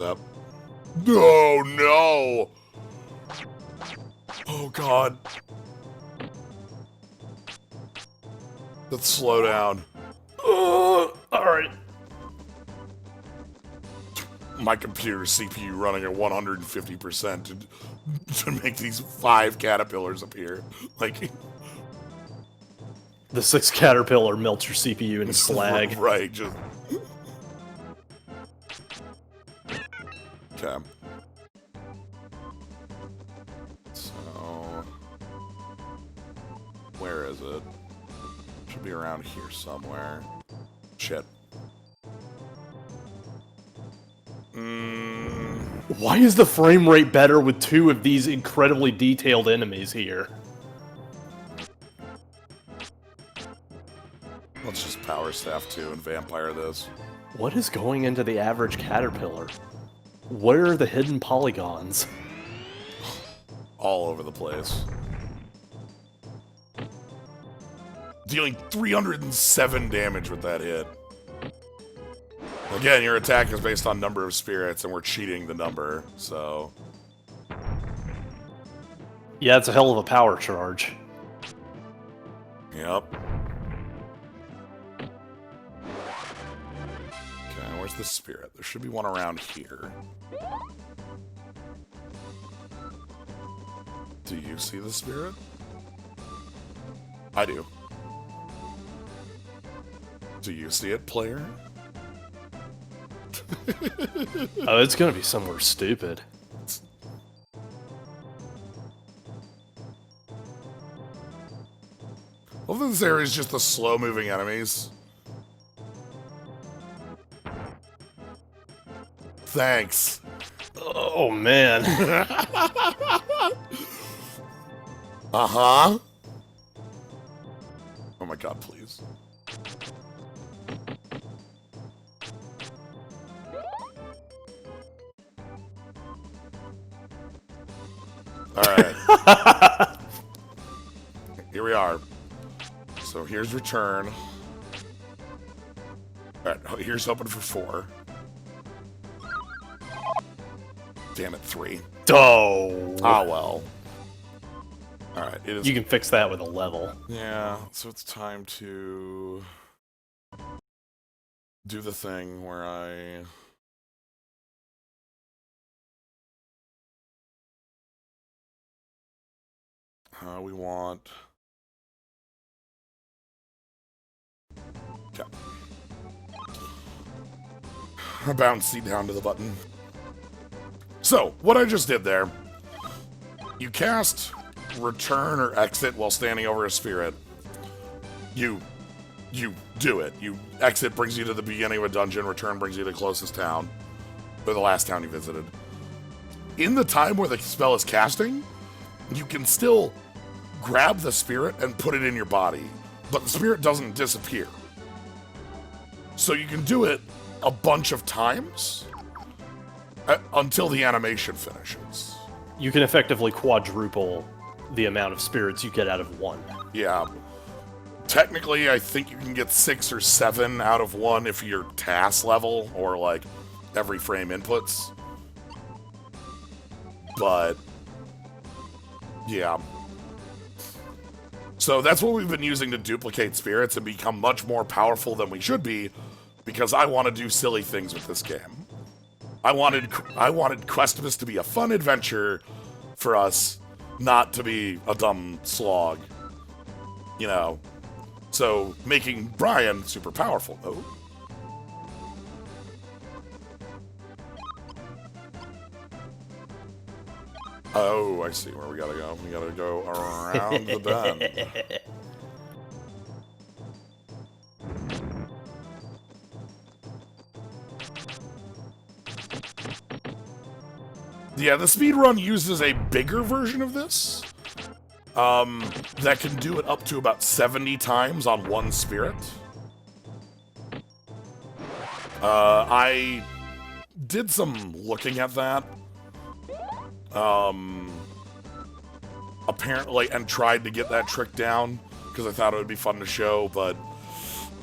Up. No, no! Oh, God. Let's slow down. Alright. My computer's CPU running at 150% to make these 5 caterpillars appear. Like... The 6th caterpillar melts your CPU into slag. Right, just... Okay. So... Where is it? Should be around here somewhere. Shit. Why is the frame rate better with 2 of these incredibly detailed enemies here? Let's just power staff 2 and vampire this. What is going into the average caterpillar? Where are the hidden polygons? All over the place. Dealing 307 damage with that hit. Again, your attack is based on number of spirits, and we're cheating the number, so... Yeah, it's a hell of a power charge. Yep. Okay, where's the spirit? There should be one around here. Do you see the spirit? I do. Do you see it, player? Oh, it's gonna be somewhere stupid. Well, this area is just the slow-moving enemies. Thanks. Oh, man. Uh-huh. Oh my god, please. Alright. Here we are. So here's return. Alright, here's hoping for 4. Damn it, 3. Oh. Ah, well. Alright, it is... You can fix that with a level. Yeah, so it's time to... do the thing where I... we want... Okay. Bouncy down to the button. So, what I just did there, you cast return or exit while standing over a spirit. You do it. You exit brings you to the beginning of a dungeon, return brings you to the closest town, or the last town you visited. In the time where the spell is casting, you can still grab the spirit and put it in your body, but the spirit doesn't disappear. So you can do it a bunch of times until the animation finishes. You can effectively quadruple the amount of spirits you get out of 1. Yeah. Technically, I think you can get 6 or 7 out of 1 if you're task level, or like every frame inputs. But yeah. So that's what we've been using to duplicate spirits and become much more powerful than we should be, because I want to do silly things with this game. I wanted Questmas to be a fun adventure for us, not to be a dumb slog. You know. So making Brian super powerful. Oh. Oh, I see where we gotta go. We gotta go around the bend. Yeah, the speedrun uses a bigger version of this. That can do it up to about 70 times on one spirit. I did some looking at that. Apparently, and tried to get that trick down, because I thought it would be fun to show, but,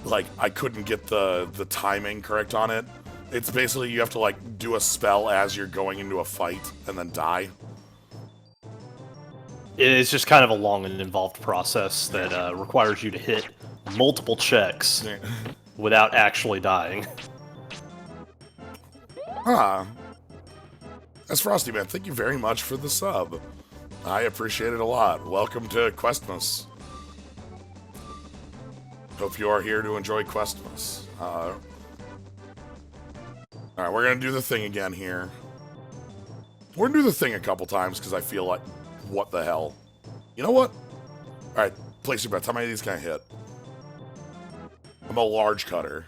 like, I couldn't get the timing correct on it. It's basically you have to, like, do a spell as you're going into a fight, and then die. It's just kind of a long and involved process that requires you to hit multiple checks without actually dying. Huh. That's Frosty Man. Thank you very much for the sub. I appreciate it a lot. Welcome to Questmas. Hope you are here to enjoy Questmas. Alright, we're gonna do the thing again here. We're gonna do the thing a couple times because I feel like, what the hell? You know what? Alright, place your bets. How many of these can I hit? I'm a large cutter.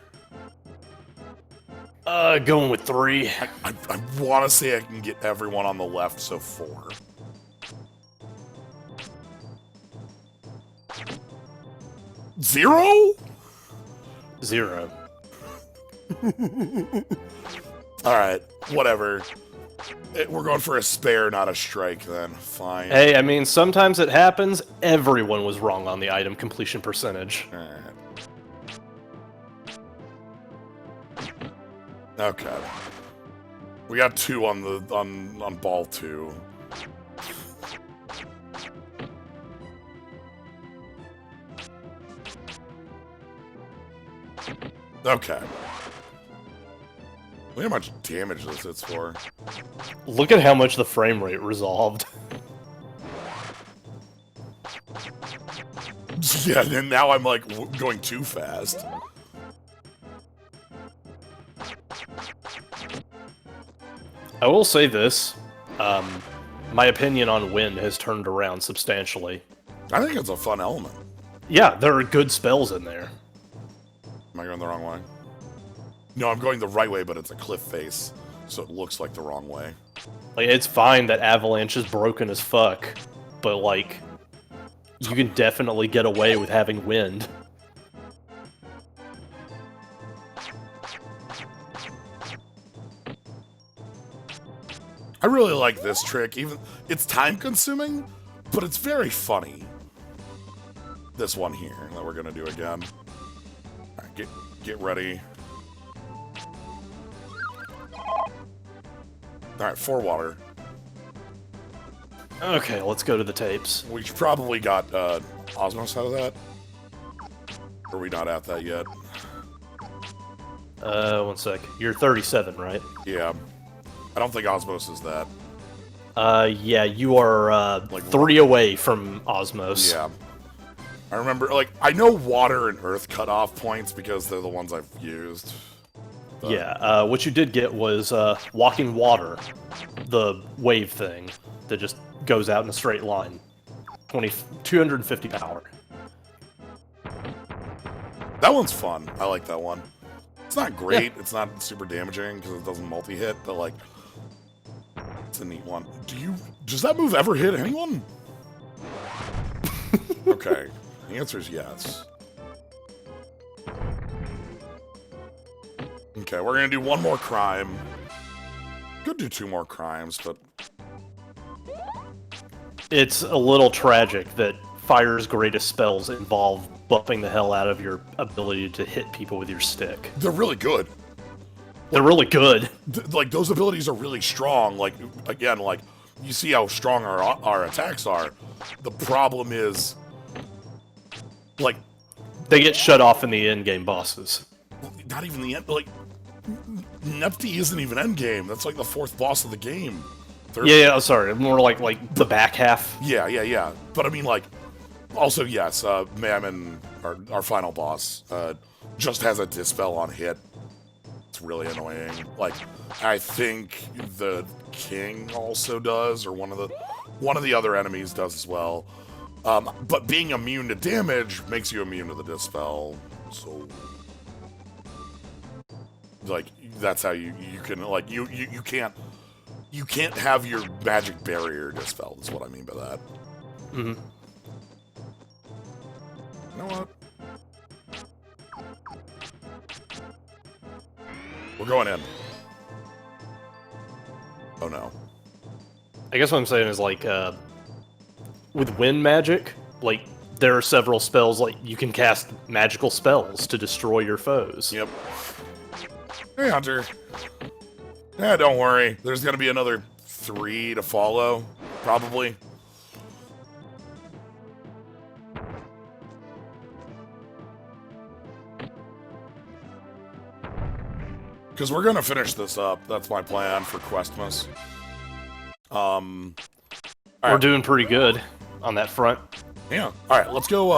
Going with 3. I want to say I can get everyone on the left, so 4. Zero? 0. Alright, whatever. We're going for a spare, not a strike, then. Fine. Hey, I mean, sometimes it happens. Everyone was wrong on the item completion percentage. Alright. Okay. We got 2 on the on ball 2. Okay. Look how much damage this hits for. Look at how much the frame rate resolved. Yeah, and now I'm like going too fast. I will say this. My opinion on wind has turned around substantially. I think it's a fun element. Yeah, there are good spells in there. Am I going the wrong way? No, I'm going the right way, but it's a cliff face, so it looks like the wrong way. Like, it's fine that Avalanche is broken as fuck, but, like, you can definitely get away with having wind. I really like this trick. Even it's time-consuming, but it's very funny. This one here that we're gonna do again. All right, get ready. All right, 4 water. Okay, let's go to the tapes. We probably got Osmos out of that. Or are we not at that yet? 1 sec. You're 37, right? Yeah. I don't think Osmos is that. Yeah, you are Like 3 away from Osmos. Yeah. I remember, like, I know water and earth cut off points because they're the ones I've used. But... Yeah, what you did get was Walking Water, the wave thing that just goes out in a straight line. 250 power. That one's fun. I like that one. It's not great. Yeah. It's not super damaging because it doesn't multi-hit, but, like, it's a neat one. Does that move ever hit anyone? Okay. The answer is yes. Okay, we're gonna do 1 more crime. Could do 2 more crimes, but... It's a little tragic that Fire's greatest spells involve buffing the hell out of your ability to hit people with your stick. They're really good. They're really good. Like, those abilities are really strong. Like, again, like, you see how strong our attacks are. The problem is, like... They get shut off in the endgame bosses. Not even the end, like... Nepti isn't even endgame. That's like the 4th boss of the game. Yeah, sorry. More like the back half. Yeah. But I mean, like... Also, yes, Mammon, our final boss, just has a dispel on hit. It's really annoying. Like, I think the king also does, or one of the other enemies does as well. But being immune to damage makes you immune to the dispel. So, like, that's how you can, like, you you can't have your magic barrier dispelled, is what I mean by that. Mm-hmm. You know what? We're going in. Oh no. I guess what I'm saying is, like, with wind magic, like, there are several spells, like, you can cast magical spells to destroy your foes. Yep. Hey, Hunter. Yeah, don't worry. There's gonna be another 3 to follow, probably. Because we're gonna finish this up. That's my plan for Questmas. We're doing pretty good on that front. Yeah. Alright, let's go,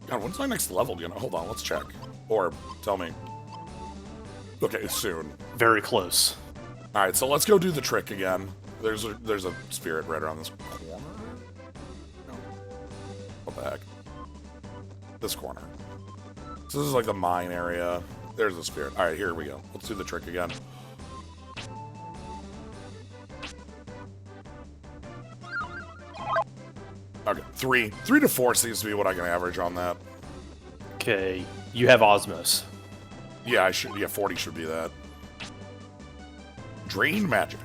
God, when's my next level gonna... Hold on, let's check. Or, tell me. Okay, soon. Very close. Alright, so let's go do the trick again. There's a spirit right around this corner? No. What the heck? This corner. So this is like the mine area. There's the spirit. Alright, here we go. Let's do the trick again. Okay, 3 to 4 seems to be what I can average on that. Okay, you have Osmos. Yeah, 40 should be that. Drain magic.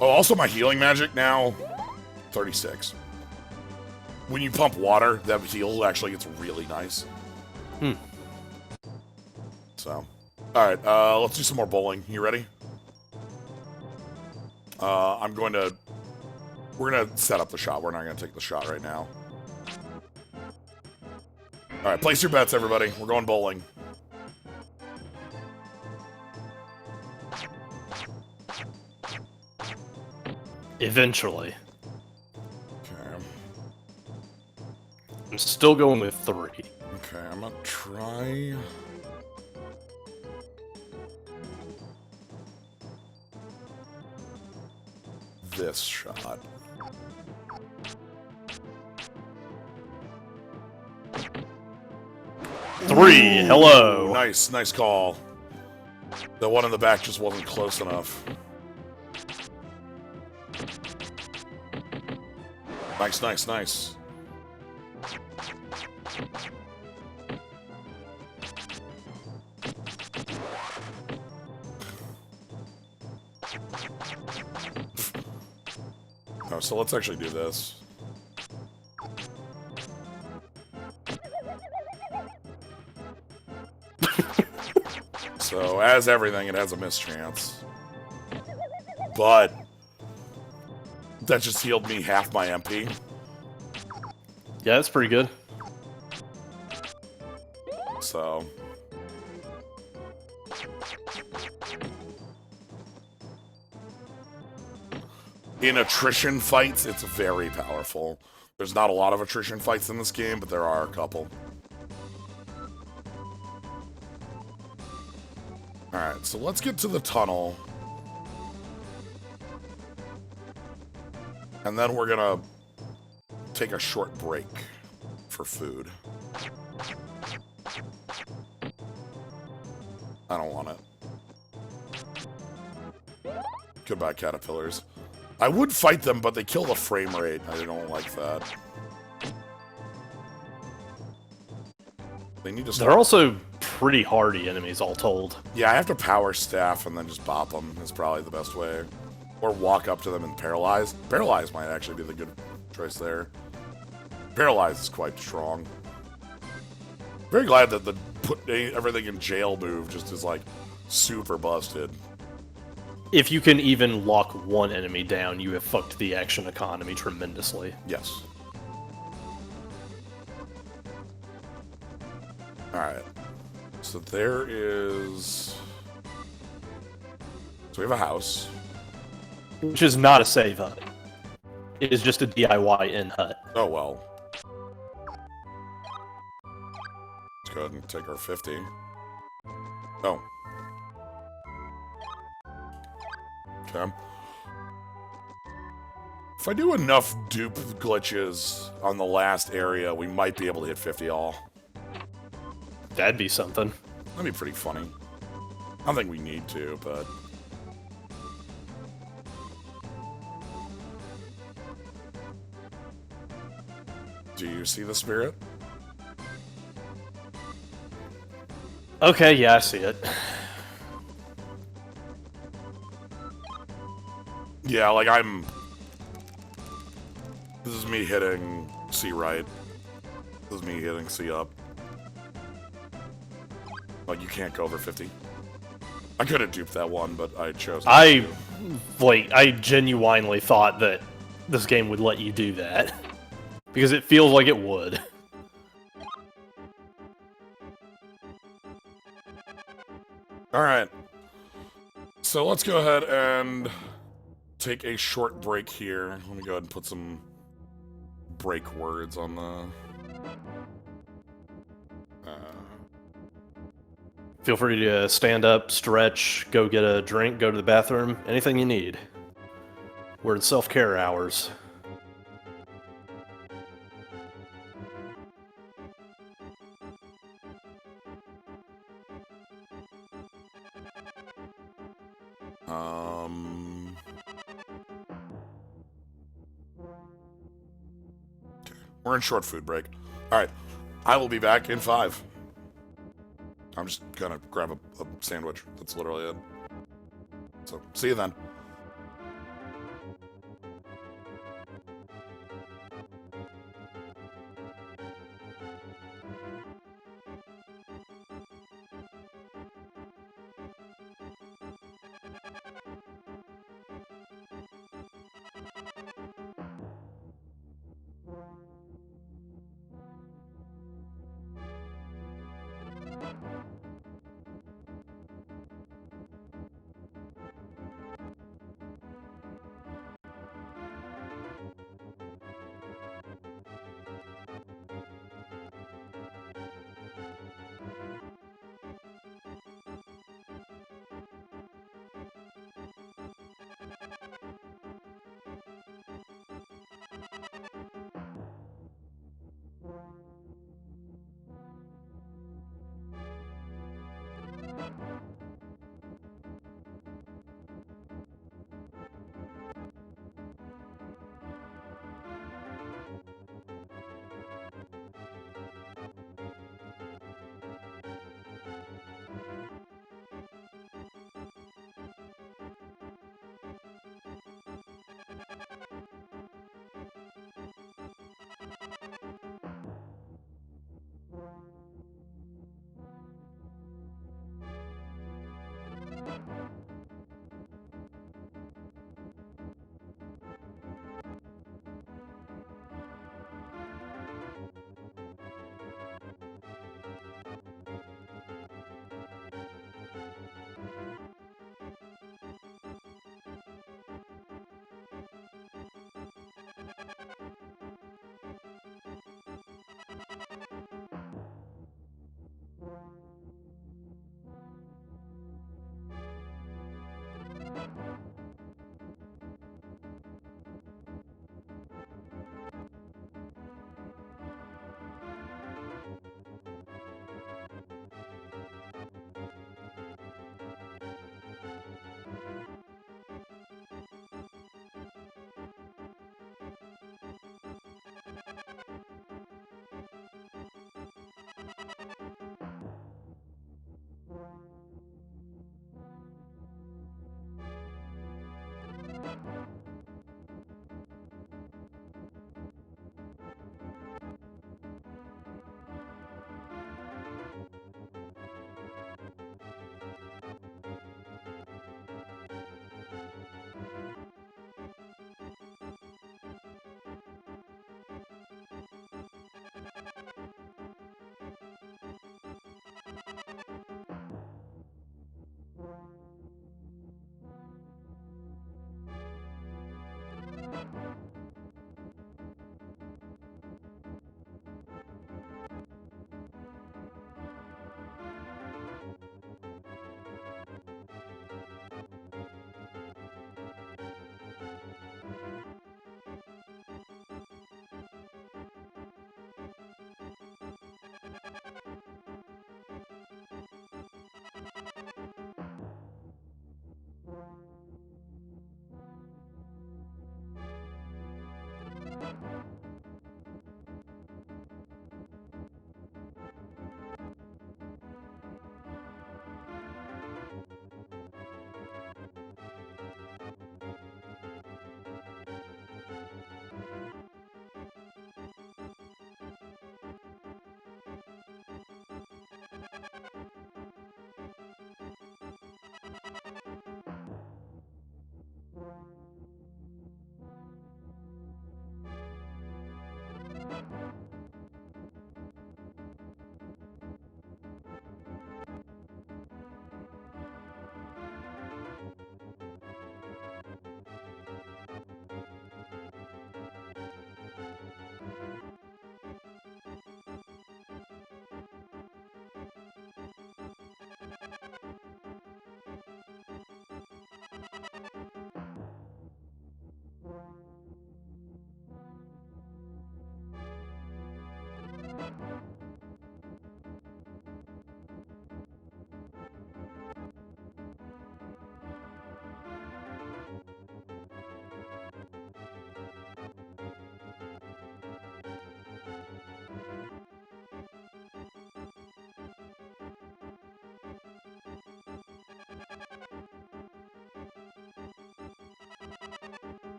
Oh, also my healing magic now, 36. When you pump water, that heal actually gets really nice. So, alright, let's do some more bowling. You ready? We're gonna set up the shot. We're not gonna take the shot right now. Alright, place your bets, everybody. We're going bowling. Eventually. Okay. I'm still going with 3. Okay, I'm gonna try... this shot. Three, hello. Nice call. The one in the back just wasn't close enough. Nice. Oh, so let's actually do this. So, as everything, it has a mischance. But that just healed me half my MP. Yeah, that's pretty good. So... in attrition fights, it's very powerful. There's not a lot of attrition fights in this game, but there are a couple. Alright, so let's get to the tunnel. And then we're gonna take a short break for food. I don't want it. Goodbye, caterpillars. I would fight them, but they kill the frame rate. I don't like that. They need to start... They're also pretty hardy enemies, all told. Yeah, I have to power staff and then just bop them is probably the best way. Or walk up to them and paralyze. Paralyze might actually be the good choice there. Paralyze is quite strong. Very glad that the put everything in jail move just is like super busted. If you can even lock one enemy down, you have fucked the action economy tremendously. Yes. Alright. So there is... so we have a house. Which is not a save hut. It is just a DIY in hut. Oh well. Let's go ahead and take our 50. Oh. Okay. If I do enough dupe glitches on the last area, we might be able to hit 50 all. That'd be something. That'd be pretty funny. I don't think we need to, but... Do you see the spirit? Okay, yeah, I see it. Yeah, like I'm... This is me hitting C right. This is me hitting C up. Like, you can't go over 50. I could have duped that one, but I chose not to. I genuinely thought that this game would let you do that. Because it feels like it would. Alright. So let's go ahead and take a short break here. Let me go ahead and put some break words on the... Feel free to stand up, stretch, go get a drink, go to the bathroom, anything you need. We're in self-care hours. We're in short food break. Alright. I will be back in 5. I'm just gonna grab a sandwich. That's literally it. So, see you then.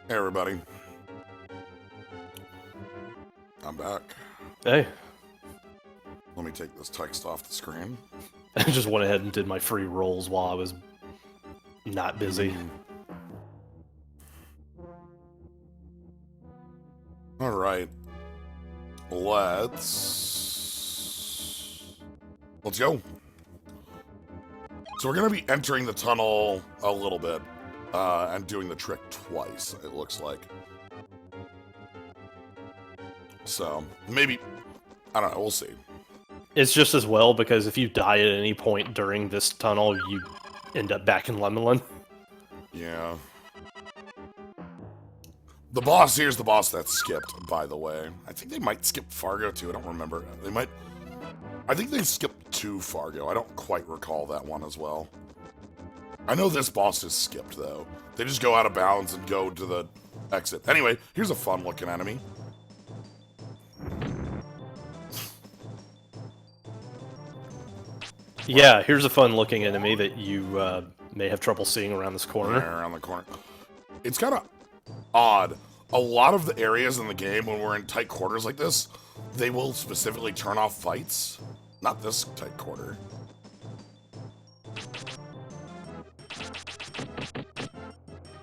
Hey, everybody. I'm back. Hey. Let me take this text off the screen. I just went ahead and did my free rolls while I was not busy. All right. Let's go. So we're going to be entering the tunnel a little bit and doing the trick twice, it looks like. So maybe, I don't know, we'll see. It's just as well, because if you die at any point during this tunnel, you end up back in Lemelin. Yeah. The boss here's the boss that skipped, by the way. I think they might skip Fargo too, I don't remember. They might. I think they skipped to Fargo. I don't quite recall that one as well. I know this boss is skipped, though. They just go out of bounds and go to the exit. Anyway, here's a fun-looking enemy. Yeah, here's a fun-looking enemy that you may have trouble seeing around this corner. Yeah, around the corner. It's kind of odd. A lot of the areas in the game, when we're in tight quarters like this, they will specifically turn off fights. Not this tight quarter.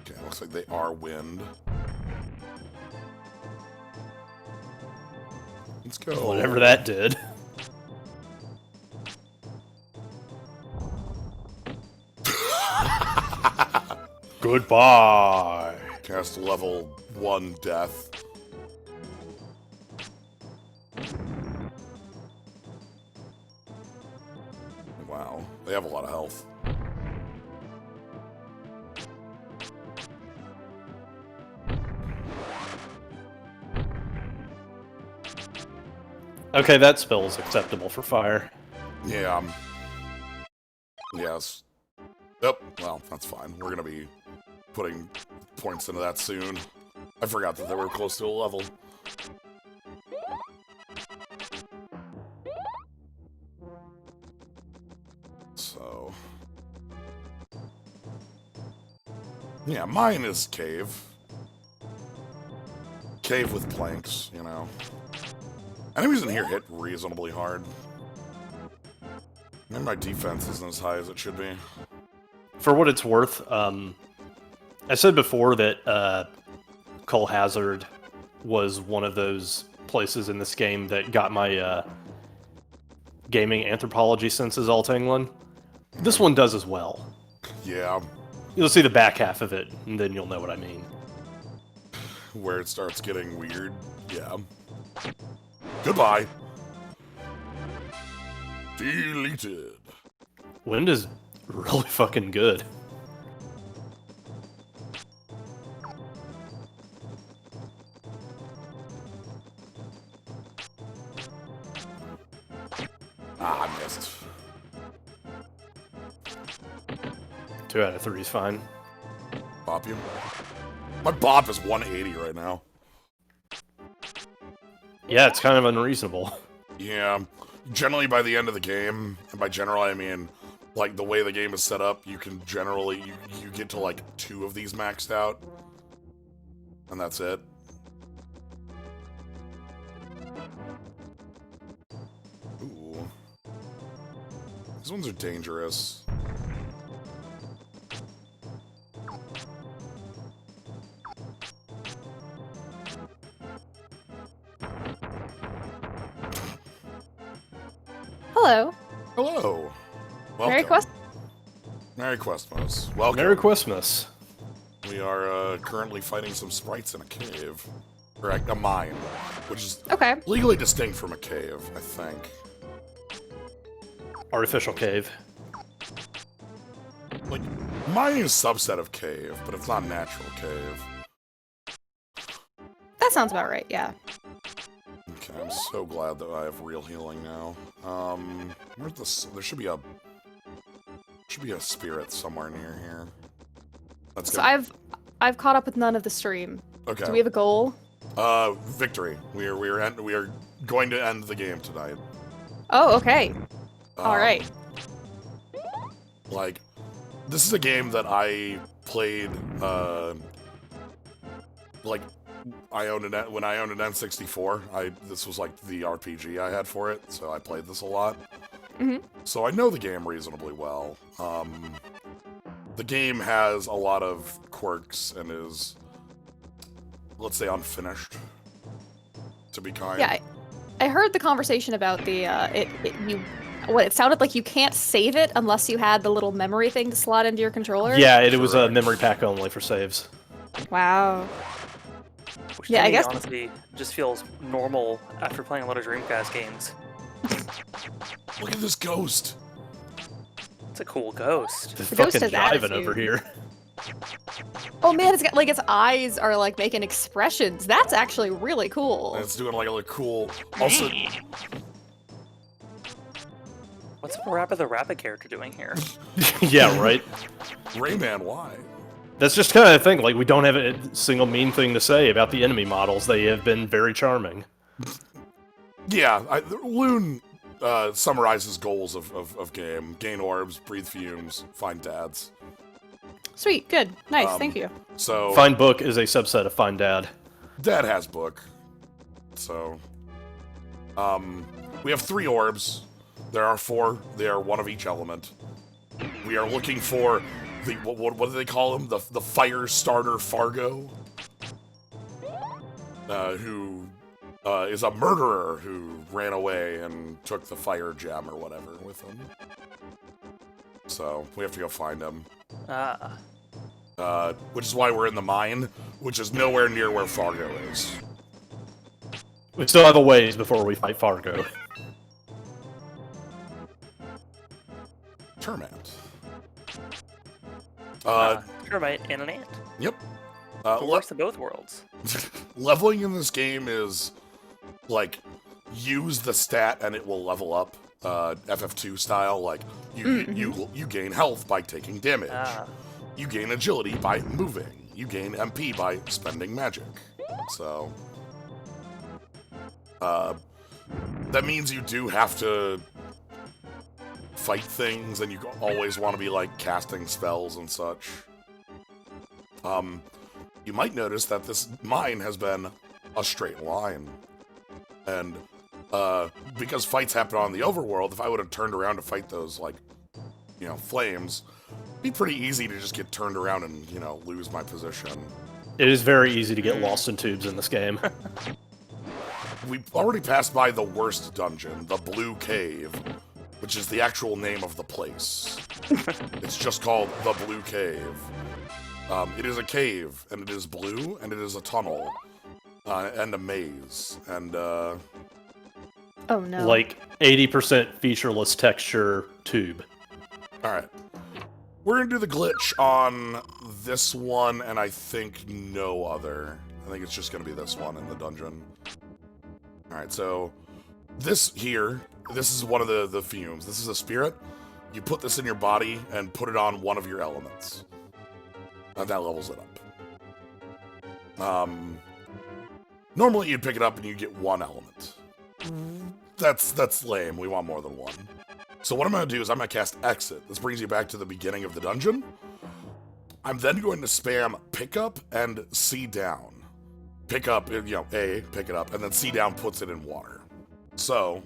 Okay, looks like they are wind. Let's go. Whatever that did. Goodbye. Cast level 1 death. Wow, they have a lot of health. Okay, that spell is acceptable for fire. Yeah. Yes. Yep, well, that's fine. We're gonna be putting points into that soon. I forgot that they were close to a level. So... yeah, mine is cave. Cave with planks, you know. Enemies in here hit reasonably hard. And my defense isn't as high as it should be. For what it's worth, I said before that Cole Hazard was one of those places in this game that got my gaming anthropology senses all tingling. This one does as well. Yeah. You'll see the back half of it, and then you'll know what I mean. Where it starts getting weird. Yeah. Goodbye. Deleted. Wind is really fucking good. Ah, I missed. 2 out of 3 is fine. Bop you? My bop is 180 right now. Yeah, it's kind of unreasonable. Yeah. Generally, by the end of the game, and by general I mean, like, the way the game is set up, you can generally, you get to, like, 2 of these maxed out. And that's it. Ooh. These ones are dangerous. Hello. Hello. Welcome. Merry Quest. Merry Questmas. Welcome. Merry Questmas. We are currently fighting some sprites in a cave. Or a mine, which is Okay. legally distinct from a cave, I think. Artificial cave. Like, mining is a subset of cave, but it's not natural cave. That sounds about right, yeah. Okay, I'm so glad that I have real healing now. Where's the... There should be a spirit somewhere near here. That's So good. I've caught up with none of the stream. Okay. Do we have a goal? Victory. We are going to end the game tonight. Oh, okay. All right. Like, this is a game that I played, like, when I owned an N64, this was like the RPG I had for it, so I played this a lot. Mm-hmm. So I know the game reasonably well. The game has a lot of quirks and is, let's say, unfinished, to be kind. Yeah, I heard the conversation about the it sounded like you can't save it unless you had the little memory thing to slot into your controller. Yeah, it was a memory pack only for saves. Wow. Which Yeah, to I me, guess- honestly just feels normal after playing a lot of Dreamcast games. Look at this ghost! It's a cool ghost. The ghost fucking has jiving over attitude. here. Oh man, it's got like its eyes are like making expressions. That's actually really cool. And it's doing like a little cool... Also, What's Parappa the Rapid character doing here? Yeah, right? Rayman, why? That's just kind of the thing. Like, we don't have a single mean thing to say about the enemy models. They have been very charming. Yeah, Loon summarizes goals of game. Gain orbs, breathe fumes, find dads. Sweet, good, nice, thank you. So, Find book is a subset of find dad. Dad has book. So, we have 3 orbs. There are 4. They are one of each element. We are looking for the what do they call him? The fire starter Fargo, who is a murderer who ran away and took the fire gem or whatever with him. So we have to go find him. Which is why we're in the mine, which is nowhere near where Fargo is. We still have a ways before we fight Fargo. Termite. Termite and an ant. Yep. The worst of both worlds. Leveling in this game is like use the stat and it will level up, FF2 style. Like you gain health by taking damage. You gain agility by moving. You gain MP by spending magic. So that means you do have to fight things, and you always want to be like casting spells and such. You might notice that this mine has been a straight line, and because fights happen on the overworld, if I would have turned around to fight those, like, you know, flames, it'd be pretty easy to just get turned around and, you know, lose my position. It is very easy to get lost in tubes in this game. We've already passed by the worst dungeon, the Blue Cave, which is the actual name of the place. It's just called the Blue Cave. It is a cave, and it is blue, and it is a tunnel, and a maze, and, Oh no. Like 80% featureless texture tube. alright. We're gonna do the glitch on this one, and I think no other. I think it's just gonna be this one in the dungeon. Alright, so this here, this is one of the fumes. This is a spirit. You put this in your body and put it on one of your elements. And that levels it up. Normally you'd pick it up and you get 1 element. That's lame. We want more than 1. So what I'm going to do is I'm going to cast Exit. This brings you back to the beginning of the dungeon. I'm then going to spam pick up and C down. Pick up, you know, A, pick it up, and then C down puts it in water. So...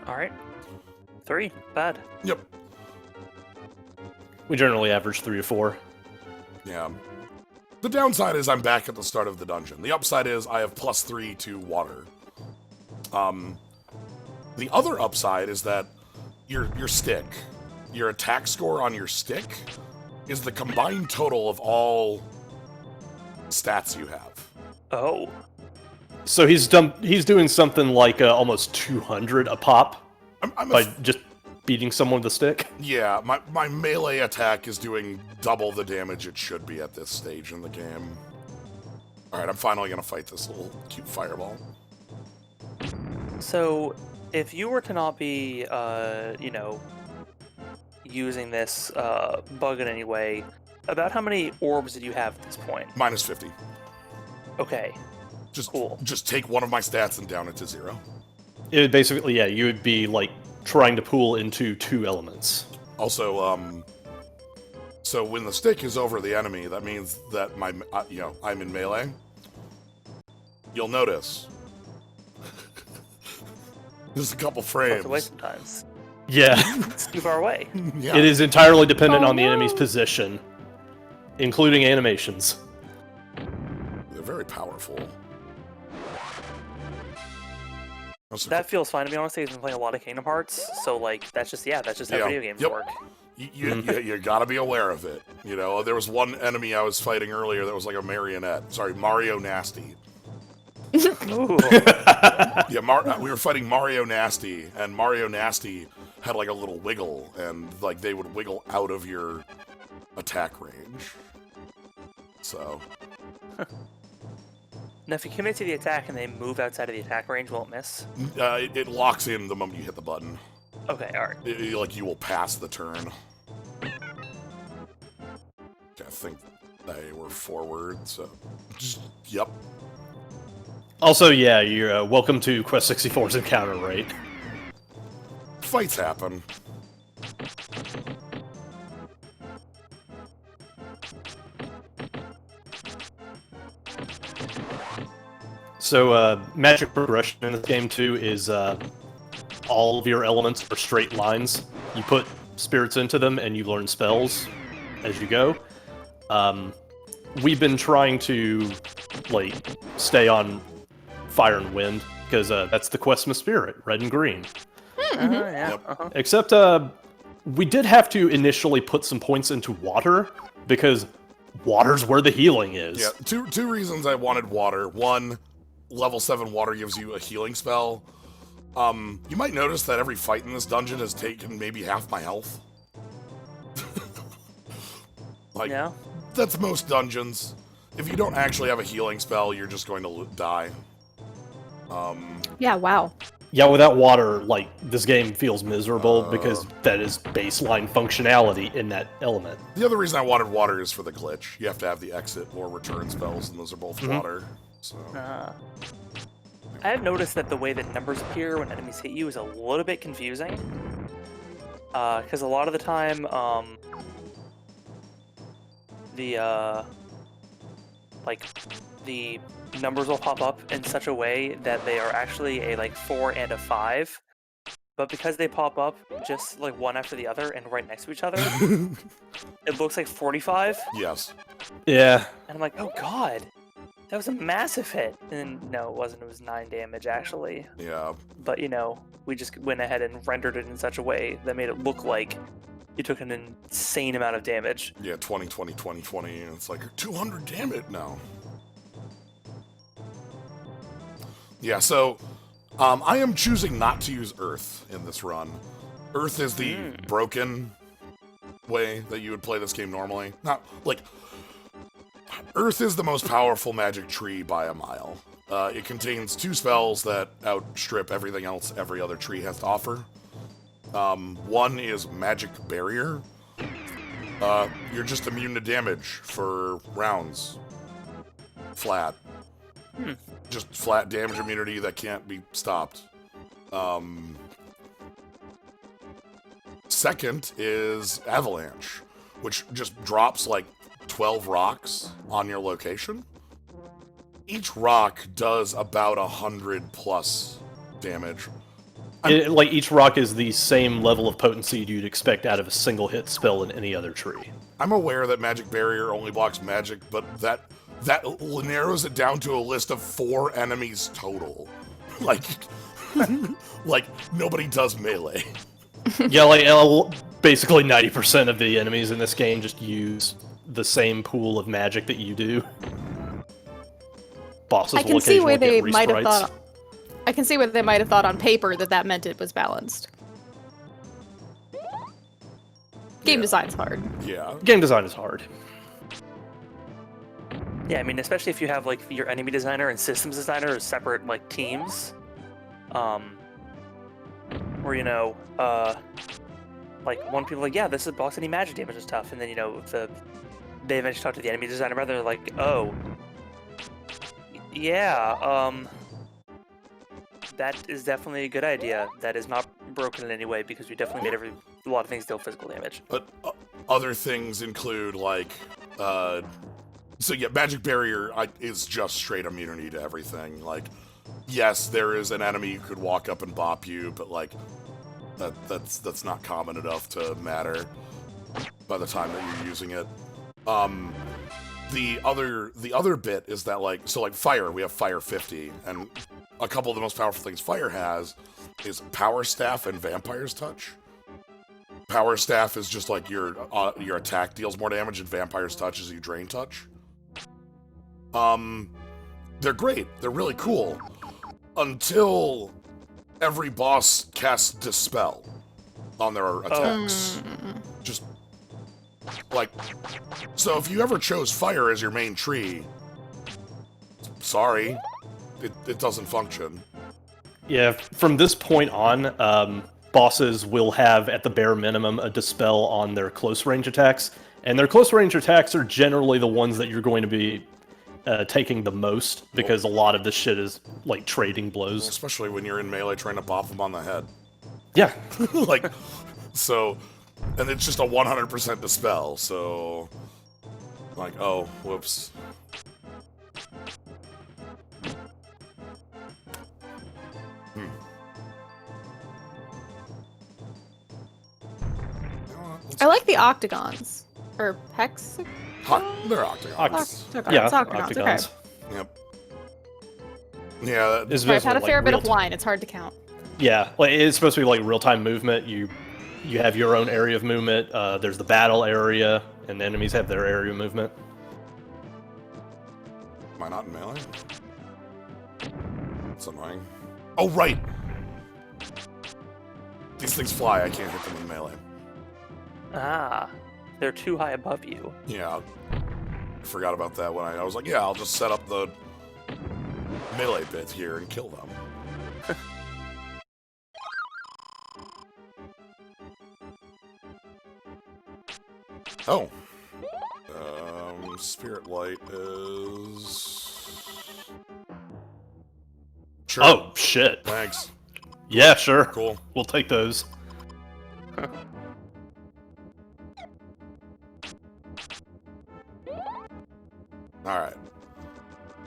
Alright. 3. Bad. Yep. We generally average 3 or 4. Yeah. The downside is I'm back at the start of the dungeon. The upside is I have +3 to water. The other upside is that your stick, your attack score on your stick, is the combined total of all stats you have. Oh. So he's doing something like almost 200 a pop by just beating someone with a stick. Yeah, my melee attack is doing double the damage it should be at this stage in the game. Alright, I'm finally gonna fight this little cute fireball. So, if you were to not be, using this bug in any way, about how many orbs did you have at this point? -50. Okay. Cool. Just take one of my stats and down it to 0. It would basically, yeah, you would be like trying to pool into 2 elements. Also, so when the stick is over the enemy, that means that I'm in melee. You'll notice there's a couple frames. Away sometimes. Yeah. It's too far away. Yeah. It is entirely dependent on the enemy's position, including animations. They're very powerful. That feels fine to be honest. I've been playing a lot of Kingdom Hearts, so like that's just how video games work. You gotta be aware of it. You know, there was one enemy I was fighting earlier that was like a marionette. Sorry, Mario Nasty. Ooh. Yeah, we were fighting Mario Nasty, and Mario Nasty had like a little wiggle, and like they would wiggle out of your attack range. So. Now, if you commit to the attack and they move outside of the attack range, will it miss? It locks in the moment you hit the button. Okay, alright. Like, you will pass the turn. I think they were forward, so... Yep. Also, yeah, you're welcome to Quest 64's encounter rate. Fights happen. So, magic progression in this game, too, is all of your elements are straight lines. You put spirits into them, and you learn spells as you go. We've been trying to, like, stay on fire and wind, because that's the Questmas spirit, red and green. Yeah. Yep. Except, we did have to initially put some points into water, because water's where the healing is. Yeah, two reasons I wanted water. One, level 7 water gives you a healing spell. You might notice that every fight in this dungeon has taken maybe half my health. Like, Yeah. That's most dungeons. If you don't actually have a healing spell, you're just going to die. Yeah, wow. Yeah, without water, like, this game feels miserable because that is baseline functionality in that element. The other reason I wanted water is for the glitch. You have to have the exit or return spells, and those are both water. So. I have noticed that the way that numbers appear when enemies hit you is a little bit confusing. Because a lot of the time, the numbers will pop up in such a way that they are actually a 4 and a 5. But because they pop up just like one after the other and right next to each other, it looks like 45. Yes. Yeah. And I'm like, oh god, that was a massive hit. And no, it wasn't. It was 9 damage actually. Yeah. But we just went ahead and rendered it in such a way that made it look like you took an insane amount of damage. Yeah, 20, 20, 20, 20, and it's like 200 damage now. Yeah, so I am choosing not to use Earth in this run. Earth is the broken way that you would play this game normally. Not like Earth is the most powerful magic tree by a mile. It contains 2 spells that outstrip everything else every other tree has to offer. One is Magic Barrier. You're just immune to damage for rounds. Flat. Just flat damage immunity that can't be stopped. Second is Avalanche, which just drops like 12 rocks on your location. Each rock does about 100 plus damage. Like, each rock is the same level of potency you'd expect out of a single hit spell in any other tree. I'm aware that Magic Barrier only blocks magic, but that narrows it down to a list of 4 enemies total. Like, like nobody does melee. Yeah, like, basically 90% of the enemies in this game just use the same pool of magic that you do. Bosses I can see where they might have resprites. thought. I can see where they might have thought on paper that meant it was balanced. Game design's hard. Yeah. Game design is hard. Yeah, I mean, especially if you have like your enemy designer and systems designer as separate like teams, where like one people like, yeah, this is boss any magic damage and stuff, and then they eventually talk to the enemy designer rather they're like, oh, yeah, that is definitely a good idea. That is not broken in any way because we definitely made a lot of things deal physical damage. But other things include like, so yeah, Magic Barrier is just straight immunity to everything. Like, yes, there is an enemy you could walk up and bop you, but like, that's not common enough to matter by the time that you're using it. The other bit is that like fire, we have Fire 50, and a couple of the most powerful things Fire has is Power Staff and Vampire's Touch. Power Staff is just like your attack deals more damage, and Vampire's Touch is your Drain Touch. They're great. They're really cool. Until every boss casts Dispel on their attacks. Just like, so if you ever chose Fire as your main tree, sorry, it doesn't function. Yeah, from this point on, bosses will have, at the bare minimum, a Dispel on their close range attacks, and their close range attacks are generally the ones that you're going to be taking the most, because a lot of this shit is like trading blows. Especially when you're in melee trying to bop them on the head. Yeah. Like, so, and it's just a 100% Dispel, so, like, oh, whoops. I like the octagons. Or hex? They're octagons. Yeah, octagons. Okay. Yep. Yeah, It's I've had a like fair bit of real-time- wine. It's hard to count. Yeah, like it's supposed to be like real-time movement. You have your own area of movement. There's the battle area, and the enemies have their area of movement. am I not in melee? That's annoying. Oh, right! These things fly, I can't hit them in melee. Ah, they're too high above you. Yeah, I forgot about that when I was like, yeah, I'll just set up the melee bit here and kill them. Oh. Spirit Light is... Sure. Oh, shit. Thanks. Yeah, sure. Cool. We'll take those. Alright.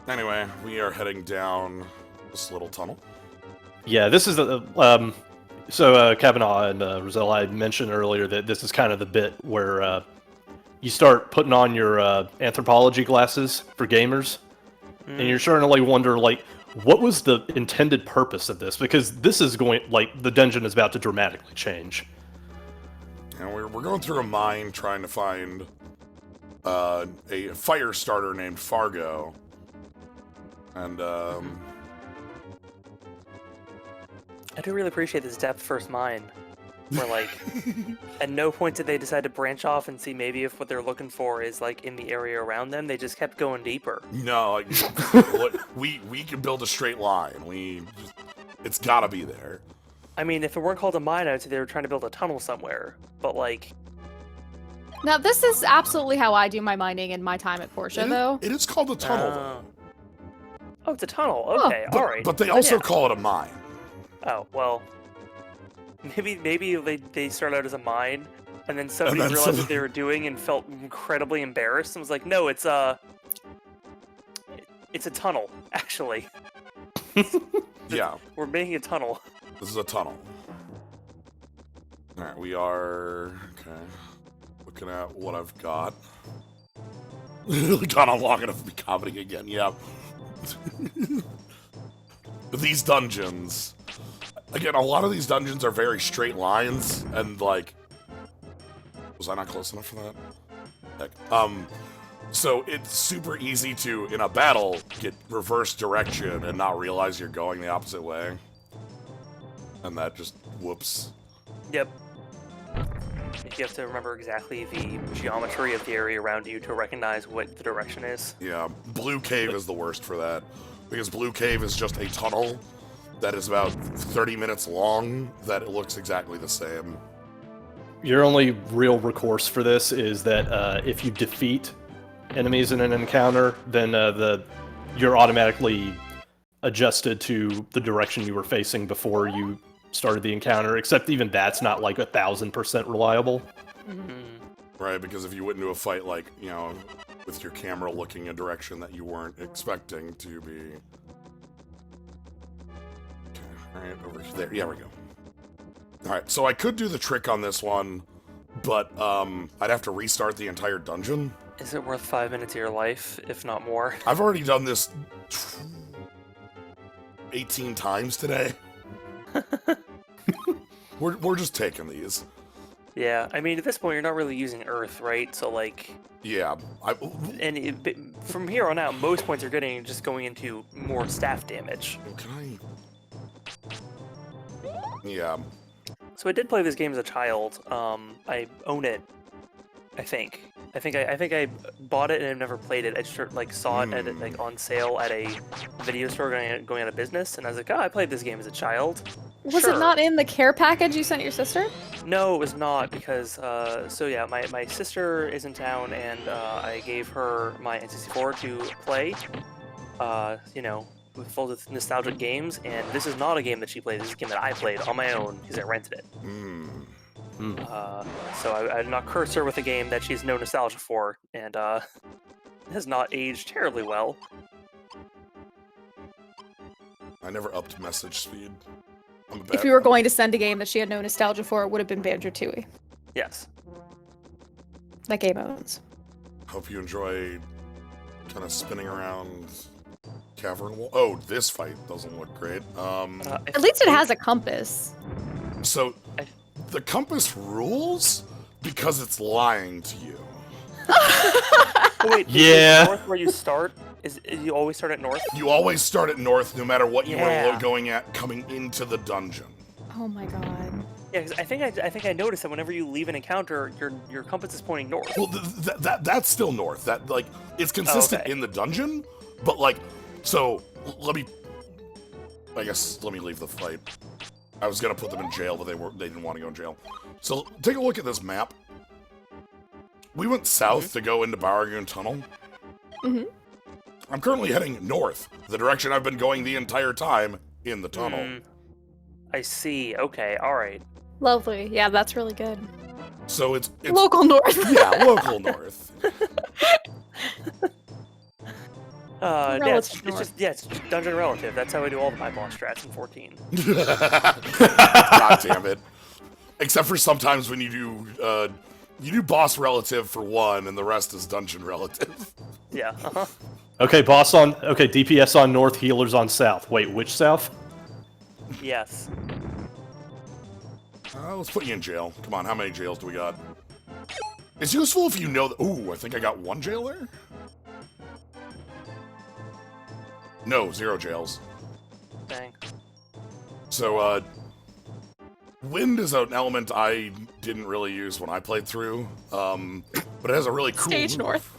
Anyway, we are heading down this little tunnel. Yeah, this is the... So, Kabanaw and Rosella, I mentioned earlier that this is kind of the bit where you start putting on your anthropology glasses for gamers, and you're starting to like wonder, like, what was the intended purpose of this? Because this is going, like, the dungeon is about to dramatically change. And we're going through a mine trying to find a fire starter named Fargo. And, I do really appreciate this depth first mine, where like, at no point did they decide to branch off and see maybe if what they're looking for is like in the area around them. They just kept going deeper. no, like, we can build a straight line. It's gotta be there. I mean, if it weren't called a mine, I'd say they were trying to build a tunnel somewhere. But like, Now, this is absolutely how I do my mining in my time at Porsche, though. It is called a tunnel, though. Oh, it's a tunnel. Okay, But, all right. but they Then also yeah. call it a mine. Oh well, maybe they started out as a mine, and then somebody then realized what they were doing and felt incredibly embarrassed and was like, "No, it's a tunnel, actually. Yeah, We're making a tunnel." this is a tunnel. Alright, we are... Okay. Looking at what I've got. Gone on long enough to be commenting again, yeah. These dungeons... Again, a lot of these dungeons are very straight lines, and like... Was I not close enough for that? Heck. So it's super easy to, in a battle, get reverse direction and not realize you're going the opposite way. And that just, whoops. Yep. You have to remember exactly the geometry of the area around you to recognize what the direction is. Yeah, Blue Cave is the worst for that. Because Blue Cave is just a tunnel that is about 30 minutes long that it looks exactly the same. Your only real recourse for this is that if you defeat enemies in an encounter, then you're automatically adjusted to the direction you were facing before you started the encounter, except even that's not like 1000% reliable. Right, because if you went into a fight, like, you know, with your camera looking a direction that you weren't expecting to be... Okay, right over there. Yeah, we go. Alright, so I could do the trick on this one, but I'd have to restart the entire dungeon. Is it worth 5 minutes of your life, if not more? I've already done this 18 times today. We're just taking these. Yeah, I mean, at this point, you're not really using Earth, right? So, like... Yeah. From here on out, most points you're getting just going into more staff damage. Can I... Yeah. So I did play this game as a child. I own it, I think. I think I bought it and I've never played it. I just like saw it at like on sale at a video store going out of business, and I was like, oh, I played this game as a child. Was Sure. it not in the care package you sent your sister? No, it was not, because so yeah, my sister is in town, and I gave her my N64 to play. You know, full of nostalgic games, and this is not a game that she played. This is a game that I played on my own because I rented it. So I did not curse her with a game that she's no nostalgia for, and has not aged terribly well. I never upped message speed. If you were going to send a game that she had no nostalgia for, it would have been Banjo-Tooie. Yes. That game owns. Hope you enjoy kind of spinning around cavern wall. Oh, this fight doesn't look great. At least it has a compass. So, the compass rules because it's lying to you. Oh, wait, Yeah. Is north where you start? Is you always start at north? You always start at north no matter what you Yeah. are going at coming into the dungeon. Oh my god. Yeah, because I think I noticed that whenever you leave an encounter, your compass is pointing north. Well, that's still north. That, like, it's consistent okay. in the dungeon, but, like, so, let me leave the fight. I was gonna put them in jail, but they didn't want to go in jail. So, take a look at this map. We went south to go into Barragoon Tunnel. I'm currently heading north, the direction I've been going the entire time in the tunnel. I see. Okay, alright. Lovely. Yeah, that's really good. So it's Local north. Yeah, local north. Relative north. It's just dungeon relative. That's how I do all my boss strats in 14. God damn it. Except for sometimes when you do boss relative for one and the rest is dungeon relative. Yeah, Okay, DPS on north, healers on south. Wait, which south? Yes. Let's put you in jail. Come on, how many jails do we got? It's useful if you know that. Ooh, I think I got 1 jail there? No, 0 jails. Dang. So, wind is an element I didn't really use when I played through, but it has a really cool Stage move. north.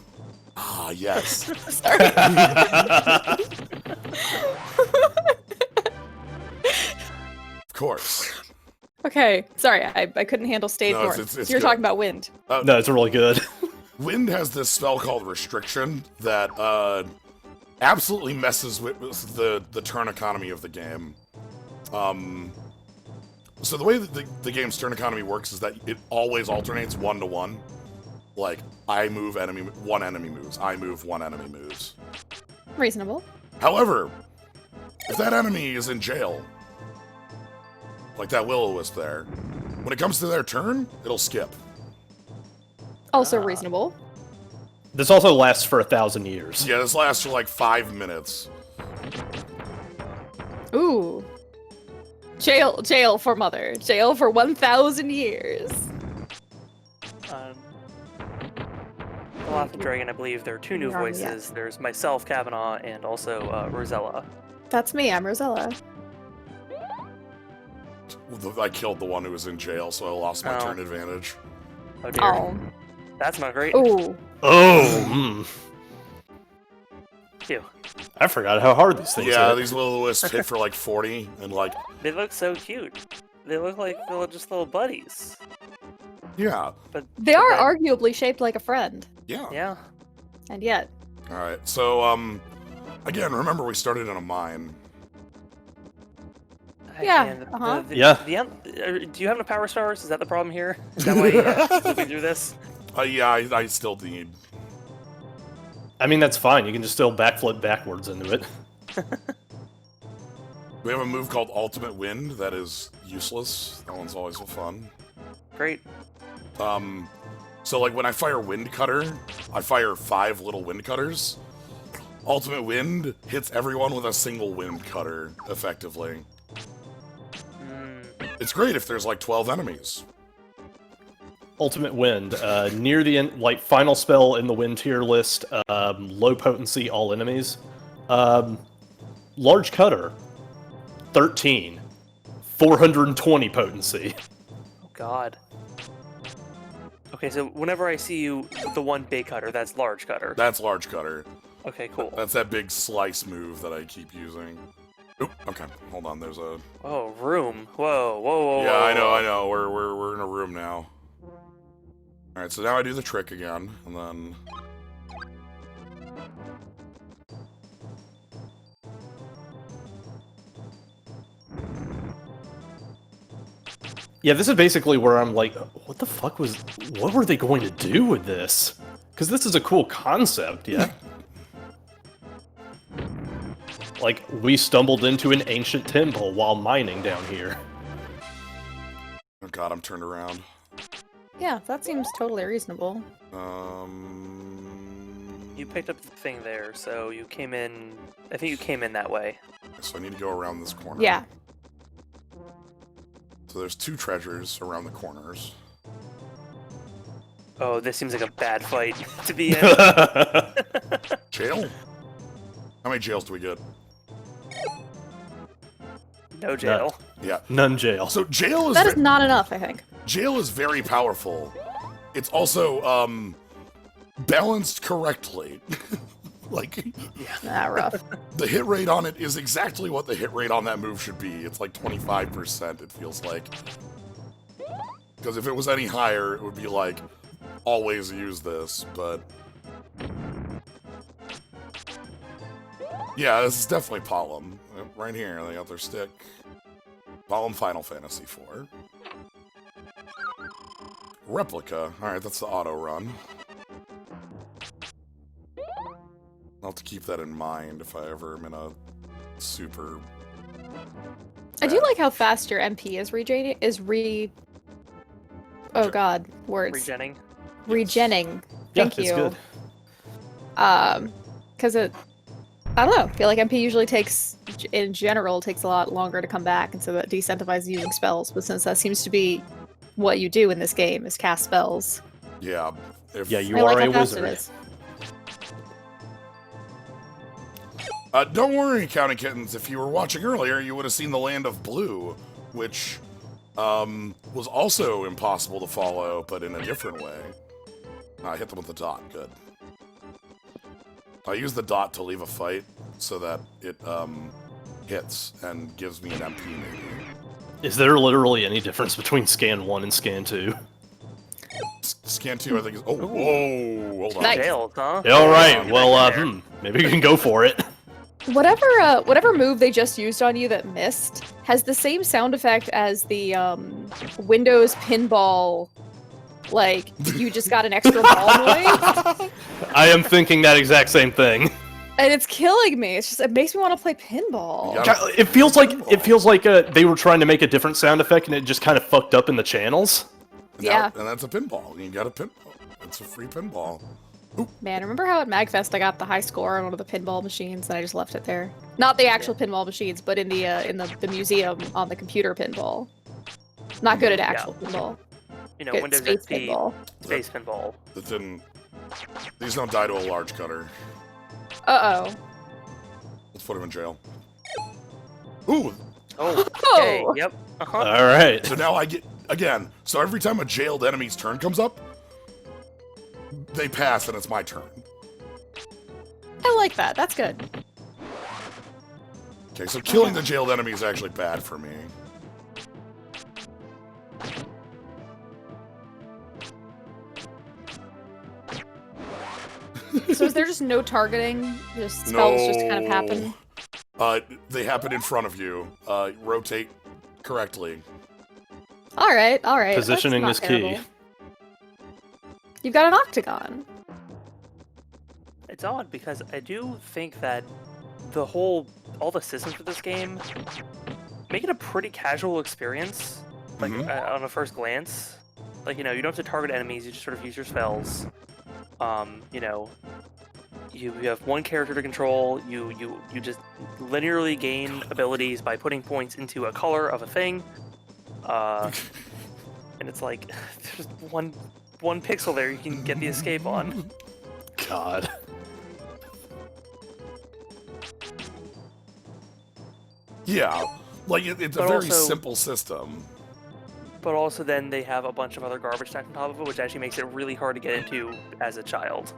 Ah, yes. Sorry. Of course. Okay, sorry, I couldn't handle stage No, north. it's You're good. talking about wind. No, it's really good. Wind has this spell called Restriction that absolutely messes with the turn economy of the game. So the way that the game's turn economy works is that it always alternates 1-to-1. Like, I move, one enemy moves. I move, one enemy moves. Reasonable. However, if that enemy is in jail, like that will-o-wisp there, When it comes to their turn, it'll skip. Also reasonable. This also lasts for 1,000 years. Yeah, this lasts for like 5 minutes. Ooh. Jail for mother. Jail for 1,000 years. The Laughing Dragon, I believe there are 2 new Yeah. voices. There's myself, Kabanaw, and also Rosella. That's me, I'm Rosella. I killed the one who was in jail, so I lost my Oh. turn advantage. Oh dear. Oh. That's not great. Ooh. Oh, Phew. I forgot how hard these things Yeah, hit. these little wisps hit for like 40, and like, They look so cute. They look like they're just little buddies. yeah, But They are then- arguably shaped like a friend. yeah. Yeah. And yet. Alright, so, again, remember we started in a mine. Yeah, And uh-huh. do you have no power stars? Is that the problem here? Is that why you're moving through this? Yeah, I still need. I mean, that's fine. You can just still backflip backwards into it. We have a move called Ultimate Wind that is useless. That one's always fun. Great. So like when I fire Wind Cutter, I fire 5 little Wind Cutters. Ultimate Wind hits everyone with a single Wind Cutter, effectively. It's great if there's like 12 enemies. Ultimate Wind, near the end, like final spell in the Wind tier list, low potency, all enemies. Large Cutter, 13, 420 potency. Oh God. Okay, so whenever I see you, the one big cutter, that's large cutter. That's Large Cutter. Okay, cool. That's that big slice move that I keep using. Oop, okay, hold on, there's a... Oh, room. Whoa, whoa, whoa. Yeah, whoa. I know, we're in a room now. Alright, so now I do the trick again, and then... Yeah, this is basically where I'm like, what were they going to do with this? Because this is a cool concept, yeah? Like, we stumbled into an ancient temple while mining down here. Oh god, I'm turned around. Yeah, that seems totally reasonable. You picked up the thing there, so you came in... I think you came in that way. So I need to go around this corner. Yeah. So there's 2 treasures around the corners. Oh, this seems like a bad fight to be in. Jail? How many jails do we get? No jail. Yeah. None jail. So jail is That is not enough, I think. jail is very powerful. It's also balanced correctly. Like Rough. the hit rate on it is exactly what the hit rate on that move should be. It's like 25%, it feels like. Because if it was any higher, it would be like always use this, but yeah, this is definitely Palom. Right here, they got their stick. Palom Final Fantasy IV. Replica. Alright, that's the auto run. I'll have to keep that in mind if I ever am in a super... I do like how fast your MP is Oh god, words. Regenning. Regenning. Yeah, Thank it's you. good. Because I don't know, I feel like MP usually in general, takes a lot longer to come back, and so that decentivizes using spells, but since that seems to be what you do in this game, is cast spells. Yeah. Yeah, you I are like a how fast it wizard. is. Don't worry, County Kittens. If you were watching earlier, you would have seen the Land of Blue, which was also impossible to follow, but in a different way. I hit them with the dot. Good. I use the dot to leave a fight so that it hits and gives me an MP maybe. Is there literally any difference between Scan 1 and Scan 2? Scan 2, I think is... Oh, whoa! Hold on. Nice. Jailed, huh? Yeah, all right, Get well, back in there. maybe we can go for it. Whatever move they just used on you that missed has the same sound effect as the Windows pinball, like, you just got an extra ball noise. I am thinking that exact same thing. And it's killing me. It's just it makes me want to play pinball. You gotta- It feels like they were trying to make a different sound effect and it just kind of fucked up in the channels. Yeah. And that's a pinball. You got a pinball. It's a free pinball. Man, remember how at MagFest I got the high score on one of the pinball machines and I just left it there? Not the actual pinball machines, but in the museum on the computer pinball. Not good at actual pinball. You know, Good Windows space XP, pinball. Space Pinball. That didn't. These don't die to a large cutter. Uh-oh. Let's put him in jail. Ooh. Oh, okay, Oh. yep. Uh-huh. All right. So now I get again. So every time a jailed enemy's turn comes up, they pass and it's my turn. I like that. That's good. Okay, so killing the jailed enemy is actually bad for me. So is there just no targeting? Just spells just kind of happen? They happen in front of you. Rotate correctly. Alright, alright. Positioning That's is not key. terrible. You've got an octagon. It's odd because I do think that all the systems for this game make it a pretty casual experience, like on a first glance. Like, you know, you don't have to target enemies, you just sort of use your spells. You know, you have one character to control, you just linearly gain abilities by putting points into a color of a thing. And it's like, there's one pixel there you can get the escape on. God. Yeah, like it's a But very also- simple system. But also then they have a bunch of other garbage stacked on top of it, which actually makes it really hard to get into as a child.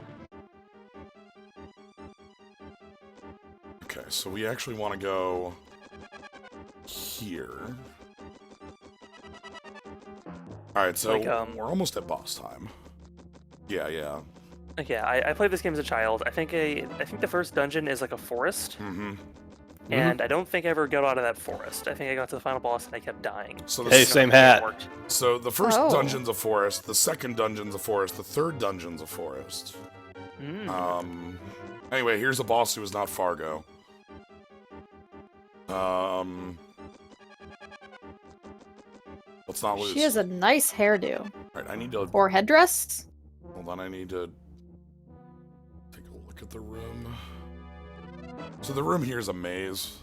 Okay, so we actually want to go here. All right, so Like, we're almost at boss time. Yeah. Like, yeah, I played this game as a child. I think the first dungeon is like a forest, Mm-hmm. and I don't think I ever got out of that forest. I think I got to the final boss and I kept dying. So Hey, the, same hat. Worked. so the first Oh. dungeon's a forest, the second dungeon's a forest, the third dungeon's a forest. Mm. Anyway, here's a boss who is not Fargo. Let's not lose. She has a nice hairdo. Alright, I need to... Or headdress? Hold on, I need to... take a look at the room. So the room here is a maze.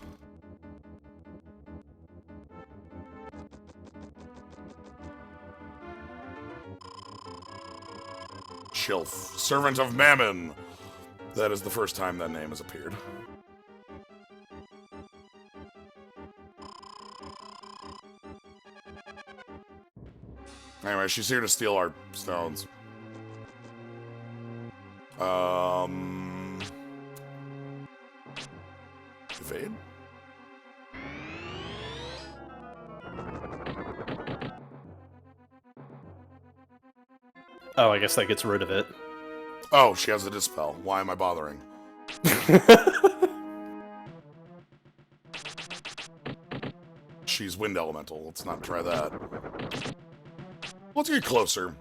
Shilf. Servant of Mammon! That is the first time that name has appeared. Anyway, she's here to steal our stones. Evade? Oh, I guess that gets rid of it. Oh, she has a dispel. Why am I bothering? She's wind elemental. Let's not try that. Let's get closer.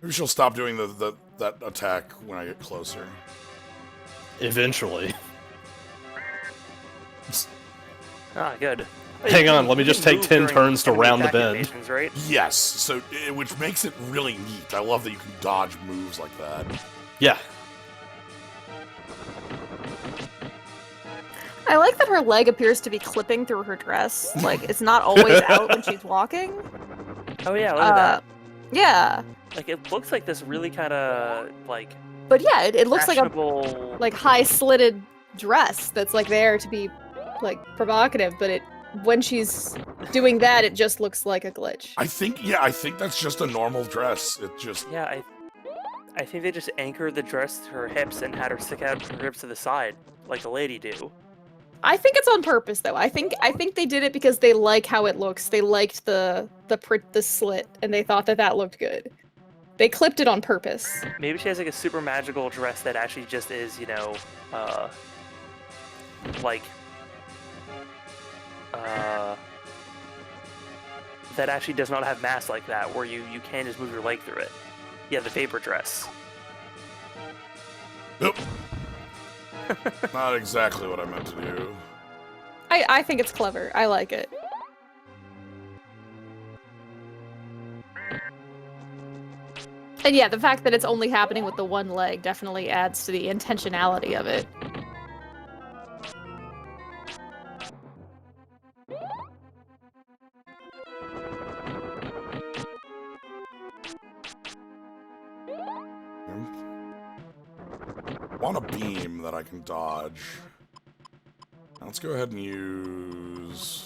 Maybe she'll stop doing that attack when I get closer. Eventually. Ah, good. Hang on, let me You just can take move 10 during turns to enemy round the attack bend. animations, right? Yes, so which makes it really neat. I love that you can dodge moves like that. Yeah. I like that her leg appears to be clipping through her dress. Like, it's not always out when she's walking. Oh yeah, look at that. Yeah. Like, it looks like this really kind of like But yeah, it looks like a fashionable- high slitted dress that's like there to be like provocative, but when she's doing that, it just looks like a glitch. I think that's just a normal dress. It just Yeah, I think they just anchored the dress to her hips and had her stick out her hips to the side like a lady do. I think it's on purpose though. I think they did it because they like how it looks. They liked the slit and they thought that looked good. They clipped it on purpose. Maybe she has like a super magical dress that actually just is, you know, that actually does not have mass like that, where you can just move your leg through it. Yeah, the vapor dress. Nope. Not exactly what I meant to do. I think it's clever. I like it. And yeah, the fact that it's only happening with the one leg definitely adds to the intentionality of it. I want a beam that I can dodge. Now let's go ahead and use...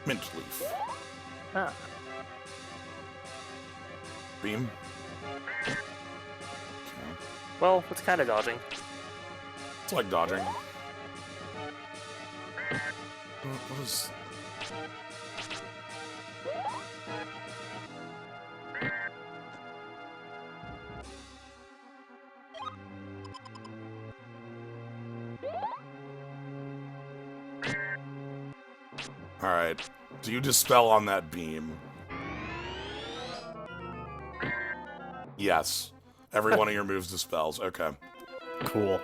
Mint leaf. Huh. Beam. Okay. Well, it's kind of dodging. It's like dodging. What is... Alright. Do you dispel on that beam? Yes. Every one of your moves dispels. Okay. Cool.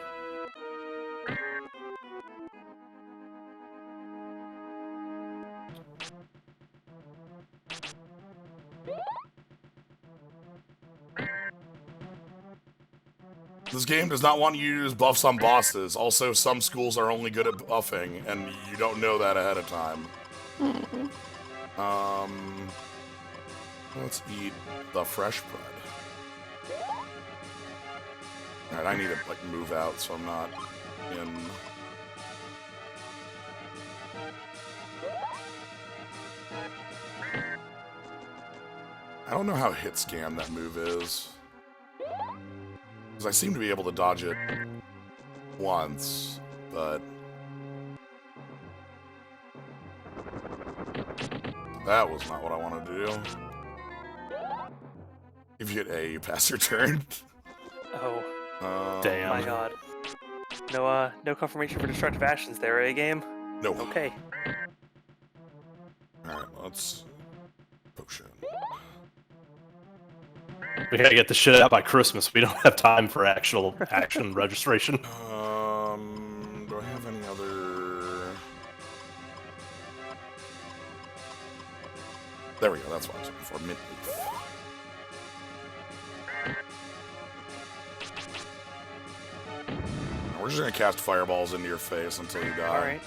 This game does not want you to use buffs on bosses. Also, some schools are only good at buffing, and you don't know that ahead of time. Let's eat the fresh bread. Alright, I need to, like, move out so I'm not in... I don't know how hit scan that move is. Because I seem to be able to dodge it once, but... That was not what I wanted to do. If you hit A, you pass your turn. Oh. Damn. My god. No confirmation for destructive actions there, eh, game? No. Okay. Alright, let's... Potion. We gotta get the shit out by Christmas. We don't have time for actual action registration. Do I have any other... There we go, that's what I was looking for. Mint leaf. We're just gonna cast fireballs into your face until you die. Alright.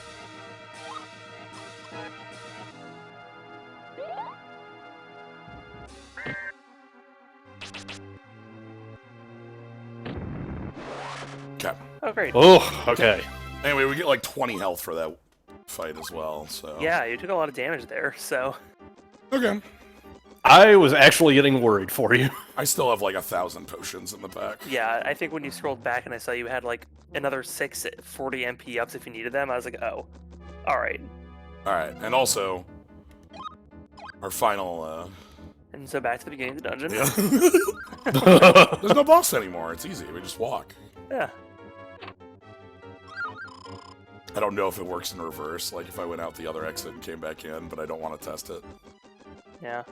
Okay. Oh, great. Oh, okay. Anyway, we get like 20 health for that fight as well, so... Yeah, you took a lot of damage there, so... Okay. I was actually getting worried for you. I still have like 1,000 potions in the pack. Yeah, I think when you scrolled back and I saw you had like another 640 MP ups if you needed them, I was like, oh. Alright. Alright, and also... Our final, And so back to the beginning of the dungeon. Yeah. There's no boss anymore, it's easy, we just walk. Yeah. I don't know if it works in reverse, like if I went out the other exit and came back in, but I don't want to test it. Yeah.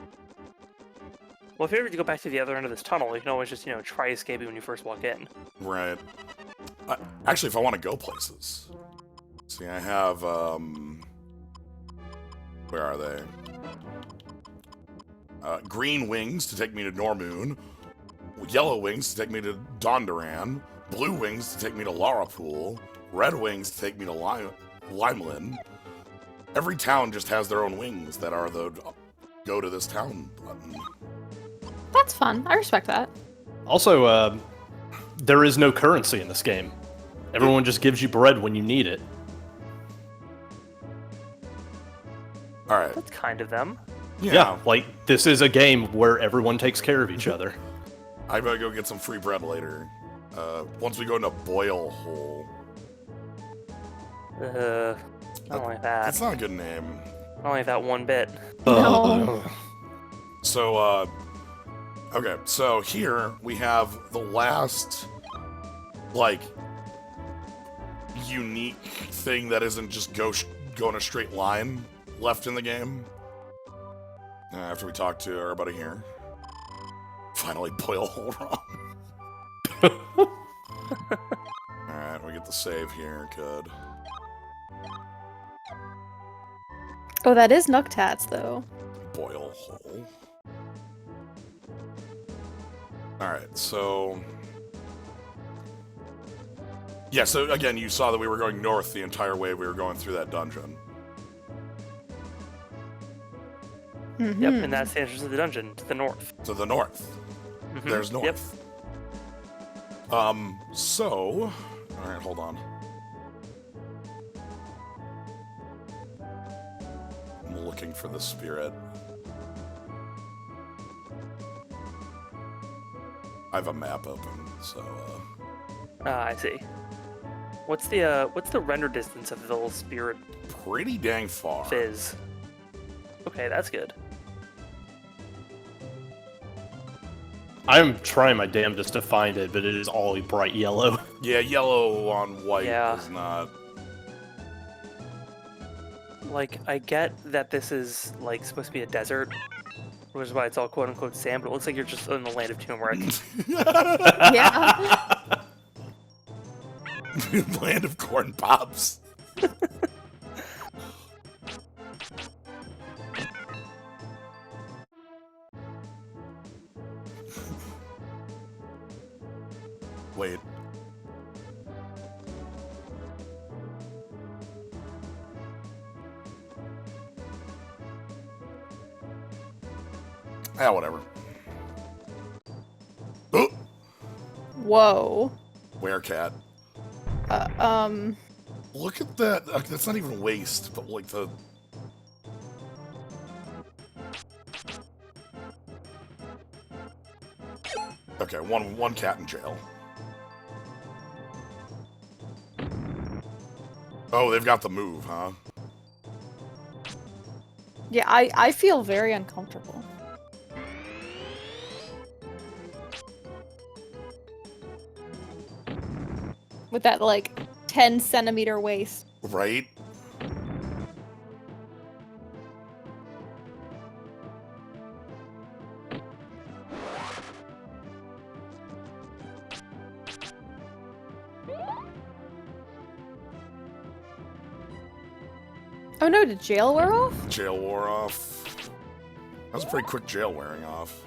Well, if you ever go back to the other end of this tunnel, you can always just, try escaping when you first walk in. Right. Actually, if I want to go places. See, I have, where are they? Green wings to take me to Normoon. Yellow wings to take me to Dondoran. Blue wings to take me to Larapool. Red wings to take me to Limelin. Every town just has their own wings that are the go to this town button. That's fun. I respect that. Also, there is no currency in this game. Everyone just gives you bread when you need it. Alright. That's kind of them. Yeah, like, this is a game where everyone takes care of each other. I better go get some free bread later. Once we go into Boil Hole. I don't like that. That's not a good name. I don't like that one bit. No. So, okay, so here we have the last, like, unique thing that isn't just go in a straight line left in the game. After we talk to everybody here. finally boil hole wrong. Alright, we get the save here. Good. Oh, that is Nuktats, though. Boil hole. Alright, so... Yeah, so again, you saw that we were going north the entire way we were going through that dungeon. Mm-hmm. Yep, and that's the entrance to the dungeon, to the north. To the north. Mhm. There's north. Yep. So... Alright, hold on. I'm looking for the spirit. I have a map open, so, I see. What's the render distance of the little spirit pretty dang far. fizz? Okay, that's good. I'm trying my damnedest to find it, but it is all bright yellow. Yeah, yellow on white Yeah. is not... Like, I get that this is, like, supposed to be a desert, which is why it's all quote-unquote sand, but it looks like you're just in the land of turmeric. Yeah. Land of corn pops. Wait. Ah, whatever. Oh! Whoa. Werecat. Um. Look at that. That's not even waste, but like the... Okay, one cat in jail. Oh, they've got the move, huh? Yeah, I feel very uncomfortable. With that, like, 10-centimeter waist. Right? Oh no, did jail wear off? Jail wore off. That was a pretty quick jail wearing off.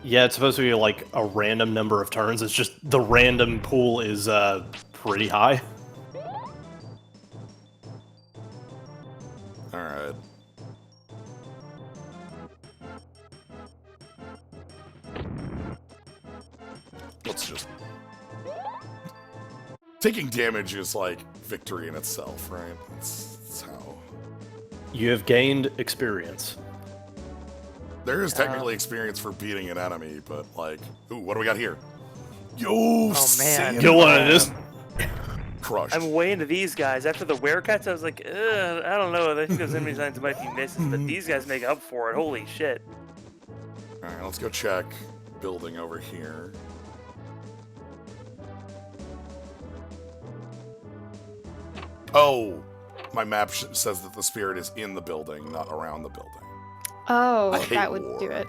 Yeah, it's supposed to be like a random number of turns. It's just the random pool is pretty high. Alright. Let's just... Taking damage is like victory in itself, right? That's how... You have gained experience. There is technically experience for beating an enemy, but like... Ooh, what do we got here? Yo, man. Sandman. Get one of this. Crushed. I'm way into these guys. After the werecats, I was like, I don't know. I think those enemy signs might be misses, but these guys make up for it. Holy shit. Alright, let's go check building over here. Oh, my map says that the spirit is in the building, not around the building. Oh, I hate that would war. do it.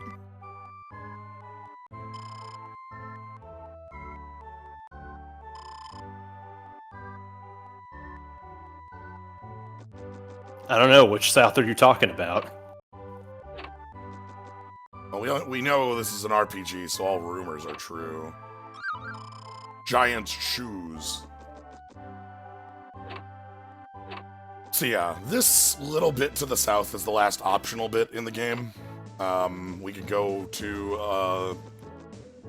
I don't know, which south are you talking about? Well, we know this is an RPG, so all rumors are true. Giant shoes. So yeah, this little bit to the south is the last optional bit in the game. We could go to a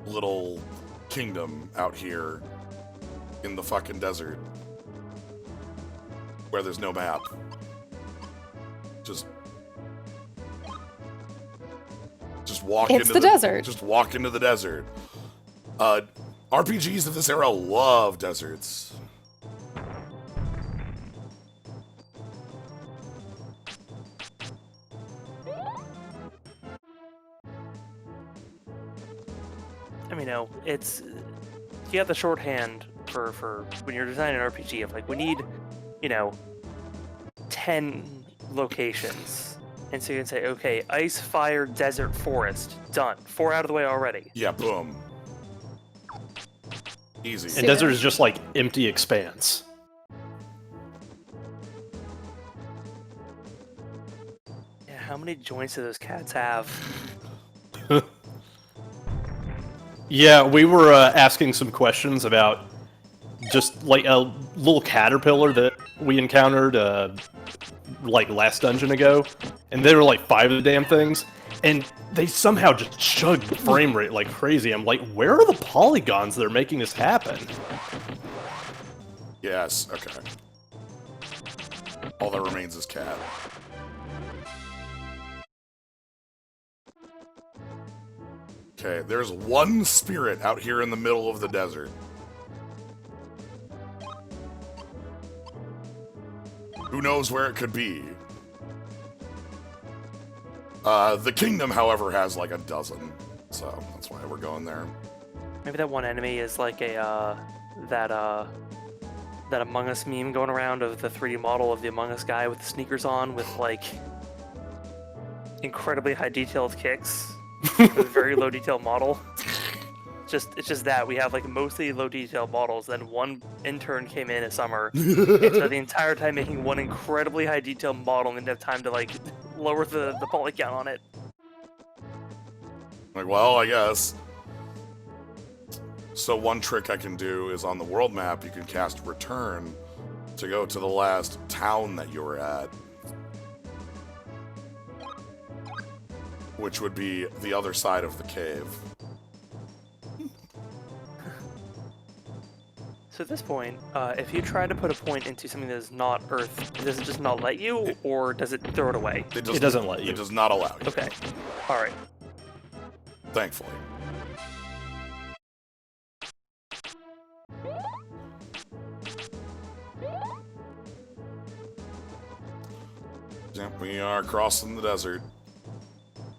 little kingdom out here in the fucking desert where there's no map. Just walk It's into the desert. Just walk into the desert. RPGs of this era love deserts. I mean, no, it's... You got the shorthand for when you're designing an RPG of, like, we need, 10 locations And so you can say, okay, ice, fire, desert, forest. Done. 4 out of the way already. Yeah, boom. Easy. And desert is just like empty expanse. Yeah, how many joints do those cats have? Yeah, we were asking some questions about just like a little caterpillar that we encountered like last dungeon ago, and there were like 5 of the damn things, and they somehow just chugged the frame rate like crazy. I'm like, where are the polygons that are making this happen? Yes, okay. All that remains is cat. Okay, there's one spirit out here in the middle of the desert. Who knows where it could be? The kingdom, however, has like a dozen, so that's why we're going there. Maybe that one enemy is like a, that Among Us meme going around of the 3D model of the Among Us guy with the sneakers on with like incredibly high detailed kicks with a very low detail model. It's just that we have like mostly low detail models. Then one intern came in summer and spent the entire time making one incredibly high detail model and didn't have time to like lower the poly count on it. Like, well, I guess. So one trick I can do is on the world map, you can cast Return to go to the last town that you were at, which would be the other side of the cave. So at this point, if you try to put a point into something that is not Earth, does it just not let you, or does it throw it away? It doesn't let you. It does not allow you. Okay. Alright. Thankfully. Yep, we are crossing the desert,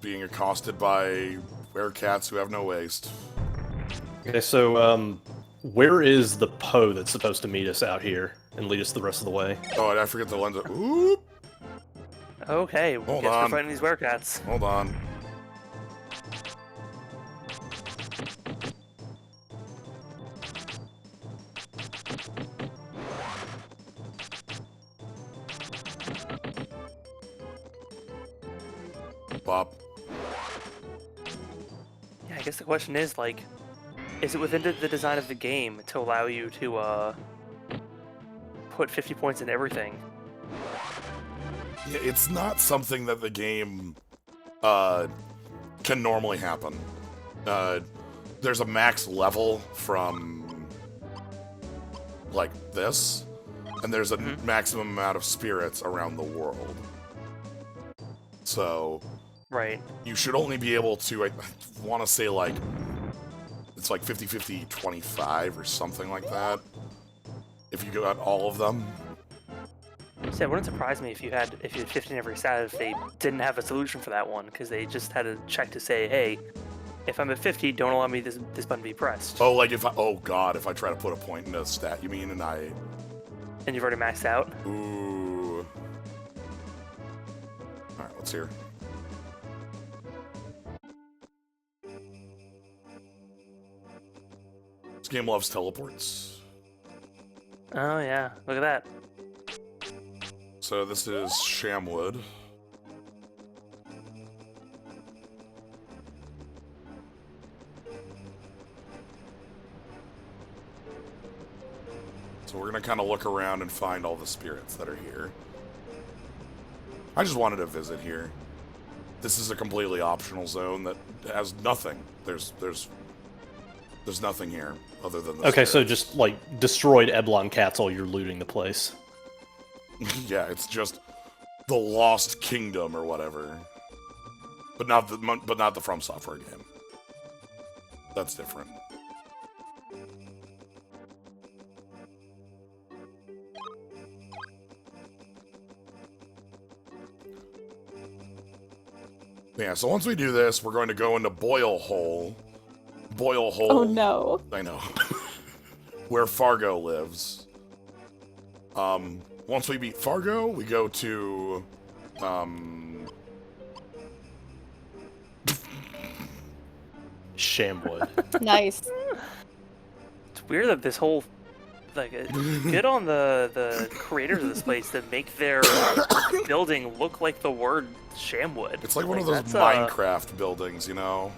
being accosted by werecats who have no waste. Okay, so where is the Poe that's supposed to meet us out here and lead us the rest of the way? Oh, and I forget the lens. Oop! Okay, Hold guess we're on. fighting these werecats. Hold on. Bop. Yeah, I guess the question is, like, is it within the design of the game to allow you to, put 50 points in everything? Yeah, it's not something that the game can normally happen. There's a max level from like this, and there's a maximum amount of spirits around the world. So Right. you should only be able to, I want to say, like, it's like 50-50-25 or something like that, if you got all of them. So it wouldn't surprise me if you had 15 every stat if they didn't have a solution for that one, because they just had a check to say, hey, if I'm at 50, don't allow me this button to be pressed. Oh, like if I, oh god, if I try to put a point in a stat, you mean, and I... And you've already maxed out? Ooh. Alright, let's hear. This game loves teleports. Oh yeah, look at that. So this is Shamwood. So we're gonna kind of look around and find all the spirits that are here. I just wanted to visit here. This is a completely optional zone that has nothing. There's nothing here other than the Okay, so spirits. just like destroyed Eblon cats while you're looting the place. Yeah, it's just the Lost Kingdom or whatever, but not the From Software game. That's different. Yeah, so once we do this, we're going to go into Boil Hole. Boil Hole. Oh no. I know. Where Fargo lives. Once we beat Fargo, we go to Shamwood. Nice. It's weird that this whole good on the creators of this place that make their building look like the word Shamwood. It's like one of those that's, Minecraft buildings, you know?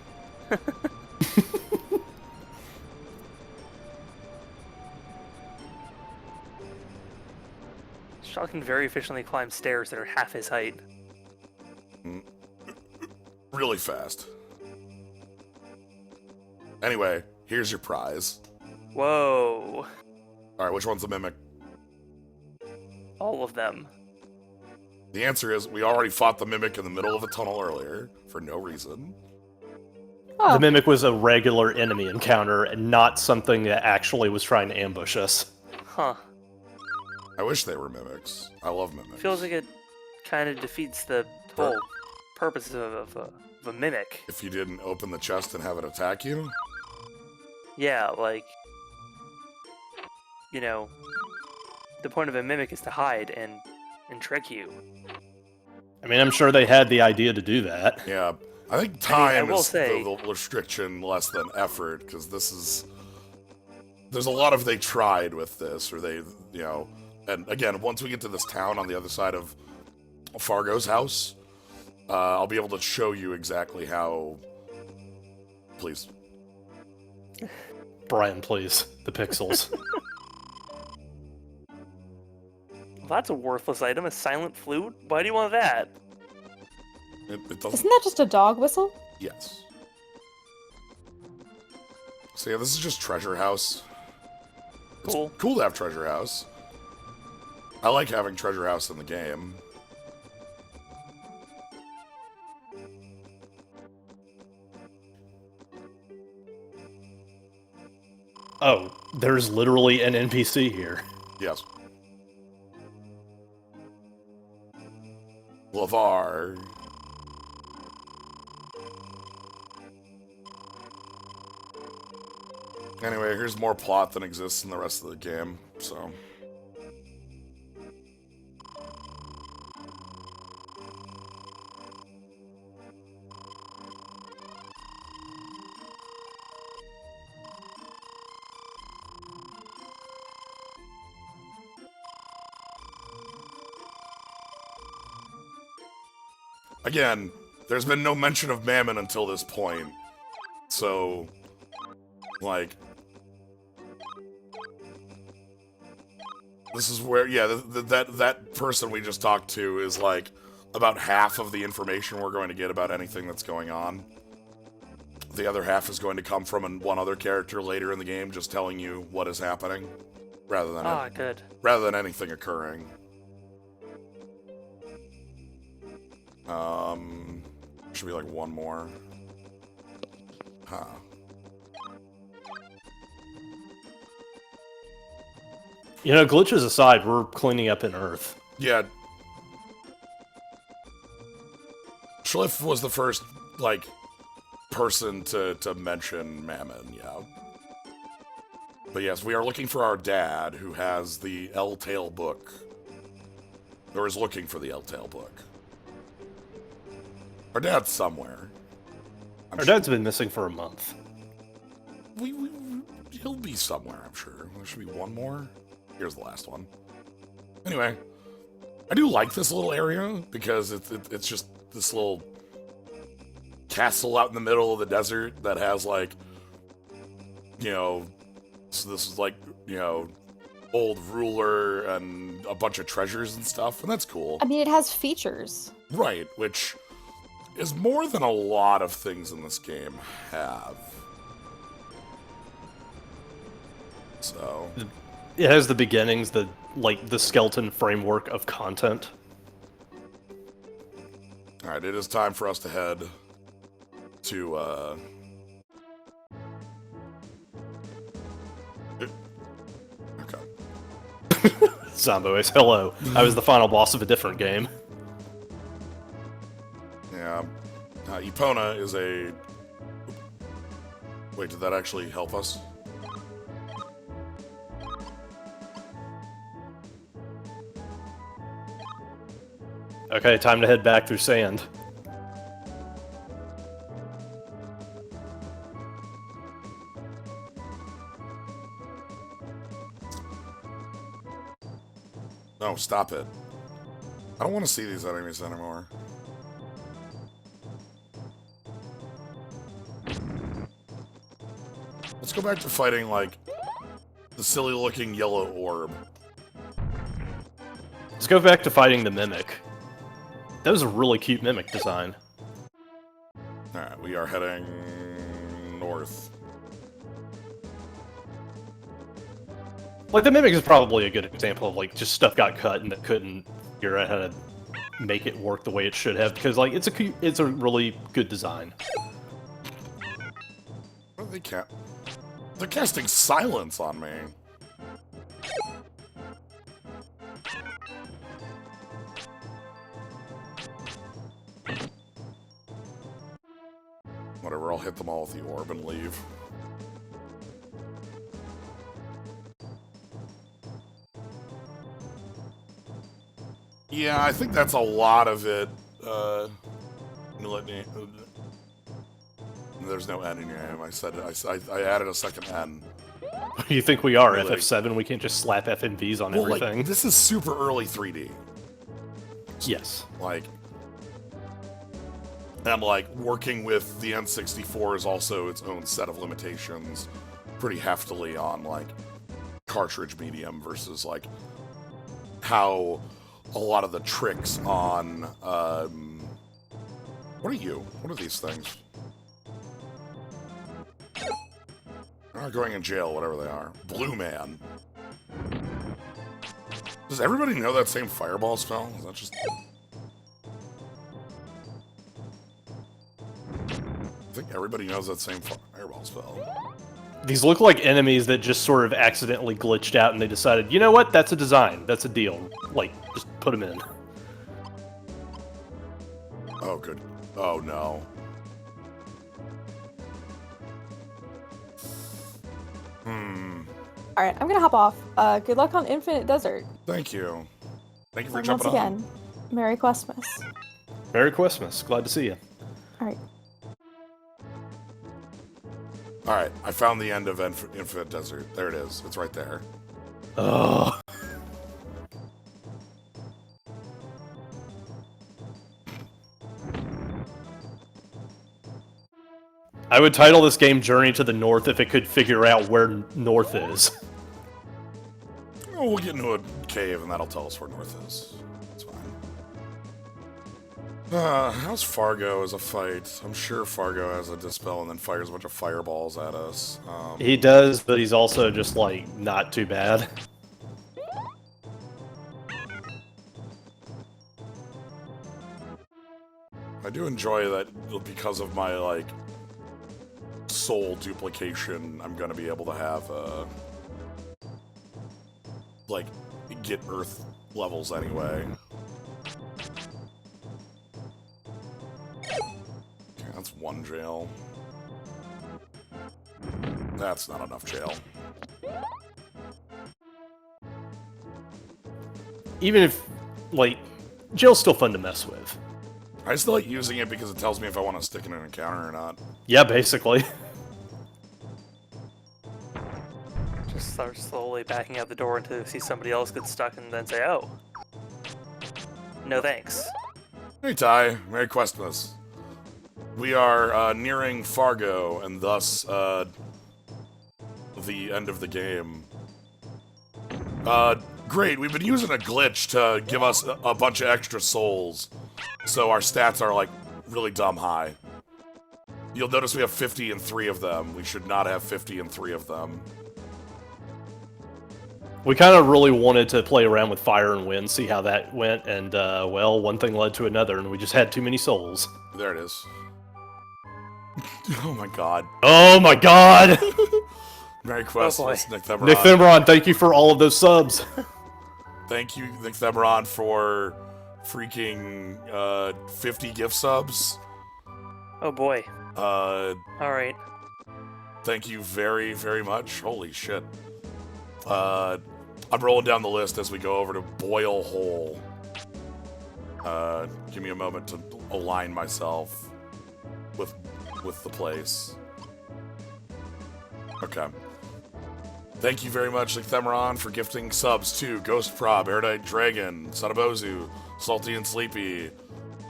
Shaw can very efficiently climb stairs that are half his height. Really fast. Anyway, here's your prize. Whoa. Alright, which one's the mimic? All of them. The answer is, we already fought the mimic in the middle of a tunnel earlier, for no reason. Oh, The Mimic was a regular enemy encounter, and not something that actually was trying to ambush us. Huh. I wish they were mimics. I love mimics. Feels like it kind of defeats the whole purpose of a mimic. If you didn't open the chest and have it attack you? Yeah, like, you know, the point of a mimic is to hide and trick you. I mean, I'm sure they had the idea to do that. Yeah. I think time will is say- the restriction less than effort, because this is... There's a lot of they tried with this, or they, you know... And again, once we get to this town on the other side of Fargo's house, I'll be able to show you exactly how... Please. Brian, please. The pixels. Well, that's a worthless item, a silent flute? Why do you want that? It doesn't... isn't that just a dog whistle? Yes. So yeah, this is just Treasure House. Cool. It's cool to have Treasure House. I like having Treasure House in the game. Oh, there's literally an NPC here. Yes. Lavar. Anyway, here's more plot than exists in the rest of the game, so... Again, there's been no mention of Mammon until this point. So, like... This is where, yeah, that person we just talked to is, like, about half of the information we're going to get about anything that's going on. The other half is going to come from one other character later in the game, just telling you what is happening, rather than Good. rather than anything occurring. Should be like one more. Huh. You know, glitches aside, we're cleaning up in Earth. Yeah. Schliff was the first, like, person to mention Mammon, yeah. But yes, we are looking for our dad, who has the L-Tail book. Or is looking for the L-Tail book. Our dad's somewhere. Our dad's been missing for a month. He'll be somewhere, I'm sure. There should be one more. Here's the last one. Anyway, I do like this little area because it's just this little castle out in the middle of the desert that has, like, you know, so this is like, you know, old ruler and a bunch of treasures and stuff, and that's cool. I mean, it has features. Right, which is more than a lot of things in this game have. So... It has the beginnings, the skeleton framework of content. Alright, it is time for us to head to, Okay. Zomboes, hello. I was the final boss of a different game. Yeah. Epona is a... Wait, did that actually help us? Okay, time to head back through sand. No, stop it. I don't want to see these enemies anymore. Let's go back to fighting, like, the silly-looking yellow orb. Let's go back to fighting the Mimic. That was a really cute Mimic design. Alright, we are heading north. Like, the Mimic is probably a good example of, like, just stuff got cut and that couldn't figure out how to make it work the way it should have, because, like, it's a really good design. What are they They're casting silence on me. Whatever, I'll hit them all with the orb and leave. Yeah, I think that's a lot of it. There's no N in your name. I added a second N. What do you think we are, Really? FF7? We can't just slap FMVs on Well, everything. like, this is super early 3D. Yes. Like, and like, working with the N64 is also its own set of limitations pretty heftily on, like, cartridge medium versus, like, how a lot of the tricks on, what are you? What are these things? They're not going in jail, whatever they are. Blue Man. Does everybody know that same fireball spell? Is that just... I think everybody knows that same fireball spell. These look like enemies that just sort of accidentally glitched out and they decided, you know what, that's a design, that's a deal. Like, just put them in. Oh, good. Oh, no. Alright, I'm gonna hop off. Good luck on Infinite Desert. Thank you. Thank you for And jumping once on. again, Merry Questmas. Merry Questmas. Glad to see you. Alright. Alright, I found the end of Infinite Desert. There it is. It's right there. Ugh. I would title this game Journey to the North if it could figure out where North is. Oh, we'll get into a cave and that'll tell us where North is. It's fine. How's Fargo as a fight? I'm sure Fargo has a dispel and then fires a bunch of fireballs at us. He does, but he's also just, like, not too bad. I do enjoy that because of my, like, soul duplication, I'm gonna be able to have, like, get Earth levels anyway. Okay, that's one jail. That's not enough jail. Even if, like, jail's still fun to mess with. I still like using it because it tells me if I want to stick in an encounter or not. Yeah, basically. Just start slowly backing out the door until you see somebody else get stuck and then say, oh. No thanks. Hey Ty, Merry Questmas. We are nearing Fargo and thus the end of the game. Great, we've been using a glitch to give us a bunch of extra souls. So our stats are, like, really dumb high. You'll notice we have 50 and 3 of them. We should not have 50 and 3 of them. We kind of really wanted to play around with fire and wind, see how that went, and, well, one thing led to another, and we just had too many souls. There it is. Oh my god. Oh my god! Merry Questmas, Nick Themeron. Nick Themeron, thank you for all of those subs. Thank you, Nick Themeron, for freaking 50 gift subs. Oh boy. Alright. Thank you very, very much. Holy shit. I'm rolling down the list as we go over to Boil Hole. Give me a moment to align myself with the place. Okay. Thank you very much, Themeron, for gifting subs to Ghost Prob, Erudite Dragon, Sadabozu, Salty and Sleepy,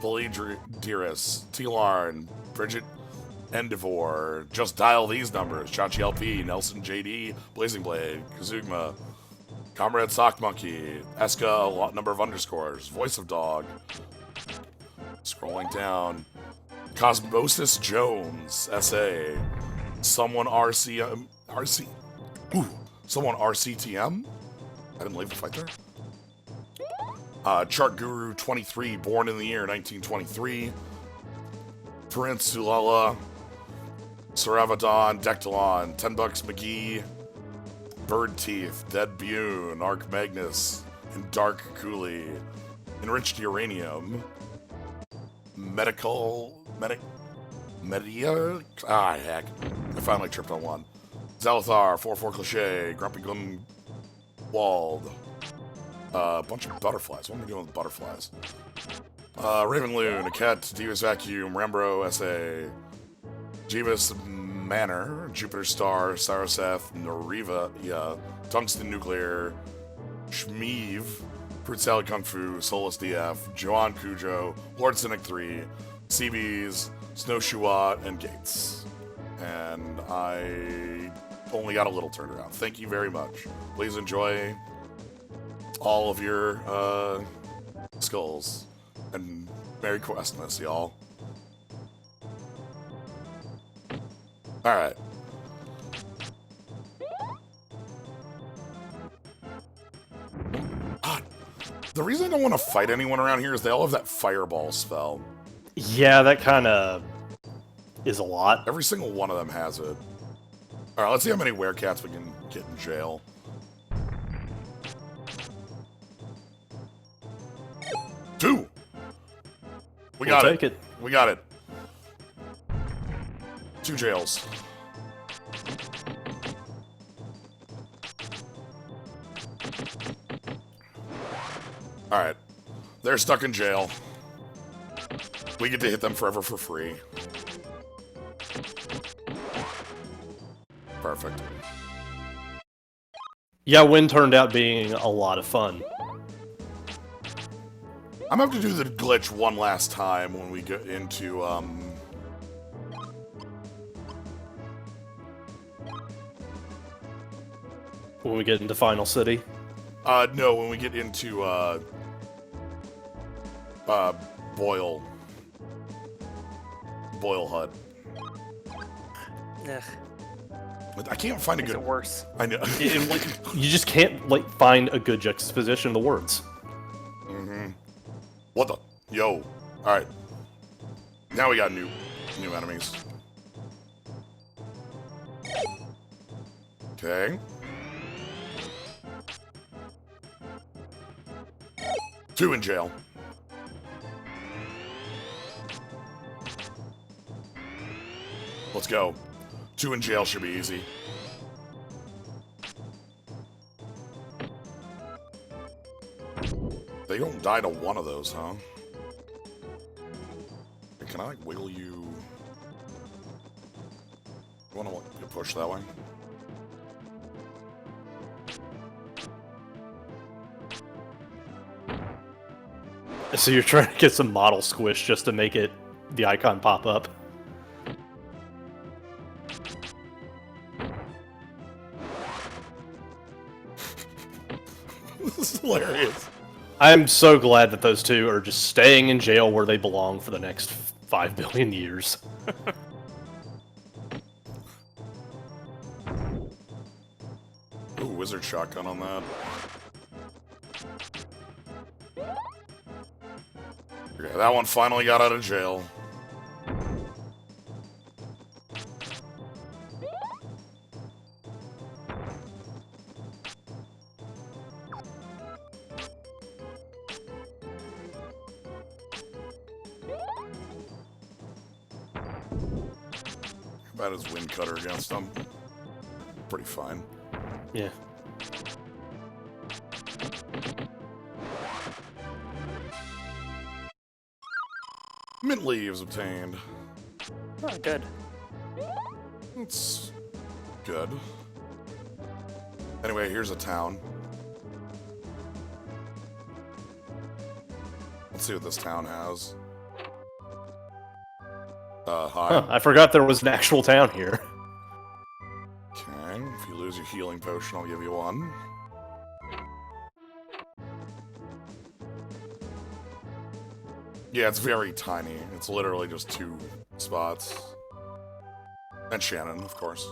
Polydearus, T-Larn, Bridget Endivore, Just Dial These Numbers, Chachi LP, Nelson JD, Blazing Blade, Kazugma, Comrade Sock Monkey, Eska, a lot number of underscores, Voice of Dog. Scrolling down. Cosmosis Jones, SA. Someone RCM. Someone RCTM? I didn't leave the fight there. Chart Guru 23, born in the year 1923. Prince Sulala. Saravadon, Dectalon, 10 Bucks McGee, Bird Teeth, Dead Bune, Arc Magnus, and Dark Cooley, Enriched Uranium, Media? Heck. I finally tripped on one. Zalathar, 4-4 Cliche, Grumpy Gunwald, a bunch of butterflies. What am I doing with butterflies? Ravenloon, Aket, Divas Vacuum, Rembro, SA, Jeebus Manor, Jupiter Star, Saraseth, Noriva, Tungsten Nuclear, Shmeev, Fruit Salad Kung Fu, Solus DF, Joan Cujo, Lord Cynic 3, CBs, Snowshoeat, and Gates. And I only got a little turnaround. Thank you very much. Please enjoy all of your skulls. And Merry Questmas, y'all. Alright. God. The reason I don't want to fight anyone around here is they all have that fireball spell. Yeah, that kind of is a lot. Every single one of them has it. Alright, let's see how many werecats we can get in jail. 2! We got We'll take it. We got it. 2 jails. Alright. They're stuck in jail. We get to hit them forever for free. Perfect. Yeah, Win turned out being a lot of fun. I'm gonna have to do the glitch one last time when we get into, When we get into Final City. no, when we get into, Boyle Hut. Ugh, I can't find a makes good... it worse. I know. You just can't, like, find a good juxtaposition of the words. What the? Yo. Alright. Now we got new enemies. Okay. 2 in jail. Let's go. 2 in jail should be easy. They don't die to one of those, huh? Hey, can I, like, wiggle you? You wanna push that way? So you're trying to get some model squish just to make the icon pop up. This is hilarious. I'm so glad that those two are just staying in jail where they belong for the next 5 billion years. Ooh, wizard shotgun on that. Okay, that one finally got out of jail. How bad is Wind Cutter against them? Pretty fine. Yeah. Mint leaves obtained. Oh, good. That's good. Anyway, here's a town. Let's see what this town has. Hi. Huh, I forgot there was an actual town here. Okay, if you lose your healing potion, I'll give you one. Yeah, it's very tiny. It's literally just 2 spots. And Shannon, of course.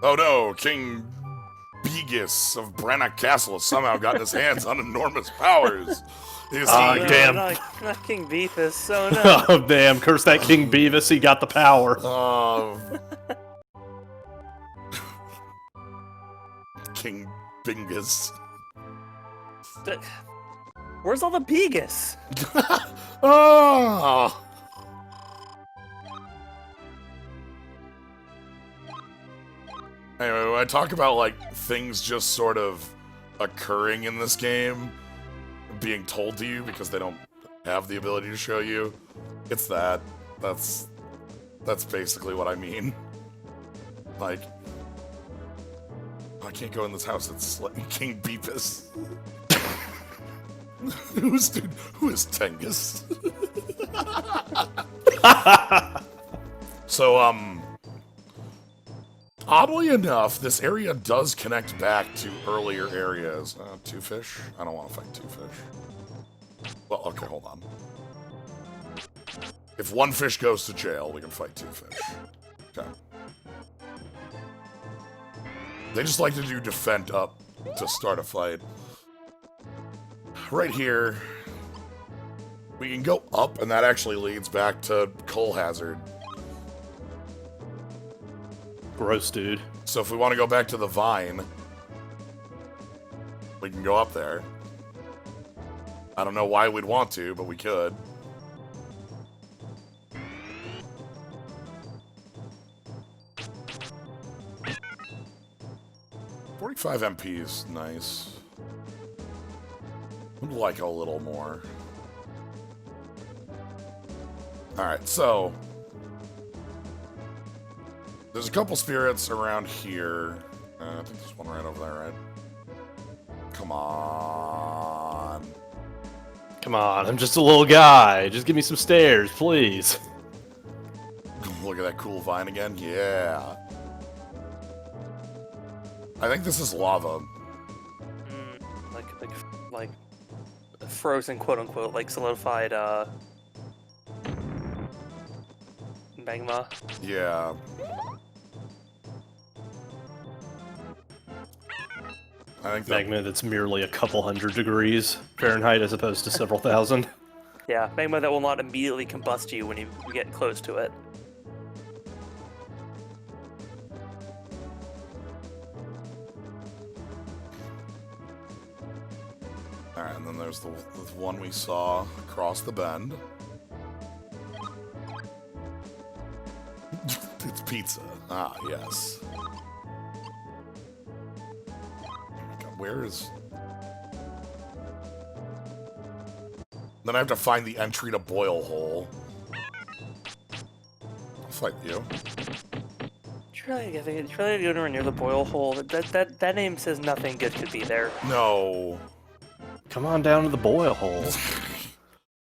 Oh no, King Begus of Brannock Castle has somehow gotten his hands on enormous powers. Is Ah, he... damn. Not King Beefus, so no. Oh, damn. Curse that King Beavis. He got the power. King Bingus. Where's all the Begus? Oh! Anyway, when I talk about, like, things just sort of occurring in this game, being told to you because they don't have the ability to show you, it's that. That's basically what I mean. Like, I can't go in this house, it's like King Beepus. Who is Tengus? So, oddly enough, this area does connect back to earlier areas. 2 fish? I don't want to fight 2 fish. Well, okay, hold on. If 1 fish goes to jail, we can fight 2 fish. Okay. They just like to do defend up to start a fight. Right here, we can go up, and that actually leads back to Coal Hazard. Gross, dude. So if we want to go back to the Vine, we can go up there. I don't know why we'd want to, but we could. $45 MP is nice. Would like a little more. Alright, so there's a couple spirits around here. I think there's one right over there, right? Come on. Come on, I'm just a little guy. Just give me some stairs, please. Look at that cool vine again. Yeah. I think this is lava. Like frozen, quote unquote, like solidified magma. Yeah. I think that, Magma that's merely a couple hundred degrees Fahrenheit as opposed to several thousand. Yeah, magma that will not immediately combust you when you get close to it. Alright, and then there's the one we saw across the bend. It's pizza. Ah, yes. God, where is... Then I have to find the entry to Boil Hole. I'll fight you. You're really going near the Boil Hole. That name says nothing good could be there. No. Come on down to the Boil Hole.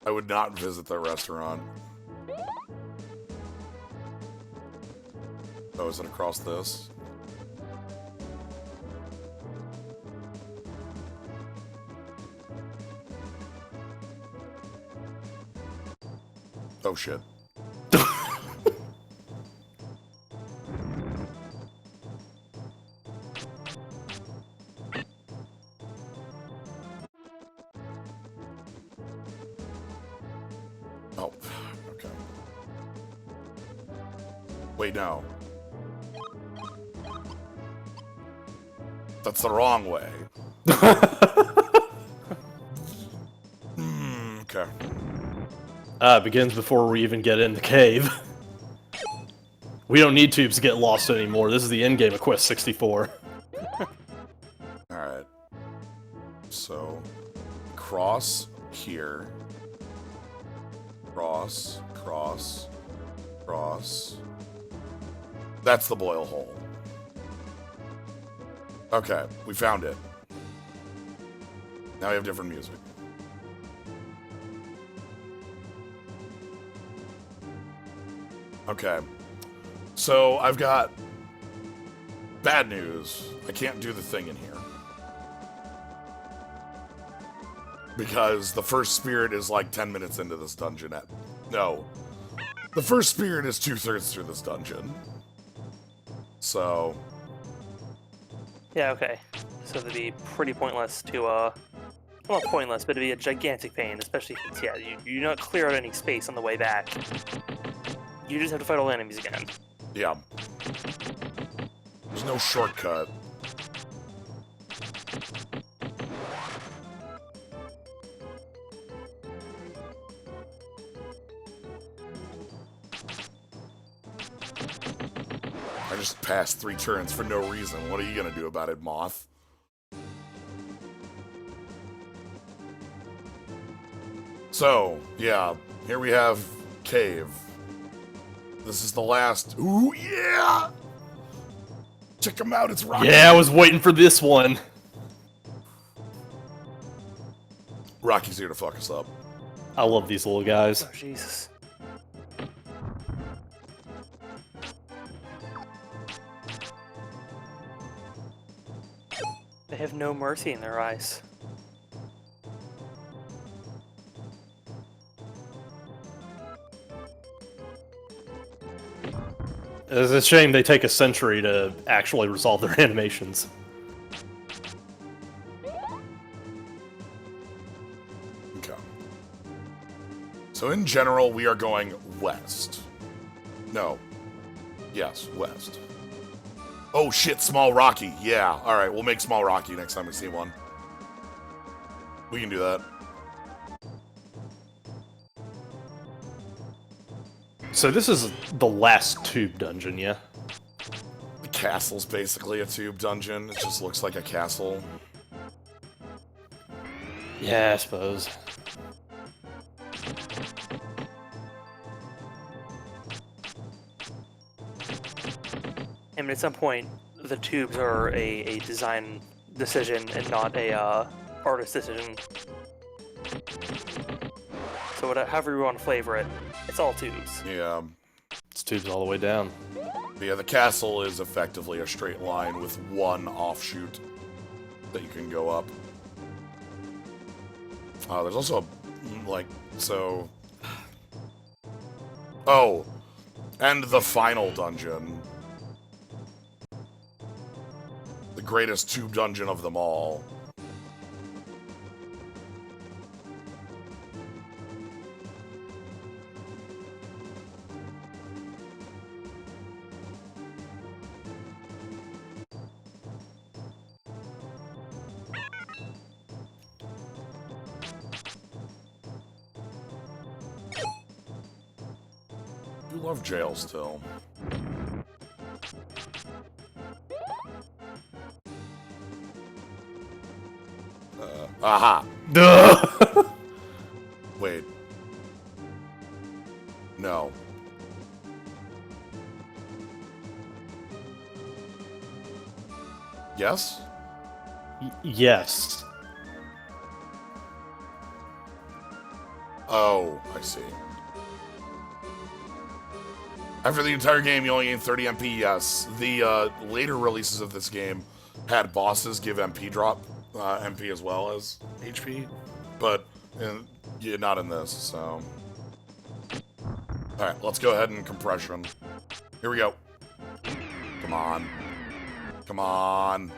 I would not visit the restaurant. Oh, is it across this? Oh shit. Oh, okay. Wait, no. That's the wrong way. Okay. It begins before we even get in the cave. We don't need tubes to get lost anymore. This is the endgame of Quest 64. Alright. So, cross here. Cross, cross, cross. That's the Boil Hole. Okay, we found it. Now we have different music. Okay. So, I've got bad news. I can't do the thing in here. Because the first spirit is like 10 minutes into this dungeon. No. The first spirit is 2/3 through this dungeon. So... Yeah, okay. So it'd be pretty pointless to, well, not pointless, but it'd be a gigantic pain, especially since, yeah, you don't clear out any space on the way back. You just have to fight all the enemies again. Yeah. There's no shortcut. I just passed 3 turns for no reason. What are you gonna do about it, Moth? So, yeah, here we have Cave. This is the last... Ooh, yeah! Check him out, it's Rocky. Yeah, I was waiting for this one. Rocky's here to fuck us up. I love these little guys. Oh, Jesus. They have no mercy in their eyes. It's a shame they take a century to actually resolve their animations. Okay. So in general, we are going west. No. Yes, west. Oh shit, Small Rocky. Yeah, alright, we'll make Small Rocky next time we see one. We can do that. So this is the last tube dungeon, yeah? The castle's basically a tube dungeon. It just looks like a castle. Yeah, I suppose. I mean, at some point, the tubes are a design decision and not a artist decision. So however you want to flavor it, it's all tubes. Yeah. It's tubes all the way down. But yeah, the castle is effectively a straight line with one offshoot that you can go up. There's also, like, so... Oh! And the final dungeon. The greatest tube dungeon of them all. You love jail still. Aha! Duh! Wait. No. Yes? Yes. Oh, I see. After the entire game, you only gain 30 MP, yes. The later releases of this game had bosses give MP drop, MP as well as HP, but yeah, not in this, so... Alright, let's go ahead and compression. Here we go. Come on. Come on.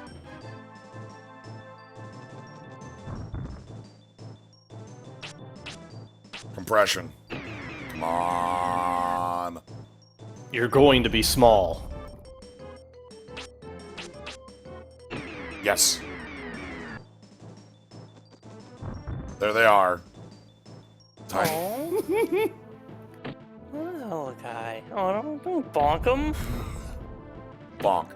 Compression. Come on. You're going to be small. Yes. There they are. Tiny. Oh, little guy. Oh, don't bonk him. Bonk.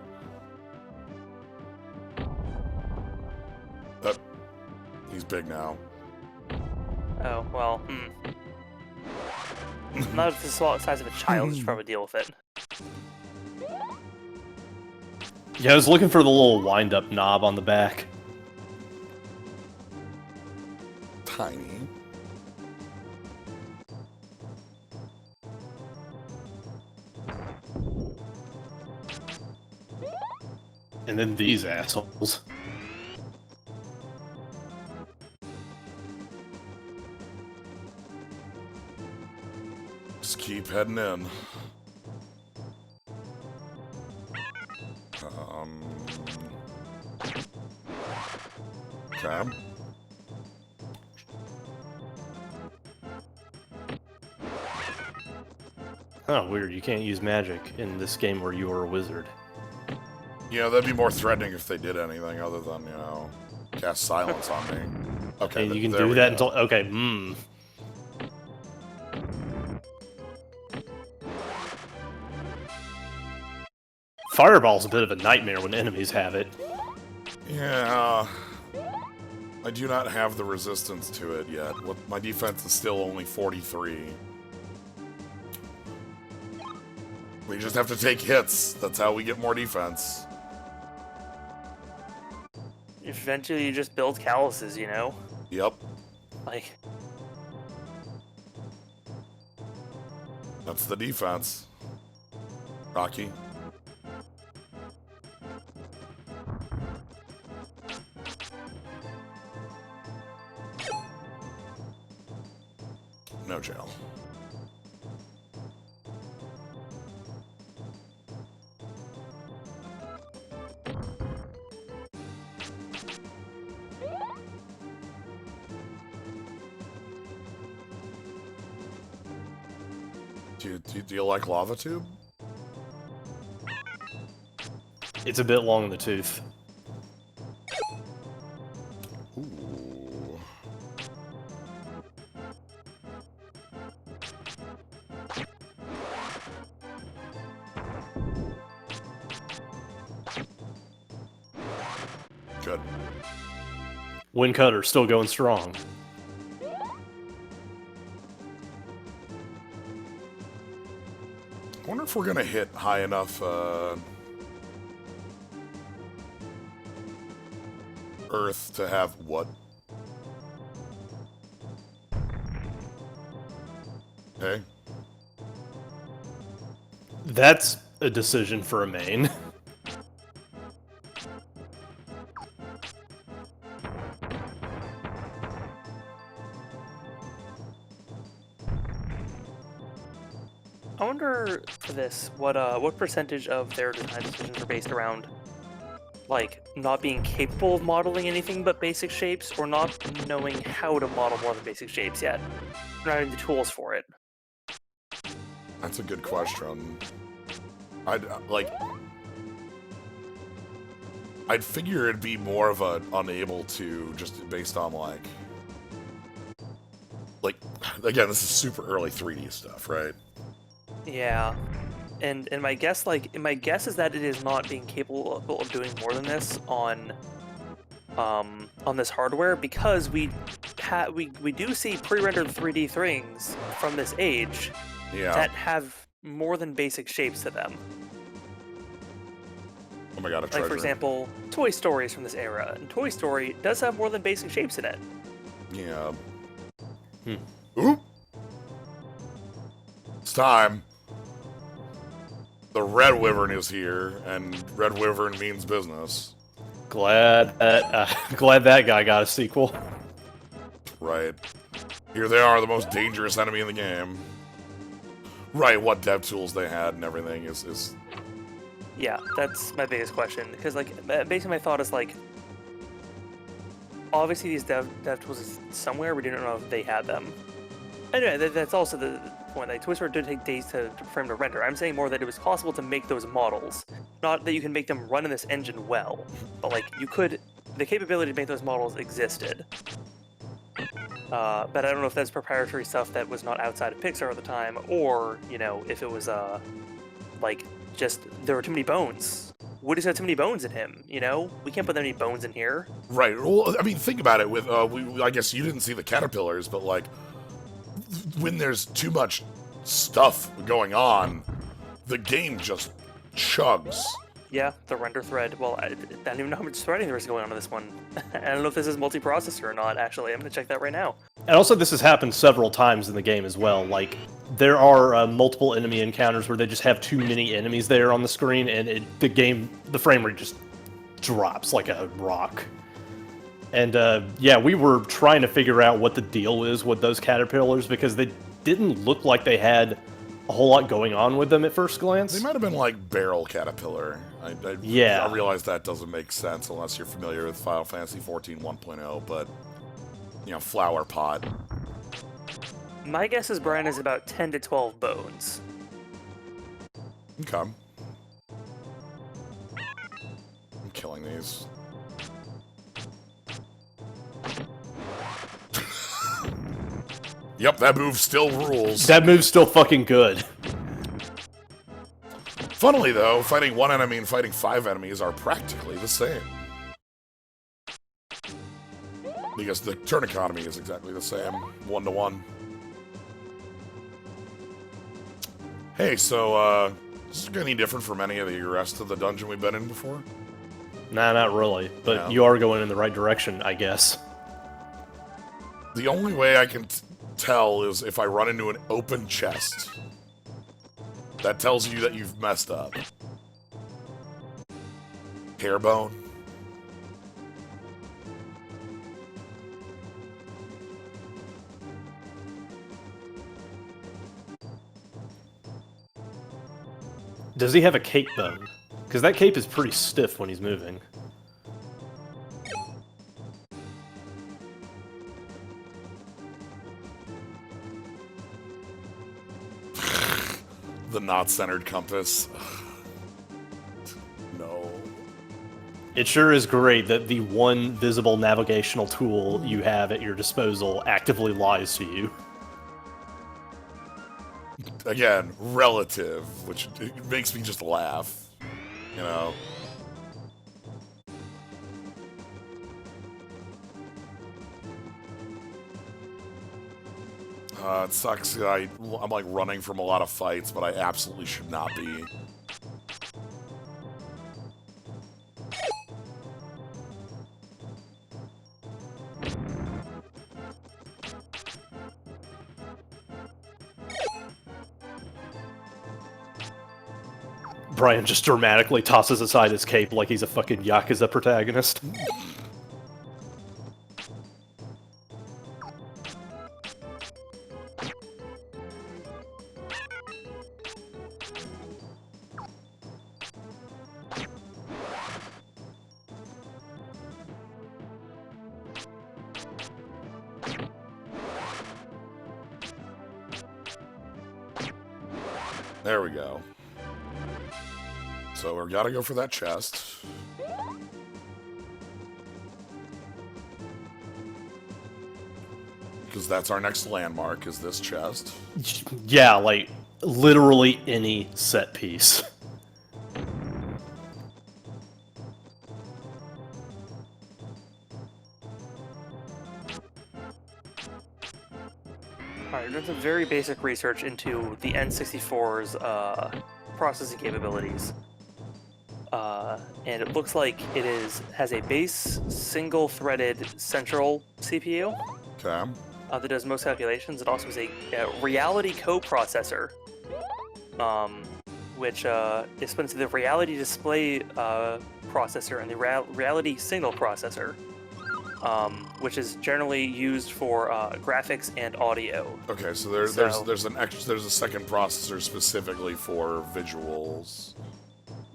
He's big now. Oh, well, Not if the size of a child, just probably deal with it. Yeah, I was looking for the little wind-up knob on the back. Tiny. And then these assholes. Just keep heading in. Okay. Oh, weird. You can't use magic in this game where you are a wizard. Yeah, that'd be more threatening if they did anything other than, you know, cast silence on me. Okay, And you can there do we that go. until... Okay, Fireball's a bit of a nightmare when enemies have it. Yeah. I do not have the resistance to it yet. My defense is still only 43. We just have to take hits. That's how we get more defense. Eventually, you just build calluses, you know? Yep. Like, That's the defense. Rocky. No jail. Do you like Lava Tube? It's a bit long in the tooth. Ooh. Good. Wind Cutter still going strong. I wonder if we're gonna hit high enough, Earth to have what? Okay. That's a decision for a main. I wonder for this, what percentage of their design decisions are based around, like, not being capable of modeling anything but basic shapes, or not knowing how to model more than basic shapes yet, not having the tools for it. That's a good question. I'd figure it'd be more of a unable to, just based on like again, this is super early 3D stuff, right? Yeah, and my guess is that it is not being capable of doing more than this on this hardware, because we do see pre-rendered 3D things from this age Yeah. that have more than basic shapes to them. Oh my god, a treasure. Like, for example, Toy Story is from this era, and Toy Story does have more than basic shapes in it. Yeah. Oop! It's time. The Red Wyvern is here, and Red Wyvern means business. Glad that guy got a sequel. Right. Here they are, the most dangerous enemy in the game. Right, what dev tools they had and everything is... Yeah, that's my biggest question, because, like, basically my thought is, like, obviously these dev tools is somewhere, we didn't know if they had them. Anyway, that's also the point. Like, Toy Story did take days for him to render. I'm saying more that it was possible to make those models. Not that you can make them run in this engine well, but, like, you could... The capability to make those models existed. But I don't know if that's proprietary stuff that was not outside of Pixar at the time, or, you know, if it was, like, just there were too many bones. Woody's got too many bones in him, you know? We can't put that many bones in here. Right, well, I mean, think about it with, I guess you didn't see the caterpillars, but, like, when there's too much stuff going on, the game just chugs. Yeah, the render thread. Well, I don't even know how much threading there is going on in this one. I don't know if this is multiprocessor or not, actually. I'm going to check that right now. And also, this has happened several times in the game as well. Like, there are multiple enemy encounters where they just have too many enemies there on the screen, and the frame rate just drops like a rock. And yeah, we were trying to figure out what the deal is with those caterpillars because they didn't look like they had a whole lot going on with them at first glance. They might have been like barrel caterpillar. Yeah. I realize that doesn't make sense unless you're familiar with Final Fantasy XIV 1.0, but, you know, flower pot. My guess is Brian is about 10 to 12 bones. Okay. I'm killing these. Yep, that move still rules. That move's still fucking good. Funnily, though, fighting one enemy and fighting 5 enemies are practically the same. Because the turn economy is exactly the same, 1-to-1. Hey, so, is this any different from any of the rest of the dungeon we've been in before? Nah, not really. But No. you are going in the right direction, I guess. The only way I can tell is if I run into an open chest. That tells you that you've messed up. Hairbone. Does he have a cape bone? Because that cape is pretty stiff when he's moving. The not-centered compass. No. It sure is great that the one visible navigational tool you have at your disposal actively lies to you. Again, relative, which it makes me just laugh. You know? It sucks. I'm like running from a lot of fights, but I absolutely should not be. Brian just dramatically tosses aside his cape like he's a fucking Yakuza protagonist. There we go. So we gotta go for that chest. Because that's our next landmark, is this chest. Yeah, like, literally any set piece. Alright, we're doing some very basic research into the N64's processing capabilities. And it looks like it has a base single-threaded central CPU Okay. that does most calculations. It also has a reality coprocessor, which is split into the reality display processor and the reality signal processor, which is generally used for graphics and audio. Okay, so there's a second processor specifically for visuals.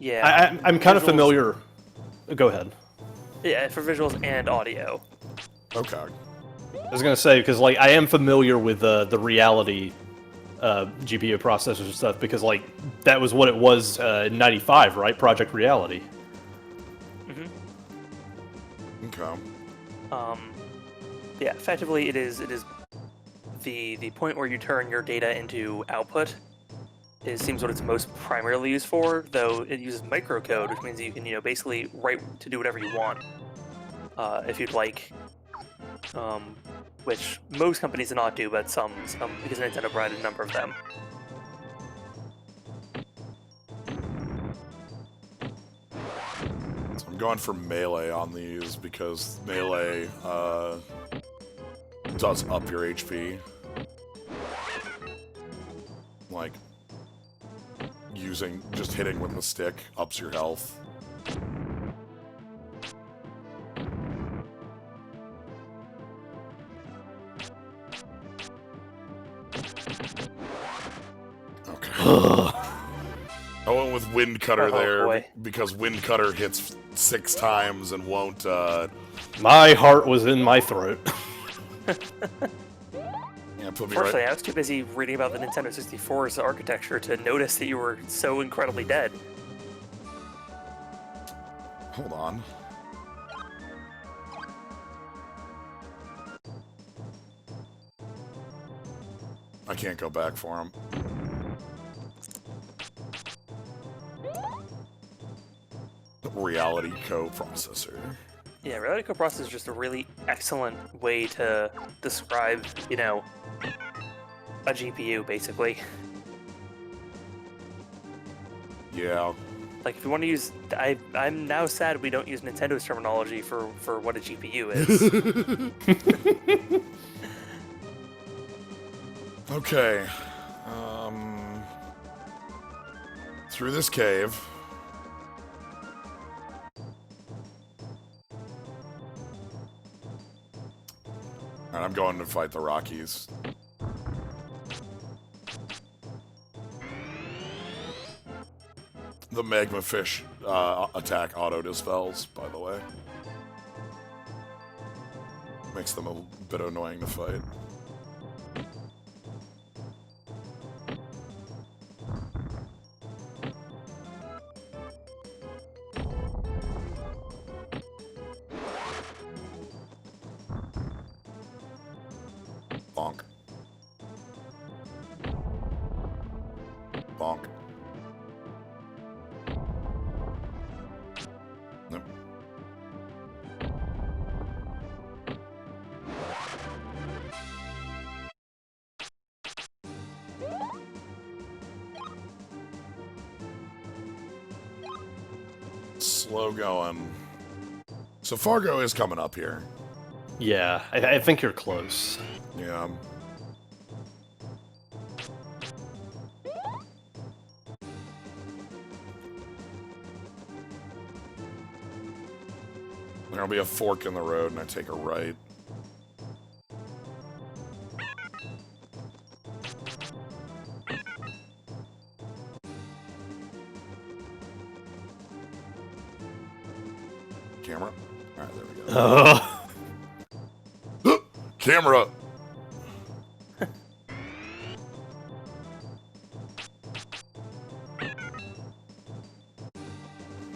Yeah, I'm kind of visuals- familiar. Go ahead. Yeah, for visuals and audio. Okay. I was gonna say, because, like, I am familiar with the reality GPU processors and stuff, because, like, that was what it was in '95, right? Project Reality. Okay. Yeah, effectively, it is the point where you turn your data into output. It seems what it's most primarily used for, though it uses microcode, which means you can, basically write to do whatever you want, if you'd like. Which most companies do not do, but some because Nintendo provided a number of them. I'm going for melee on these because melee does up your HP. Like, just hitting with the stick ups your health. Okay. I went with Wind Cutter there boy. because Wind Cutter hits 6 times and won't, My heart was in my throat. yeah, put me Fortunately, right. I was too busy reading about the Nintendo 64's architecture to notice that you were so incredibly dead. Hold on. I can't go back for him. Reality coprocessor. Yeah, reality coprocessor is just a really excellent way to describe, you know, a GPU, basically. Yeah. Like, if you want to use... I'm now sad we don't use Nintendo's terminology for what a GPU is. Okay. Through this cave. And I'm going to fight the Rockies. The magma fish attack auto dispels, by the way. Makes them a bit annoying to fight. Bonk. Bonk. Nope. Slow going. So Fargo is coming up here. Yeah, I think you're close. Yeah. There'll be a fork in the road and I take a right. Camera? Alright, there we go. Camera!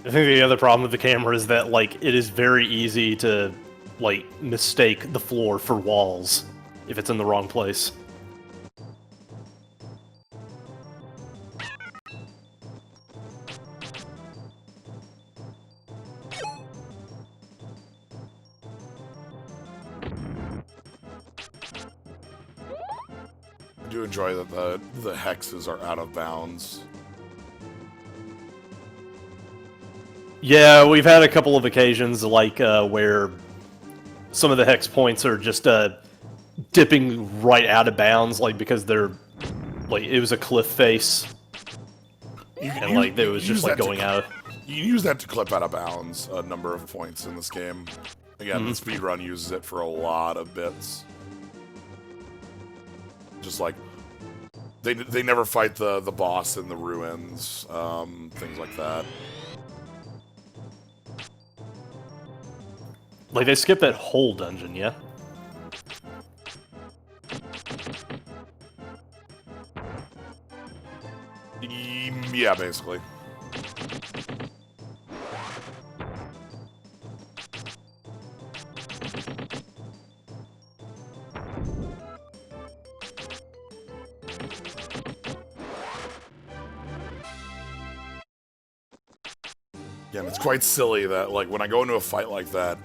I think the other problem with the camera is that, like, it is very easy to, like, mistake the floor for walls if it's in the wrong place. I do enjoy that the hexes are out of bounds. Yeah, we've had a couple of occasions, like, where some of the hex points are just, dipping right out of bounds, like, because they're, like, it was a cliff face, and, like, it was just, like, going out. You can use that to clip out of bounds a number of points in this game. Again, the speedrun uses it for a lot of bits. Just like, they never fight the boss in the ruins, things like that. Like, they skipped that whole dungeon, yeah? Yeah, basically. Yeah, and it's quite silly that, like, when I go into a fight like that,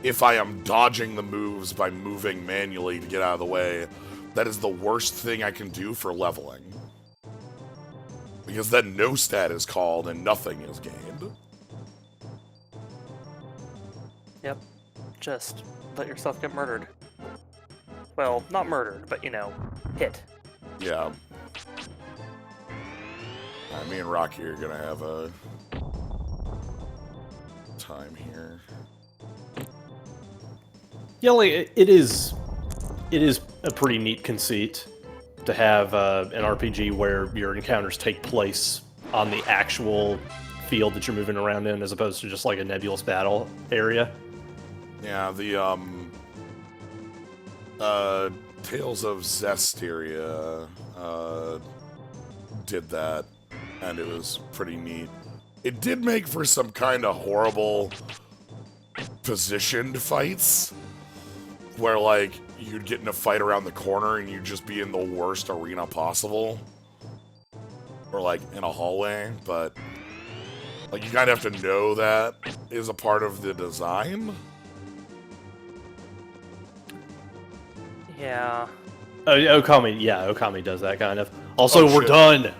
if I am dodging the moves by moving manually to get out of the way, that is the worst thing I can do for leveling. Because then no stat is called and nothing is gained. Yep. Just let yourself get murdered. Well, not murdered, but, you know, hit. Yeah. Me and Rocky are gonna have a time here. Yeah, like, it is a pretty neat conceit to have an RPG where your encounters take place on the actual field that you're moving around in, as opposed to just like a nebulous battle area. Yeah, the Tales of Zestiria did that, and it was pretty neat. It did make for some kind of horrible positioned fights, where like you'd get in a fight around the corner and you'd just be in the worst arena possible, or like in a hallway. But like you kind of have to know that is a part of the design. Yeah. Okami does that kind of. Also, Oh, we're shit. done.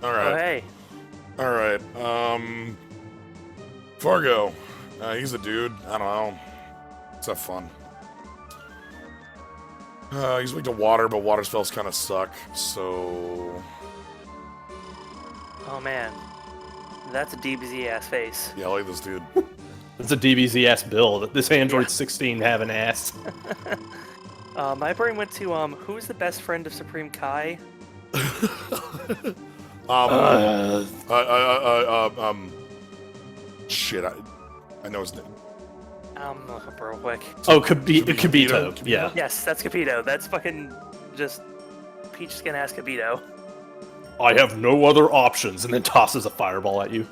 All Oh, right. hey. All right, Fargo. He's a dude. I don't know. Let's have fun. He's weak to water, but water spells kind of suck, so... Oh, man. That's a DBZ-ass face. Yeah, I like this dude. It's a DBZ ass build. This Android 16 have an ass. My brain went to, who's the best friend of Supreme Kai? Shit, I know his name. I'm looking up real quick. Oh, Kabito. Yeah. Yes, that's Capito. That's fucking just peach skin ass Capito. I have no other options, and then tosses a fireball at you.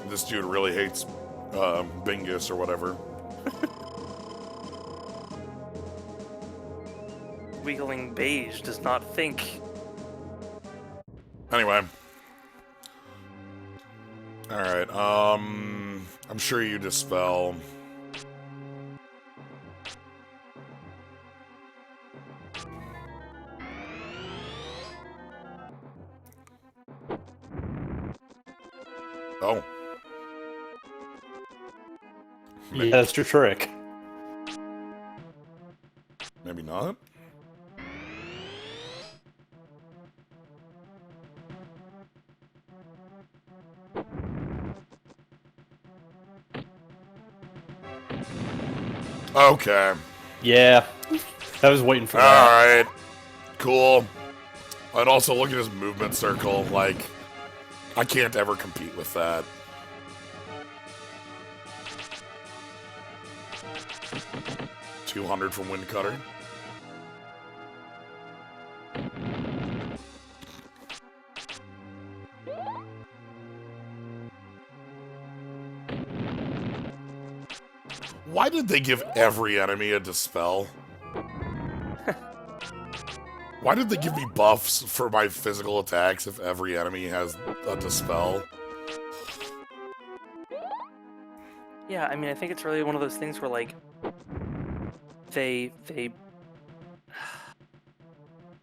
This dude really hates Bingus or whatever. Weakling Beige does not think. Anyway. Alright, I'm sure you dispel. Oh. Yeah, that's your trick. Maybe not? Okay. Yeah. I was waiting for that. Alright. Cool. I'd also look at his movement circle, like, I can't ever compete with that. $200 from Windcutter. Why did they give every enemy a dispel? Why did they give me buffs for my physical attacks if every enemy has a dispel? Yeah, I mean, I think it's really one of those things where, like, they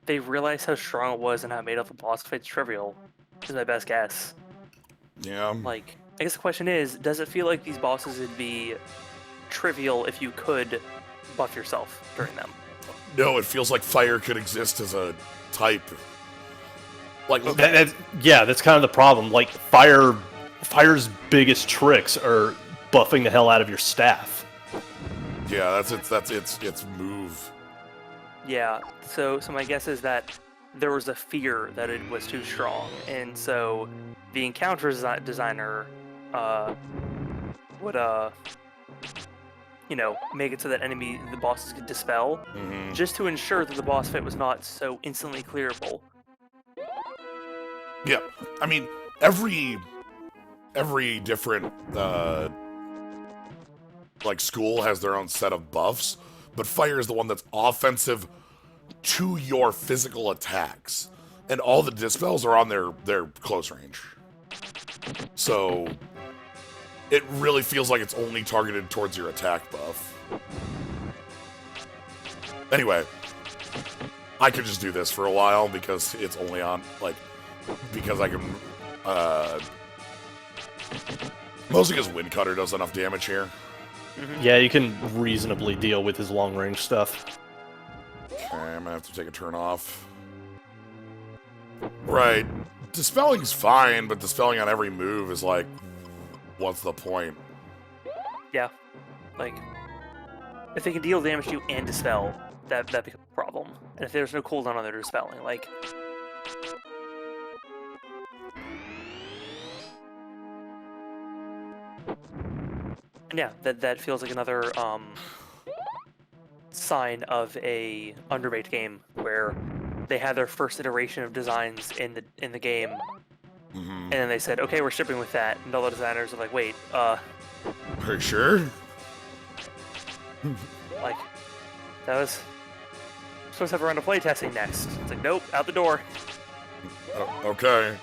realized how strong it was and how it made up the boss fights trivial, is my best guess. Yeah. Like, I guess the question is, does it feel like these bosses would be trivial if you could buff yourself during them? No, it feels like fire could exist as a type. Like, That's kind of the problem. Like, fire's biggest tricks are buffing the hell out of your staff. yeah, that's its move. Yeah, so my guess is that there was a fear that it was too strong, and so the encounter designer would you know, make it so that the bosses could dispel, just to ensure that the boss fight was not so instantly clearable. Yeah, I mean, every different like school has their own set of buffs, but fire is the one that's offensive to your physical attacks, and all the dispels are on their close range. So it really feels like it's only targeted towards your attack buff. Anyway, I could just do this for a while because it's only on, like, because I can Mostly because Wind Cutter does enough damage here. Yeah, you can reasonably deal with his long-range stuff. Okay, I'm gonna have to take a turn off. Right. Dispelling's fine, but dispelling on every move is like, what's the point? Yeah. Like, if they can deal damage to you and dispel, that becomes a problem. And if there's no cooldown on their dispelling, like... And yeah, that feels like another sign of a underbaked game where they had their first iteration of designs in the game, and then they said, "Okay, we're shipping with that." And all the designers are like, "Wait, Are you sure? like that was supposed to have a round of playtesting next." It's like, "Nope, out the door." Oh, okay.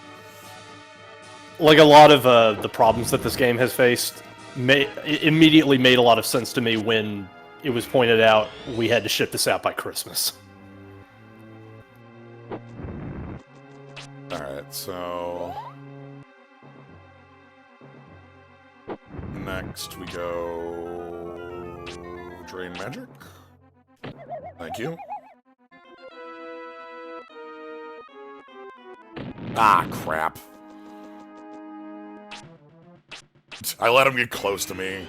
Like a lot of the problems that this game has faced, it immediately made a lot of sense to me when it was pointed out we had to ship this out by Christmas. Alright, so... Next we go... Drain Magic. Thank you. Ah, crap. I let him get close to me.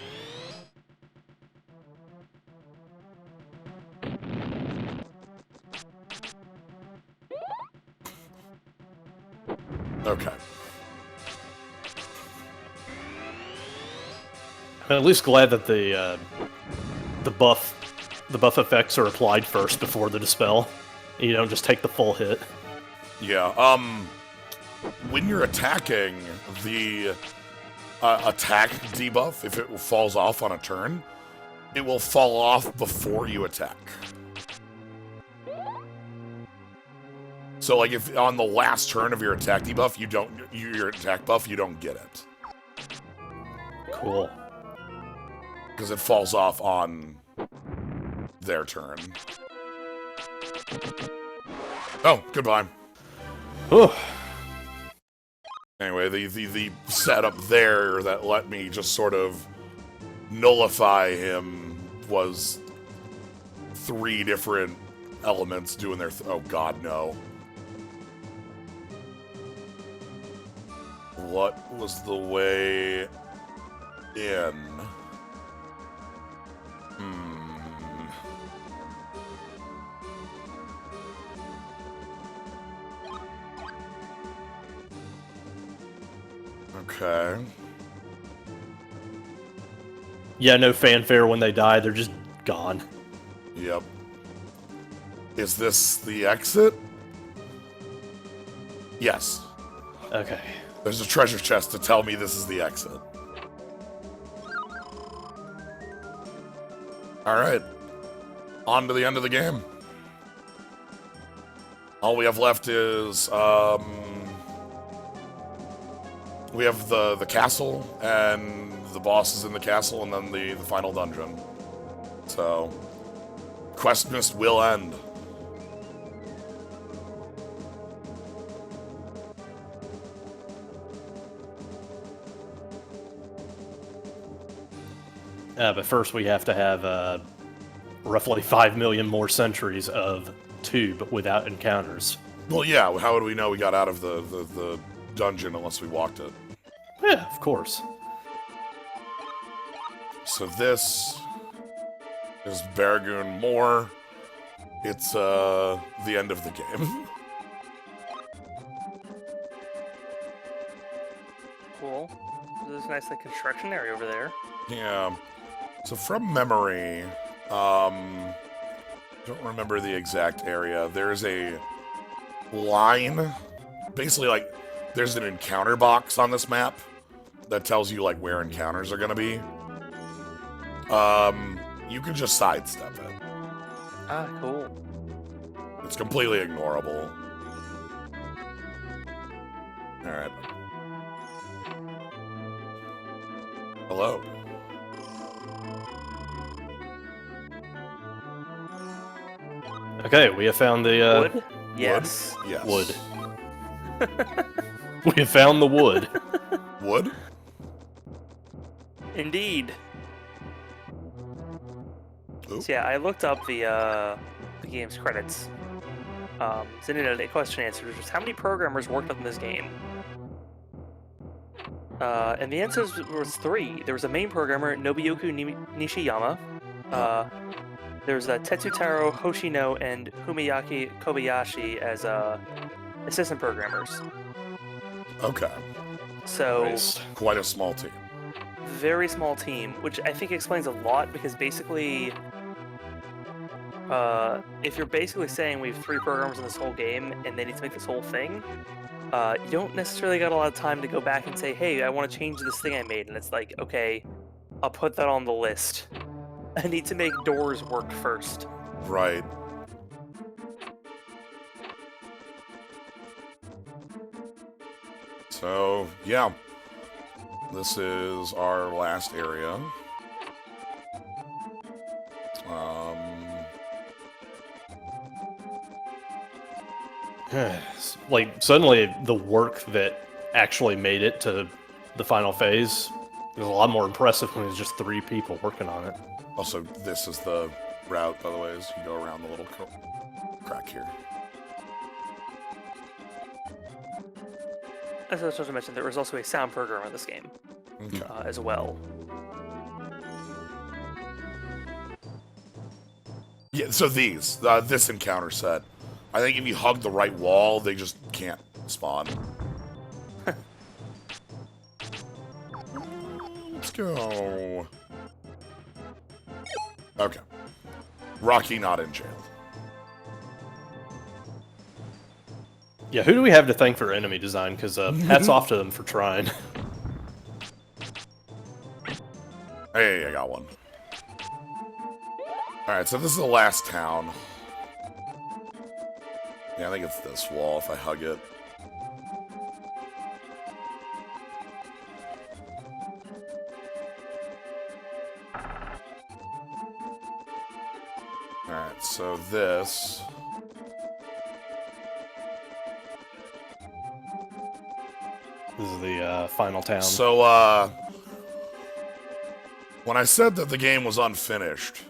Okay. I'm at least glad that the buff effects are applied first before the dispel. You don't just take the full hit. Yeah, when you're attacking, the attack debuff, if it falls off on a turn, it will fall off before you attack. So, like, if on the last turn of your attack debuff, your attack buff, you don't get it. Cool. Because it falls off on their turn. Oh, goodbye. Whew. Anyway, the setup there that let me just sort of nullify him was 3 different elements doing their... oh, God, no. What was the way in? Okay. Yeah, no fanfare when they die, they're just gone. Yep. Is this the exit? Yes. Okay. There's a treasure chest to tell me this is the exit. Alright. On to the end of the game. All we have left is, we have the castle, and the bosses in the castle, and then the final dungeon. So, Questmas will end. But first we have to have roughly 5 million more centuries of tube without encounters. Well, yeah, how would we know we got out of the dungeon unless we walked it? Yeah, of course. So this is Baragoon Moor. It's the end of the game. Cool. There's a nice like construction area over there. Yeah. So from memory, don't remember the exact area. There's a line, basically like there's an encounter box on this map that tells you like where encounters are gonna be. You can just sidestep it. Ah, cool. It's completely ignorable. Alright. Hello. Okay, we have found the Wood? Yes. Yes. wood. We have found the wood. Wood? Indeed. Ooh. So yeah, I looked up the game's credits. Sending a question answer, which was how many programmers worked on this game? And the answer was 3. There was a main programmer, Nobuyuki Nishiyama. There's Tetsutaro Hoshino and Fumiyaki Kobayashi as assistant programmers. Okay. So Quite a small team. very small team, which I think explains a lot because basically, if you're basically saying we have 3 programmers in this whole game and they need to make this whole thing, you don't necessarily got a lot of time to go back and say, hey, I want to change this thing I made. And it's like, okay, I'll put that on the list. I need to make doors work first. Right. So, yeah. This is our last area. Like, suddenly the work that actually made it to the final phase is a lot more impressive when there's just 3 people working on it. Also, this is the route, by the way, as you go around the little crack here. As I was supposed to mention, there was also a sound programmer in this game Okay. as well. Yeah, so this encounter set, I think if you hug the right wall, they just can't spawn. Let's go. Okay. Rocky not in jail. Yeah, who do we have to thank for enemy design? Because hats off to them for trying. Hey, I got one. Alright, so this is the last town. Yeah, I think it's this wall if I hug it. Alright, so this... This is the final town. So, when I said that the game was unfinished...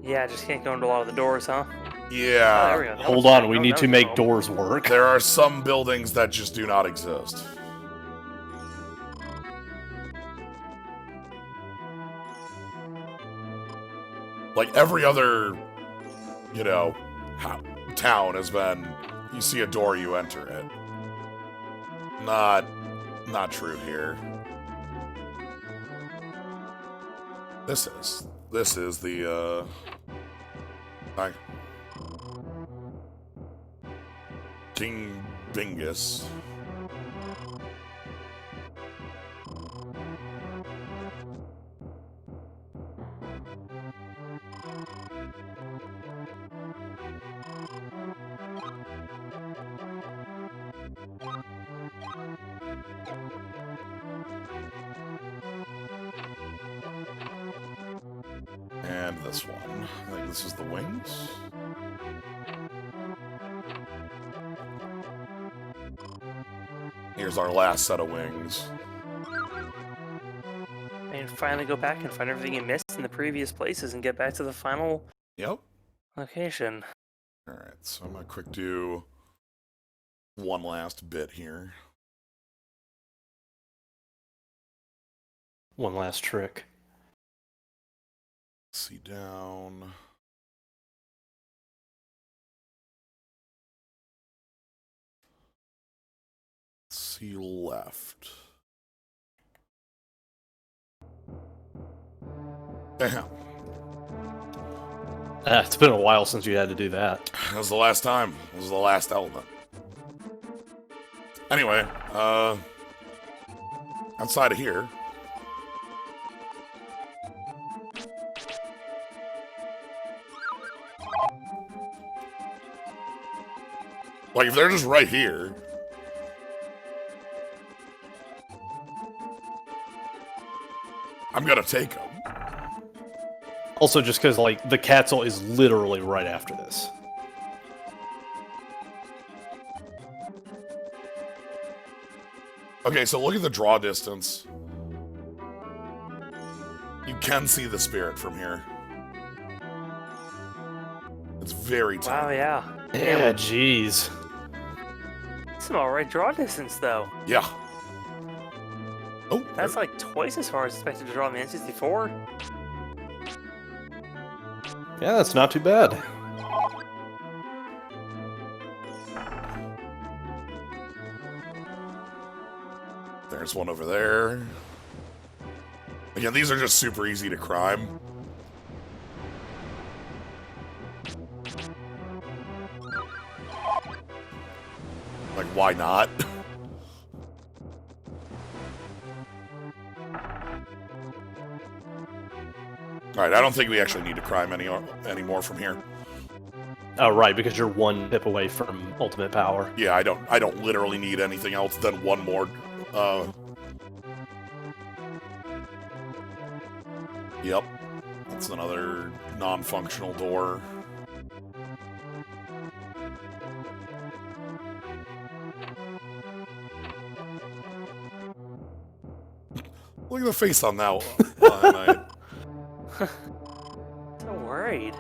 Yeah, just can't go into a lot of the doors, huh? Yeah. There we go. Hold on, we need to make doors work. There are some buildings that just do not exist. Like every other, you know, town has been, you see a door, you enter it. Not true here. This is the, hi. King Bingus. And this one. I think this is the wings. Here's our last set of wings. And finally go back and find everything you missed in the previous places and get back to the final Yep. location. Alright, so I'm gonna quick do one last bit here. One last trick. See down. See left. Damn. It's been a while since you had to do that. That was the last time. It was the last element. Anyway, outside of here. Like, if they're just right here. I'm gonna take them. Also, just because, like, the castle is literally right after this. Okay, so look at the draw distance. You can see the spirit from here. It's very tiny. Wow, yeah. Yeah, jeez. Some alright draw distance, though. Yeah. Oh, That's like twice as far as expected to draw on the N64. Yeah, that's not too bad. there's one over there. Again, these are just super easy to crime. Like, why not? Alright, I don't think we actually need to crime anymore from here. Oh, right, because you're one hip away from ultimate power. Yeah, I don't literally need anything else than one more, Yep. That's another non-functional door. Look at the face on that one. So worried.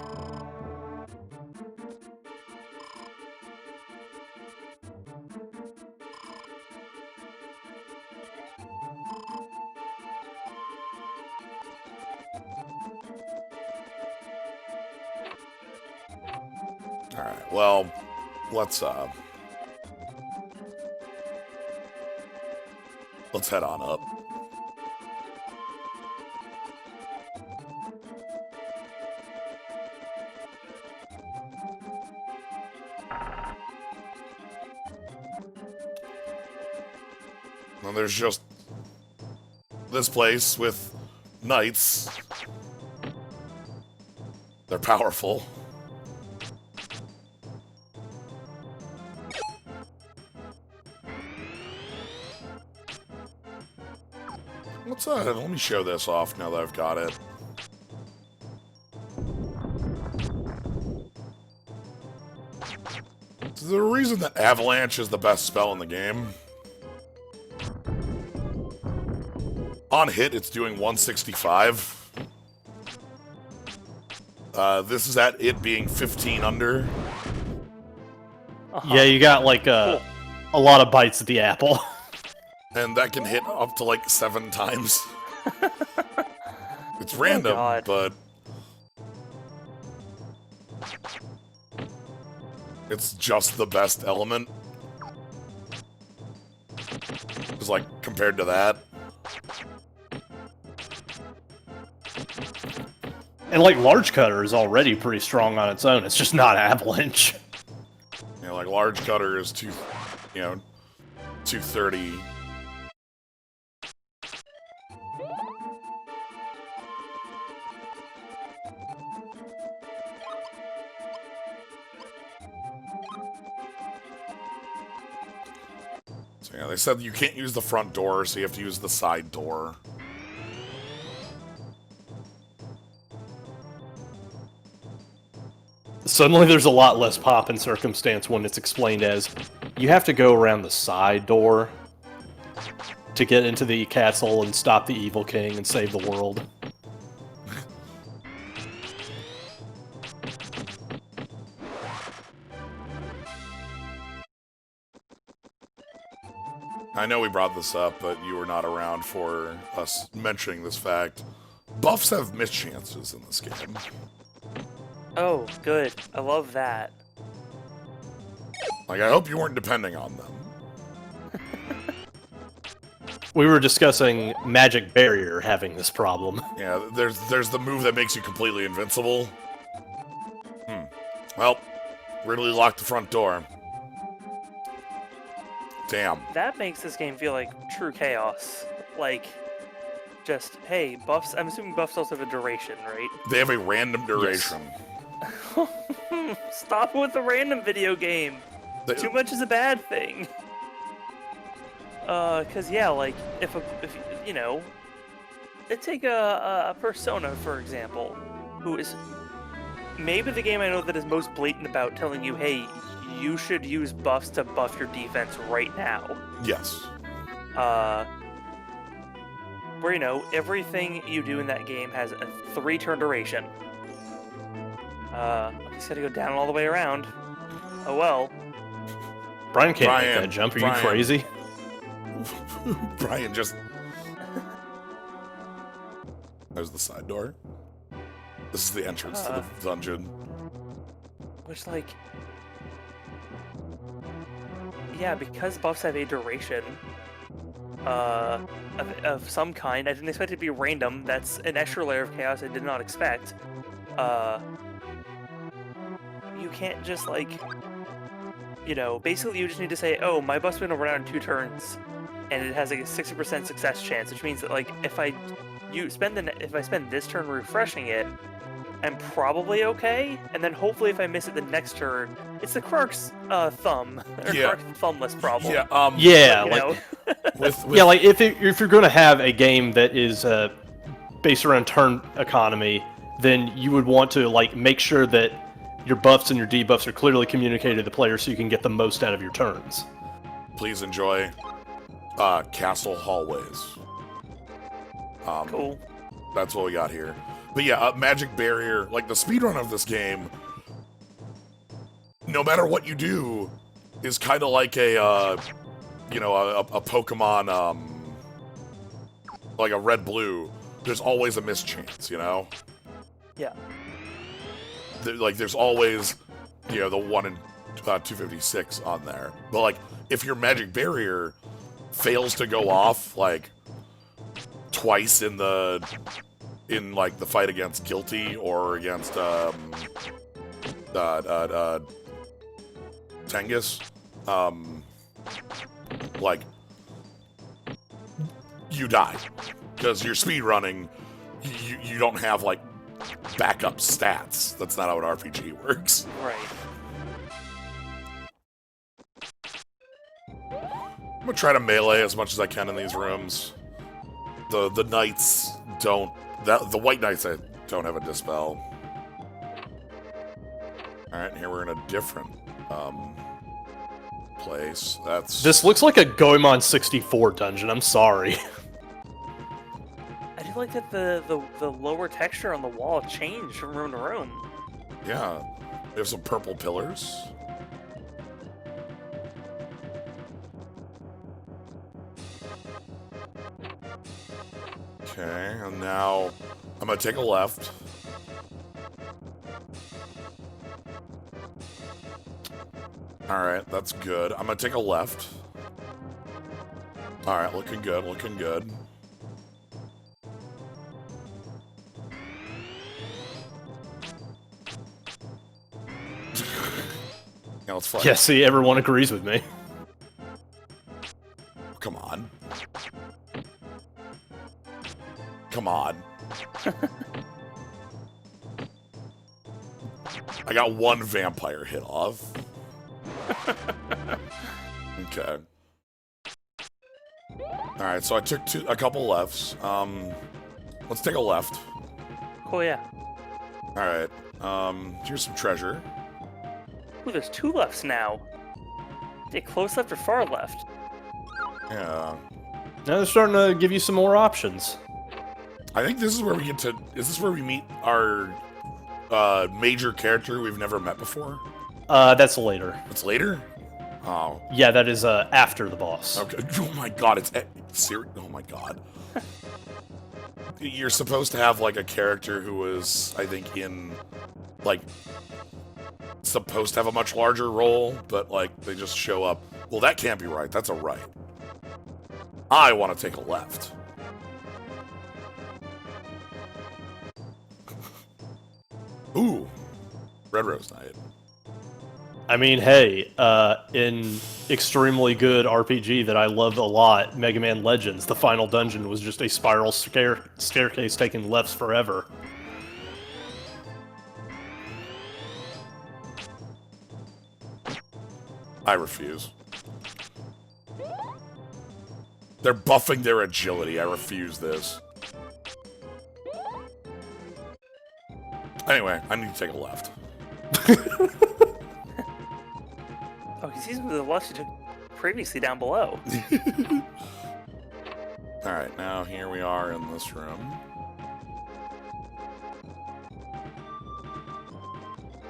Alright, well, let's head on up. And there's just this place with knights. They're powerful. Let me show this off now that I've got it. There's a reason that Avalanche is the best spell in the game. On hit, it's doing 165. This is at it being 15 under. Yeah, you got like a lot of bites at the apple. And that can hit up to like 7 times. It's random, but it's just the best element. Because, like, compared to that. And like Large Cutter is already pretty strong on its own. It's just not Avalanche. You know, like Large Cutter is 230. So yeah, they said you can't use the front door, so you have to use the side door. Suddenly there's a lot less pop in Circumstance when it's explained as you have to go around the side door to get into the castle and stop the evil king and save the world. I know we brought this up, but you were not around for us mentioning this fact. Buffs have mischances in this game. Oh, good. I love that. Like, I hope you weren't depending on them. We were discussing Magic Barrier having this problem. Yeah, there's the move that makes you completely invincible. Well, Ridley locked the front door. Damn. That makes this game feel like true chaos. Like, just, hey, buffs. I'm assuming buffs also have a duration, right? They have a random duration. Yes. Stop with the random video game. Too much is a bad thing. Cause yeah, like if you know, take a Persona for example, who is maybe the game I know that is most blatant about telling you, hey, you should use buffs to buff your defense right now. Yes. where, you know, everything you do in that game has a 3-turn duration. I just gotta go down all the way around. Oh well. Brian can't make Brian, that jump. Are Brian. you crazy? Brian just... There's the side door. This is the entrance to the dungeon. Which, like... Yeah, because buffs have a duration of some kind, I didn't expect it to be random. That's an extra layer of chaos I did not expect. You can't just, like... You know, basically you just need to say, oh, my buff's been run out in 2 turns, and it has like a 60% success chance, which means that, like, if I spend this turn refreshing it, I'm probably okay, and then hopefully if I miss it the next turn, it's the Krark's thumb, or Yeah. Krark's thumbless problem. Yeah, Yeah, You like know? with yeah, like if you're going to have a game that is based around turn economy, then you would want to like make sure that your buffs and your debuffs are clearly communicated to the player so you can get the most out of your turns. please enjoy castle hallways. Cool. That's what we got here. But yeah, magic barrier, like the speedrun of this game, no matter what you do, is kind of like a, you know, a Pokemon, like a red-blue. There's always a mischance, you know? Yeah. There's always, you know, the 1 in 256 on there. But, like, if your magic barrier fails to go off, like, twice in like, the fight against Guilty or against, Tengus, like, you die. Because you're speedrunning, you don't have, like, backup stats. That's not how an RPG works. Right. I'm gonna try to melee as much as I can in these rooms. The knights don't... the white knights don't have a dispel. Alright, here we're in a different place. This looks like a Goemon 64 dungeon, I'm sorry. I do like that the lower texture on the wall changed from room to room. Yeah. We have some purple pillars. Okay, and now I'm gonna take a left. Alright, that's good. I'm gonna take a left. Alright, looking good, looking good. Yeah, let's fly. Yeah, see, everyone agrees with me. Come on. Come on. I got 1 vampire hit off. Okay. Alright, so I took a couple lefts. Let's take a left. Cool, yeah. Alright, here's some treasure. Ooh, there's 2 lefts now. Is it close left or far left? Yeah. Now they're starting to give you some more options. I think this is where we get to... Is this where we meet our major character we've never met before? That's later. It's later? Oh. Yeah, that is after the boss. Okay. Oh my god, it's... Oh my god. You're supposed to have, like, a character who was, I think, in... Like... Supposed to have a much larger role, but, like, they just show up. Well, that can't be right. That's a right. I want to take a left. Ooh. Red Rose Knight. I mean, hey, in extremely good RPG that I love a lot, Mega Man Legends, the final dungeon was just a spiral staircase taking lefts forever. I refuse. They're buffing their agility. I refuse this. Anyway, I need to take a left. Oh, because these were the lefts you took previously down below. Alright, now here we are in this room.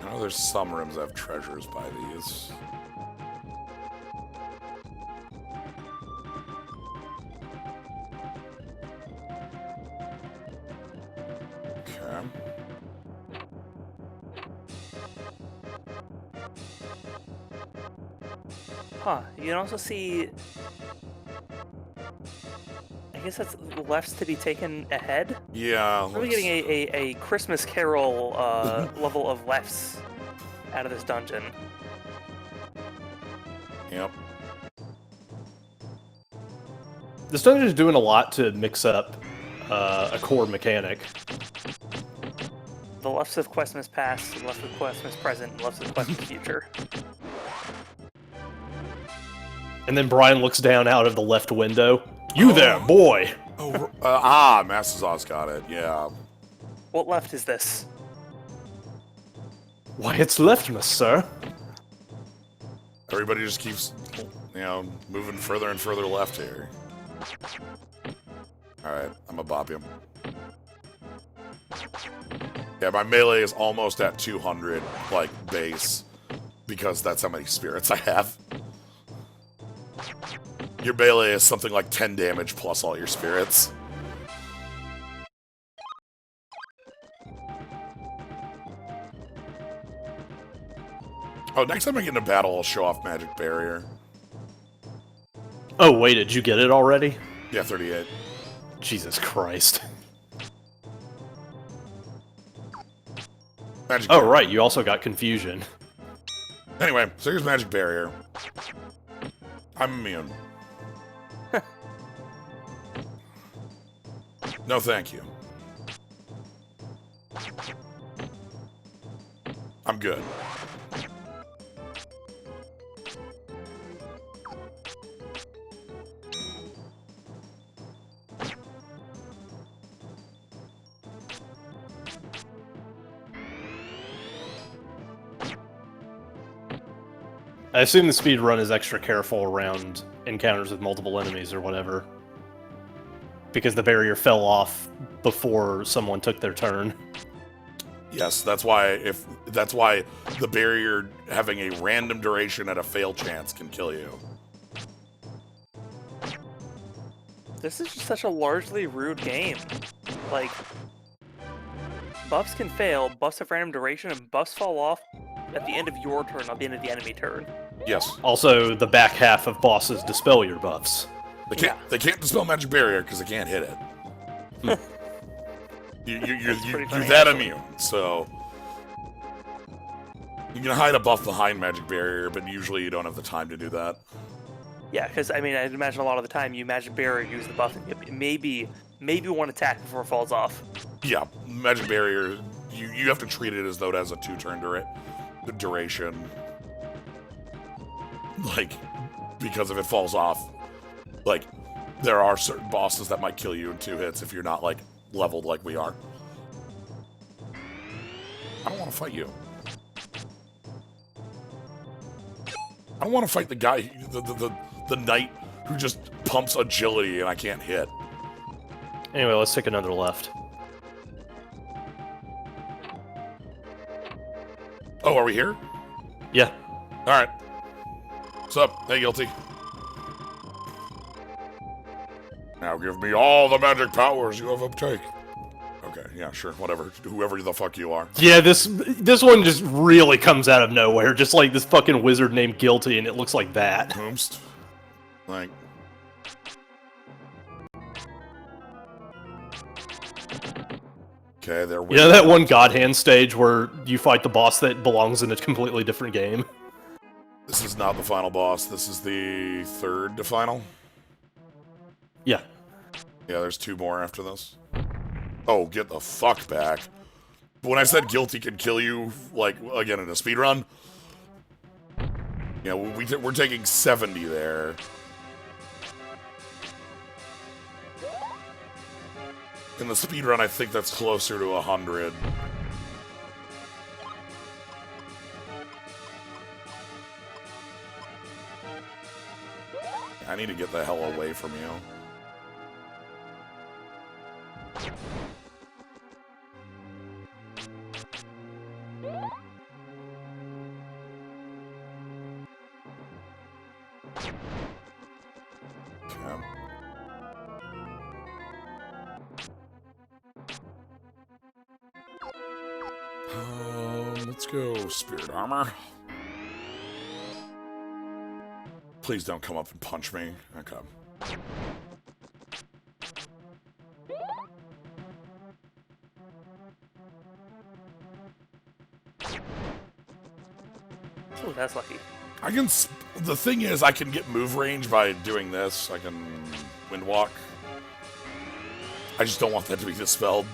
I know there's some rooms that have treasures by these. Okay. Huh. You can also see. I guess that's lefts to be taken ahead. Yeah. We're getting a Christmas Carol level of lefts out of this dungeon. Yep. This dungeon is doing a lot to mix up a core mechanic. The lefts of Questmas past, the lefts of Questmas present, and lefts of Questmas future. And then Brian looks down out of the left window. You there, boy! Oh, Masazaw's got it, yeah. What left is this? Why, it's leftmas, sir. Everybody just keeps, moving further and further left here. Alright, I'm gonna bop him. Yeah, my melee is almost at 200, like, base, because that's how many spirits I have. Your melee is something like 10 damage plus all your spirits. Oh, next time I get in a battle, I'll show off Magic Barrier. Oh, wait, did you get it already? Yeah, 38. Jesus Christ. Magic Oh, Barrier. right, you also got Confusion. Anyway, so here's Magic Barrier. I'm immune. No, thank you. I'm good. I assume the speedrun is extra careful around encounters with multiple enemies or whatever. Because the barrier fell off before someone took their turn. Yes, that's why the barrier having a random duration at a fail chance can kill you. This is just such a largely rude game. Like, buffs can fail, buffs have random duration, and buffs fall off at the end of your turn, not the end of the enemy turn. Yes. Also, the back half of bosses dispel your buffs. They can't dispel Magic Barrier because they can't hit it. You're that immune, so you can hide a buff behind Magic Barrier, but usually you don't have the time to do that. Yeah, because I mean, I'd imagine a lot of the time you Magic Barrier, use the buff, and maybe one attack before it falls off. Yeah, Magic Barrier, you have to treat it as though it has a 2-turn duration. Like, because if it falls off, like, there are certain bosses that might kill you in 2 hits if you're not, like, leveled like we are. I don't want to fight you. I don't want to fight the guy, the knight who just pumps agility and I can't hit. Anyway, let's take another left. Oh, are we here? Yeah. Alright. What's up? Hey, Guilty. Now give me all the magic powers you have uptake. Okay, yeah, sure, whatever. Whoever the fuck you are. Yeah, this one just really comes out of nowhere. Just like this fucking wizard named Guilty, and it looks like that. Whomst. Like... Okay, there we You know that one God Hand stage where you fight the boss that belongs in a completely different game? This is not the final boss. This is the third to final. Yeah. Yeah, there's 2 more after this. Oh, get the fuck back. But when I said Guilty could kill you, like, again, in a speedrun, yeah, we're taking 70 there. In the speedrun, I think that's closer to 100. I need to get the hell away from you. Let's go Spirit Armor. Please don't come up and punch me. Okay. Ooh, that's lucky. I can. The thing is, I can get move range by doing this. I can wind walk. I just don't want that to be dispelled.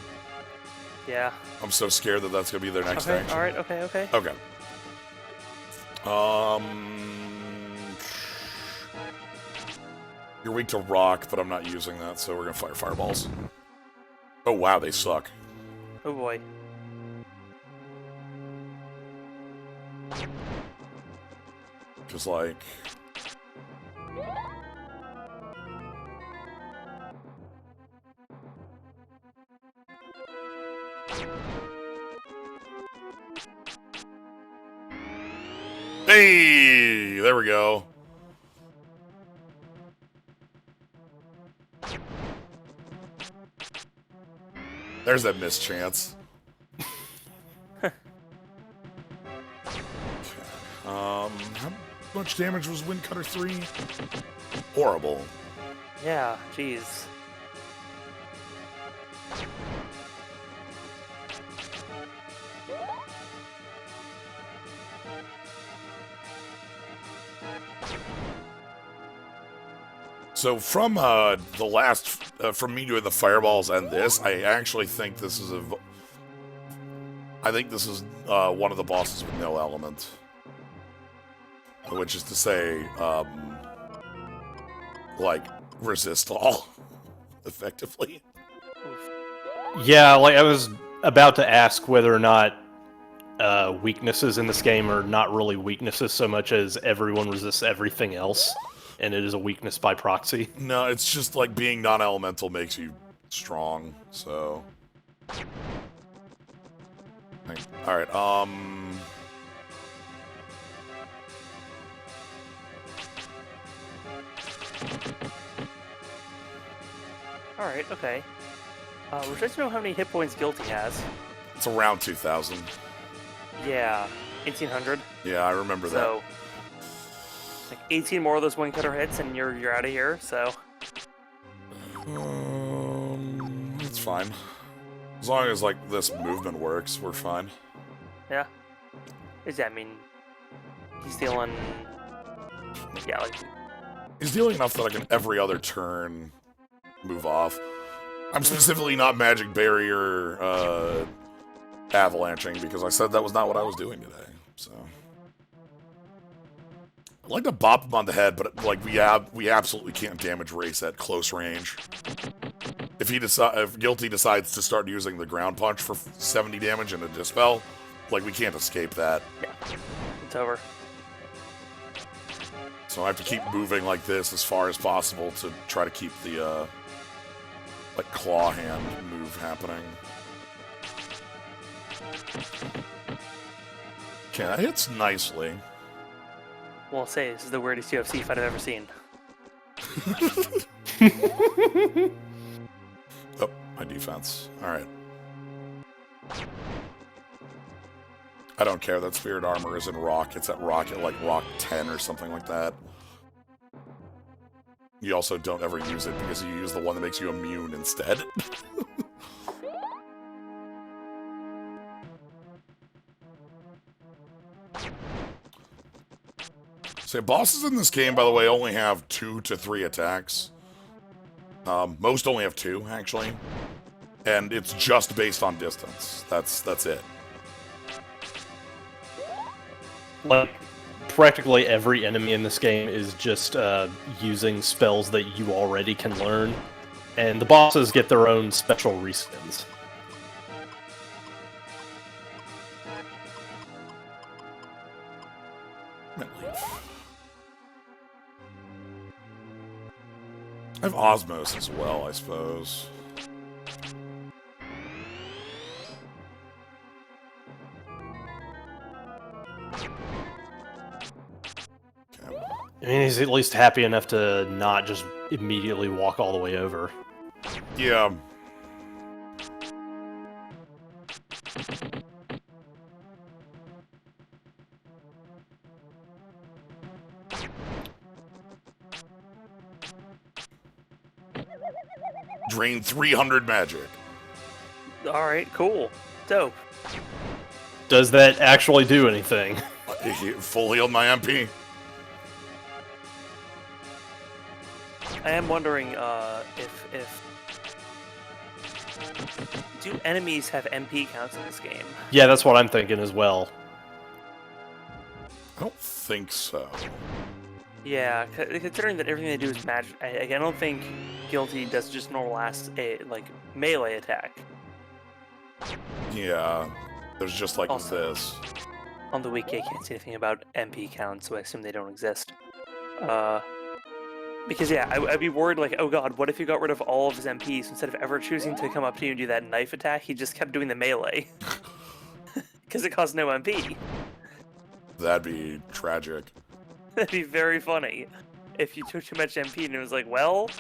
Yeah. I'm so scared that that's gonna be their next action. Alright, okay. Okay. You're weak to rock, but I'm not using that, so we're gonna fire fireballs. Oh wow, they suck. Oh boy. Just like... Hey! There we go. There's that mischance. How much damage was Wind Cutter 3? Horrible. Yeah, jeez. So from the last, from me doing the fireballs and this, I actually think this is one of the bosses with no element. Which is to say, like, resist all, effectively. Yeah, like I was about to ask whether or not weaknesses in this game are not really weaknesses so much as everyone resists everything else, and it is a weakness by proxy. No, it's just like being non-elemental makes you strong, so... Alright, Alright, okay. We're supposed to know how many hit points Guilty has. It's around 2,000. Yeah, 1,800. Yeah, I remember So, like 18 more of those Wind Cutter hits and you're out of here, so... that. It's fine. As long as, like, this movement works, we're fine. Yeah. Does that mean he's dealing... Yeah, like... He's dealing enough that I can every other turn move off. I'm specifically not Magic Barrier avalanching because I said that was not what I was doing today. So I'd like to bop him on the head, but like we absolutely can't damage Race at close range. If Guilty decides to start using the ground punch for 70 damage and a dispel, like we can't escape that. Yeah, it's over. So I have to keep moving like this as far as possible to try to keep the like claw hand move happening. Okay, that hits nicely. Won't say this is the weirdest UFC fight I've ever seen. Oh, my defense. Alright. I don't care that Spirit Armor is in Rock. It's at Rock at like Rock 10 or something like that. You also don't ever use it because you use the one that makes you immune instead. So bosses in this game, by the way, only have 2 to 3 attacks. Most only have 2, actually. And it's just based on distance. That's it. Like, practically every enemy in this game is just using spells that you already can learn, and the bosses get their own special respins. I have Osmos as well, I suppose. I mean, he's at least happy enough to not just immediately walk all the way over. Yeah. Drain 300 magic. All right, cool, dope. Does that actually do anything? Full healed my MP. I am wondering if do enemies have MP counts in this game? Yeah, that's what I'm thinking as well. I don't think so. Yeah, considering that everything they do is magic, I don't think Guilty does just normal melee attack. Yeah, there's just like Also- this. On the wiki, I can't see anything about MP counts, so I assume they don't exist. Because yeah, I'd be worried like, oh god, what if he got rid of all of his MPs instead of ever choosing to come up to you and do that knife attack? He just kept doing the melee because it cost no MP. That'd be tragic. That'd be very funny if you took too much MP and it was like, well,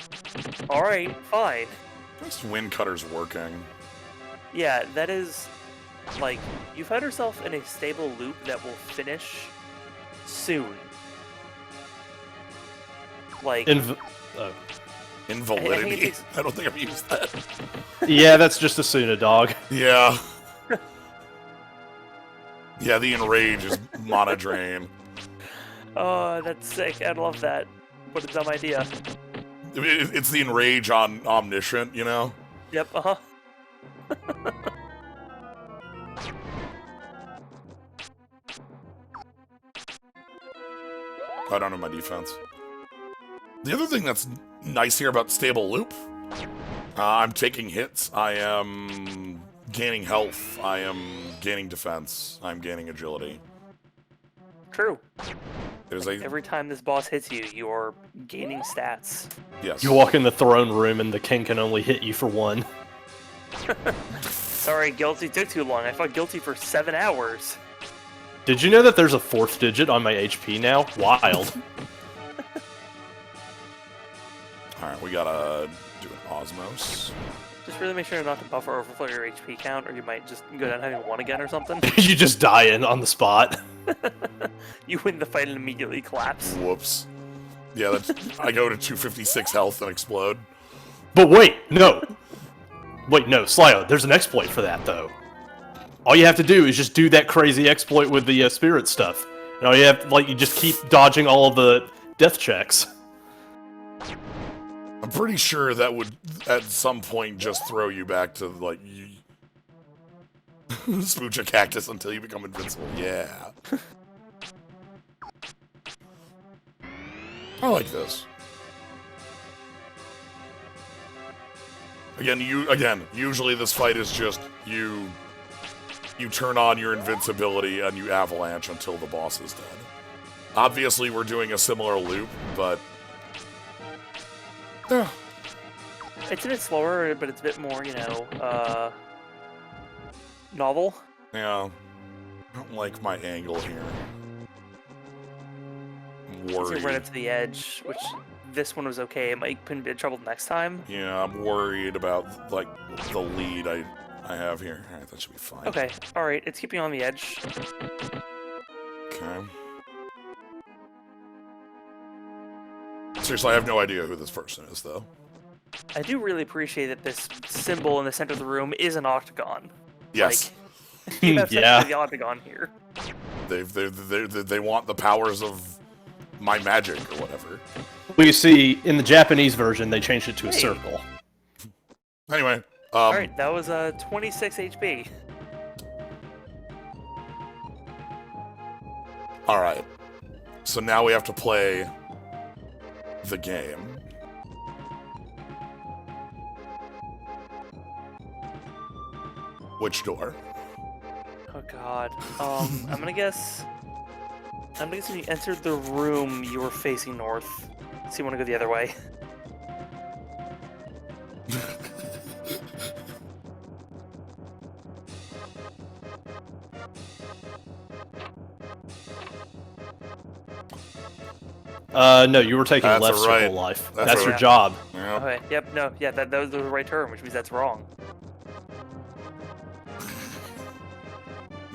all right, fine. This wind cutter's working. Yeah, that is like you found yourself in a stable loop that will finish soon. Like Invalidity? I don't think I've used that. yeah, that's just a Suna dog. Yeah. Yeah, the enrage is mana drain. oh, that's sick. I love that. What a dumb idea. It's the enrage on omniscient, you know? Yep, uh-huh. I don't know my defense. The other thing that's nice here about stable loop, I'm taking hits, I am gaining health, I am gaining defense, I'm gaining agility. True. There's a Every time this boss hits you, you're gaining stats. yes. You walk in the throne room and the king can only hit you for one. Sorry, Guilty took too long. I fought Guilty for 7 hours. Did you know that there's a 4th digit on my HP now? Wild. Alright, we gotta do an osmos. Just really make sure not to buffer overflow your HP count, or you might just go down having 1 again or something. You just die in on the spot. You win the fight and immediately collapse. Whoops. Yeah, that's, I go to 256 health and explode. But wait, no. Wait, no, Slyo, there's an exploit for that, though. All you have to do is just do that crazy exploit with the spirit stuff. And all you have, you just keep dodging all of the death checks. I'm pretty sure that would, at some point, just throw you back to, you smooch a cactus until you become invincible. Yeah. I like this. Again, usually this fight is just, you turn on your invincibility and you avalanche until the boss is dead. Obviously, we're doing a similar loop, but... yeah. It's a bit slower, but it's a bit more, novel. Yeah. I don't like my angle here. I'm It's worried. right up to the edge, which this one was okay. It might put me in trouble next time. Yeah, I'm worried about, the lead I have here. Alright, that should be fine. Okay, alright, it's keeping on the edge. Okay. Seriously, I have no idea who this person is, though. I do really appreciate that this symbol in the center of the room is an octagon. Yes. You have Yeah. the octagon here. They want the powers of my magic or whatever. Well, you see, in the Japanese version, they changed it to a Hey. circle. Anyway, Alright, that was 26 HP. alright. So now we have to play the game. Which door? Oh god. I'm gonna guess when you entered the room, you were facing north. So you want to go the other way. No, you were taking That's left right. circle life. That's That's your right. job. Yeah. Okay, yep, no, yeah, that was the right term, which means that's wrong.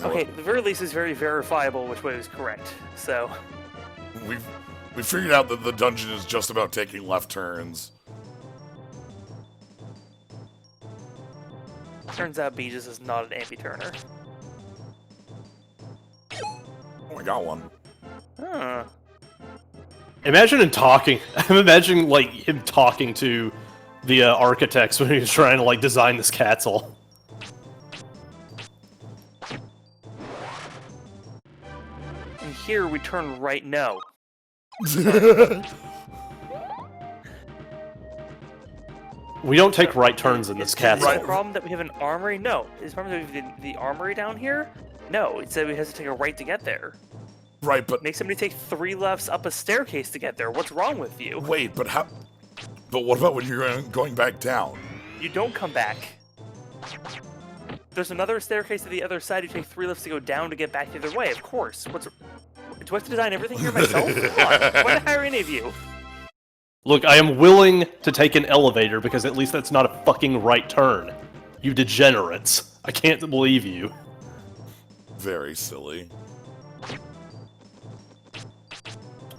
Okay, the very least is very verifiable which way was correct, so... We figured out that the dungeon is just about taking left turns. Turns out Beaches is not an ambi-turner. Oh, I got one. Huh. Imagine him talking. I'm imagining like him talking to the architects when he was trying to like design this castle. And here we turn right no. We don't take right turns in this Is castle. the problem that we have an armory? No. Is the problem that we have the armory down here? No. It said we have to take a right to get there. Right, but Make somebody take 3 lefts up a staircase to get there. What's wrong with you? wait, but how? But what about when you're going back down? You don't come back. There's another staircase to the other side. You take 3 lifts to go down to get back the other way. Of course. Do I have to design everything here myself? Come on. Why did I hire any of you? Look, I am willing to take an elevator because at least that's not a fucking right turn. You degenerates. I can't believe you. Very silly.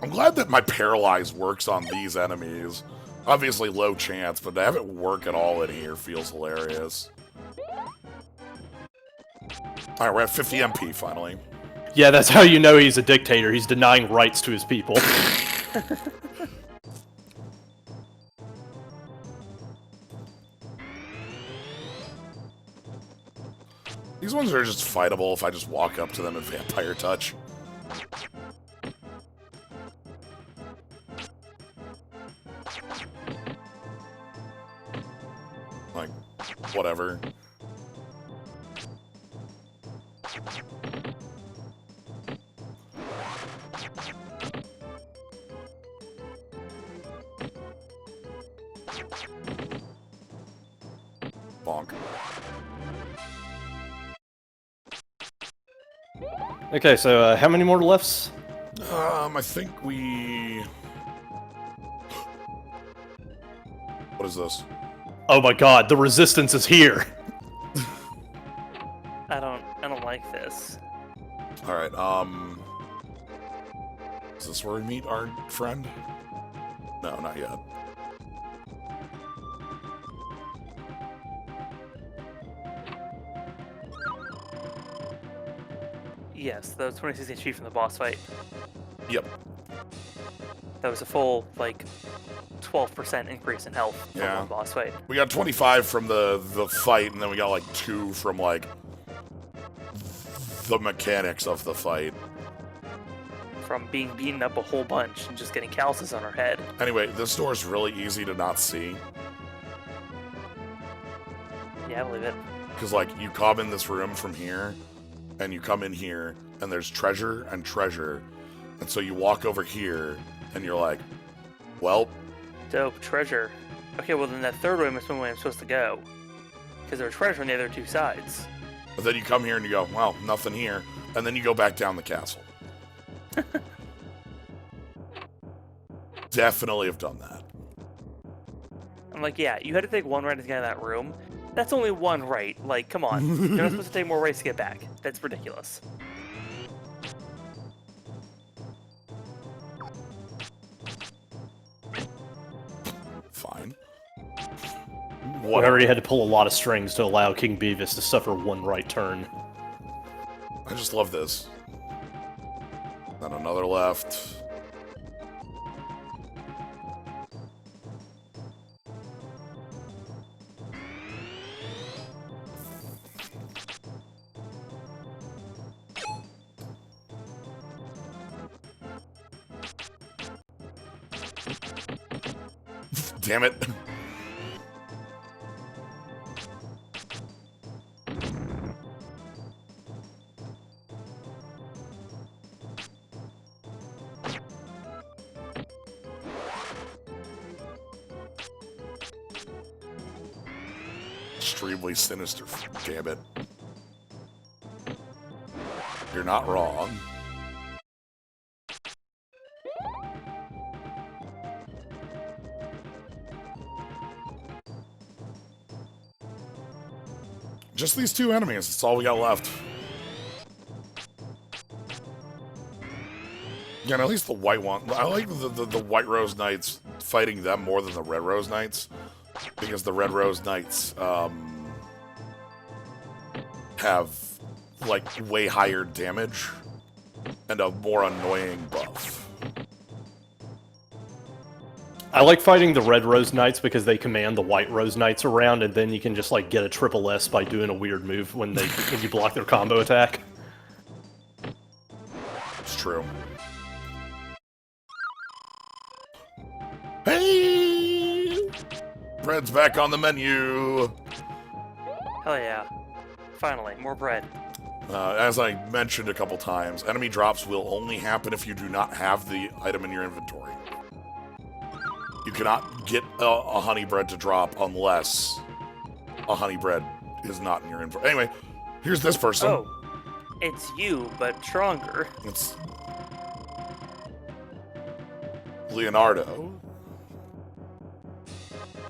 I'm glad that my paralyze works on these enemies. Obviously low chance, but to have it work at all in here feels hilarious. Alright, we're at 50 MP finally. Yeah, that's how you know he's a dictator. He's denying rights to his people. These ones are just fightable if I just walk up to them and vampire touch. Like, whatever. Bonk. Okay, so how many more lefts? I think we... What is this? Oh my god, the resistance is here. I don't like this. Alright, is this where we meet our friend? No, not yet. Yes, that was 26 HP from the boss fight. Yep. That was a full, like, 12% increase in health from Yeah. one boss fight. We got 25 from the fight, and then we got like 2 from like the mechanics of the fight. From being beaten up a whole bunch and just getting calluses on our head. Anyway, this door is really easy to not see. Yeah, I believe it. Because, like, you come in this room from here, and you come in here, and there's treasure and treasure. And so you walk over here, and you're like, well, Dope, treasure. Okay, well then that third way must be the way I'm supposed to go. Because there's treasure on the other 2 sides. but then you come here and you go, well, nothing here. And then you go back down the castle. Definitely have done that. I'm like, yeah, you had to take 1 right to get out of that room. That's only 1 right. Like, come on. You're not supposed to take more rights to get back. That's ridiculous. Fine. We already had to pull a lot of strings to allow King Beavis to suffer 1 right turn. I just love this. Then another left. Damn it. Extremely sinister, damn it. You're not wrong. Just these 2 enemies, that's all we got left. Yeah, and at least the white one. I like the White Rose Knights fighting them more than the Red Rose Knights. Because the Red Rose Knights, have, like, way higher damage and a more annoying buff. I like fighting the red Rose Knights because they command the white Rose Knights around, and then you can just like get a triple S by doing a weird move when you block their combo attack. It's true. Hey! Bread's back on the menu. Hell yeah. Finally, more bread. As I mentioned a couple times, enemy drops will only happen if you do not have the item in your inventory. You cannot get a honey bread to drop unless a honey bread is not in your inventory. Anyway, here's this person. Oh, it's you, but stronger. It's Leonardo.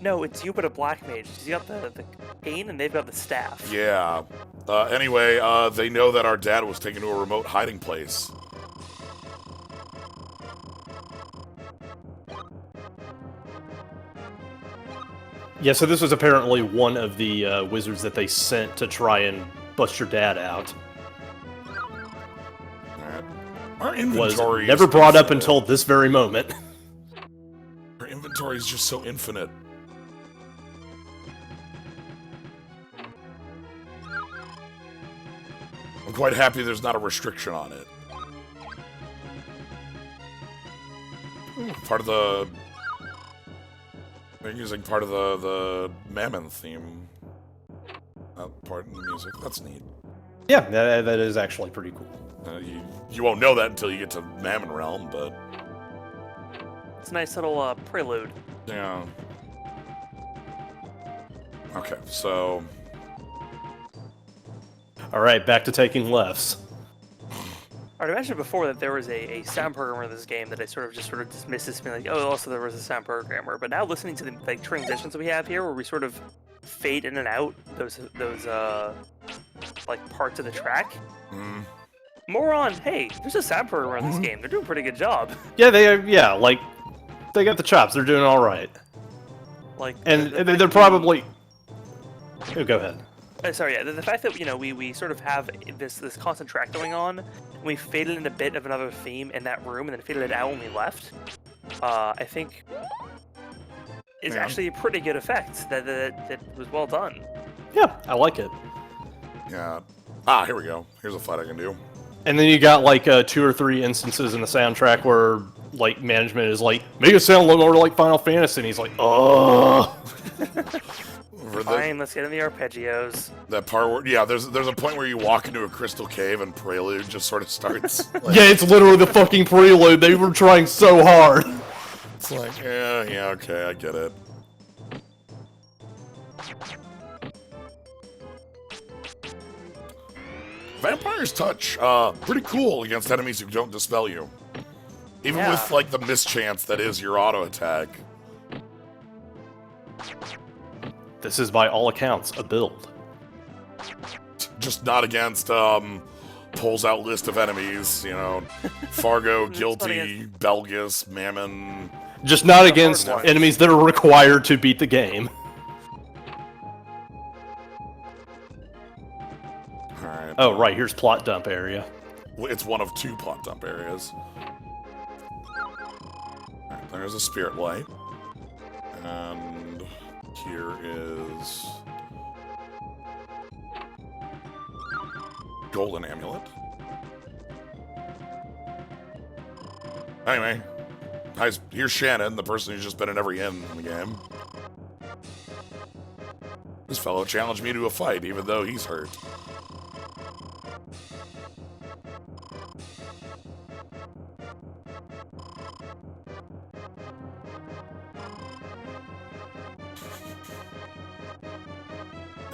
No, it's you, but a black mage. He's got the cane, and they've got the staff. Yeah. Anyway, they know that our dad was taken to a remote hiding place. Yeah, so this was apparently one of the wizards that they sent to try and bust your dad out. Alright. Our Was inventory never is brought up infinite. until this very moment. Our inventory is just so infinite. I'm quite happy there's not a restriction on it. Part of the... They're using part of the Mammon theme. Part in the music. That's neat. Yeah, that is actually pretty cool. You won't know that until you get to Mammon Realm, but... It's a nice little prelude. Yeah. Okay, so... Alright, back to taking lefts. I mentioned before that there was a sound programmer in this game that I sort of dismissed as being like, oh, also there was a sound programmer. But now listening to the like transitions that we have here, where we sort of fade in and out those like parts of the track. More on, hey, there's a sound programmer in this game. They're doing a pretty good job. Yeah, like they got the chops. They're doing all right. Like, And they're probably. Oh, go ahead. Sorry, yeah. The fact that we sort of have this constant track going on, and we faded in a bit of another theme in that room, and then faded it out when we left. I think is actually a pretty good effect. That was well done. Yeah, I like it. Yeah. Ah, here we go. Here's a fight I can do. And then you got like 2 or 3 instances in the soundtrack where like management is like, make it sound more like Final Fantasy, and he's like, oh. Fine, let's get in the arpeggios. That part where, yeah, there's a point where you walk into a crystal cave and Prelude just sort of starts. Like, Yeah, it's literally the fucking prelude. They were trying so hard. It's like, yeah, okay, I get it. Vampire's Touch, pretty cool against enemies who don't dispel you. Even Yeah. with, like, the mischance that is your auto attack. This is, by all accounts, a build. Just not against, pulls out list of enemies, you know, Fargo, Guilty, Belgus, Mammon. Just not against one. enemies that are required to beat the game. Alright. Oh, right, here's plot dump area. It's one of 2 plot dump areas. Alright, there's a spirit light. And here is golden amulet. Anyway, here's Shannon, the person who's just been in every inn in the game. This fellow challenged me to a fight, even though he's hurt.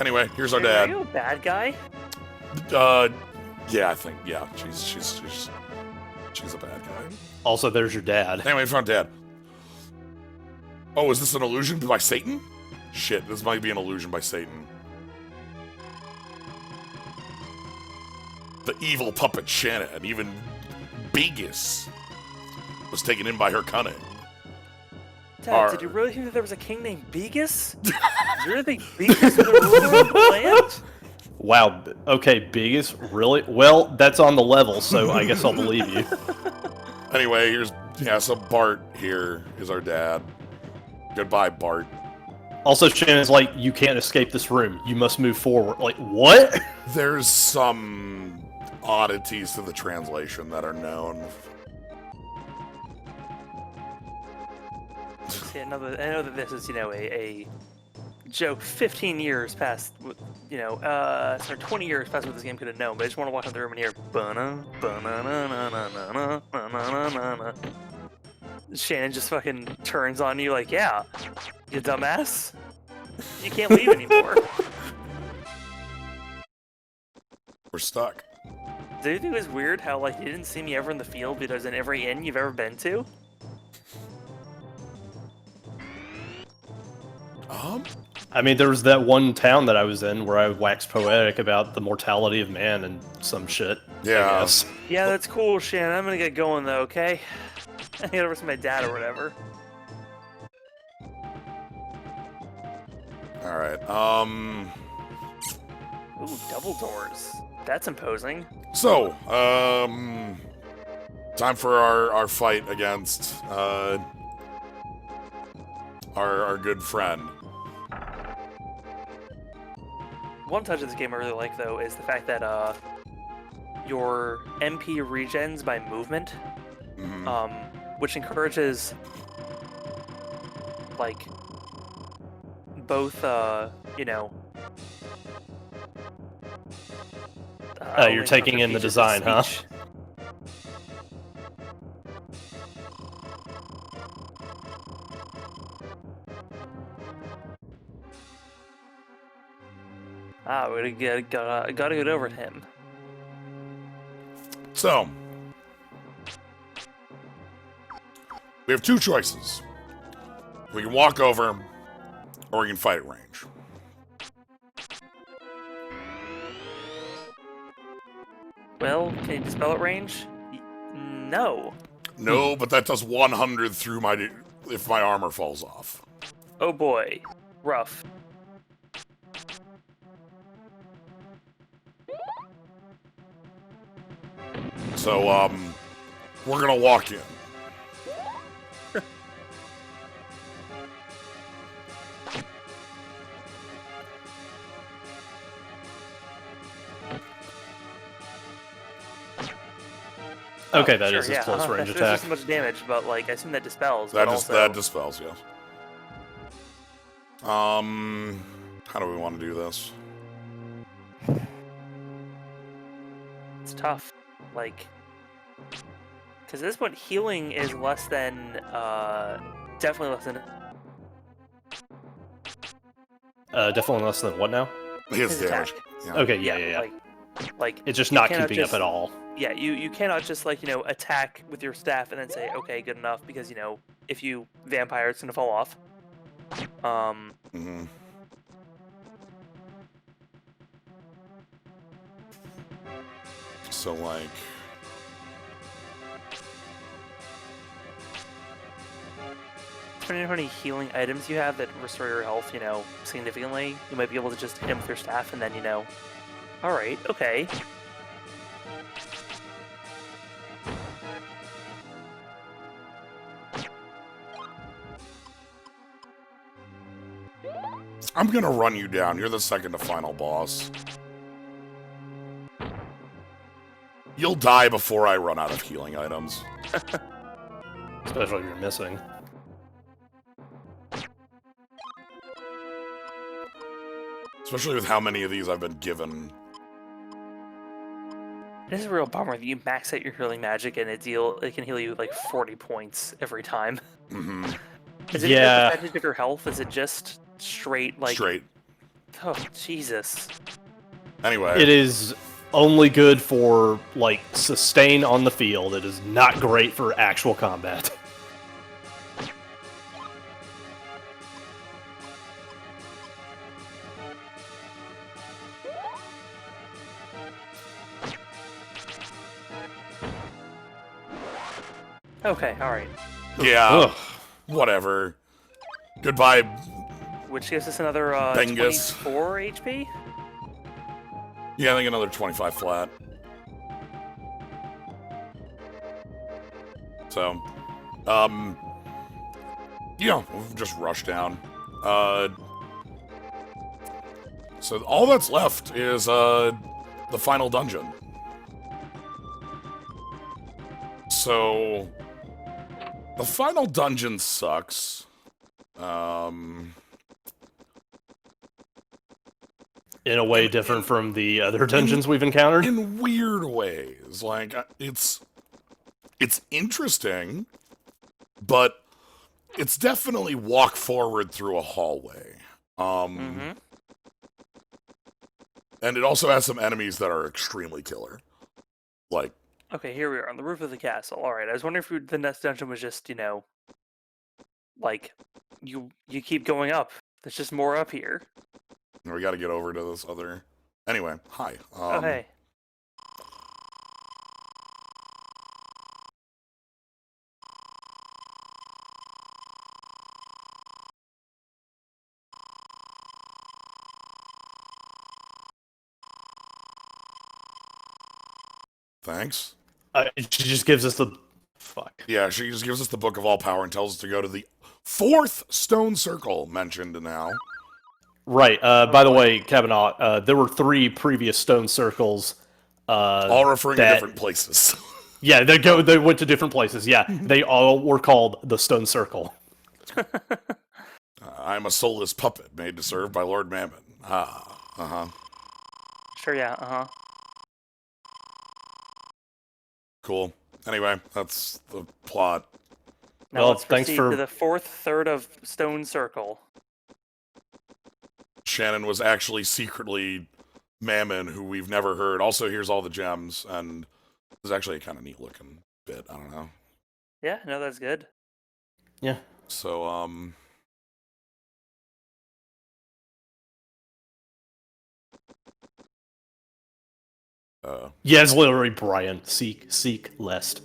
Anyway, here's our Are dad. you a bad guy? Yeah, I think, yeah, she's a bad guy. Also, there's your dad. Anyway, found dad. Oh, is this an illusion by Satan? Shit, this might be an illusion by Satan. The evil puppet Shannon, and even Begus was taken in by her cunning. Dad, did you really think that there was a king named Begus? Did you really think Begus was the ruler of the land? Wow. Okay, biggest? Really? Well, that's on the level, so I guess I'll believe you. Anyway, so Bart here is our dad. Goodbye, Bart. Also, Shannon's like, you can't escape this room. You must move forward. Like, what? There's some oddities to the translation that are known. See, I know that this is, a joke 15 years past, 20 years past what this game could have known, but I just want to walk into the room and hear Shannon just fucking turns on you like, yeah, you dumbass. You can't leave anymore. We're stuck. Do you think it was weird how, like, you didn't see me ever in the field because in every inn you've ever been to? I mean, there was that one town that I was in where I waxed poetic about the mortality of man and some shit. Yeah. I guess. Yeah, that's cool, Shannon. I'm gonna get going, though, okay? I gotta over to my dad or whatever. Alright, Ooh, double doors. That's imposing. So, time for our fight against, our good friend. One touch of this game I really like, though, is the fact that, your MP regens by movement, which encourages, like, both, You're taking in the design, huh? We gotta get over to him. So, we have two choices. We can walk over, or we can fight at range. Well, can you dispel at range? No. No, but that does 100 through if my armor falls off. Oh boy. Rough. So, we're gonna walk in. Okay, that sure, is a close range There's attack. just so much damage, but like I assume that dispels. That but dispels, yes. How do we want to do this? it's tough. Like, because at this point, healing is less than, definitely less than Definitely less than what now? His damage. attack. Yeah. Okay, yeah. Like It's just you not cannot keeping up just- at all. Yeah, you cannot just like attack with your staff and then say okay, good enough, because if you vampire, it's gonna fall off. Mm-hmm. So, like... Depending on how many healing items you have that restore your health, significantly, you might be able to just hit him with your staff and then, alright, okay. I'm gonna run you down. You're the second to final boss. You'll die before I run out of healing items. Especially if you're missing. Especially with how many of these I've been given. It is a real bummer that you max out your healing magic and it can heal you like 40 points every time. Mm-hmm. Is it Yeah. a percentage of your health? Is it just straight like Straight. Oh Jesus. Anyway. It is only good for, like, sustain on the field. It is not great for actual combat. Okay, alright. Yeah. Ugh. Whatever. Goodbye. Which gives us another Bengus. 24 HP? Yeah, I think another 25 flat. So, yeah, we'll just rush down. So all that's left is, the final dungeon. So, the final dungeon sucks. In a way different from the other dungeons we've encountered? In weird ways. Like, it's interesting, but it's definitely walk forward through a hallway. And it also has some enemies that are extremely killer. Like, Okay, here we are on the roof of the castle. All right, I was wondering if the next dungeon was just, you know, like you keep going up. There's just more up here. we got to get over to this other. Anyway, hi. Oh hey. Thanks. She just gives us the... Fuck. Yeah, she just gives us the Book of All Power and tells us to go to the 4th stone circle mentioned now. Right. By the way, Kabanaw, there were 3 previous stone circles. All referring to different places. Yeah, they went to different places. Yeah, they all were called the Stone Circle. I'm a soulless puppet made to serve by Lord Mammon. Sure, yeah, Cool. Anyway, that's the plot. Now Well, let's thanks proceed for- to the 4th third of Stone Circle. Shannon was actually secretly Mammon, who we've never heard. Also, here's all the gems, and it's actually a kind of neat looking bit. I don't know. Yeah, no, that's good. Yeah. So, Yeah, it's literally Brian. Seek, lest.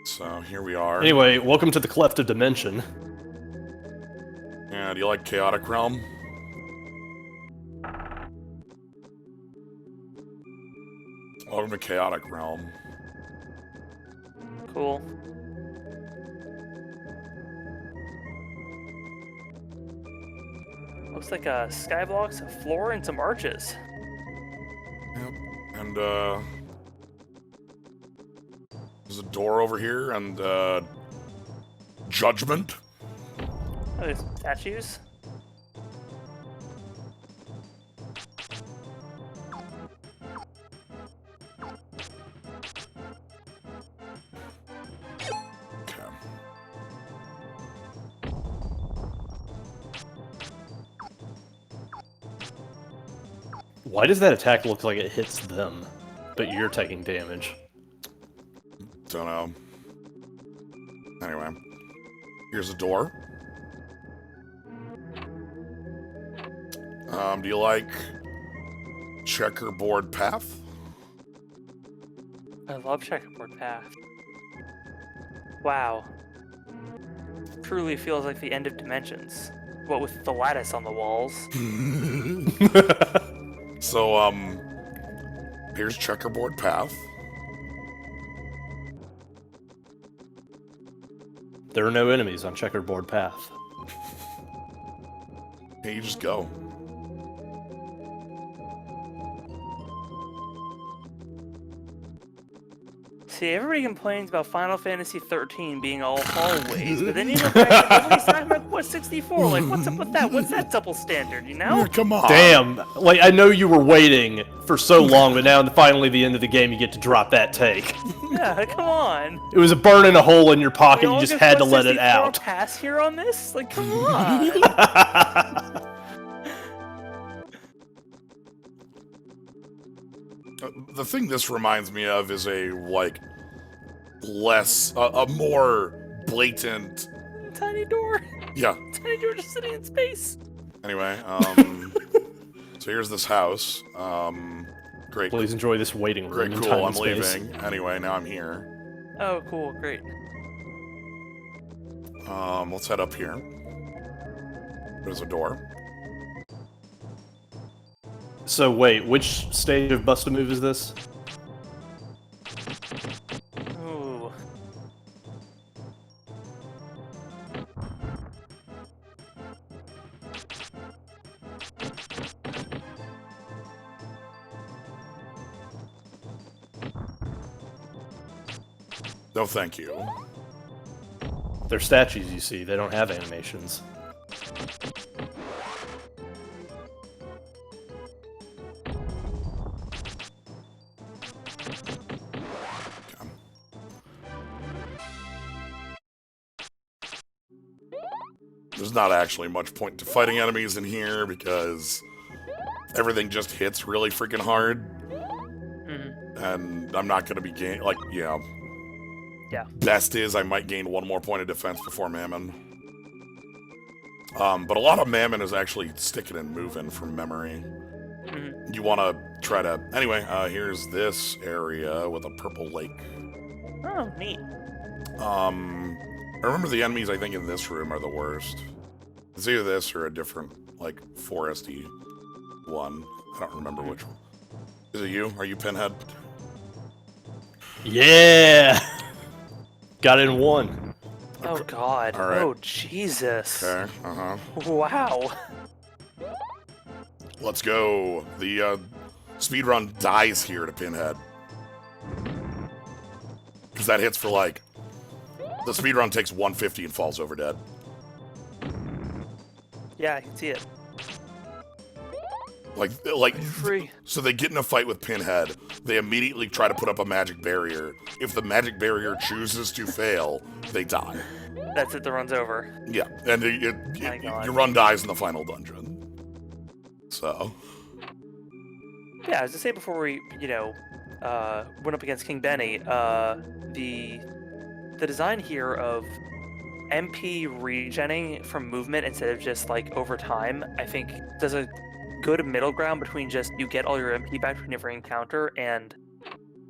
so here we are. Anyway, welcome to the Cleft of Dimension. Yeah, do you like Chaotic Realm? Welcome to Chaotic Realm. Cool. Looks like skyblocks, a floor, and some arches. Yep. And, there's a door over here, and, Judgment. Oh, there's some statues. Okay. Why does that attack look like it hits them, but you're taking damage? Don't know. Anyway. Here's a door. Do you like Checkerboard Path? I love checkerboard path. Wow. Truly feels like the end of dimensions. What with the lattice on the walls. So, here's Checkerboard Path. There are no enemies on Checkerboard Path. Hey, you just go. See, everybody complains about Final Fantasy 13 being all hallways, but then you look back at everybody's talking about Quest 64. Like, what's up with that? What's that double standard, you know? Yeah, come on. Damn! Like, I know you were waiting for so long, but now finally the end of the game you get to drop that take. Yeah, come on. It was a burn in a hole in your We pocket, you all just give had to Quest let it 64 out. a pass here on this? Like, come on. The thing this reminds me of is a, like, a more blatant... Tiny door. Yeah. Tiny door just sitting in space. Anyway, so here's this house. Great. Please enjoy this waiting room Great, in cool, time I'm and space. leaving. Anyway, now I'm here. Oh, cool, great. Let's head up here. There's a door. So wait, which stage of Bust-a-Move is this? Ooh. No, thank you. They're statues, you see. They don't have animations. There's not actually much point to fighting enemies in here because everything just hits really freaking hard. And I'm not going to be Yeah. Best is I might gain 1 more point of defense before Mammon. But a lot of Mammon is actually sticking and moving from memory. You want to try to... Anyway, here's this area with a purple lake. Oh, neat. I remember the enemies, I think, in this room are the worst. It's either this or a different, like, foresty one. I don't remember which one. Is it you? Are you Pinhead? Yeah! Got it in 1. Oh, God. All right. Oh, Jesus. Okay, Wow. Let's go. The speedrun dies here to Pinhead. Because that hits for, like... The speedrun takes 150 and falls over dead. Yeah, I can see it. Like, Free. so they get in a fight with Pinhead. They immediately try to put up a magic barrier. If the magic barrier chooses to fail, they die. That's it, the run's over. Yeah, and My God. your run dies in the final dungeon. So... Yeah, as I say before we, went up against King Benny, the design here of MP regenning from movement instead of just like over time, I think does a good middle ground between just you get all your MP back from every encounter and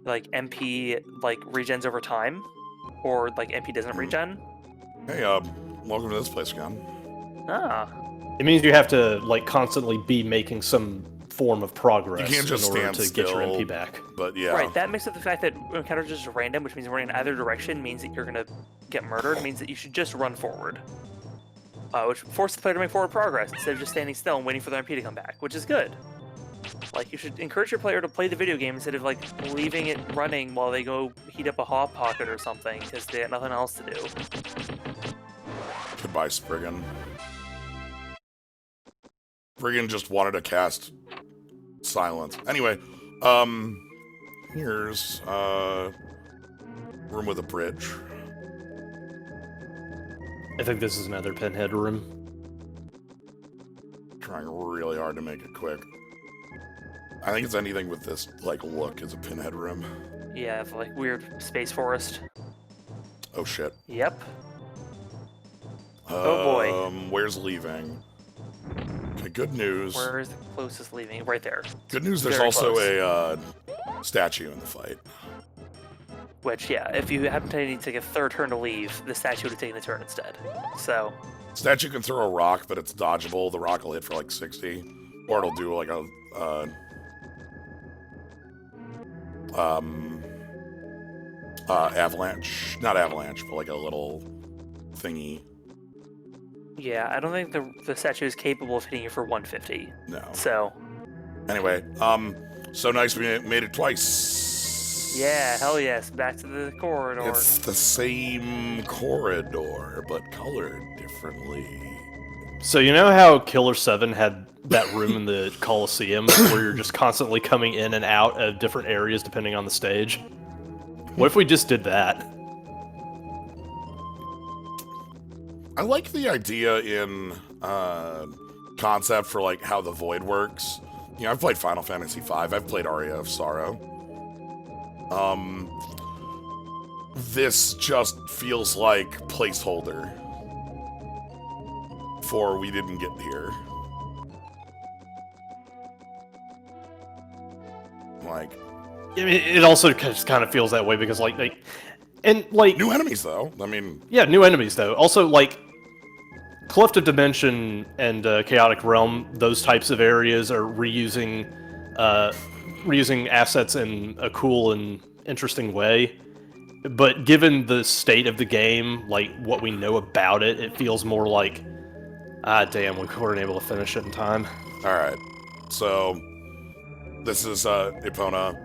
like MP like regens over time, or like MP doesn't regen. Hey, welcome to this place again. Ah. It means you have to like constantly be making some form of progress You can't just in order stand to get your still. MP back. But yeah. Right, that mixed with the fact that encounters are just random, which means running in either direction means that you're gonna get murdered, means that you should just run forward. Which forces the player to make forward progress instead of just standing still and waiting for their MP to come back, which is good. Like, you should encourage your player to play the video game instead of, like, leaving it running while they go heat up a Hot Pocket or something, because they got nothing else to do. Goodbye, Spriggan. Spriggan just wanted to cast silence. Anyway, here's, room with a bridge. I think this is another Pinhead room. Trying really hard to make it quick. I think it's anything with this, like, look is a Pinhead room. Yeah, the, like, weird space forest. Oh, shit. Yep. Oh, boy. Where's leaving? Okay, good news. Where is the closest leaving? Right there. Good news, there's Very also close. a statue in the fight. Which, yeah, if you happen to need to take a third turn to leave, the statue would have taken a turn instead. So, Statue can throw a rock, but it's dodgeable. The rock will hit for like 60. Or it'll do like a, avalanche. Not avalanche, but like a little thingy. yeah, I don't think the statue is capable of hitting you for 150. No. So, Anyway, so nice we made it twice. yeah, hell yes, back to the corridor. It's the same corridor, but colored differently. So you know how Killer 7 had that room in the Coliseum where you're just constantly coming in and out of different areas depending on the stage? What if we just did that? I like the idea in concept for like how the void works. You know, I've played Final Fantasy V. I've played Aria of Sorrow. This just feels like placeholder for we didn't get here. Like, I mean, it also just kind of feels that way because and like new enemies though. I mean, yeah, new enemies though. Also, like Cleft of Dimension and Chaotic Realm, those types of areas are reusing reusing assets in a cool and interesting way. But given the state of the game, like what we know about it, it feels more like, damn, we weren't able to finish it in time. Alright. So, this is Epona.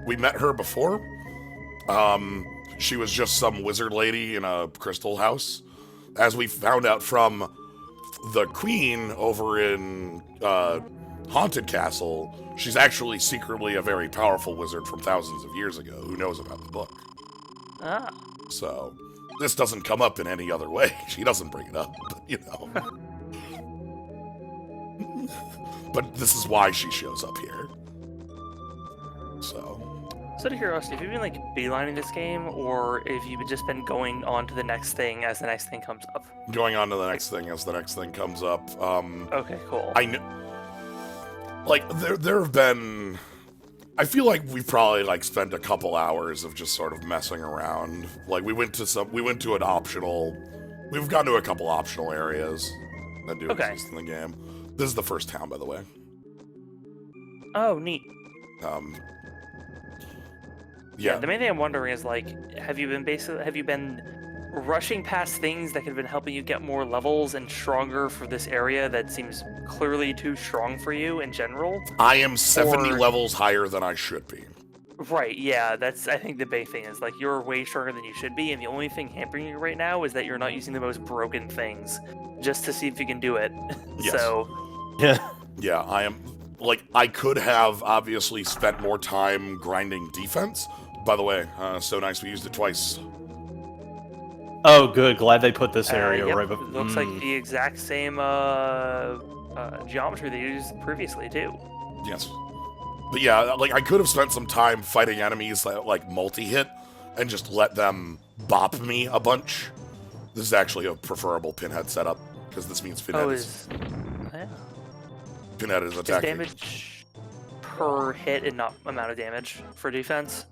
We met her before. She was just some wizard lady in a crystal house. As we found out from the queen over in Haunted Castle, she's actually secretly a very powerful wizard from thousands of years ago who knows about the book. Ah. So, this doesn't come up in any other way. She doesn't bring it up, but, you know. But this is why she shows up here. So out of curiosity, have you been like beelining this game, or have you just been going on to the next thing as the next thing comes up? going on to the next thing as the next thing comes up. Okay, cool. I know, like there have been. I feel like we've probably like spent a couple hours of just sort of messing around. Like we went to an optional. We've gone to a couple optional areas that do exist in the game. This is the first town, by the way. Oh, neat. Yeah. The main thing I'm wondering is like, have you been rushing past things that could have been helping you get more levels and stronger for this area that seems clearly too strong for you in general? I am 70 levels higher than I should be. Right, yeah, that's, I think the big thing is, like, you're way stronger than you should be, and the only thing hampering you right now is that you're not using the most broken things, just to see if you can do it. Yes. So... Yeah, I am, like, I could have obviously spent more time grinding defense. By the way, so nice we used it twice. Oh, good. Glad they put this area yep, right. It looks like the exact same geometry they used previously, too. Yes. But yeah, like, I could have spent some time fighting enemies that, like, multi-hit and just let them bop me a bunch. This is actually a preferable pinhead setup, because this means pinhead Pinhead is attacking. Is damage per hit and not amount of damage for defense?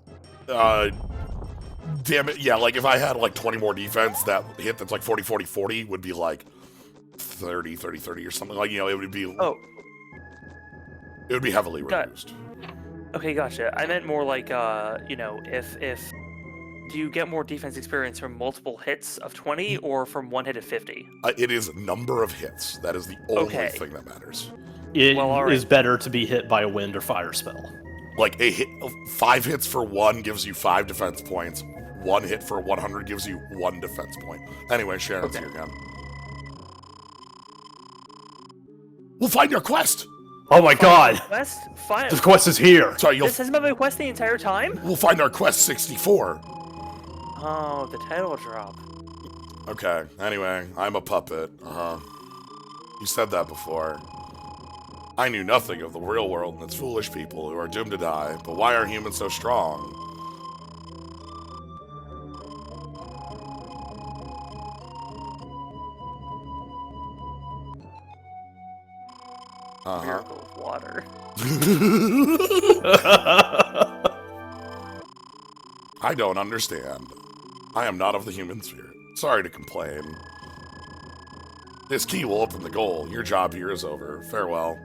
Damn it, yeah, like, if I had, like, 20 more defense, that hit that's, like, 40-40-40 would be, like, 30-30-30 or something. Like, you know, it would be... Oh. It would be heavily reduced. Okay, gotcha. I meant more like, you know, if... Do you get more defense experience from multiple hits of 20 or from one hit of 50? It is number of hits. That is the only thing that matters. It is better to be hit by a wind or fire spell. Like, 5 hits for 1 gives you 5 defense points. 1 hit for 100 gives you 1 defense point. Anyway, Sharon's here again. We'll find your quest! Oh my god! Quest? Fine. The quest is here! Sorry, This has been my quest the entire time? We'll find our quest 64. Oh, the title drop. Okay, anyway, I'm a puppet. You said that before. I knew nothing of the real world and its foolish people who are doomed to die, but why are humans so strong? Miracle of water. I don't understand. I am not of the human spirit. Sorry to complain. This key will open the goal. Your job here is over. Farewell.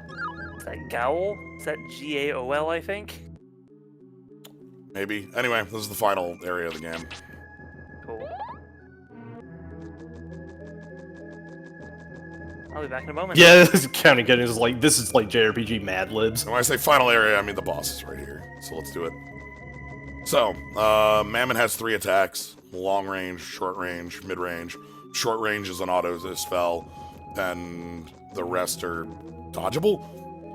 Is that Gowl? Is that Gaol, I think? Maybe. Anyway, this is the final area of the game. Cool. I'll be back in a moment. Yeah, this is kind of good. This is like JRPG Mad Libs. And when I say final area, I mean the boss is right here. So let's do it. So, Mammon has 3 attacks. Long range, short range, mid range. Short range is an auto spell, and the rest are dodgeable.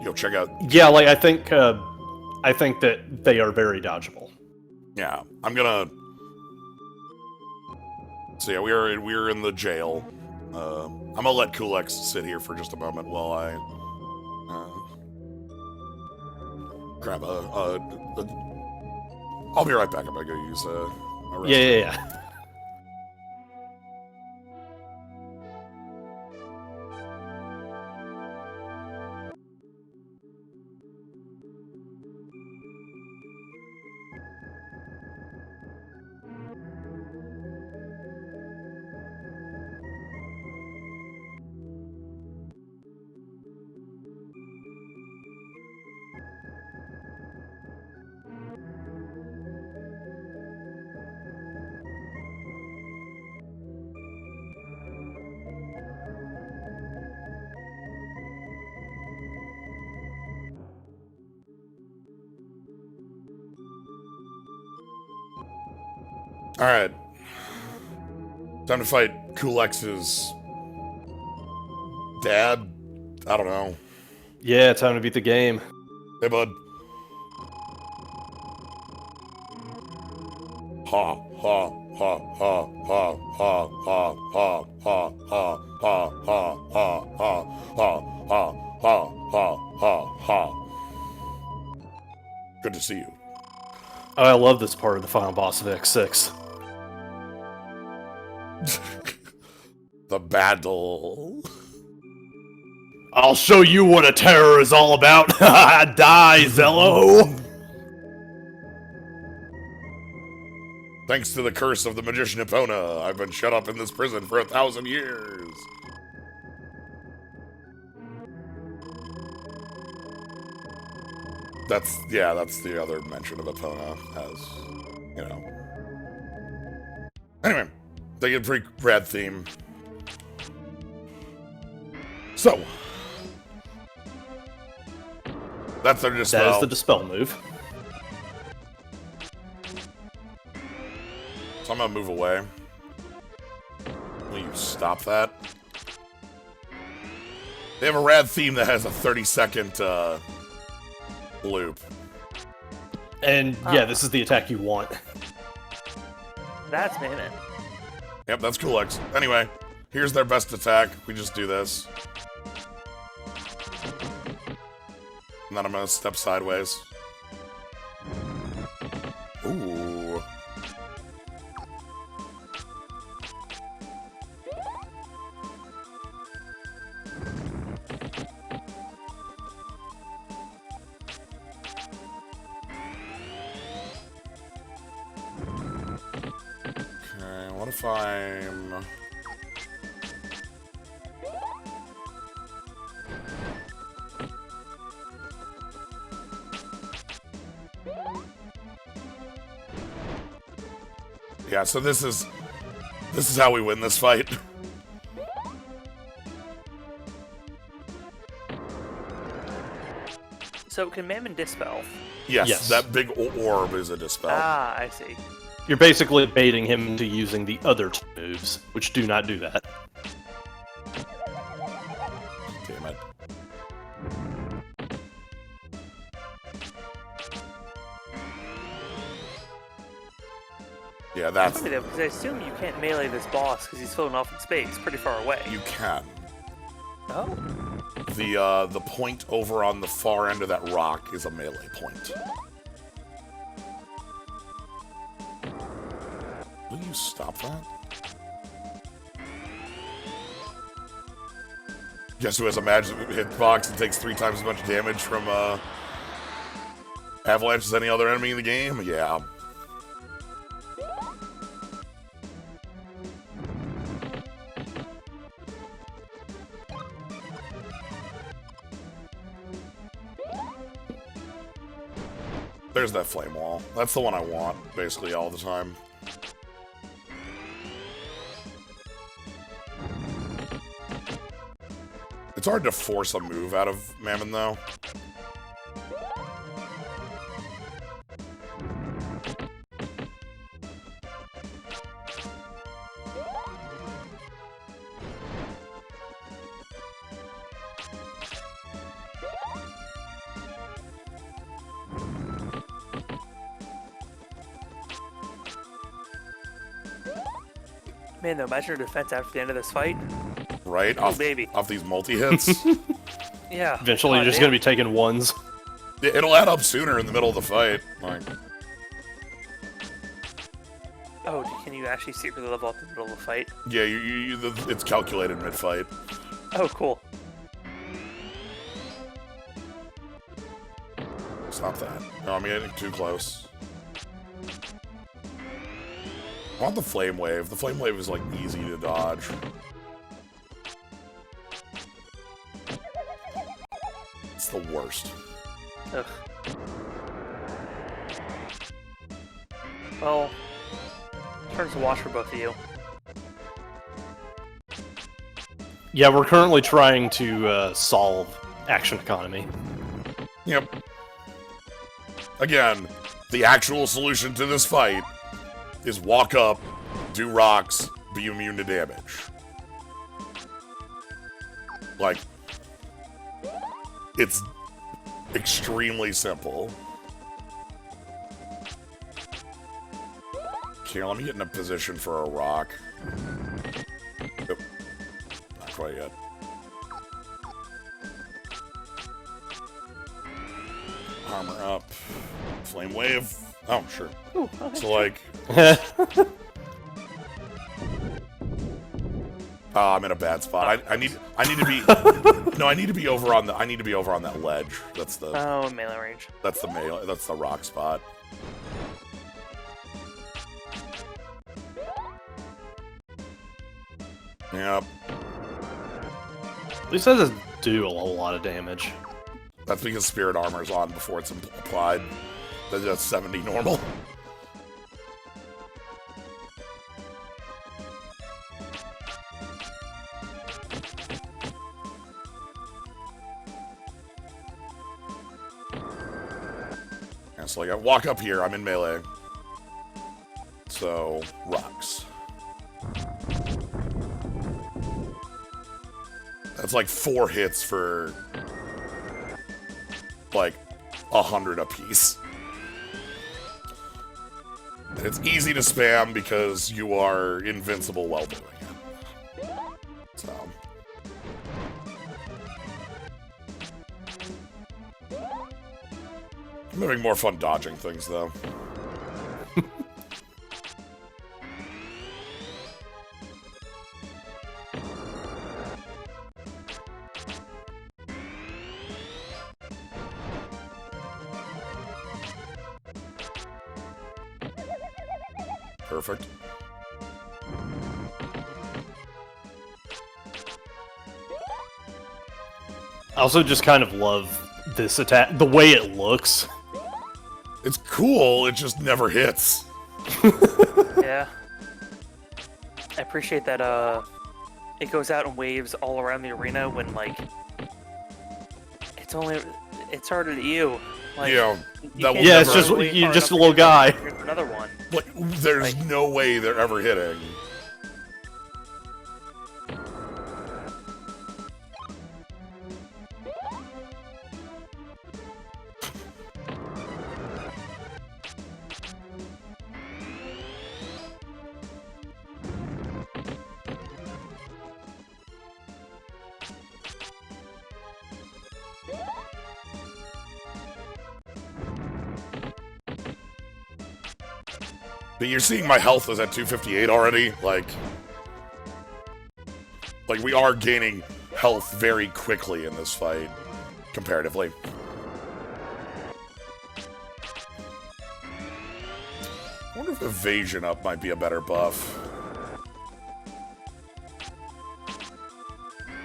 Yo, check out. Yeah, like I think that they are very dodgeable. Yeah, I'm gonna. So yeah, we're in the jail. I'm gonna let Kulex sit here for just a moment while I grab I'll be right back. I'm gonna go use a restroom. Yeah. Alright. Time to fight Kulex's dad? I don't know. Yeah, time to beat the game. Hey, bud. Ha, ha, ha, ha, ha, ha, ha, ha, ha, ha, ha, ha, ha, ha, ha, ha, ha, ha, ha. Good to see you. Oh, I love this part of the final boss of X6. The battle. I'll show you what a terror is all about. Die, Zello! Thanks to the curse of the magician Epona, I've been shut up in this prison for 1,000 years. That's the other mention of Epona, as, you know. Anyway, they get a pretty rad theme. So, that's their dispel. That is the dispel move. So I'm gonna move away. Will you stop that? They have a rad theme that has a 30-second loop. And yeah, this is the attack you want. That's Mammoth. Yep, that's Kulex. Anyway, here's their best attack. We just do this. And then I'm gonna step sideways. Ooh. Okay, what if I'm... Yeah, so this is how we win this fight. So can Mammon dispel? Yes, that big orb is a dispel. Ah, I see. You're basically baiting him into using the other two moves, which do not do that. Damn it. Yeah, that's... Funny though, because I assume you can't melee this boss because he's floating off in space, pretty far away. You can. Oh. The point over on the far end of that rock is a melee point. Will you stop that? Guess who has a magic hitbox and takes 3 times as much damage from Avalanche as any other enemy in the game? Yeah. There's that flame wall. That's the one I want, basically, all the time. It's hard to force a move out of Mammon, though. Man, though, imagine your defense after the end of this fight. Right? Oh, baby. Off these multi-hits. Yeah. Eventually, you're just going to be taking ones. It'll add up sooner in the middle of the fight. Like, Oh, can you actually secretly level up in the middle of the fight? yeah, it's calculated mid-fight. Oh, cool. Stop that. No, I'm getting too close. I want the flame wave. The flame wave is, like, easy to dodge. It's the worst. Ugh. Well, turns to watch for both of you. Yeah, we're currently trying to solve action economy. Yep. Again, the actual solution to this fight is walk up, do rocks, be immune to damage. Like, it's extremely simple. Okay, let me get in a position for a rock. Nope. Not quite yet. Armor up. Flame wave. Oh, sure. Ooh, okay. So, like... Oh, I'm in a bad spot. I need to be... No, I need to be over on that ledge. That's the... Oh, melee range. That's the rock spot. Yep. At least that doesn't do a whole lot of damage. That's because spirit armor's on before it's applied. That's 70 normal. Yeah, so like I walk up here, I'm in melee. So, rocks. That's like 4 hits for like 100 apiece. And it's easy to spam because you are invincible while doing it. So. I'm having more fun dodging things though. Perfect. I also just kind of love this attack, the way it looks. It's cool, it just never hits. Yeah. I appreciate that, it goes out in waves all around the arena when, like, it's harder to you. Like, Yeah, that will Yeah, it's never- just really you're hard just a enough little to guy. get another one. Like, there's Like- no way they're ever hitting. But you're seeing my health is at 258 already, like we are gaining health very quickly in this fight, comparatively. I wonder if evasion up might be a better buff.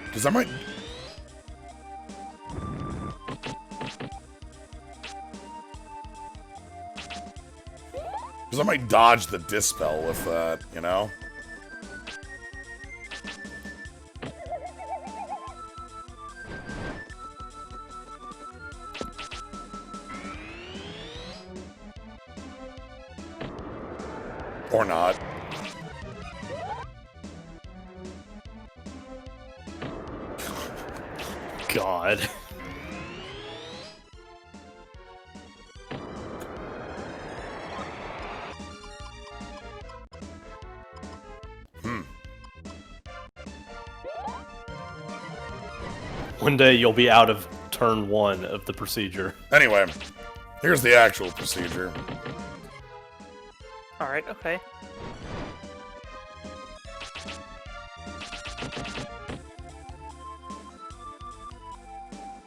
Because I might... Because I might dodge the dispel with that, you know? Or not. God. One day you'll be out of turn 1 of the procedure. Anyway, here's the actual procedure. Alright, okay.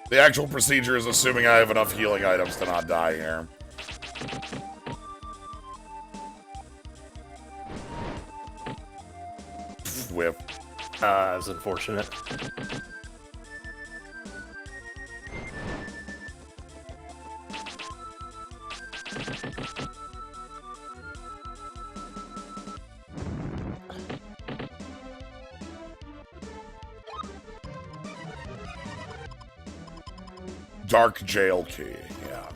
The actual procedure is assuming I have enough healing items to not die here. Whip. That's unfortunate. Dark jail key, yeah.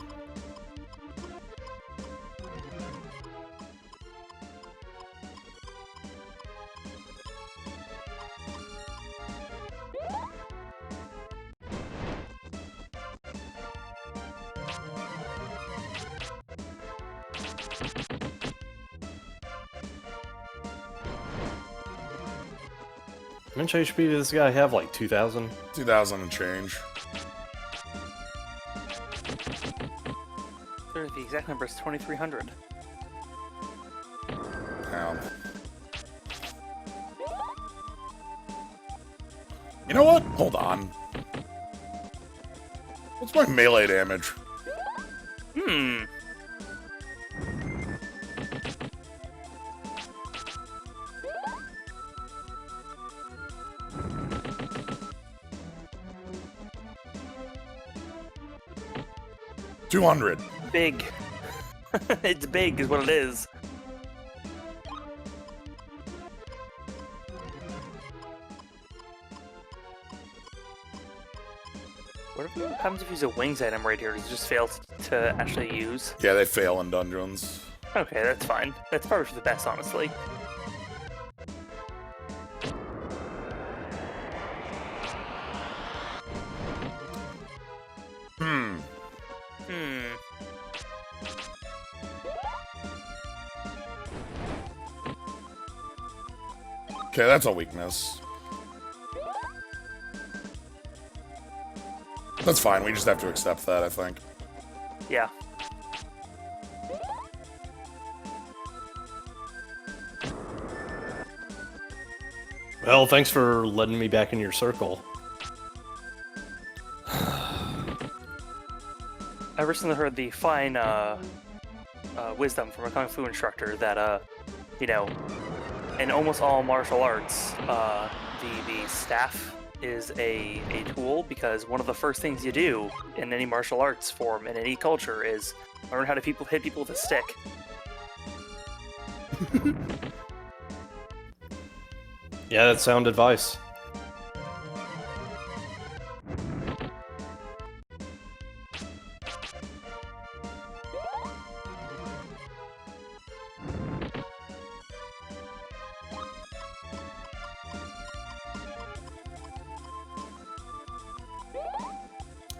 How much HP does this guy have? Like 2,000? 2,000 and change. The exact number is 2,300. Damn. You know what? Hold on. What's my melee damage? 200. Big. It's big is what it is. What happens if you use a wings item right here? Does it just fail to actually use? Yeah, they fail in dungeons. Okay, that's fine. That's probably for the best, honestly. Okay, that's a weakness. That's fine, we just have to accept that, I think. Yeah. Well, thanks for letting me back in your circle. I recently heard the fine wisdom from a kung fu instructor that, you know, in almost all martial arts, the staff is a tool, because one of the first things you do in any martial arts form, in any culture, is learn how to hit people with a stick. Yeah, that's sound advice.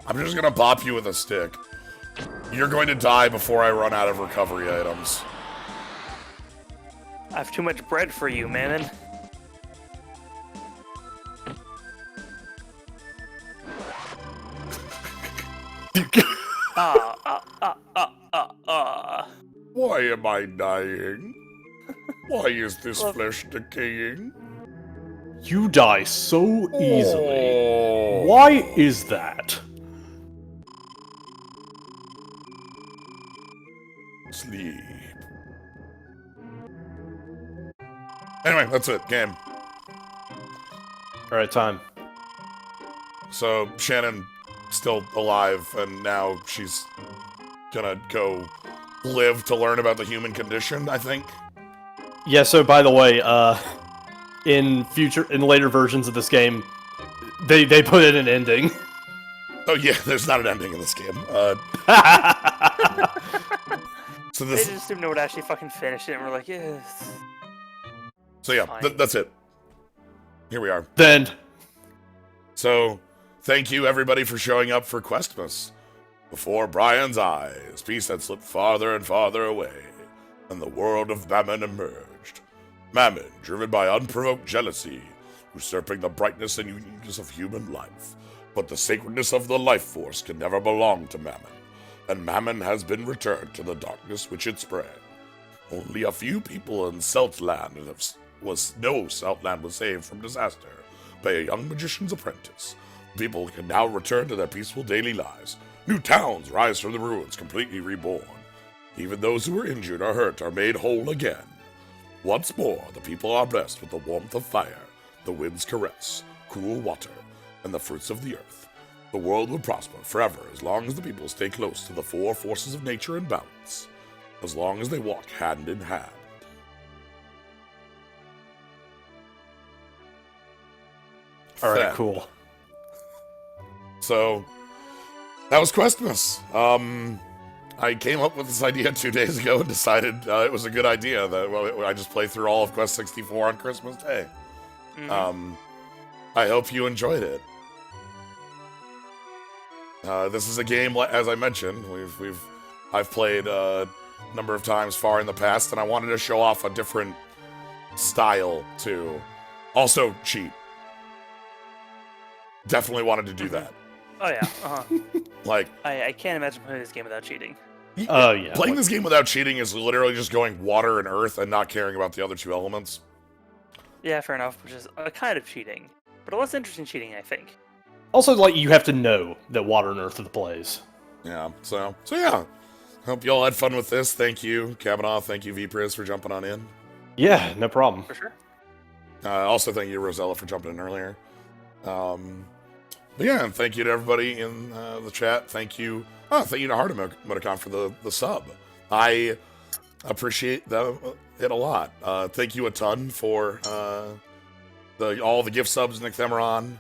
I'm just gonna bop you with a stick. You're going to die before I run out of recovery items. I have too much bread for you, man. Why am I dying? Why is this flesh decaying? You die so easily. Oh. Why is that? Sleep. Anyway, that's it. Game. Alright, time. So, Shannon still alive, and now she's gonna go live to learn about the human condition, I think. Yeah, so by the way, in later versions of this game, they put in an ending. Oh yeah, there's not an ending in this game. So They just didn't know what actually fucking finished it, and we're like, yes. So yeah, Fine. that's it. Here we are. Then. So, thank you everybody for showing up for Questmas. Before Brian's eyes, peace had slipped farther and farther away, and the world of Mammon emerged. Mammon, driven by unprovoked jealousy, usurping the brightness and uniqueness of human life. But the sacredness of the life force can never belong to Mammon, and Mammon has been returned to the darkness which it spread. Only a few people in Seltland Seltland was saved from disaster by a young magician's apprentice. People can now return to their peaceful daily lives. New towns rise from the ruins, completely reborn. Even those who were injured or hurt are made whole again. Once more, the people are blessed with the warmth of fire, the wind's caress, cool water, and the fruits of the earth. The world will prosper forever as long as the people stay close to the four forces of nature in balance. As long as they walk hand in hand. Alright, Fair. cool. So, that was Questmas. I came up with this idea 2 days ago and decided it was a good idea that I just play through all of Quest 64 on Christmas Day. Mm-hmm. I hope you enjoyed it. This is a game, as I mentioned, I've played a number of times far in the past, and I wanted to show off a different style too. Also cheap. definitely wanted to do that. Oh yeah. Like, I can't imagine playing this game without cheating. Oh yeah. playing this game without cheating is literally just going water and earth and not caring about the other two elements. Yeah, fair enough. Which is a kind of cheating, but it was interesting cheating, I think. Also, like, you have to know that water and earth are the plays. Yeah, so yeah. Hope you all had fun with this. Thank you, Kabanaw. Thank you, Vprisoner, for jumping on in. Yeah, no problem. For sure. Also, thank you, Rosella, for jumping in earlier. But yeah, and thank you to everybody in the chat. Thank you to Hard Emoticon for the sub. I appreciate it a lot. Thank you a ton for all the gift subs, Nick Themeron.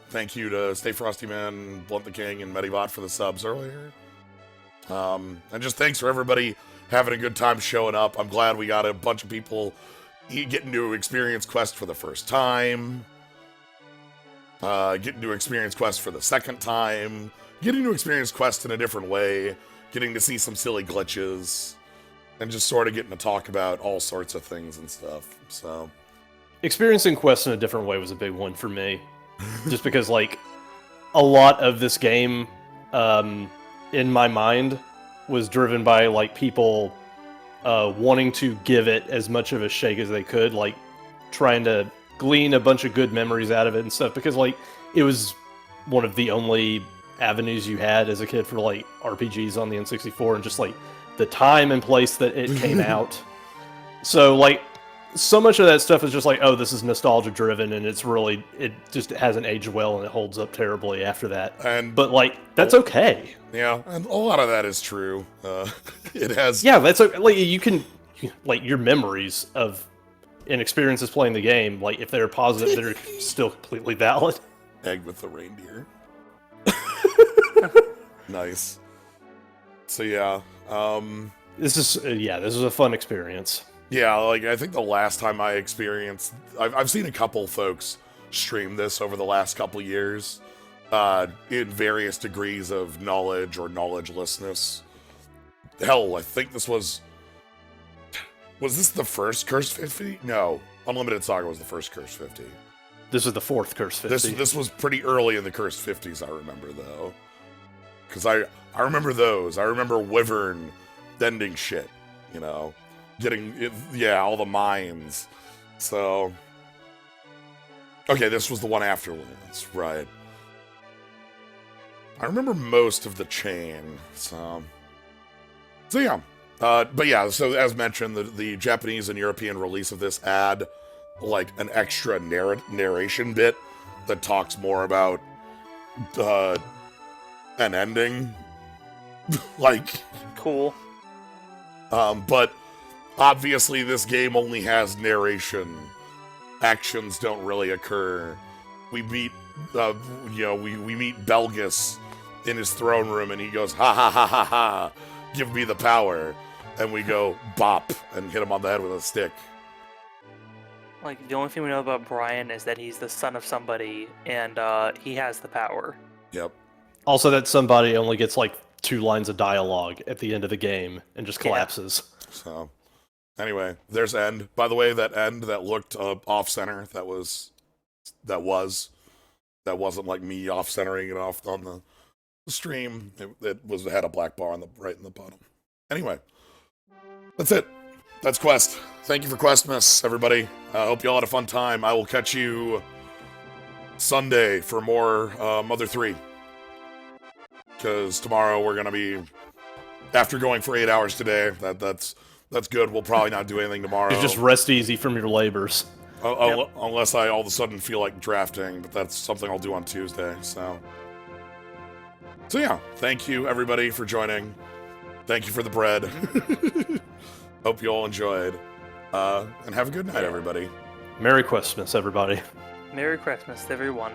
Thank you to Stay Frosty Man, Blunt the King, and Medibot for the subs earlier. And just thanks for everybody having a good time showing up. I'm glad we got a bunch of people getting to experience Quest for the first time. Getting to experience Quest for the second time. Getting to experience Quest in a different way. Getting to see some silly glitches. And just sort of getting to talk about all sorts of things and stuff. So, experiencing Quest in a different way was a big one for me. Just because, like, a lot of this game, in my mind, was driven by, like, people wanting to give it as much of a shake as they could, like, trying to glean a bunch of good memories out of it and stuff, because, like, it was one of the only avenues you had as a kid for, like, RPGs on the N64, and just, like, the time and place that it came out. So, like, so much of that stuff is just like, oh, this is nostalgia-driven, and it just hasn't aged well, and it holds up terribly after that. But, like, that's okay. Yeah, and a lot of that is true. It has... Yeah, that's okay. Like, you can, like, your memories of and experiences playing the game, like, if they're positive, they're still completely valid. Egg with the reindeer. Nice. So, yeah. This is a fun experience. Yeah, like, I think the last time I experienced... I've seen a couple folks stream this over the last couple years in various degrees of knowledge or knowledgelessness. Hell, I think this was... Was this the first Cursed 50? No. Unlimited Saga was the first Cursed 50. This is the fourth Cursed 50. This was pretty early in the Cursed 50s, I remember, though. Because I remember those. I remember Wyvern ending shit, you know? Getting, all the mines. So... Okay, this was the one afterwards, right. I remember most of the chain, so yeah. But yeah, so as mentioned, the Japanese and European release of this add, like, an extra narration bit that talks more about an ending. Like... Cool. But obviously this game only has narration. Actions don't really occur. We meet, we meet Belgus in his throne room, and he goes, ha ha ha ha ha, give me the power. And we go, bop, and hit him on the head with a stick. Like, the only thing we know about Brian is that he's the son of somebody, and he has the power. Yep. Also, that somebody only gets, like, 2 lines of dialogue at the end of the game and just collapses. Yeah. So, anyway, there's End. By the way, that End that looked off-center, that wasn't like me off-centering it off on the stream. It had a black bar on the right in the bottom. Anyway, that's it. That's Quest. Thank you for Questmas, everybody. I hope you all had a fun time. I will catch you Sunday for more Mother 3. Because tomorrow we're going to be, after going for 8 hours today, that's good. We'll probably not do anything tomorrow. You just rest easy from your labors. Unless I all of a sudden feel like drafting, but that's something I'll do on Tuesday, so yeah, thank you everybody for joining. Thank you for the bread. Hope you all enjoyed. And have a good night, everybody. Merry Questmas, everybody. Merry Christmas, everyone.